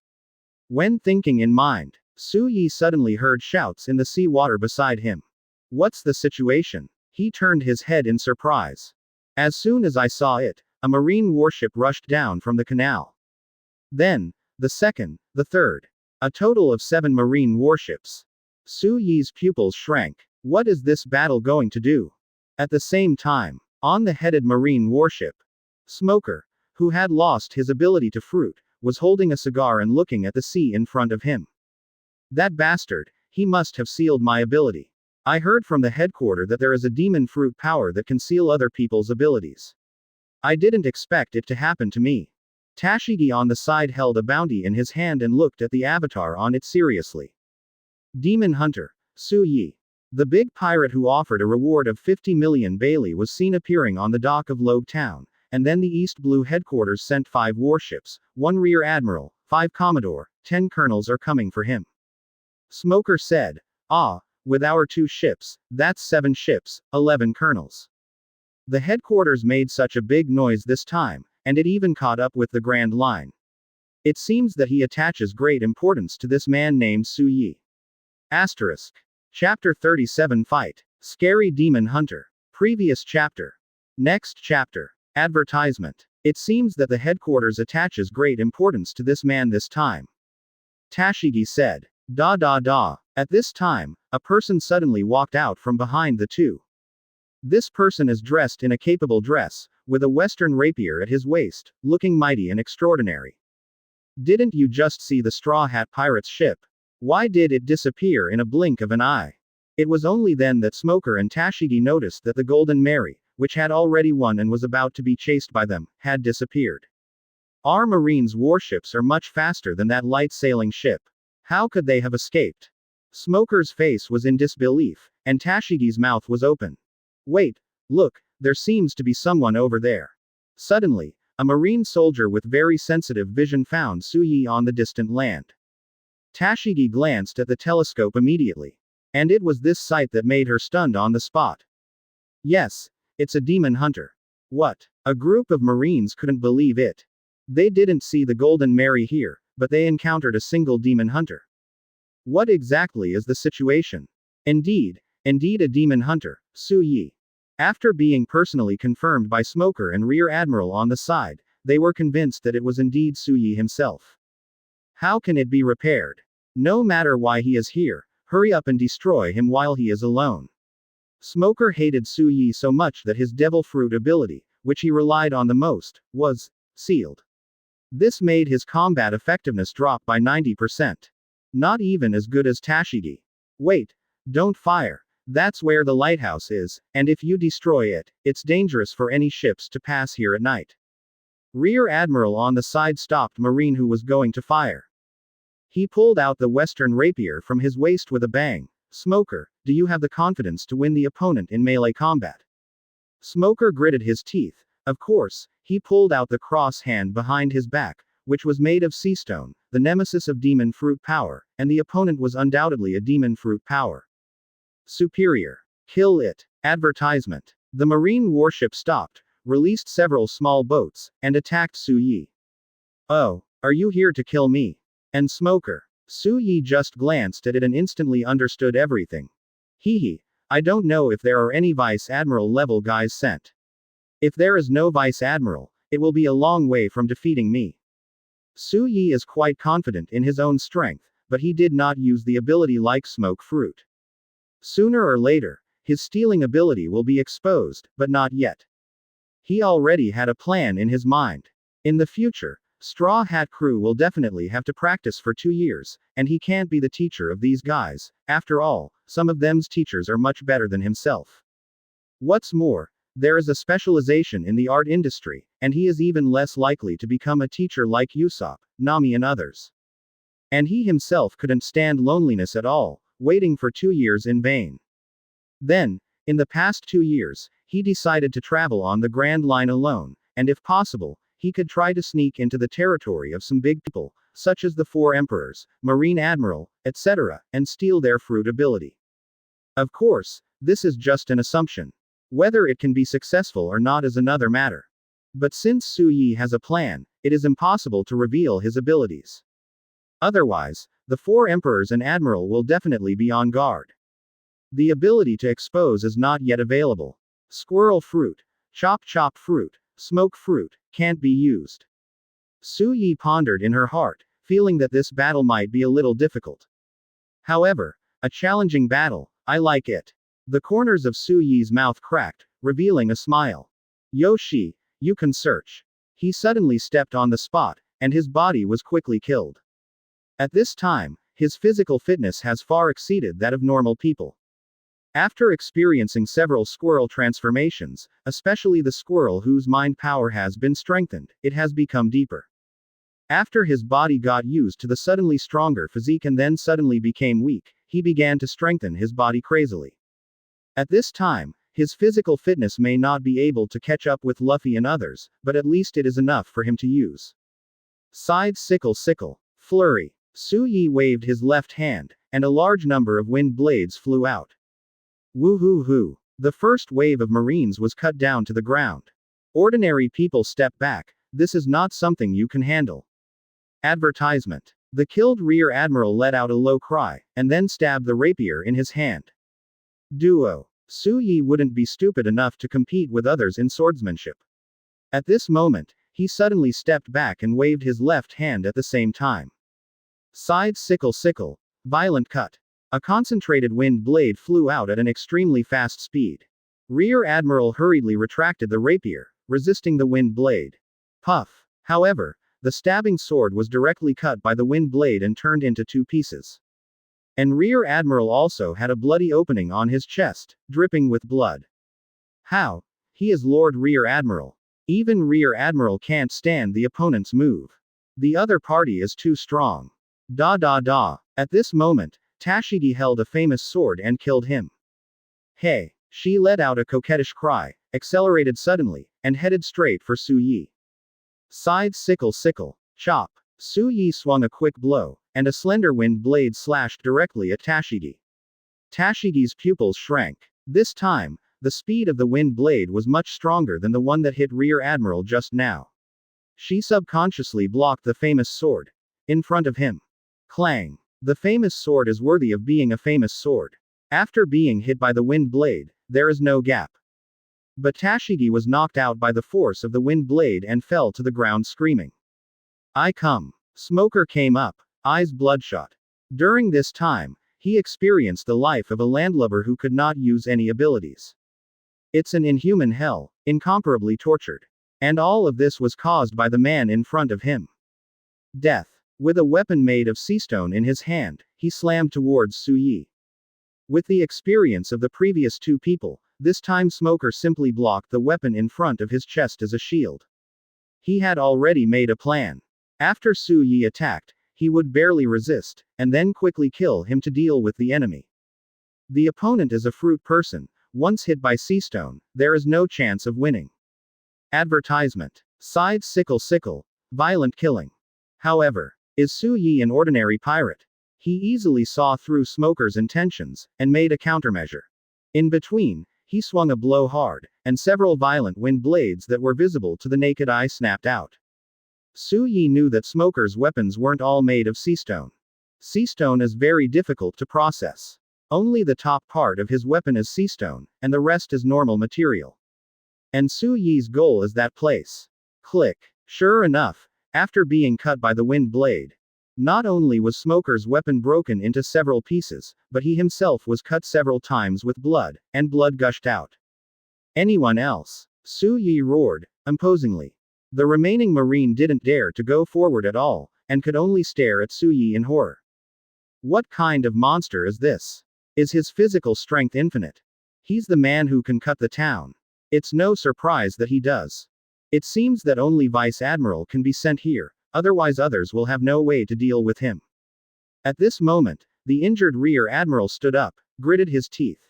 When thinking in mind, Su Yi suddenly heard shouts in the sea water beside him. What's the situation? He turned his head in surprise. As soon as I saw it, a marine warship rushed down from the canal. Then, the second, the third. A total of 7 marine warships. Su Yi's pupils shrank. What is this battle going to do? At the same time, on the headed marine warship, Smoker, who had lost his ability to fruit, was holding a cigar and looking at the sea in front of him. That bastard, he must have sealed my ability. I heard from the headquarters that there is a demon fruit power that can seal other people's abilities. I didn't expect it to happen to me. Tashigi on the side held a bounty in his hand and looked at the avatar on it seriously. Demon Hunter, Su Yi. The big pirate who offered a reward of 50 million Bailey was seen appearing on the dock of Logue Town, and then the East Blue headquarters sent 5 warships, 1 rear admiral, 5 commodore, 10 colonels are coming for him. Smoker said, "Ah, with our 2 ships, that's 7 ships, 11 colonels." The headquarters made such a big noise this time, and it even caught up with the Grand Line. It seems that he attaches great importance to this man named Su Yi. Asterisk. Chapter 37 Fight. Scary Demon Hunter. Previous chapter. Next chapter. Advertisement. It seems that the headquarters attaches great importance to this man this time. Tashigi said. Da da da. At this time, a person suddenly walked out from behind the 2. This person is dressed in a capable dress, with a western rapier at his waist, looking mighty and extraordinary. Didn't you just see the Straw Hat Pirate's ship? Why did it disappear in a blink of an eye? It was only then that Smoker and Tashigi noticed that the Golden Mary, which had already won and was about to be chased by them, had disappeared. Our Marine's warships are much faster than that light sailing ship. How could they have escaped? Smoker's face was in disbelief, and Tashigi's mouth was open. Wait, look, there seems to be someone over there. Suddenly, a marine soldier with very sensitive vision found Su Yi on the distant land. Tashigi glanced at the telescope immediately. And it was this sight that made her stunned on the spot. Yes, it's a demon hunter. What? A group of marines couldn't believe it. They didn't see the Golden Mary here, but they encountered a single demon hunter. What exactly is the situation? Indeed a demon hunter, Su Yi. After being personally confirmed by Smoker and Rear Admiral on the side, they were convinced that it was indeed Su Yi himself. How can it be repaired? No matter why he is here, hurry up and destroy him while he is alone. Smoker hated Su Yi so much that his devil fruit ability, which he relied on the most, was sealed. This made his combat effectiveness drop by 90%. Not even as good as Tashigi. Wait, don't fire. That's where the lighthouse is, and if you destroy it, it's dangerous for any ships to pass here at night. Rear Admiral on the side stopped Marine who was going to fire. He pulled out the western rapier from his waist with a bang. Smoker, do you have the confidence to win the opponent in melee combat? Smoker gritted his teeth. Of course, he pulled out the cross hand behind his back, which was made of sea stone, the nemesis of demon fruit power, and the opponent was undoubtedly a demon fruit power. Superior. Kill it. Advertisement. The marine warship stopped, released several small boats, and attacked Su Yi. Oh, are you here to kill me? And Smoker. Su Yi just glanced at it and instantly understood everything. Hee, I don't know if there are any Vice Admiral level guys sent. If there is no Vice Admiral, it will be a long way from defeating me. Su Yi is quite confident in his own strength, but he did not use the ability like Smoke Fruit. Sooner or later, his stealing ability will be exposed, but not yet. He already had a plan in his mind. In the future, Straw Hat Crew will definitely have to practice for 2 years, and he can't be the teacher of these guys. After all, some of them's teachers are much better than himself. What's more, there is a specialization in the art industry, and he is even less likely to become a teacher like Usopp, Nami and others. And he himself couldn't stand loneliness at all, waiting for 2 years in vain. Then, in the past 2 years, he decided to travel on the Grand Line alone, and if possible, he could try to sneak into the territory of some big people, such as the 4 emperors, Marine Admiral, etc., and steal their fruit ability. Of course, this is just an assumption. Whether it can be successful or not is another matter. But since Su Yi has a plan, it is impossible to reveal his abilities. Otherwise, the 4 emperors and admiral will definitely be on guard. The ability to expose is not yet available. Squirrel fruit, chop fruit, smoke fruit, can't be used. Su Yi pondered in her heart, feeling that this battle might be a little difficult. However, a challenging battle, I like it. The corners of Su Yi's mouth cracked, revealing a smile. Yoshi, you can search. He suddenly stepped on the spot, and his body was quickly killed. At this time, his physical fitness has far exceeded that of normal people. After experiencing several squirrel transformations, especially the squirrel whose mind power has been strengthened, it has become deeper. After his body got used to the suddenly stronger physique and then suddenly became weak, he began to strengthen his body crazily. At this time, his physical fitness may not be able to catch up with Luffy and others, but at least it is enough for him to use. Side sickle, flurry. Su Yi waved his left hand, and a large number of wind blades flew out. Woo-hoo-hoo. The first wave of marines was cut down to the ground. Ordinary people step back, this is not something you can handle. Advertisement. The killed rear admiral let out a low cry, and then stabbed the rapier in his hand. Duo. Su Yi wouldn't be stupid enough to compete with others in swordsmanship. At this moment, he suddenly stepped back and waved his left hand at the same time. Side sickle, violent cut. A concentrated wind blade flew out at an extremely fast speed. Rear Admiral hurriedly retracted the rapier, resisting the wind blade. Puff. However, the stabbing sword was directly cut by the wind blade and turned into 2 pieces. And Rear Admiral also had a bloody opening on his chest, dripping with blood. How? He is Lord Rear Admiral. Even Rear Admiral can't stand the opponent's move. The other party is too strong. At this moment, Tashigi held a famous sword and killed him. Hey! She let out a coquettish cry, accelerated suddenly, and headed straight for Su Yi. Side sickle, chop. Su Yi swung a quick blow, and a slender wind blade slashed directly at Tashigi. Tashigi's pupils shrank. This time, the speed of the wind blade was much stronger than the one that hit Rear Admiral just now. She subconsciously blocked the famous sword in front of him. Clang. The famous sword is worthy of being a famous sword. After being hit by the wind blade, there is no gap. But Tashigi was knocked out by the force of the wind blade and fell to the ground screaming. I come. Smoker came up, eyes bloodshot. During this time, he experienced the life of a landlubber who could not use any abilities. It's an inhuman hell, incomparably tortured. And all of this was caused by the man in front of him. Death. With a weapon made of sea stone in his hand, he slammed towards Su Yi. With the experience of the previous two people, this time Smoker simply blocked the weapon in front of his chest as a shield. He had already made a plan. After Su Yi attacked, he would barely resist, and then quickly kill him to deal with the enemy. The opponent is a fruit person. Once hit by sea stone, there is no chance of winning. Advertisement. Scythe sickle, violent killing. However, is Su Yi an ordinary pirate? He easily saw through Smoker's intentions, and made a countermeasure. In between, he swung a blow hard, and several violent wind blades that were visible to the naked eye snapped out. Su Yi knew that Smoker's weapons weren't all made of sea stone. Sea stone is very difficult to process. Only the top part of his weapon is sea stone, and the rest is normal material. And Su Yi's goal is that place. Click. Sure enough, after being cut by the wind blade, not only was Smoker's weapon broken into several pieces, but he himself was cut several times with blood, and blood gushed out. Anyone else? Su Yi roared, imposingly. The remaining marine didn't dare to go forward at all, and could only stare at Su Yi in horror. What kind of monster is this? Is his physical strength infinite? He's the man who can cut the town. It's no surprise that he does. It seems that only Vice Admiral can be sent here, otherwise others will have no way to deal with him. At this moment, the injured Rear Admiral stood up, gritted his teeth.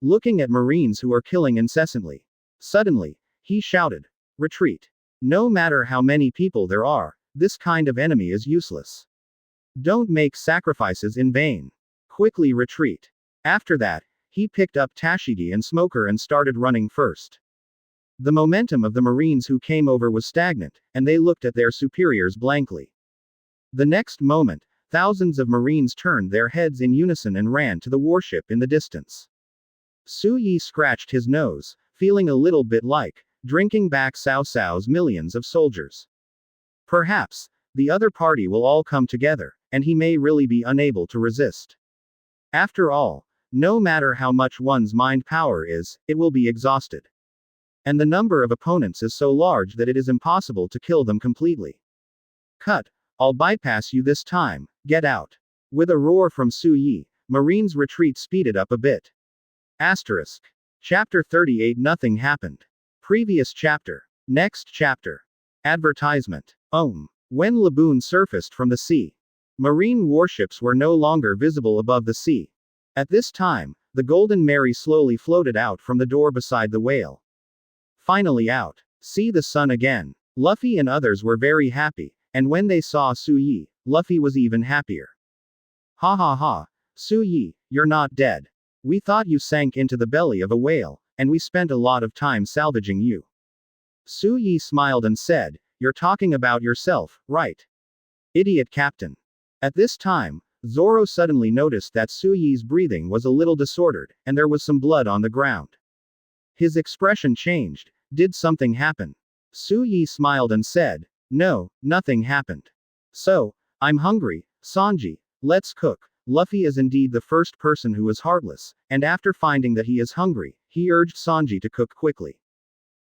Looking at Marines who are killing incessantly. Suddenly, he shouted, "Retreat. No matter how many people there are, this kind of enemy is useless. Don't make sacrifices in vain. Quickly retreat." After that, he picked up Tashigi and Smoker and started running first. The momentum of the Marines who came over was stagnant, and they looked at their superiors blankly. The next moment, thousands of Marines turned their heads in unison and ran to the warship in the distance. Su Yi scratched his nose, feeling a little bit like drinking back Cao Cao's millions of soldiers. Perhaps the other party will all come together, and he may really be unable to resist. After all, no matter how much one's mind power is, it will be exhausted. And the number of opponents is so large that it is impossible to kill them completely. Cut. I'll bypass you this time, get out. With a roar from Su Yi, Marine's retreat speeded up a bit. Asterisk. Chapter 38. Nothing happened. Previous chapter. Next chapter. Advertisement. When Laboon surfaced from the sea, Marine warships were no longer visible above the sea. At this time, the Golden Mary slowly floated out from the door beside the whale. Finally out. See the sun again. Luffy and others were very happy, and when they saw Su Yi, Luffy was even happier. Ha ha ha. Su Yi, you're not dead. We thought you sank into the belly of a whale, and we spent a lot of time salvaging you. Su Yi smiled and said, "You're talking about yourself, right? Idiot Captain." At this time, Zoro suddenly noticed that Su Yi's breathing was a little disordered, and there was some blood on the ground. His expression changed. Did something happen? Su Yi smiled and said, "No, nothing happened. So, I'm hungry, Sanji, let's cook." Luffy is indeed the first person who is heartless, and after finding that he is hungry, he urged Sanji to cook quickly.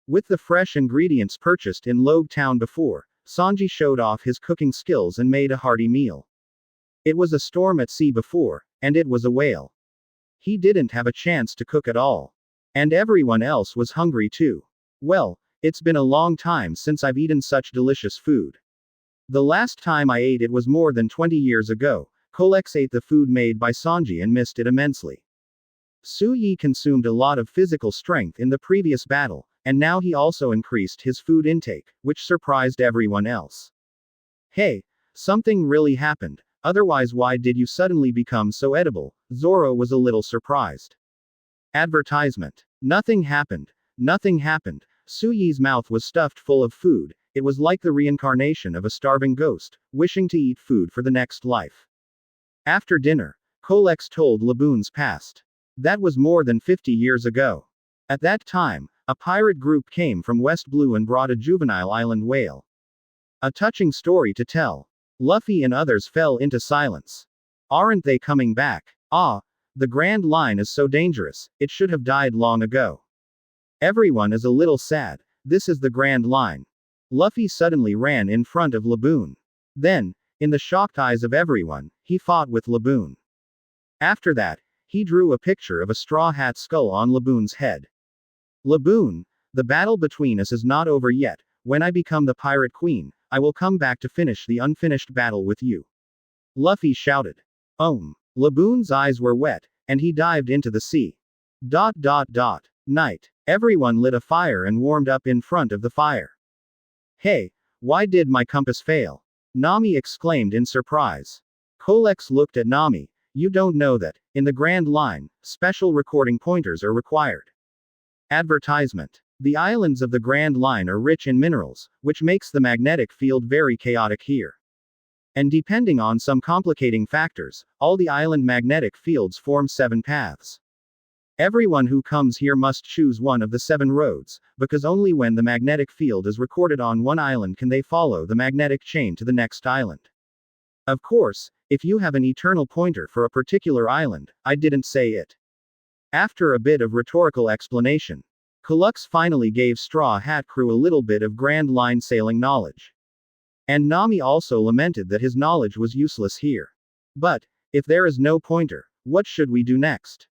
With the fresh ingredients purchased in Logue Town before, Sanji showed off his cooking skills and made a hearty meal. It was a storm at sea before, and it was a whale. He didn't have a chance to cook at all. And everyone else was hungry too. Well, it's been a long time since I've eaten such delicious food. The last time I ate it was more than 20 years ago. Colex ate the food made by Sanji and missed it immensely. Su Yi consumed a lot of physical strength in the previous battle, and now he also increased his food intake, which surprised everyone else. Hey, something really happened, otherwise why did you suddenly become so edible? Zoro was a little surprised. Advertisement. Nothing happened. Nothing happened. Su Yi's mouth was stuffed full of food. It was like the reincarnation of a starving ghost, wishing to eat food for the next life. After dinner, Colex told Laboon's past. That was more than 50 years ago. At that time, a pirate group came from West Blue and brought a juvenile island whale. A touching story to tell. Luffy and others fell into silence. Aren't they coming back? Ah, the Grand Line is so dangerous, it should have died long ago. Everyone is a little sad. This is the Grand Line. Luffy suddenly ran in front of Laboon. Then, in the shocked eyes of everyone, he fought with Laboon. After that, he drew a picture of a straw hat skull on Laboon's head. Laboon, the battle between us is not over yet. When I become the Pirate Queen, I will come back to finish the unfinished battle with you. Luffy shouted. Laboon's eyes were wet, and he dived into the sea. Night. Everyone lit a fire and warmed up in front of the fire. Hey, why did my compass fail? Nami exclaimed in surprise. Colex looked at Nami. You don't know that, in the Grand Line, special recording pointers are required. Advertisement. The islands of the Grand Line are rich in minerals, which makes the magnetic field very chaotic here. And depending on some complicating factors, all the island magnetic fields form 7 paths. Everyone who comes here must choose one of the 7 roads, because only when the magnetic field is recorded on one island can they follow the magnetic chain to the next island. Of course, if you have an eternal pointer for a particular island, I didn't say it. After a bit of rhetorical explanation, Kulux finally gave Straw Hat Crew a little bit of Grand Line sailing knowledge. And Nami also lamented that his knowledge was useless here. But, if there is no pointer, what should we do next?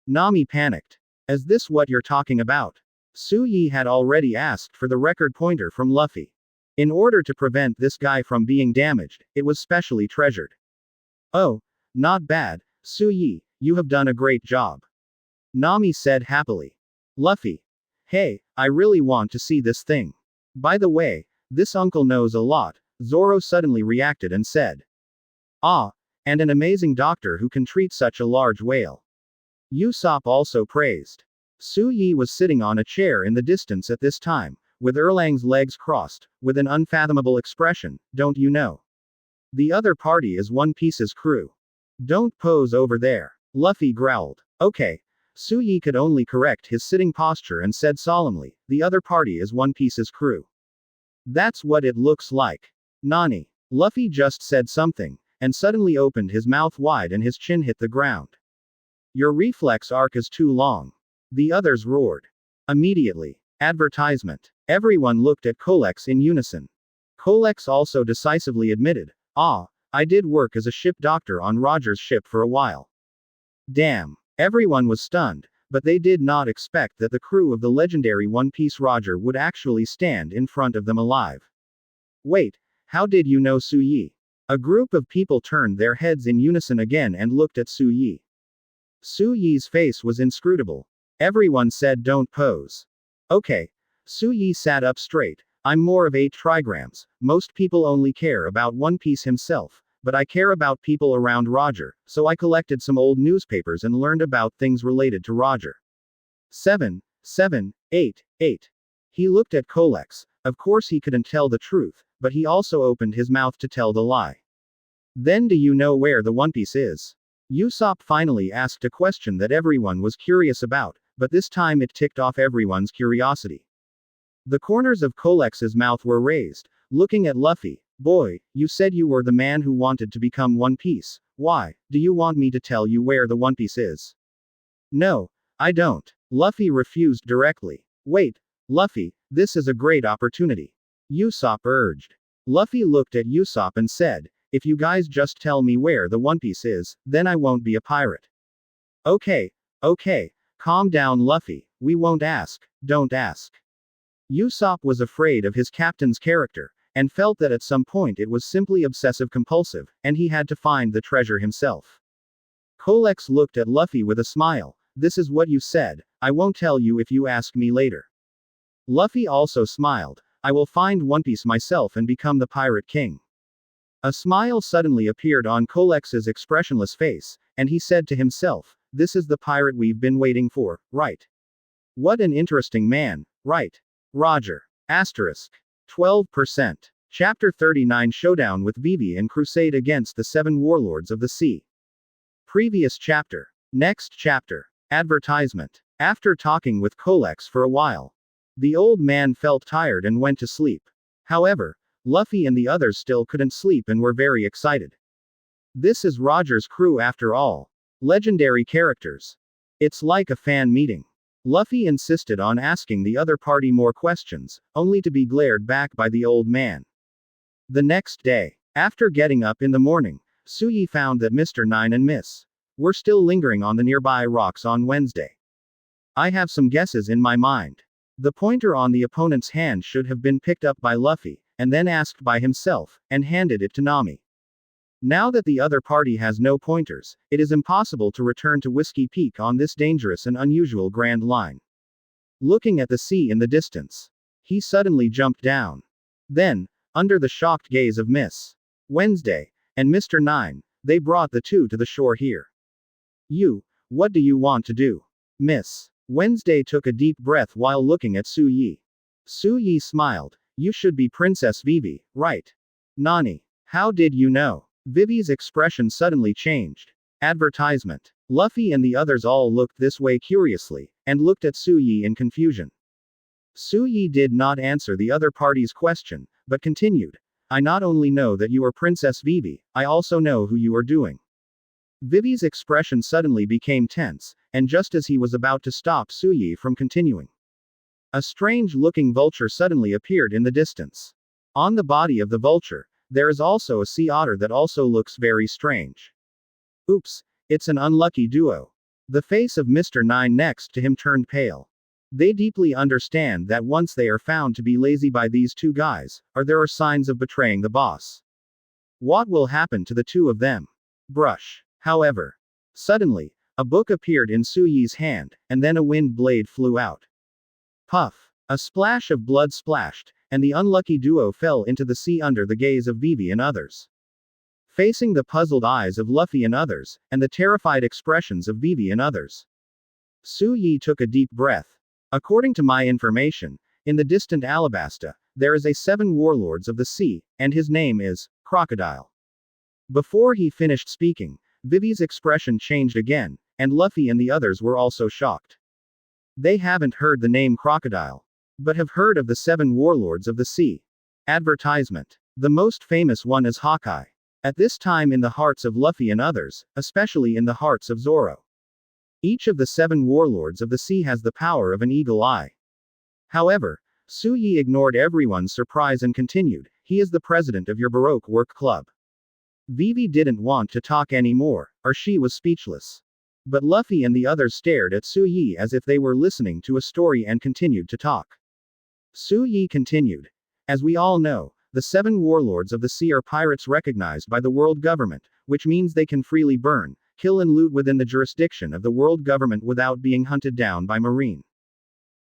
Nami panicked. Is this what you're talking about? Suyi had already asked for the record pointer from Luffy. In order to prevent this guy from being damaged, it was specially treasured. Oh, not bad, Suyi, you have done a great job. Nami said happily. Luffy. Hey, I really want to see this thing. By the way, this uncle knows a lot, Zoro suddenly reacted and said. Ah, and an amazing doctor who can treat such a large whale. Usopp also praised. Suyi was sitting on a chair in the distance at this time, with Erlang's legs crossed, with an unfathomable expression, don't you know? The other party is One Piece's crew. Don't pose over there. Luffy growled. Okay. Suyi could only correct his sitting posture and said solemnly, the other party is One Piece's crew. That's what it looks like. Nani. Luffy just said something, and suddenly opened his mouth wide and his chin hit the ground. Your reflex arc is too long. The others roared. Immediately. Advertisement. Everyone looked at Colex in unison. Colex also decisively admitted, I did work as a ship doctor on Roger's ship for a while. Damn. Everyone was stunned, but they did not expect that the crew of the legendary One Piece Roger would actually stand in front of them alive. Wait, how did you know Suyi? A group of people turned their heads in unison again and looked at Suyi. Suyi's face was inscrutable. Everyone said don't pose. Okay. Suyi sat up straight. I'm more of 8 trigrams. Most people only care about One Piece himself, but I care about people around Roger, so I collected some old newspapers and learned about things related to Roger. 7, 8, 8. He looked at Colex. Of course he couldn't tell the truth, but he also opened his mouth to tell the lie. Then do you know where the One Piece is? Usopp finally asked a question that everyone was curious about, but this time it ticked off everyone's curiosity. The corners of Colex's mouth were raised, looking at Luffy. Boy, you said you were the man who wanted to become One Piece. Why, do you want me to tell you where the One Piece is? No, I don't. Luffy refused directly. Wait, Luffy, this is a great opportunity. Usopp urged. Luffy looked at Usopp and said, if you guys just tell me where the One Piece is, then I won't be a pirate. Okay, calm down Luffy, we won't ask, don't ask. Usopp was afraid of his captain's character, and felt that at some point it was simply obsessive-compulsive, and he had to find the treasure himself. Colex looked at Luffy with a smile. This is what you said, I won't tell you if you ask me later. Luffy also smiled. I will find One Piece myself and become the Pirate King. A smile suddenly appeared on Colex's expressionless face, and he said to himself, this is the pirate we've been waiting for, right? What an interesting man, right? Roger. Asterisk. 12%. Chapter 39 Showdown with Vivi and Crusade against the Seven Warlords of the Sea. Previous chapter. Next chapter. Advertisement. After talking with Colex for a while, the old man felt tired and went to sleep. However, Luffy and the others still couldn't sleep and were very excited. This is Roger's crew after all. Legendary characters. It's like a fan meeting. Luffy insisted on asking the other party more questions, only to be glared back by the old man. The next day, After getting up in the morning, Suyi found that Mr. Nine and Miss were still lingering on the nearby rocks on Wednesday. I have some guesses in my mind. The pointer on the opponent's hand should have been picked up by Luffy, and then asked by himself, and handed it to Nami. Now that the other party has no pointers, it is impossible to return to Whiskey Peak on this dangerous and unusual Grand Line. Looking at the sea in the distance, he suddenly jumped down. Then, under the shocked gaze of Miss Wednesday and Mr. Nine, they brought the two to the shore here. What do you want to do? Miss Wednesday took a deep breath while looking at Su Yi. Su Yi smiled. You should be Princess Vivi, right? Nani. How did you know? Vivi's expression suddenly changed. Advertisement. Luffy and the others all looked this way curiously, and looked at Su Yi in confusion. Su Yi did not answer the other party's question, but continued. I not only know that you are Princess Vivi, I also know who you are doing. Vivi's expression suddenly became tense, and just as he was about to stop Su Yi from continuing, a strange-looking vulture suddenly appeared in the distance. On the body of the vulture, there is also a sea otter that also looks very strange. Oops, it's an unlucky duo. The face of Mr. Nine next to him turned pale. They deeply understand that once they are found to be lazy by these two guys, there are signs of betraying the boss. What will happen to the two of them? Brush. However, suddenly, a book appeared in Su Yi's hand, and then a wind blade flew out. Puff. A splash of blood splashed, and the unlucky duo fell into the sea under the gaze of Vivi and others. Facing the puzzled eyes of Luffy and others, and the terrified expressions of Vivi and others, Su Yi took a deep breath. According to my information, in the distant Alabasta, there is a Seven Warlords of the sea, and his name is Crocodile. Before he finished speaking, Vivi's expression changed again, and Luffy and the others were also shocked. They haven't heard the name Crocodile, but have heard of the Seven Warlords of the sea. Advertisement. The most famous one is Hawkeye. At this time in the hearts of Luffy and others, especially in the hearts of Zoro. Each of the Seven Warlords of the sea has the power of an eagle eye. However, Su Yi ignored everyone's surprise and continued, he is the president of your Baroque Work Club. Vivi didn't want to talk anymore, or she was speechless. But Luffy and the others stared at Su Yi as if they were listening to a story and continued to talk. Su Yi continued. As we all know, the Seven Warlords of the sea are pirates recognized by the world government, which means they can freely burn, kill and loot within the jurisdiction of the world government without being hunted down by marine.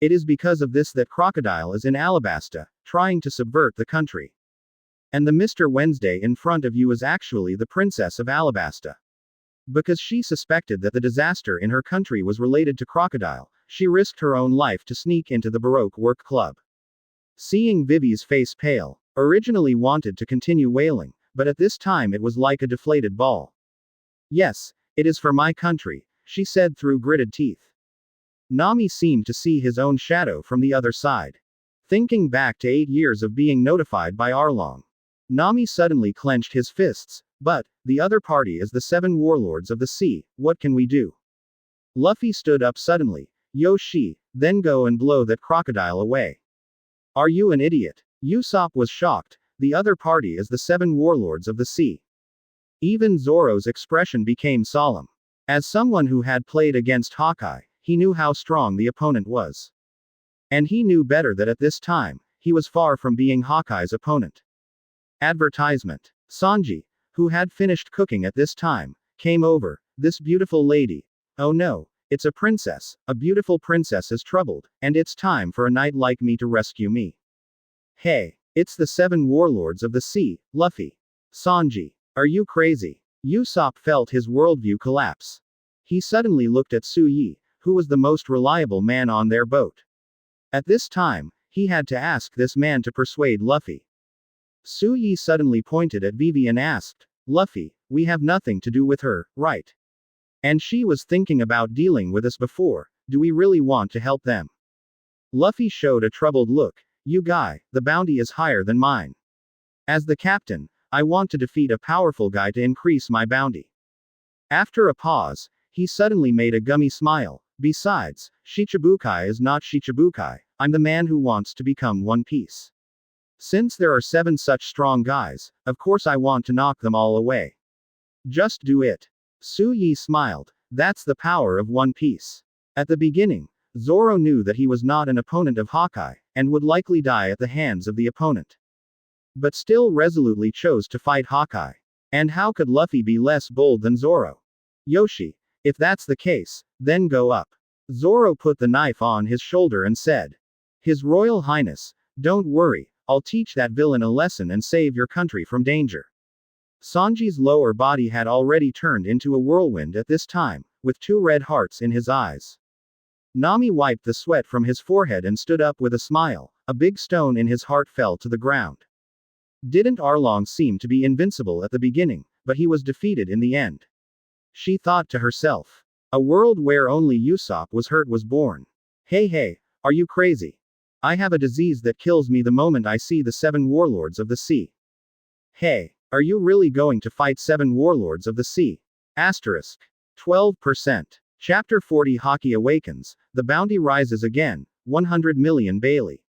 It is because of this that Crocodile is in Alabasta, trying to subvert the country. And the Mr. Wednesday in front of you is actually the Princess of Alabasta. Because she suspected that the disaster in her country was related to Crocodile, she risked her own life to sneak into the Baroque Work Club. Seeing Vivi's face pale, originally wanted to continue wailing, but at this time it was like a deflated ball. Yes, it is for my country, she said through gritted teeth. Nami seemed to see his own shadow from the other side. Thinking back to 8 years of being notified by Arlong, Nami suddenly clenched his fists. But, the other party is the Seven Warlords of the sea, what can we do? Luffy stood up suddenly. Yoshi, then go and blow that crocodile away. Are you an idiot? Usopp was shocked. The other party is the Seven Warlords of the sea. Even Zoro's expression became solemn. As someone who had played against Hawkeye, he knew how strong the opponent was. And he knew better that at this time, he was far from being Hawkeye's opponent. Advertisement. Sanji, who had finished cooking at this time, came over. This beautiful lady. Oh no, it's a princess. A beautiful princess is troubled, and it's time for a knight like me to rescue me. Hey, it's the Seven Warlords of the sea, Luffy. Sanji, are you crazy? Usopp felt his worldview collapse. He suddenly looked at Su Yi, who was the most reliable man on their boat. At this time, he had to ask this man to persuade Luffy. Su Yi suddenly pointed at Vivi and asked, Luffy, we have nothing to do with her, right? And she was thinking about dealing with us before, do we really want to help them? Luffy showed a troubled look. You guy, the bounty is higher than mine. As the captain, I want to defeat a powerful guy to increase my bounty. After a pause, he suddenly made a gummy smile. Besides, Shichibukai is not Shichibukai, I'm the man who wants to become One Piece. Since there are 7 such strong guys, of course I want to knock them all away. Just do it. Su Yi smiled. That's the power of One Piece. At the beginning, Zoro knew that he was not an opponent of Hawkeye, and would likely die at the hands of the opponent. But still resolutely chose to fight Hawkeye. And how could Luffy be less bold than Zoro? Yoshi, if that's the case, then go up. Zoro put the knife on his shoulder and said, His Royal Highness, don't worry, I'll teach that villain a lesson and save your country from danger. Sanji's lower body had already turned into a whirlwind at this time, with 2 red hearts in his eyes. Nami wiped the sweat from his forehead and stood up with a smile. A big stone in his heart fell to the ground. Didn't Arlong seem to be invincible at the beginning, but he was defeated in the end? She thought to herself. A world where only Usopp was hurt was born. Hey, are you crazy? I have a disease that kills me the moment I see the 7 warlords of the sea. Hey. Are you really going to fight 7 warlords of the sea? Asterisk. 12%. Chapter 40 Haki awakens, the bounty rises again, 100 million Bailey.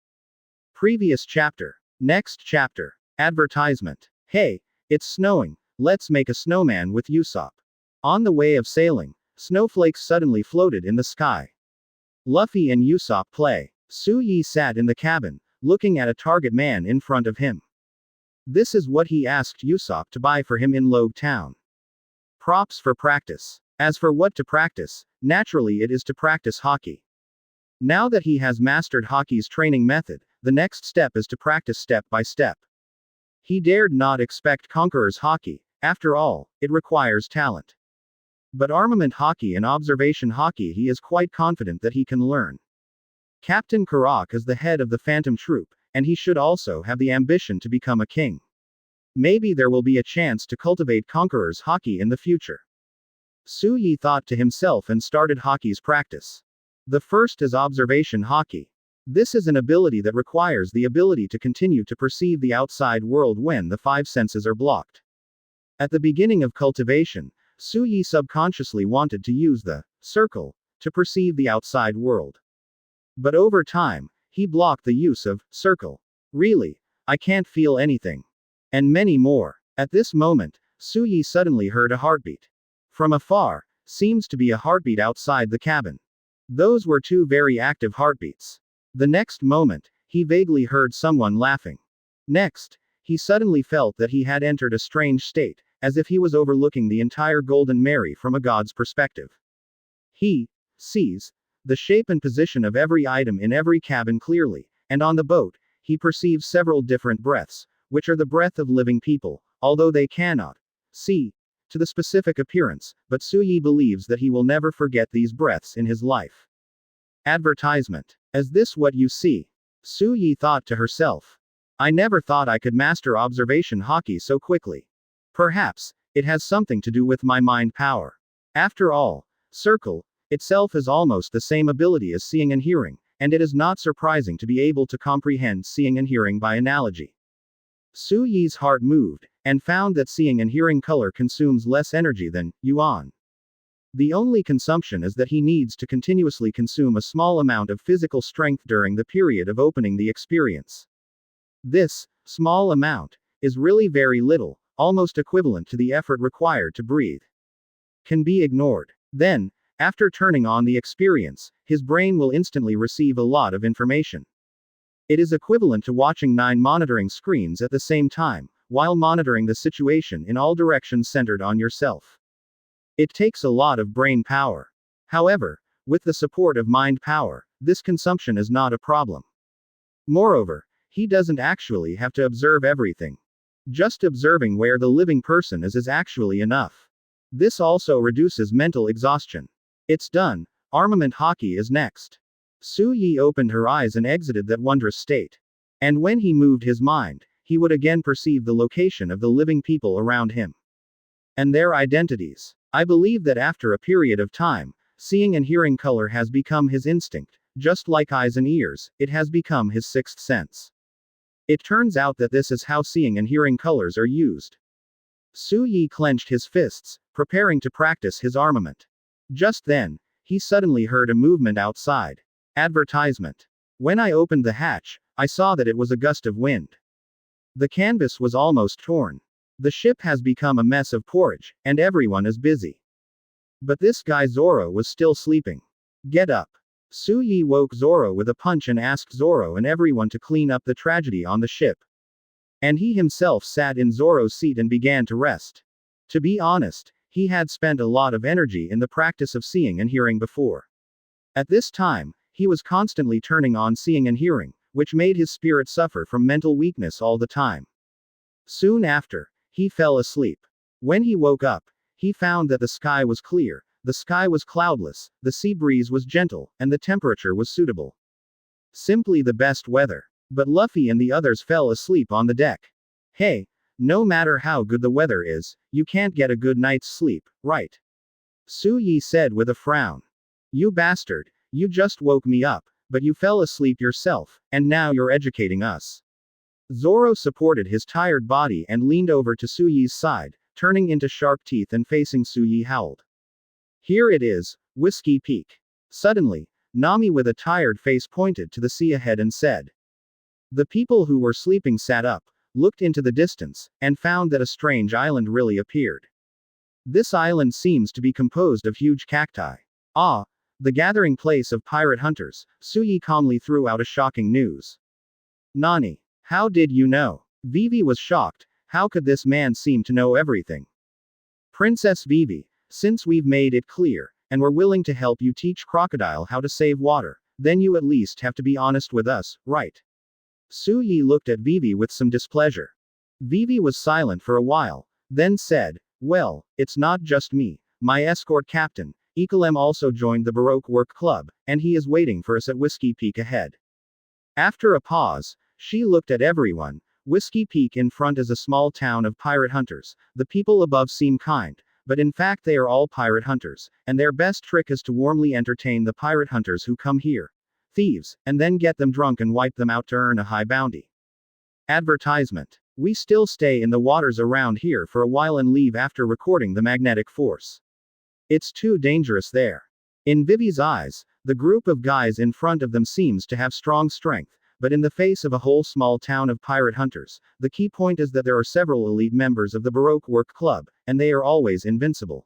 Previous chapter. Next chapter. Advertisement. Hey, it's snowing, let's make a snowman with Usopp. On the way of sailing, snowflakes suddenly floated in the sky. Luffy and Usopp play. Su Yi sat in the cabin, looking at a target man in front of him. This is what he asked Usopp to buy for him in Logue Town. Props for practice. As for what to practice, naturally it is to practice Haki. Now that he has mastered Haki's training method, the next step is to practice step by step. He dared not expect Conqueror's Haki, after all, it requires talent. But armament Haki and observation Haki he is quite confident that he can learn. Captain Karak is the head of the Phantom Troop, and he should also have the ambition to become a king. Maybe there will be a chance to cultivate Conqueror's Haki in the future. Su Yi thought to himself and started Haki's practice. The first is observation Haki. This is an ability that requires the ability to continue to perceive the outside world when the 5 senses are blocked. At the beginning of cultivation, Su Yi subconsciously wanted to use the circle to perceive the outside world. But over time, he blocked the use of circle. Really, I can't feel anything. And many more. At this moment, Su Yi suddenly heard a heartbeat. From afar, seems to be a heartbeat outside the cabin. Those were 2 very active heartbeats. The next moment, he vaguely heard someone laughing. Next, he suddenly felt that he had entered a strange state, as if he was overlooking the entire Golden Mary from a god's perspective. He sees the shape and position of every item in every cabin clearly, and on the boat, he perceives several different breaths, which are the breath of living people, although they cannot see to the specific appearance, but Su Yi believes that he will never forget these breaths in his life. Advertisement. Is this what you see? Su Yi thought to herself. I never thought I could master observation Haki so quickly. Perhaps, it has something to do with my mind power. After all, circle itself is almost the same ability as seeing and hearing, and it is not surprising to be able to comprehend seeing and hearing by analogy. Su Yi's heart moved, and found that seeing and hearing color consumes less energy than yuan. The only consumption is that he needs to continuously consume a small amount of physical strength during the period of opening the experience. This small amount is really very little, almost equivalent to the effort required to breathe. Can be ignored. Then, after turning on the experience, his brain will instantly receive a lot of information. It is equivalent to watching 9 monitoring screens at the same time, while monitoring the situation in all directions centered on yourself. It takes a lot of brain power. However, with the support of mind power, this consumption is not a problem. Moreover, he doesn't actually have to observe everything. Just observing where the living person is actually enough. This also reduces mental exhaustion. It's done. Armament Haki is next. Su Yi opened her eyes and exited that wondrous state. And when he moved his mind, he would again perceive the location of the living people around him. And their identities. I believe that after a period of time, seeing and hearing color has become his instinct, just like eyes and ears, it has become his 6th sense. It turns out that this is how seeing and hearing colors are used. Su Yi clenched his fists, preparing to practice his armament. Just then, he suddenly heard a movement outside. Advertisement. When I opened the hatch, I saw that it was a gust of wind. The canvas was almost torn. The ship has become a mess of porridge, and everyone is busy. But this guy Zoro was still sleeping. Get up. Su Yi woke Zoro with a punch and asked Zoro and everyone to clean up the tragedy on the ship. And he himself sat in Zoro's seat and began to rest. To be honest, he had spent a lot of energy in the practice of seeing and hearing before. At this time, he was constantly turning on seeing and hearing, which made his spirit suffer from mental weakness all the time. Soon after, he fell asleep. When he woke up, he found that the sky was clear, the sky was cloudless, the sea breeze was gentle, and the temperature was suitable. Simply the best weather. But Luffy and the others fell asleep on the deck. Hey, no matter how good the weather is, you can't get a good night's sleep, right? Su Yi said with a frown. You bastard, you just woke me up, but you fell asleep yourself, and now you're educating us. Zoro supported his tired body and leaned over to Su Yi's side, turning into sharp teeth and facing Su Yi howled. Here it is, Whiskey Peak. Suddenly, Nami with a tired face pointed to the sea ahead and said. The people who were sleeping sat up, looked into the distance, and found that a strange island really appeared. This island seems to be composed of huge cacti. Ah, the gathering place of pirate hunters, Su Yi calmly threw out a shocking news. Nani, how did you know? Vivi was shocked. How could this man seem to know everything? Princess Vivi, since we've made it clear, and we're willing to help you teach Crocodile how to save water, then you at least have to be honest with us, right? Su Yi looked at Vivi with some displeasure. Vivi was silent for a while, then said, well, it's not just me. My escort captain, Ikalem also joined the Baroque Work Club, and he is waiting for us at Whiskey Peak ahead. After a pause, she looked at everyone. Whiskey Peak in front is a small town of pirate hunters. The people above seem kind, but in fact they are all pirate hunters, and their best trick is to warmly entertain the pirate hunters who come here. Thieves, and then get them drunk and wipe them out to earn a high bounty. Advertisement. We still stay in the waters around here for a while and leave after recording the magnetic force. It's too dangerous there. In Vivi's eyes, the group of guys in front of them seems to have strong strength, but in the face of a whole small town of pirate hunters, the key point is that there are several elite members of the Baroque Work Club, and they are always invincible.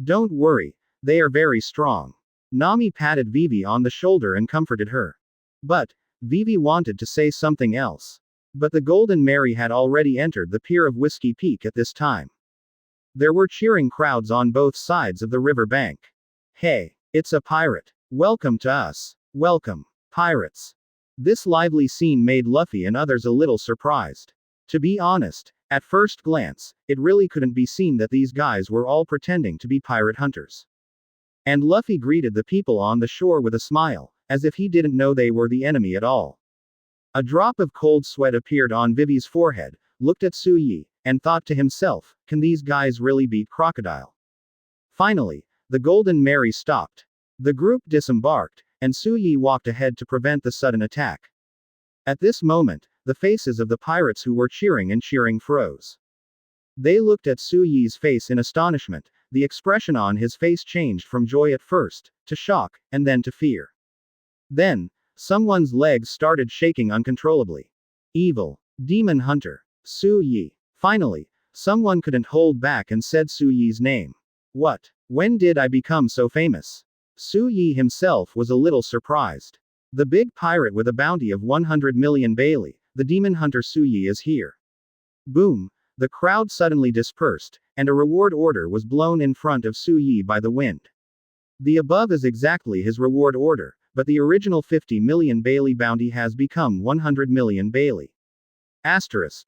Don't worry, they are very strong. Nami patted Vivi on the shoulder and comforted her. But, Vivi wanted to say something else. But the Golden Mary had already entered the pier of Whiskey Peak at this time. There were cheering crowds on both sides of the river bank. Hey, it's a pirate. Welcome to us. Welcome, pirates. This lively scene made Luffy and others a little surprised. To be honest, at first glance, it really couldn't be seen that these guys were all pretending to be pirate hunters. And Luffy greeted the people on the shore with a smile, as if he didn't know they were the enemy at all. A drop of cold sweat appeared on Vivi's forehead, looked at Su Yi, and thought to himself, can these guys really beat Crocodile? Finally, the Golden Mary stopped. The group disembarked, and Su Yi walked ahead to prevent the sudden attack. At this moment, the faces of the pirates who were cheering and cheering froze. They looked at Su Yi's face in astonishment. The expression on his face changed from joy at first, to shock, and then to fear. Then, someone's legs started shaking uncontrollably. Evil. Demon Hunter. Su Yi. Finally, someone couldn't hold back and said Su Yi's name. What? When did I become so famous? Su Yi himself was a little surprised. The big pirate with a bounty of 100 million Bailey, the demon hunter Su Yi is here. Boom. The crowd suddenly dispersed, and a reward order was blown in front of Su Yi by the wind. The above is exactly his reward order, but the original 50 million Bailey bounty has become 100 million Bailey. Asterisk.